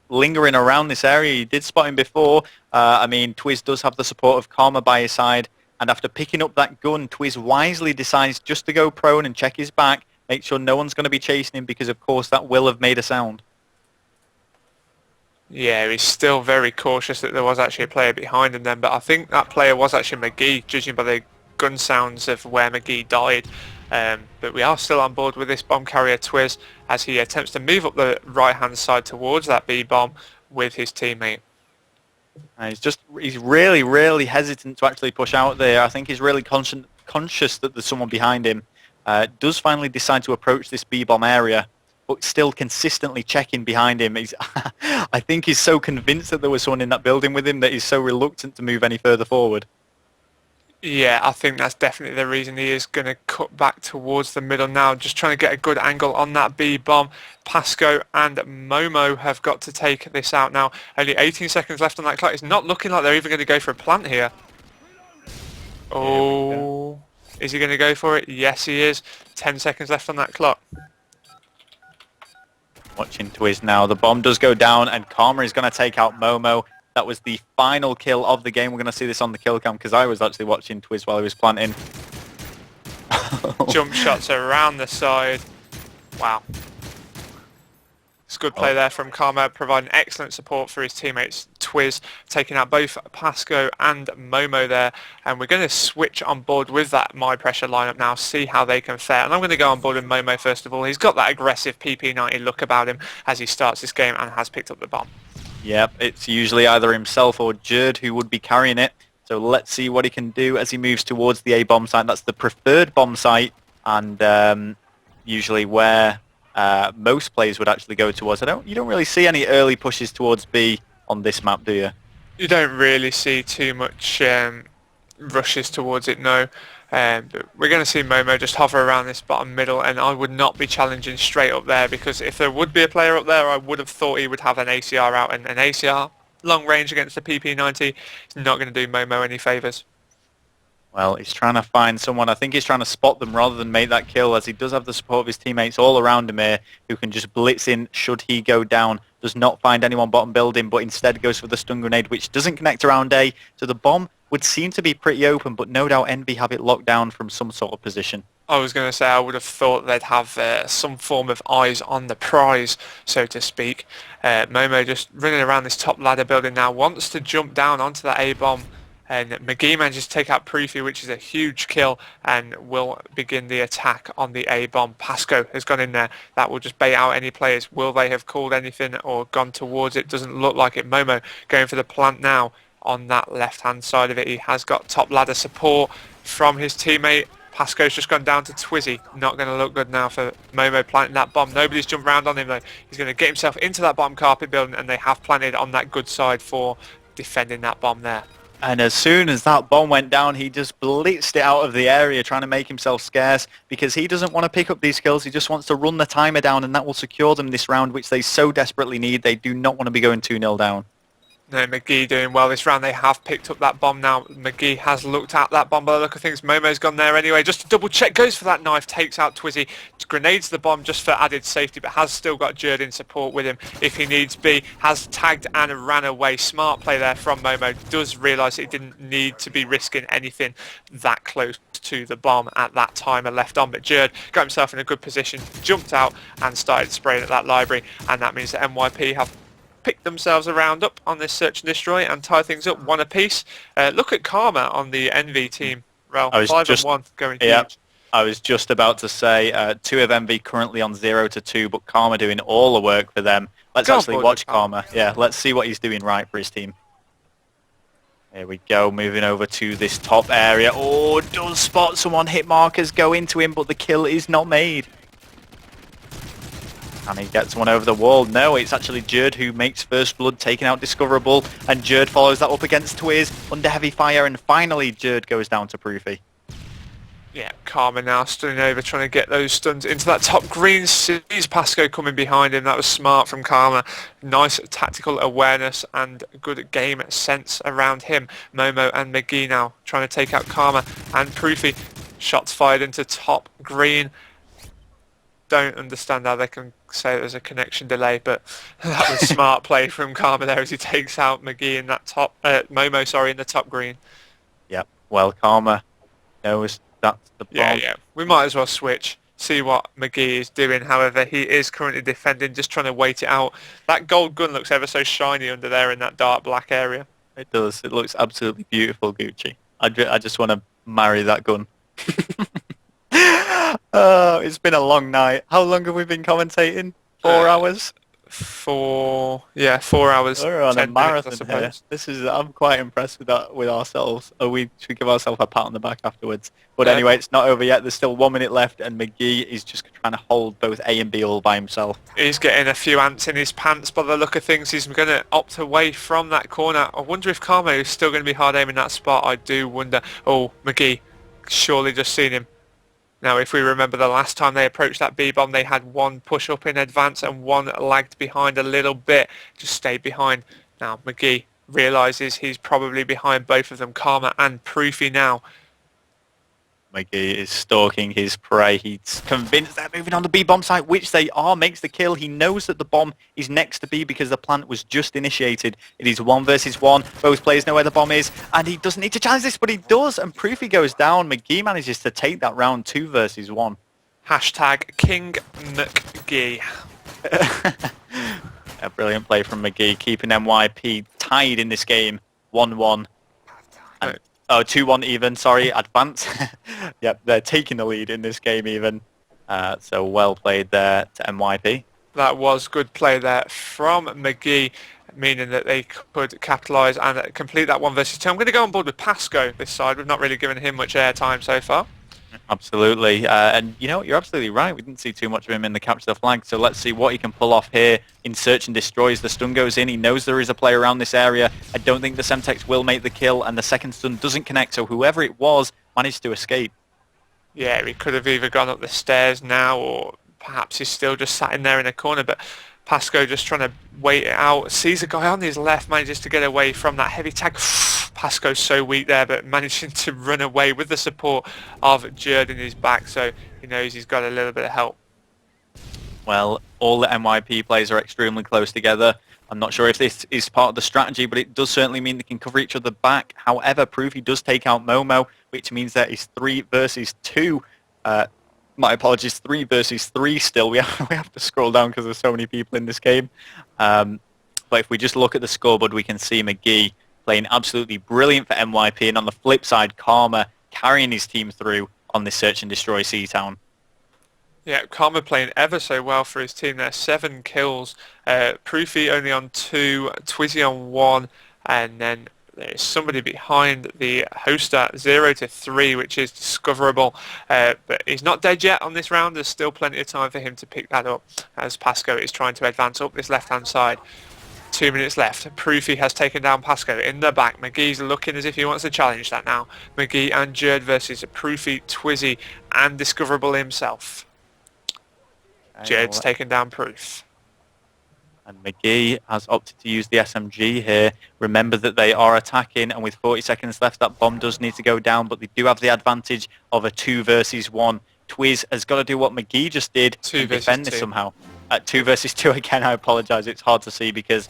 lingering around this area? You did spot him before. I mean, Twiz does have the support of Karma by his side, and after picking up that gun, Twiz wisely decides just to go prone and check his back. Make sure no one's going to be chasing him because, of course, that will have made a sound. Yeah, he's still very cautious that there was actually a player behind him then, but I think that player was actually McGee, judging by the gun sounds of where McGee died. But we are still on board with this bomb carrier Twiz as he attempts to move up the right-hand side towards that B-bomb with his teammate. He's really hesitant to actually push out there. I think he's really conscious that there's someone behind him. Does finally decide to approach this B-bomb area, but still consistently checking behind him. I think he's so convinced that there was someone in that building with him that he's so reluctant to move any further forward. Yeah, I think that's definitely the reason he is going to cut back towards the middle now, just trying to get a good angle on that B-bomb. Pasco and Momo have got to take this out now. Only 18 seconds left on that clock. It's not looking like they're even going to go for a plant here. Oh... Is he going to go for it? Yes, he is. 10 seconds left on that clock. Watching Twiz now. The bomb does go down, and Karma is going to take out Momo. That was the final kill of the game. We're going to see this on the kill cam because I was actually watching Twiz while he was planting. Jump shots around the side. Wow. It's good play there from Karma, providing excellent support for his teammates. Twiz taking out both Pasco and Momo there, and we're going to switch on board with that My Pressure lineup now, see how they can fare. And I'm going to go on board with Momo first of all. He's got that aggressive PP90 look about him as he starts this game and has picked up the bomb. Yep, it's usually either himself or Jerd who would be carrying it. So let's see what he can do as he moves towards the A bomb site. That's the preferred bomb site, and usually where most players would actually go towards. You don't really see any early pushes towards B on this map, do you? You don't really see too much rushes towards it, no. But we're going to see Momo just hover around this bottom middle, and I would not be challenging straight up there, because if there would be a player up there, I would have thought he would have an ACR out, and an ACR long range against the PP90 is not going to do Momo any favours. Well, he's trying to find someone. I think he's trying to spot them rather than make that kill, as he does have the support of his teammates all around him here who can just blitz in should he go down. Does not find anyone bottom building, but instead goes for the stun grenade, which doesn't connect around A. So the bomb would seem to be pretty open, but no doubt Envy have it locked down from some sort of position. I was going to say I would have thought they'd have some form of eyes on the prize, so to speak. Momo just running around this top ladder building now, wants to jump down onto that A-bomb. And McGee manages to take out Proofy, which is a huge kill, and will begin the attack on the A-bomb. Pasco has gone in there. That will just bait out any players. Will they have called anything or gone towards it? Doesn't look like it. Momo going for the plant now on that left-hand side of it. He has got top ladder support from his teammate. Pasco's just gone down to Twizzy. Not going to look good now for Momo planting that bomb. Nobody's jumped around on him though. He's going to get himself into that bottom carpet building, and they have planted on that good side for defending that bomb there. And as soon as that bomb went down, he just blitzed it out of the area, trying to make himself scarce, because he doesn't want to pick up these kills. He just wants to run the timer down, and that will secure them this round, which they so desperately need. They do not want to be going 2-0 down. No, McGee doing well this round. They have picked up that bomb now. McGee has looked at that bomb by the look of things. Momo's gone there anyway. Just to double check, goes for that knife, takes out Twizzy, grenades the bomb just for added safety, but has still got Jerd in support with him if he needs be. Has tagged and ran away. Smart play there from Momo. Does realise he didn't need to be risking anything that close to the bomb at that timer left on, but Jerd got himself in a good position, jumped out and started spraying at that library, and that means that NYP have pick themselves a round up on this search and destroy and tie things up one apiece. Look at Karma on the Envy team. Well, 5-1 going huge. I was just about to say 2 of Envy currently on 0-2, but Karma doing all the work for them. Let's actually watch Karma. Yeah, let's see what he's doing right for his team. Here we go, moving over to this top area. Oh, does spot someone. Hit markers go into him, but the kill is not made. And he gets one over the wall. No, it's actually Jerd who makes first blood, taking out Discoverable, and Jerd follows that up against Twiz under heavy fire, and finally Jerd goes down to Proofy. Yeah, Karma now stunning over, trying to get those stuns into that top green. Sees Pasco coming behind him. That was smart from Karma. Nice tactical awareness and good game sense around him. Momo and McGee now trying to take out Karma and Proofy. Shots fired into top green. Don't understand how they can say there's a connection delay, but that was smart play from Karma there as he takes out McGee in that top Momo, sorry, in the top green. Yep. Well, Karma knows that's the bomb. Yeah. We might as well switch. See what McGee is doing. However, he is currently defending, just trying to wait it out. That gold gun looks ever so shiny under there in that dark black area. It does. It looks absolutely beautiful, Gucci. I just want to marry that gun. Oh, it's been a long night. How long have we been commentating? 4 hours? 4 hours. We're on a marathon minutes, here. I'm quite impressed with that, with ourselves. We should give ourselves a pat on the back afterwards. But anyway, it's not over yet. There's still 1 minute left, and McGee is just trying to hold both A and B all by himself. He's getting a few ants in his pants by the look of things. He's going to opt away from that corner. I wonder if Karma is still going to be hard aiming that spot. I do wonder. Oh, McGee, surely just seen him. Now, if we remember the last time they approached that B-bomb, they had one push up in advance and one lagged behind a little bit. Just stayed behind. Now, McGee realises he's probably behind both of them, Karma and Proofy now. McGee is stalking his prey. He's convinced they're moving on the B-bomb site, which they are, makes the kill. He knows that the bomb is next to B because the plant was just initiated. It is 1 versus 1. Both players know where the bomb is, and he doesn't need to challenge this, but he does, and Proofy goes down. McGee manages to take that round 2 versus 1. Hashtag King McGee. A brilliant play from McGee, keeping NYP tied in this game, 1-1. And 2-1 even, sorry, advance. Yep, they're taking the lead in this game even. So well played there to NYP. That was good play there from McGee, meaning that they could capitalise and complete that 1 versus 2. I'm going to go on board with Pasco this side. We've not really given him much airtime so far. Absolutely. And you know what, you're absolutely right. We didn't see too much of him in the capture the flag. So let's see what he can pull off here in search and destroys. The stun goes in. He knows there is a player around this area. I don't think the Semtex will make the kill, and the second stun doesn't connect. So whoever it was managed to escape. Yeah, he could have either gone up the stairs now, or perhaps he's still just sat in there in a corner, but Pasco just trying to wait it out. Sees a guy on his left, manages to get away from that heavy tag. Pasco's so weak there, but managing to run away with the support of Jerd in his back, so he knows he's got a little bit of help. Well, all the NYP players are extremely close together. I'm not sure if this is part of the strategy, but it does certainly mean they can cover each other back. However, Proofy does take out Momo, which means that it's 3 versus 2. My apologies, 3 versus 3 still. We have to scroll down because there's so many people in this game. But if we just look at the scoreboard, we can see McGee playing absolutely brilliant for NYP, and on the flip side, Karma carrying his team through on this search and destroy Seatown. Yeah, Karma playing ever so well for his team there. 7 kills. Proofy only on 2, Twizzy on 1, and then there's somebody behind the hoster, 0 to 3, which is discoverable. But he's not dead yet on this round. There's still plenty of time for him to pick that up as Pasco is trying to advance up this left-hand side. 2 minutes left. Proofy has taken down Pasco in the back. McGee's looking as if he wants to challenge that now. McGee and Jerd versus Proofy, Twizzy, and Discoverable himself. Jerd's taken down Proof. And McGee has opted to use the SMG here. Remember that they are attacking, and with 40 seconds left, that bomb does need to go down, but they do have the advantage of a 2 versus 1. Twiz has got to do what McGee just did and defend this somehow. 2 versus 2 again, I apologise. It's hard to see because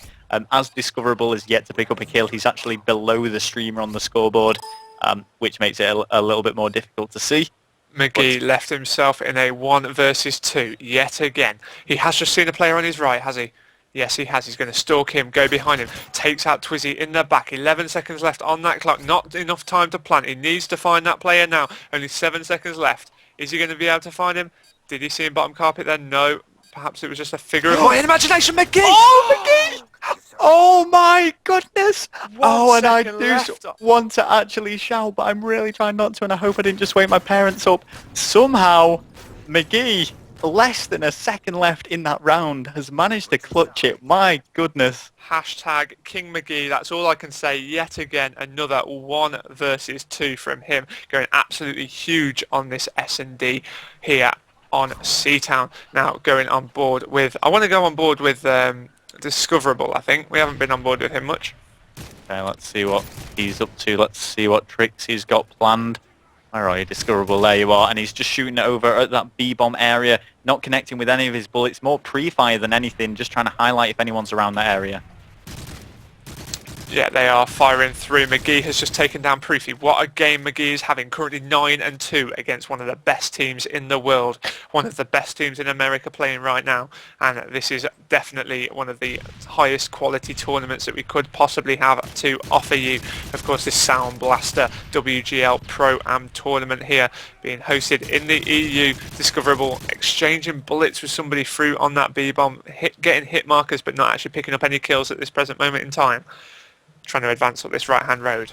as Discoverable is yet to pick up a kill, he's actually below the streamer on the scoreboard, which makes it a little bit more difficult to see. McGee left himself in a 1 versus 2 yet again. He has just seen a player on his right, has he? Yes, he has. He's going to stalk him, go behind him, takes out Twizzy in the back. 11 seconds left on that clock. Not enough time to plant. He needs to find that player now. Only 7 seconds left. Is he going to be able to find him? Did he see him bottom carpet then? No. Perhaps it was just a figure of my imagination. McGee! Oh, McGee! Oh my goodness! And I do want to actually shout, but I'm really trying not to, and I hope I didn't just wake my parents up. Somehow, McGee, less than a second left in that round, has managed to clutch it. My goodness. Hashtag King McGee, that's all I can say. Yet again, another 1 versus 2 from him. Going absolutely huge on this S&D here on Seatown. Now going on board with... I want to go on board with Discoverable, I think. We haven't been on board with him much. Okay, let's see what he's up to. Let's see what tricks he's got planned. Where are you, Discoverable? There you are. And he's just shooting it over at that B-bomb area, not connecting with any of his bullets. More pre-fire than anything, just trying to highlight if anyone's around that area. Yeah, they are firing through. McGee has just taken down Proofy. What a game McGee is having. Currently 9-2 against one of the best teams in the world. One of the best teams in America playing right now. And this is definitely one of the highest quality tournaments that we could possibly have to offer you. Of course, this Soundblaster WGL Pro-Am tournament here being hosted in the EU. Discoverable exchanging bullets with somebody through on that B-bomb. Getting hit markers but not actually picking up any kills at this present moment in time. Trying to advance up this right-hand road.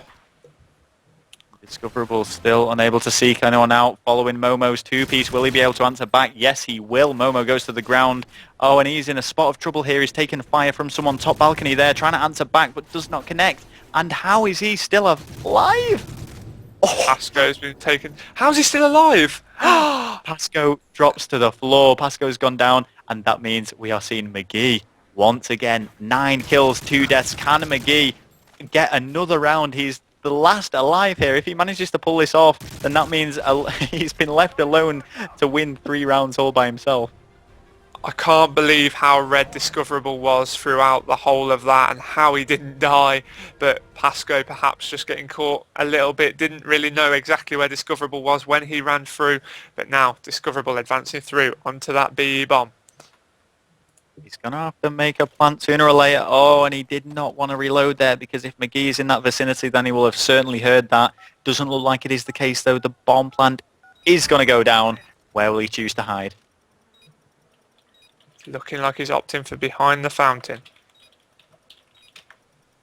Discoverable still unable to seek anyone out following Momo's 2-piece. Will he be able to answer back? Yes, he will. Momo goes to the ground. Oh, and he's in a spot of trouble here. He's taking fire from someone top balcony there, trying to answer back, but does not connect. And how is he still alive? Oh. Pasco's been taken. How's he still alive? Pasco drops to the floor. Pasco's gone down, and that means we are seeing McGee once again. 9 kills, 2 deaths. Can McGee get another round? He's the last alive here. If he manages to pull this off, then that means he's been left alone to win 3 rounds all by himself. I can't believe how red Discoverable was throughout the whole of that and how he didn't die. But Pasco perhaps just getting caught a little bit, didn't really know exactly where Discoverable was when he ran through. But now Discoverable advancing through onto that BE bomb. He's going to have to make a plant sooner or later. Oh, and he did not want to reload there because if McGee is in that vicinity, then he will have certainly heard that. Doesn't look like it is the case, though. The bomb plant is going to go down. Where will he choose to hide? Looking like he's opting for behind the fountain.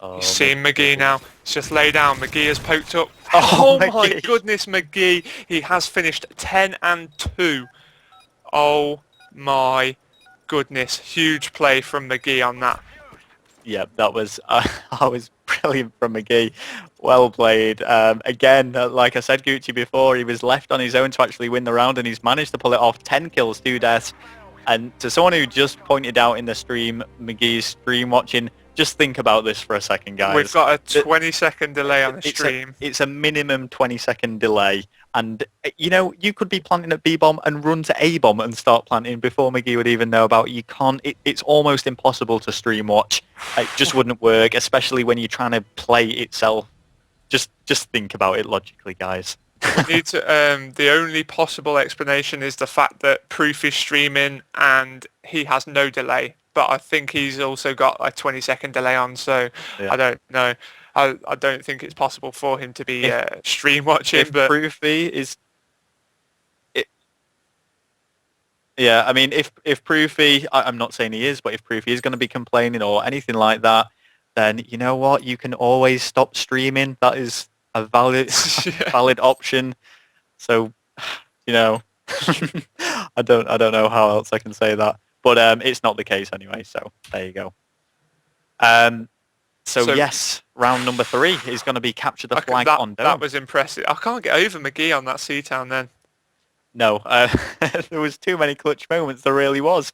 Oh, You've seen McGee now. It's just lay down. McGee has poked up. Oh my goodness, McGee. He has finished 10-2. Oh my goodness. Huge play from McGee on that. Yeah, that was... I was brilliant from McGee. Well played. Again, like I said, Gucci before, he was left on his own to actually win the round, and he's managed to pull it off. 10 kills, 2 deaths. And to someone who just pointed out in the stream, McGee's stream watching, just think about this for a second, guys. We've got a 20-second delay on the stream. It's a minimum 20-second delay. And, you know, you could be planting at B-bomb and run to A-bomb and start planting before McGee would even know about it. You can't. It's almost impossible to stream watch. It just wouldn't work, especially when you're trying to play itself. Just think about it logically, guys. We need to, the only possible explanation is the fact that Proof is streaming and he has no delay. But I think he's also got a 20-second delay on, so yeah. I don't know. I don't think it's possible for him to be stream watching. But Proofy is... Yeah, I mean, if Proofy... I'm not saying he is, but if Proofy is going to be complaining or anything like that, then you know what? You can always stop streaming. That is a valid valid option. So, you know, I don't know how else I can say that. But it's not the case anyway, so there you go. So yes, round number 3 is going to be capture the flag on Dome. That was impressive. I can't get over McGee on that C-Town then. No, there was too many clutch moments. There really was.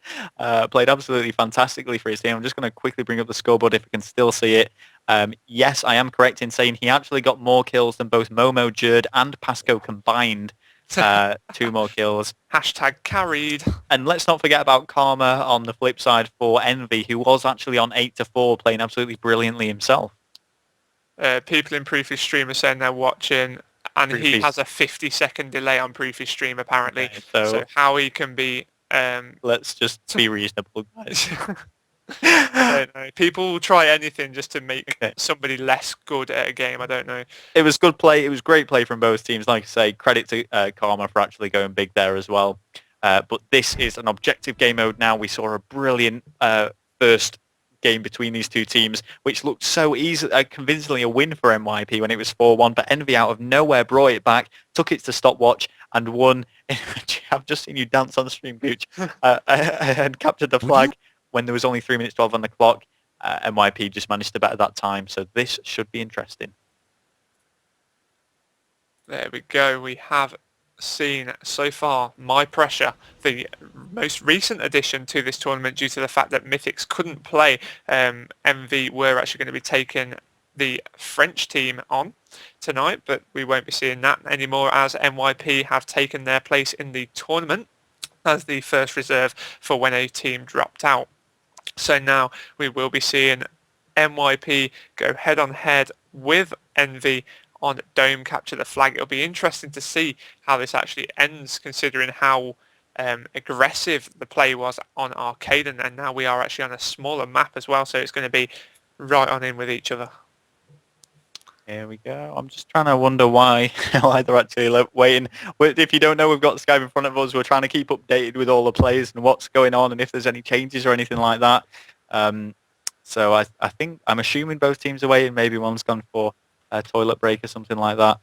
Played absolutely fantastically for his team. I'm just going to quickly bring up the scoreboard if I can still see it. Yes, I am correct in saying he actually got more kills than both Momo, Jerd and Pasco combined. 2 more kills. Hashtag carried. And let's not forget about Karma on the flip side for Envy, who was actually on 8-4, playing absolutely brilliantly himself. People in Proofy's stream are saying they're watching, and he has a 50-second delay on Proofy's stream apparently. Okay, so how he can be... let's just be reasonable, guys. I don't know. People will try anything just to make somebody less good at a game. I don't know. It was good play. It was great play from both teams. Like I say, credit to Karma for actually going big there as well. But this is an objective game mode now. We saw a brilliant first game between these two teams, which looked so easy, convincingly a win for MYP when it was 4-1. But Envy out of nowhere brought it back, took it to stopwatch, and won. I've just seen you dance on the stream, Gooch, and captured the flag. When there was only 3 minutes 12 on the clock, MYP just managed to better that time. So this should be interesting. There we go. We have seen so far My Pressure, the most recent addition to this tournament due to the fact that Mythix couldn't play. MV were actually going to be taking the French team on tonight, but we won't be seeing that anymore as MYP have taken their place in the tournament as the first reserve for when a team dropped out. So now we will be seeing MYP go head-on-head with Envy on Dome, capture the flag. It'll be interesting to see how this actually ends, considering how aggressive the play was on Arcade, and now we are actually on a smaller map as well, so it's going to be right on in with each other. Here we go. I'm just trying to wonder why they're actually waiting. If you don't know, we've got Skype in front of us. We're trying to keep updated with all the players and what's going on and if there's any changes or anything like that. So I think, I'm assuming both teams are waiting. Maybe one's gone for a toilet break or something like that.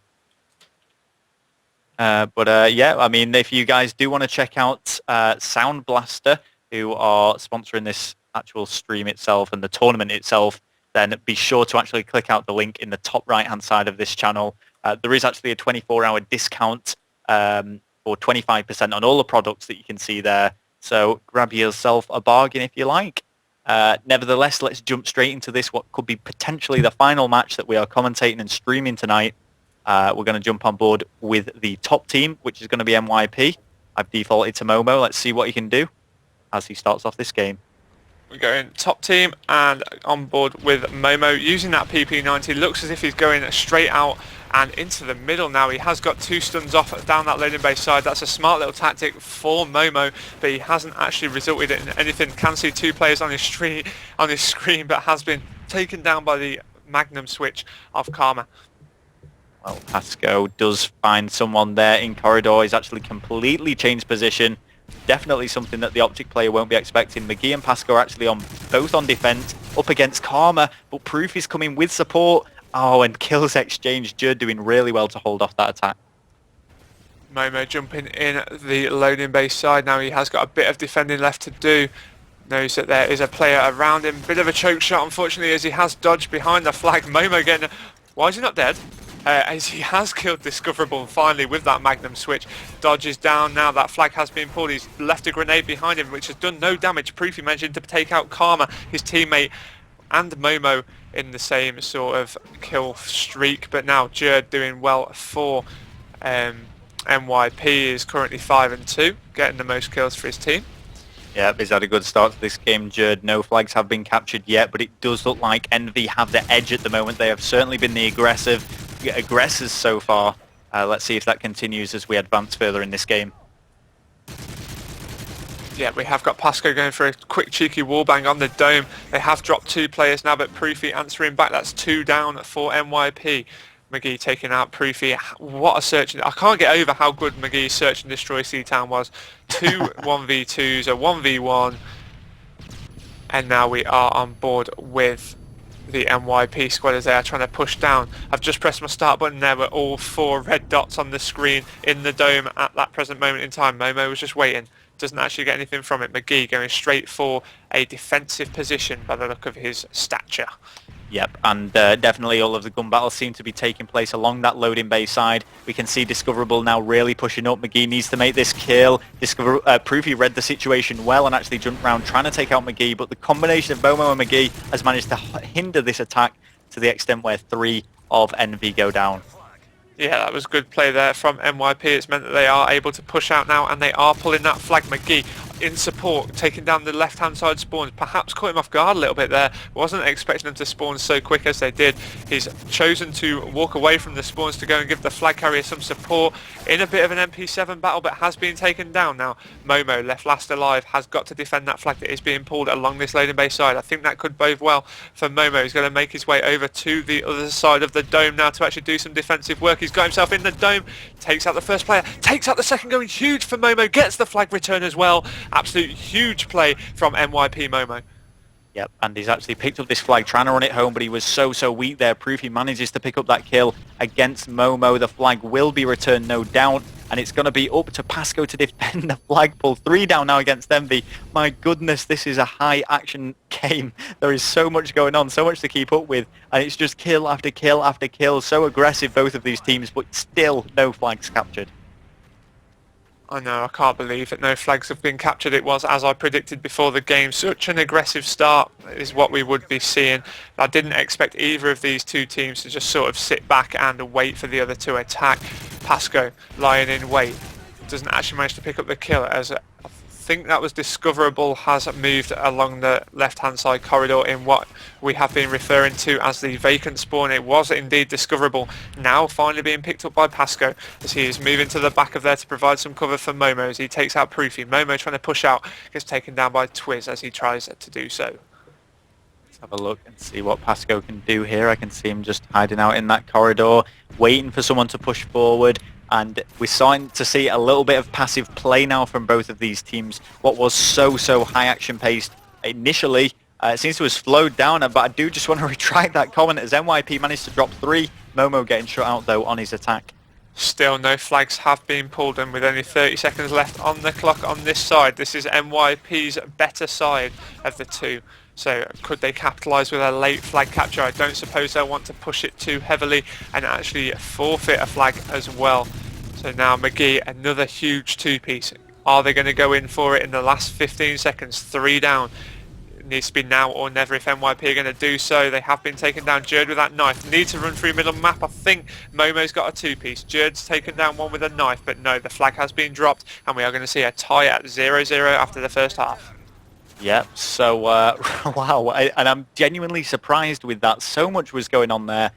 Yeah, I mean, if you guys do want to check out Soundblaster, who are sponsoring this actual stream itself and the tournament itself, then be sure to actually click out the link in the top right-hand side of this channel. There is actually a 24-hour discount for 25% on all the products that you can see there. So grab yourself a bargain if you like. Nevertheless, let's jump straight into this, what could be potentially the final match that we are commentating and streaming tonight. We're going to jump on board with the top team, which is going to be MYP. I've defaulted to Momo. Let's see what he can do as he starts off this game. We're going top team and on board with Momo using that PP90. Looks as if he's going straight out and into the middle now. He has got 2 stuns off down that loading base side. That's a smart little tactic for Momo, but he hasn't actually resulted in anything. Can see 2 players on his screen, but has been taken down by the Magnum switch of Karma. Well, Pasco does find someone there in corridor. He's actually completely changed position. Definitely something that the Optic player won't be expecting. McGee and Pasco are actually both on defense, up against Karma, but Proof is coming with support. Oh, and kills exchange. Jerd doing really well to hold off that attack. Momo jumping in the loading base side. Now he has got a bit of defending left to do. Knows that there is a player around him. Bit of a choke shot, unfortunately, as he has dodged behind the flag. Momo getting... Why is he not dead? As he has killed Discoverable finally with that Magnum switch. Dodge is down now. That flag has been pulled. He's left a grenade behind him, which has done no damage. Proofy managing to take out Karma, his teammate, and Momo in the same sort of kill streak. But now Jerd doing well for NYP is currently 5-2, getting the most kills for his team. Yeah, he's had a good start to this game, Jerd. No flags have been captured yet, but it does look like Envy have the edge at the moment. They have certainly been the aggressors so far. Let's see if that continues as we advance further in this game. Yeah, we have got Pasco going for a quick cheeky wallbang on the dome. They have dropped 2 players now, but Proofy answering back. That's 2 down for NYP. McGee taking out Proofy. What a search. I can't get over how good McGee's search and destroy C-Town was. 2 1v2s, a 1v1. And now we are on board with the NYP squad as they are trying to push down. I've just pressed my start button there with all 4 red dots on the screen in the dome at that present moment in time. Momo was just waiting. Doesn't actually get anything from it. McGee going straight for a defensive position by the look of his stature. Yep, and definitely all of the gun battles seem to be taking place along that loading bay side. We can see Discoverable now really pushing up. McGee needs to make this kill. Proofy read the situation well and actually jumped around trying to take out McGee, but the combination of Momo and McGee has managed to hinder this attack to the extent where 3 of Envy go down. Yeah, that was good play there from NYP. It's meant that they are able to push out now, and they are pulling that flag. McGee in support, taking down the left-hand side spawns. Perhaps caught him off guard a little bit there. Wasn't expecting them to spawn so quick as they did. He's chosen to walk away from the spawns to go and give the flag carrier some support in a bit of an MP7 battle, but has been taken down now. Momo, left last alive, has got to defend that flag that is being pulled along this loading bay side. I think that could bode well for Momo. He's going to make his way over to the other side of the dome now to actually do some defensive work. He's got himself in the dome, takes out the first player, takes out the second, going huge for Momo, gets the flag return as well. Absolute huge play from NYP Momo. Yep, and he's actually picked up this flag, trying to run it home, but he was so weak there. Proofy manages to pick up that kill against Momo. The flag will be returned, no doubt, and it's going to be up to Pasco to defend the flagpole. 3 down now against Envy. My goodness, this is a high-action game. There is so much going on, so much to keep up with, and it's just kill after kill after kill. So aggressive, both of these teams, but still no flags captured. I know, I can't believe that no flags have been captured. It was, as I predicted before the game, such an aggressive start is what we would be seeing. I didn't expect either of these 2 teams to just sort of sit back and wait for the other to attack. Pasco lying in wait, doesn't actually manage to pick up the kill, as I think that was Discoverable has moved along the left-hand side corridor in what we have been referring to as the vacant spawn. It was indeed Discoverable, now finally being picked up by Pasco as he is moving to the back of there to provide some cover for Momo as he takes out Proofy. Momo trying to push out, gets taken down by Twiz as he tries to do so. Let's have a look and see what Pasco can do here. I can see him just hiding out in that corridor, waiting for someone to push forward. And we're starting to see a little bit of passive play now from both of these teams. What was so high action paced initially seems to have slowed down, but I do just want to retract that comment as NYP managed to drop 3. Momo getting shut out though on his attack. Still no flags have been pulled, and with only 30 seconds left on the clock on this side, this is NYP's better side of the 2. So could they capitalise with a late flag capture? I don't suppose they'll want to push it too heavily and actually forfeit a flag as well. So now McGee, another huge 2-piece. Are they going to go in for it in the last 15 seconds? 3 down. It needs to be now or never if NYP are going to do so. They have been taken down. Jerd with that knife. Need to run through middle map. I think Momo's got a 2-piece. Jerd's taken down one with a knife, but no, the flag has been dropped, and we are going to see a tie at 0-0 after the first half. Yep, so wow, and I'm genuinely surprised with that. So much was going on there.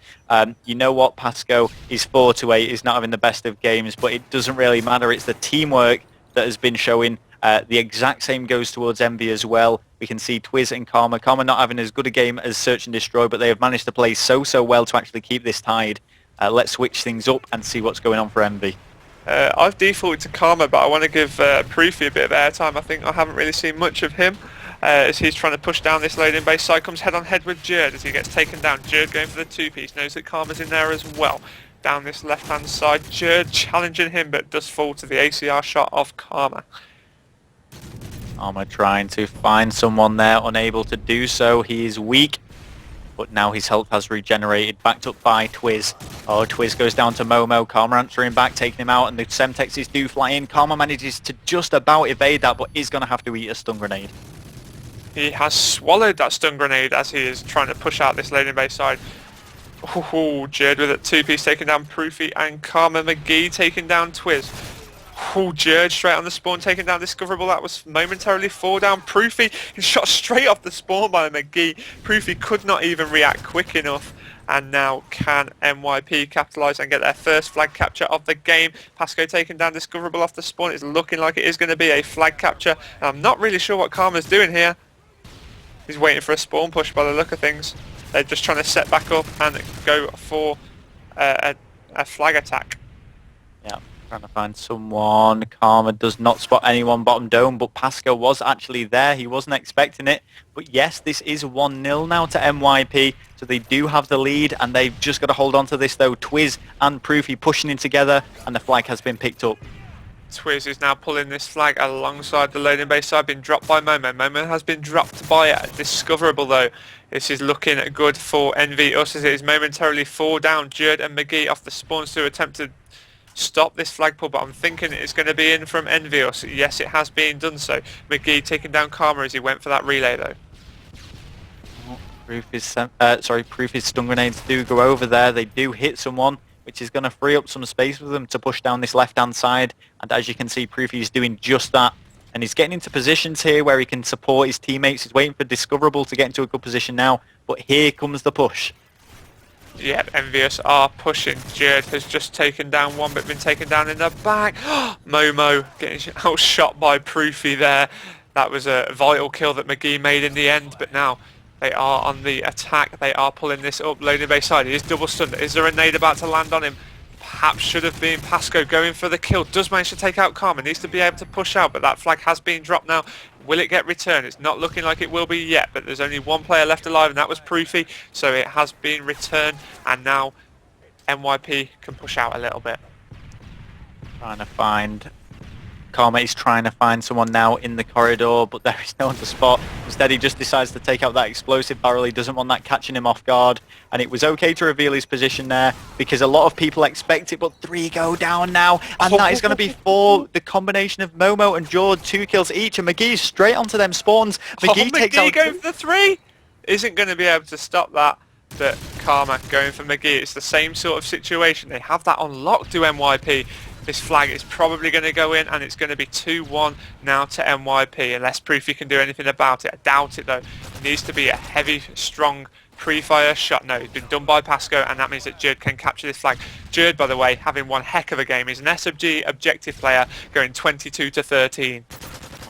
You know what, Pasco is 4-8, is not having the best of games, but it doesn't really matter. It's the teamwork that has been showing. The exact same goes towards Envy as well. We can see Twiz and Karma. Karma not having as good a game as Search and Destroy, but they have managed to play so well to actually keep this tied. Let's switch things up and see what's going on for Envy. I've defaulted to Karma, but I want to give Proofy a bit of airtime. I think I haven't really seen much of him as he's trying to push down this loading base side. Comes head on head with Jerd as he gets taken down. Jerd going for the 2-piece, knows that Karma's in there as well. Down this left hand side, Jerd challenging him, but does fall to the ACR shot of Karma. Armour trying to find someone there, unable to do so. He is weak, but now his health has regenerated, backed up by Twiz. Oh, Twiz goes down to Momo. Karma answering back, taking him out, and the Semtexes do fly in. Karma manages to just about evade that, but is going to have to eat a stun grenade. He has swallowed that stun grenade as he is trying to push out this laning base side. Oh, Jerd with a 2-piece taking down Proofy, and Karma McGee taking down Twiz. Oh, Jerd straight on the spawn taking down Discoverable. That was momentarily 4 down. Proofy shot straight off the spawn by McGee. Proofy could not even react quick enough. And now can NYP capitalise and get their first flag capture of the game. Pasco taking down Discoverable off the spawn. It's looking like it is going to be a flag capture. And I'm not really sure what Karma's doing here. He's waiting for a spawn push by the look of things. They're just trying to set back up and go for a flag attack. Yeah, trying to find someone. Karma does not spot anyone bottom dome, but Pasco was actually there. He wasn't expecting it. But yes, this is 1-0 now to NYP, so they do have the lead, and they've just got to hold on to this though. Twiz and Proofy pushing in together, and the flag has been picked up. Twiz is now pulling this flag alongside the loading base side, been dropped by Momo. Momo has been dropped by Discoverable though. This is looking good for EnvyUS as it is momentarily 4 down. Jerd and McGee off the spawns to attempt to stop this flag pull, but I'm thinking it's going to be in from EnvyUS. Yes, it has been done so. McGee taking down Karma as he went for that relay though. Proofy's stun grenades do go over there. They do hit someone, which is going to free up some space for them to push down this left-hand side. And as you can see, Proofy is doing just that. And he's getting into positions here where he can support his teammates. He's waiting for Discoverable to get into a good position now. But here comes the push. Yep, EnvyUS are pushing. Jerd has just taken down one, but been taken down in the back. Momo getting outshot by Proofy there. That was a vital kill that McGee made in the end, but now they are on the attack. They are pulling this up. Loading base side. He is double stunned. Is there a nade about to land on him? Perhaps should have been Pasco going for the kill. Does manage to take out Karma. Needs to be able to push out, but that flag has been dropped now. Will it get returned? It's not looking like it will be yet, but there's only one player left alive, and that was Proofy. So it has been returned, and now NYP can push out a little bit. Trying to find... Karma is trying to find someone now in the corridor, but there is no one to spot. Instead, he just decides to take out that explosive barrel. He doesn't want that catching him off guard. And it was okay to reveal his position there because a lot of people expect it, but 3 go down now. And that is going to be 4. The combination of Momo and Jord, 2 kills each. And McGee straight onto them spawns. McGee takes out... going for the 3! Isn't going to be able to stop that. But Karma going for McGee. It's the same sort of situation. They have that on lock to NYP. This flag is probably going to go in, and it's going to be 2-1 now to NYP, unless Proofy can do anything about it. I doubt it, though. It needs to be a heavy, strong pre-fire shot. No, it's been done by Pasco, and that means that Jerd can capture this flag. Jerd, by the way, having one heck of a game. He's an SFG objective player, going 22-13.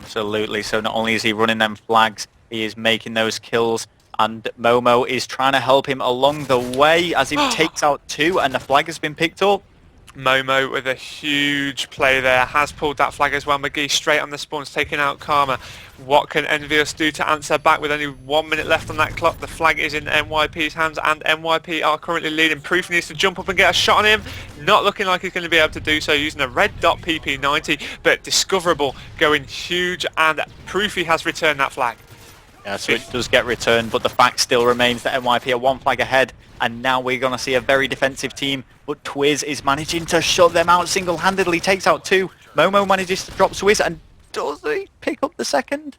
Absolutely. So not only is he running them flags, he is making those kills. And Momo is trying to help him along the way as he takes out 2, and the flag has been picked up. Momo with a huge play there, has pulled that flag as well. McGee straight on the spawns, taking out Karma. What can EnvyUS do to answer back with only 1 minute left on that clock? The flag is in NYP's hands, and NYP are currently leading. Proof needs to jump up and get a shot on him. Not looking like he's going to be able to do so, using a red dot PP90, but Discoverable going huge, and Proofy has returned that flag. Yeah, so it does get returned, but the fact still remains that NYP are 1 flag ahead, and now we're going to see a very defensive team, but Twiz is managing to shut them out single-handedly, takes out 2. Momo manages to drop Twiz, and does he pick up the second?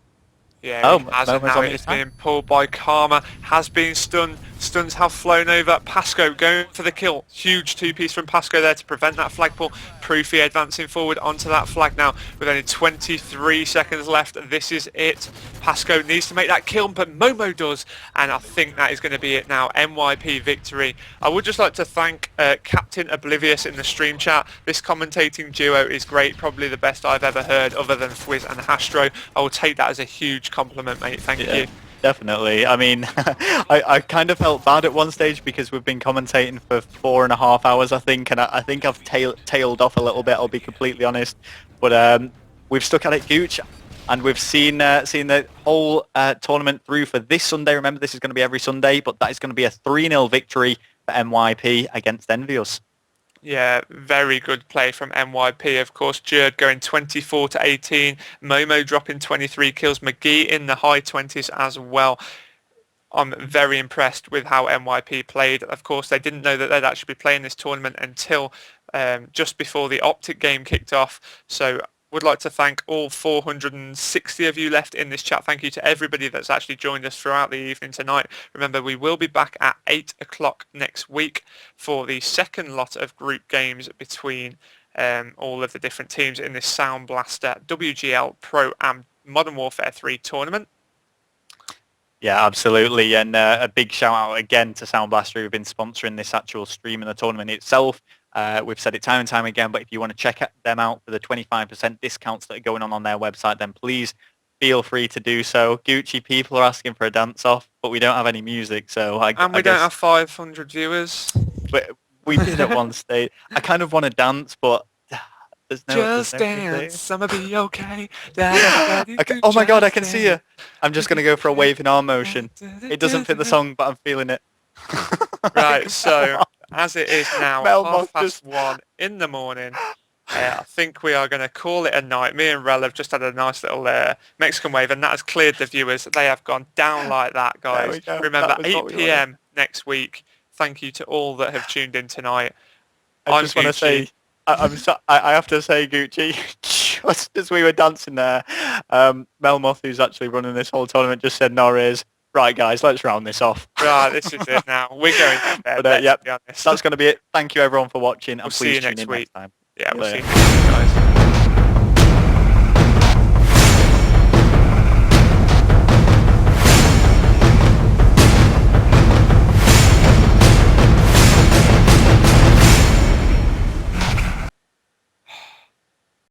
Yeah, as of now it's being pulled by Karma, has been stunned. Stuns have flown over. Pasco going for the kill. Huge 2-piece from Pasco there to prevent that flag pull. Proofy advancing forward onto that flag now with only 23 seconds left. This is it. Pasco needs to make that kill, but Momo does, and I think that is going to be it now. NYP victory. I would just like to thank Captain Oblivious in the stream chat. This commentating duo is great, probably the best I've ever heard other than Fwiz and Hastro. I will take that as a huge compliment, mate. Thank you. Definitely. I mean, I kind of felt bad at one stage because we've been commentating for 4.5 hours, I think, and I think I've tailed off a little bit, I'll be completely honest. But we've stuck at it, Gooch, and we've seen the whole tournament through for this Sunday. Remember, this is going to be every Sunday, but that is going to be a 3-0 victory for NYP against EnvyUS. Yeah, very good play from NYP. Of course, Jerd going 24 to 18. Momo dropping 23 kills. McGee in the high 20s as well. I'm very impressed with how NYP played. Of course, they didn't know that they'd actually be playing this tournament until just before the Optic game kicked off. So would like to thank all 460 of you left in this chat. Thank you to everybody that's actually joined us throughout the evening tonight. Remember, we will be back at 8 o'clock next week for the second lot of group games between all of the different teams in this Soundblaster WGL Pro-Am Modern Warfare 3 tournament. Yeah, absolutely. And a big shout out again to Soundblaster, who've been sponsoring this actual stream and the tournament itself. We've said it time and time again, but if you want to check them out for the 25% discounts that are going on their website, then please feel free to do so. Gucci, people are asking for a dance off, but we don't have any music, so I don't have 500 viewers. We did at one stage. I kind of want to dance, but there's no dance, music. I'ma be okay. Okay. Oh my god, I can see you. I'm just going to go for a waving arm motion. It doesn't fit the song, but I'm feeling it. Right, so as it is now 1:30 in the morning, I think we are going to call it a night. Me and Rel have just had a nice little Mexican wave, and that has cleared the viewers. They have gone down like that, guys. Remember, 8 p.m. next week. Thank you to all that have tuned in tonight. I just want to say, I have to say, Gucci, just as we were dancing there, Melmoth, who's actually running this whole tournament, just said, Norris, right, guys, let's round this off. Right, this is it now. We're going to bed, but, yep, that's going to be it. Thank you, everyone, for watching. And we'll please see you tune next in week. Next time. Yeah, we'll see you next week, guys.